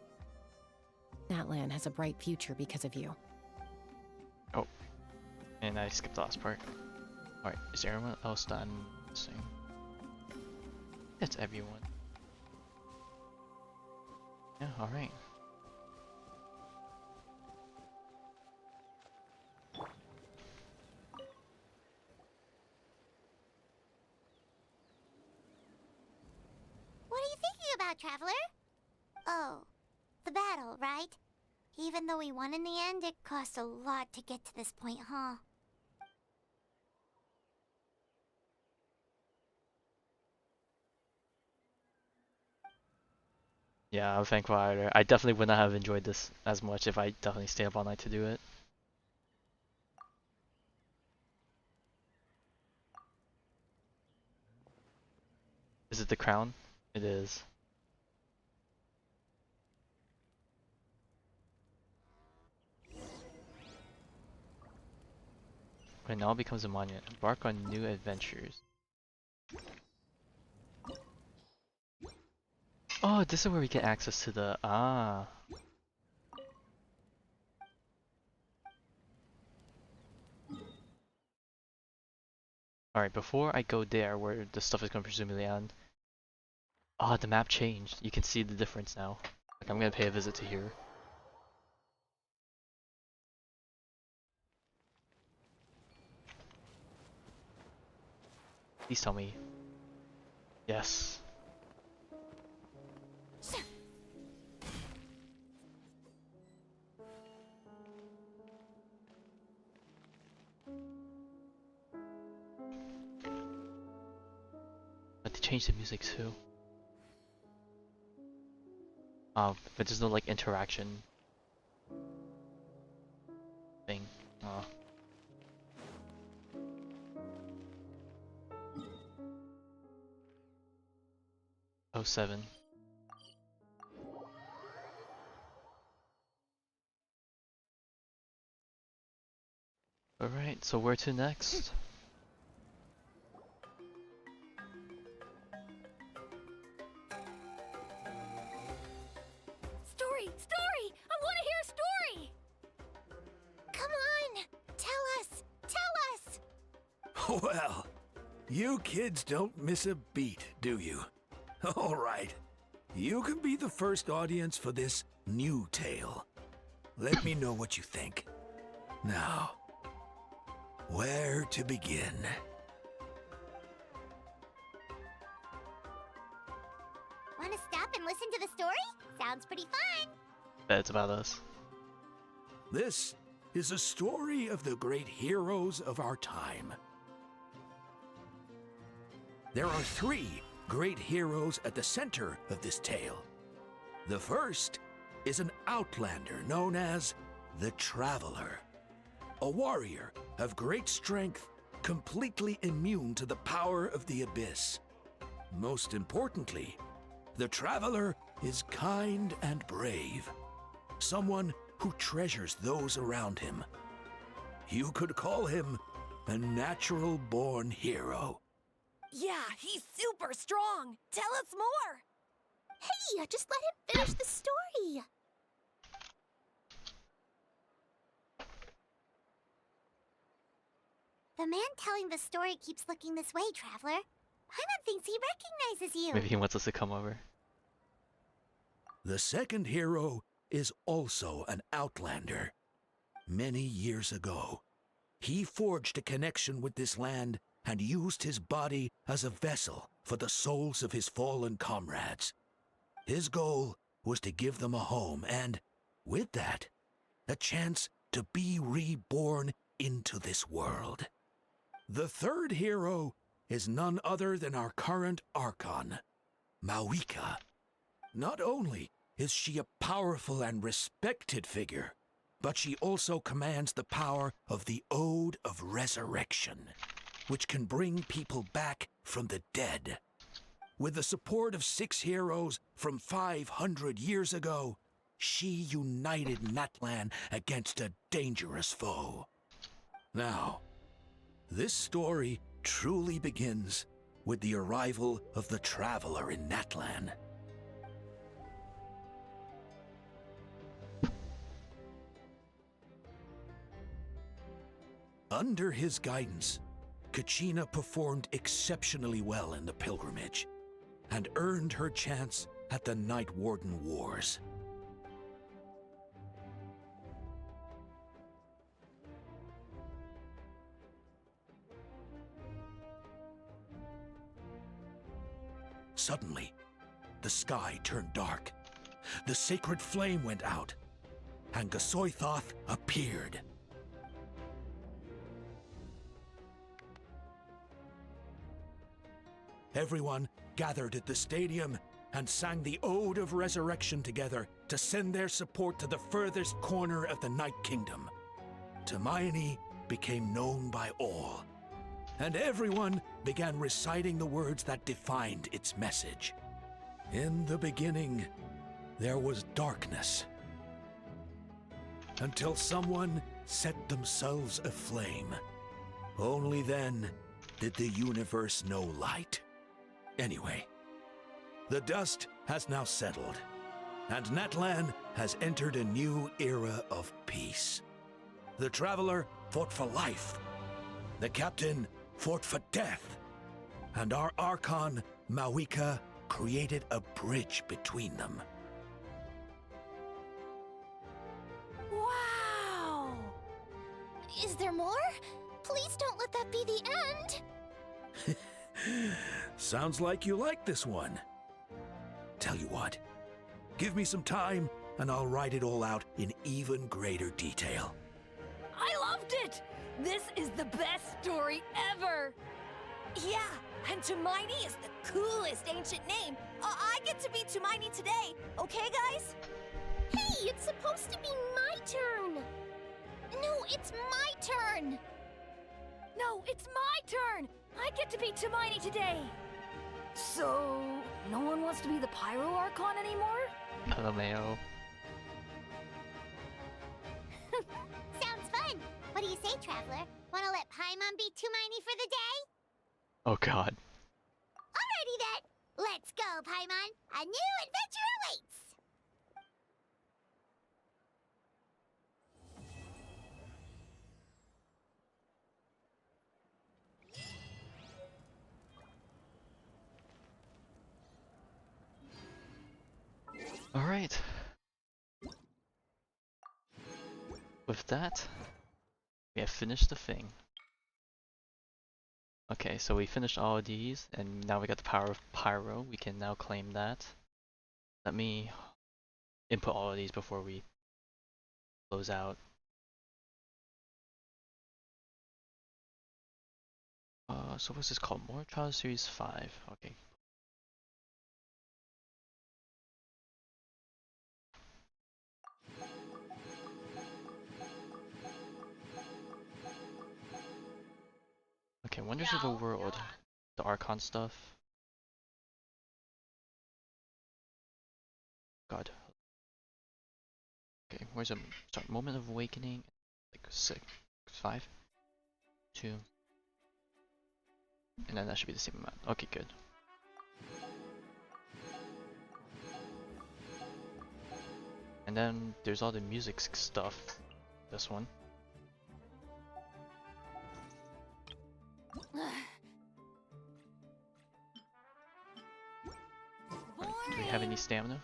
Speaker 9: Natlan has a bright future because of you.
Speaker 1: Oh, and I skipped the last part. Alright, is there anyone else that I'm missing? That's everyone. Yeah, alright.
Speaker 7: What are you thinking about, Traveler? Oh, the battle, right? Even though we won in the end, it cost a lot to get to this point, huh?
Speaker 1: Yeah, I'm thankful I definitely would not have enjoyed this as much if I definitely stayed up all night to do it. Is it the crown? It is. When all becomes a monument, embark on new adventures. Oh, this is where we get access to the Alright, before I go there where the stuff is gonna presumably end. The map changed. You can see the difference now. Like, I'm gonna pay a visit to here. Please tell me. Yes. But they changed the music too. But there's no like interaction thing. 07. Alright, so where to next?
Speaker 7: Story! Story! I want to hear a story! Come on! Tell us! Tell us!
Speaker 4: Well, you kids don't miss a beat, do you? All right. You can be the first audience for this new tale. Let me know what you think. Now, where to begin?
Speaker 7: Want to stop and listen to the story? Sounds pretty fun.
Speaker 1: Bet it's about us.
Speaker 4: This is a story of the great heroes of our time. There are 3 great heroes at the center of this tale. The first is an outlander known as the Traveler, a warrior of great strength, completely immune to the power of the abyss. Most importantly, the Traveler is kind and brave, someone who treasures those around him. You could call him a natural-born hero.
Speaker 14: Yeah, he's super strong. Tell us more.
Speaker 7: Hey, just let him finish the story. The man telling the story keeps looking this way, Traveler. Paimon thinks he recognizes you.
Speaker 1: Maybe he wants us to come over.
Speaker 4: The second hero is also an outlander. Many years ago, he forged a connection with this land and used his body as a vessel for the souls of his fallen comrades. His goal was to give them a home and, with that, a chance to be reborn into this world. The third hero is none other than our current Archon, Mavuika. Not only is she a powerful and respected figure, but she also commands the power of the Ode of Resurrection, which can bring people back from the dead. With the support of 6 heroes from 500 years ago, she united Natlan against a dangerous foe. Now, this story truly begins with the arrival of the Traveler in Natlan. Under his guidance, Kachina performed exceptionally well in the pilgrimage and earned her chance at the Night Warden Wars. Suddenly, the sky turned dark, the sacred flame went out, and Gasoithoth appeared. Everyone gathered at the stadium and sang the Ode of Resurrection together to send their support to the furthest corner of the Night Kingdom. Hermione became known by all, and everyone began reciting the words that defined its message. In the beginning, there was darkness, until someone set themselves aflame. Only then did the universe know light. Anyway, the dust has now settled, and Natlan has entered a new era of peace. The Traveler fought for life, the Captain fought for death, and our Archon, Mavuika, created a bridge between them.
Speaker 7: Wow! Is there more? Please don't let that be the end!
Speaker 4: Sounds like you like this one. Tell you what, give me some time and I'll write it all out in even greater detail.
Speaker 14: I loved it! This is the best story ever! Yeah, and Tumaini is the coolest ancient name. I get to be Tumaini today, okay guys?
Speaker 7: Hey, it's supposed to be my turn! No, it's my turn!
Speaker 14: No, it's my turn! I get to be Tumaini today! So, no one wants to be the Pyro Archon anymore?
Speaker 1: LMAO.
Speaker 7: Sounds fun! What do you say, Traveler? Wanna let Paimon be Tumaini for the day?
Speaker 1: Oh god.
Speaker 7: Alrighty then! Let's go, Paimon! A new adventure awaits!
Speaker 1: Alright. With that, we have finished the thing. Okay, so we finished all of these, and now we got the power of Pyro. We can now claim that. Let me input all of these before we close out. So what's this called? More Trial Series 5. Okay. Okay, Wonders of the World. The Archon stuff. God. Okay, where's a start? Moment of Awakening. Like 6, 5, 2. And then that should be the same amount. Okay, good. And then there's all the music stuff. This one. Do we have any stamina?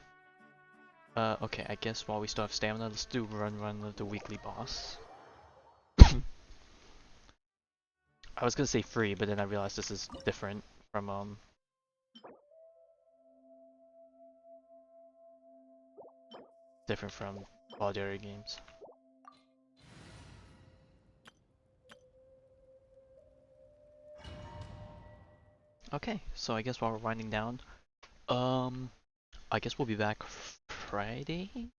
Speaker 1: Okay, I guess while we still have stamina, let's do run of the weekly boss. I was gonna say free, but then I realized this is different from all the other games. Okay, so I guess while we're winding down, I guess we'll be back Friday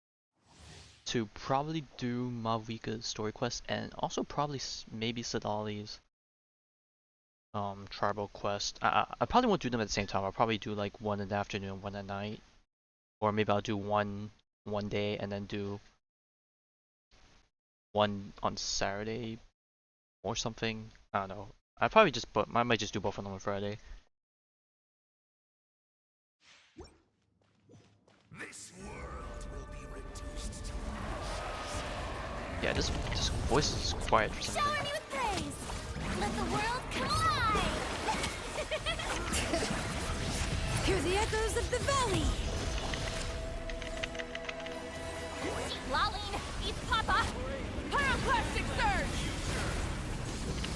Speaker 1: to probably do Mavuika's story quest and also probably maybe Citlali's tribal quest. I probably won't do them at the same time. I'll probably do like one in the afternoon, one at night, or maybe I'll do one day and then do one on Saturday or something. I don't know. I might just do both of them on Friday.
Speaker 4: This world will be reduced to
Speaker 1: Yeah, this voice is quiet for some reason.
Speaker 7: Shower me with praise! Let the world come alive!
Speaker 14: Hear the echoes of the valley!
Speaker 7: Laline, it's Papa! Pyroclastic surge!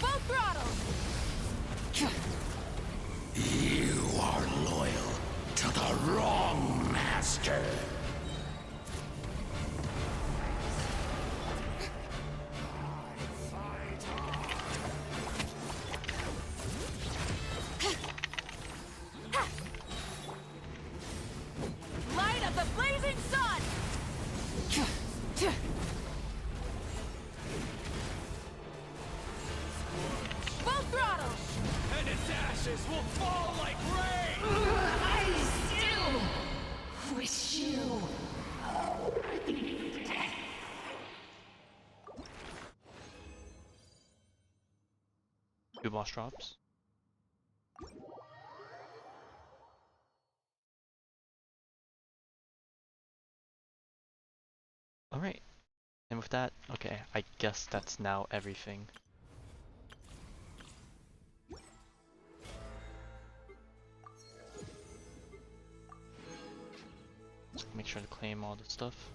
Speaker 7: Full throttle!
Speaker 4: You are loyal to the wrong master.
Speaker 14: Light of the blazing sun! Full throttle!
Speaker 20: And its ashes will fall like rain!
Speaker 18: I still wish you death.
Speaker 1: 2 boss drops. Alright, and with that, okay, I guess that's now everything. Make sure to claim all the stuff.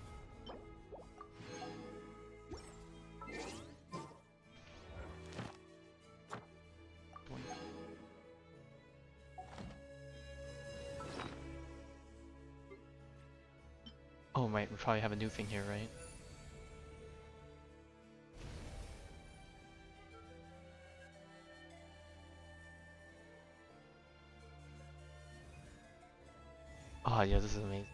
Speaker 1: Oh right, we probably have a new thing here, right? Oh yeah, this is amazing.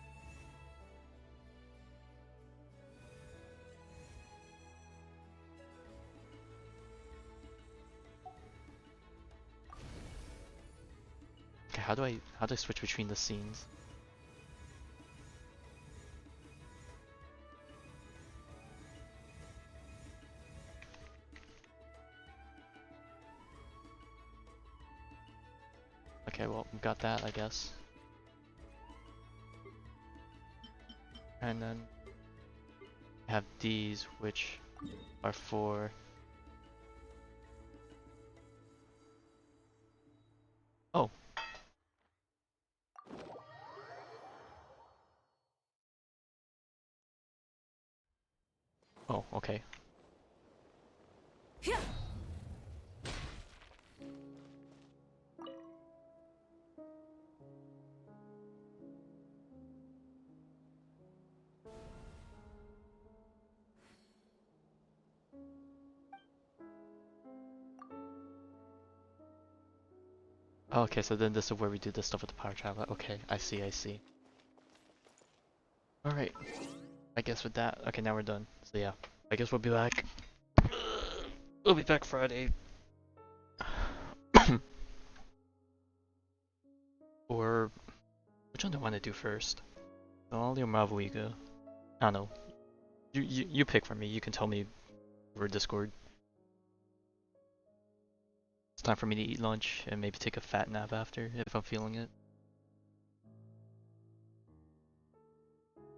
Speaker 1: Okay, how do I switch between the scenes? Okay, well, we got that, I guess. And then I have these, which are for... Oh. Oh, okay.
Speaker 3: Yeah.
Speaker 1: Okay, so then this is where we do this stuff with the power traveler. Okay, I see, I see. Alright. I guess with that, okay, now we're done. So yeah, I guess we'll be back. We'll be back Friday. Or, which one do I want to do first? Citlali or Mavuika? I don't know. You pick for me, you can tell me over Discord. It's time for me to eat lunch and maybe take a fat nap after, if I'm feeling it.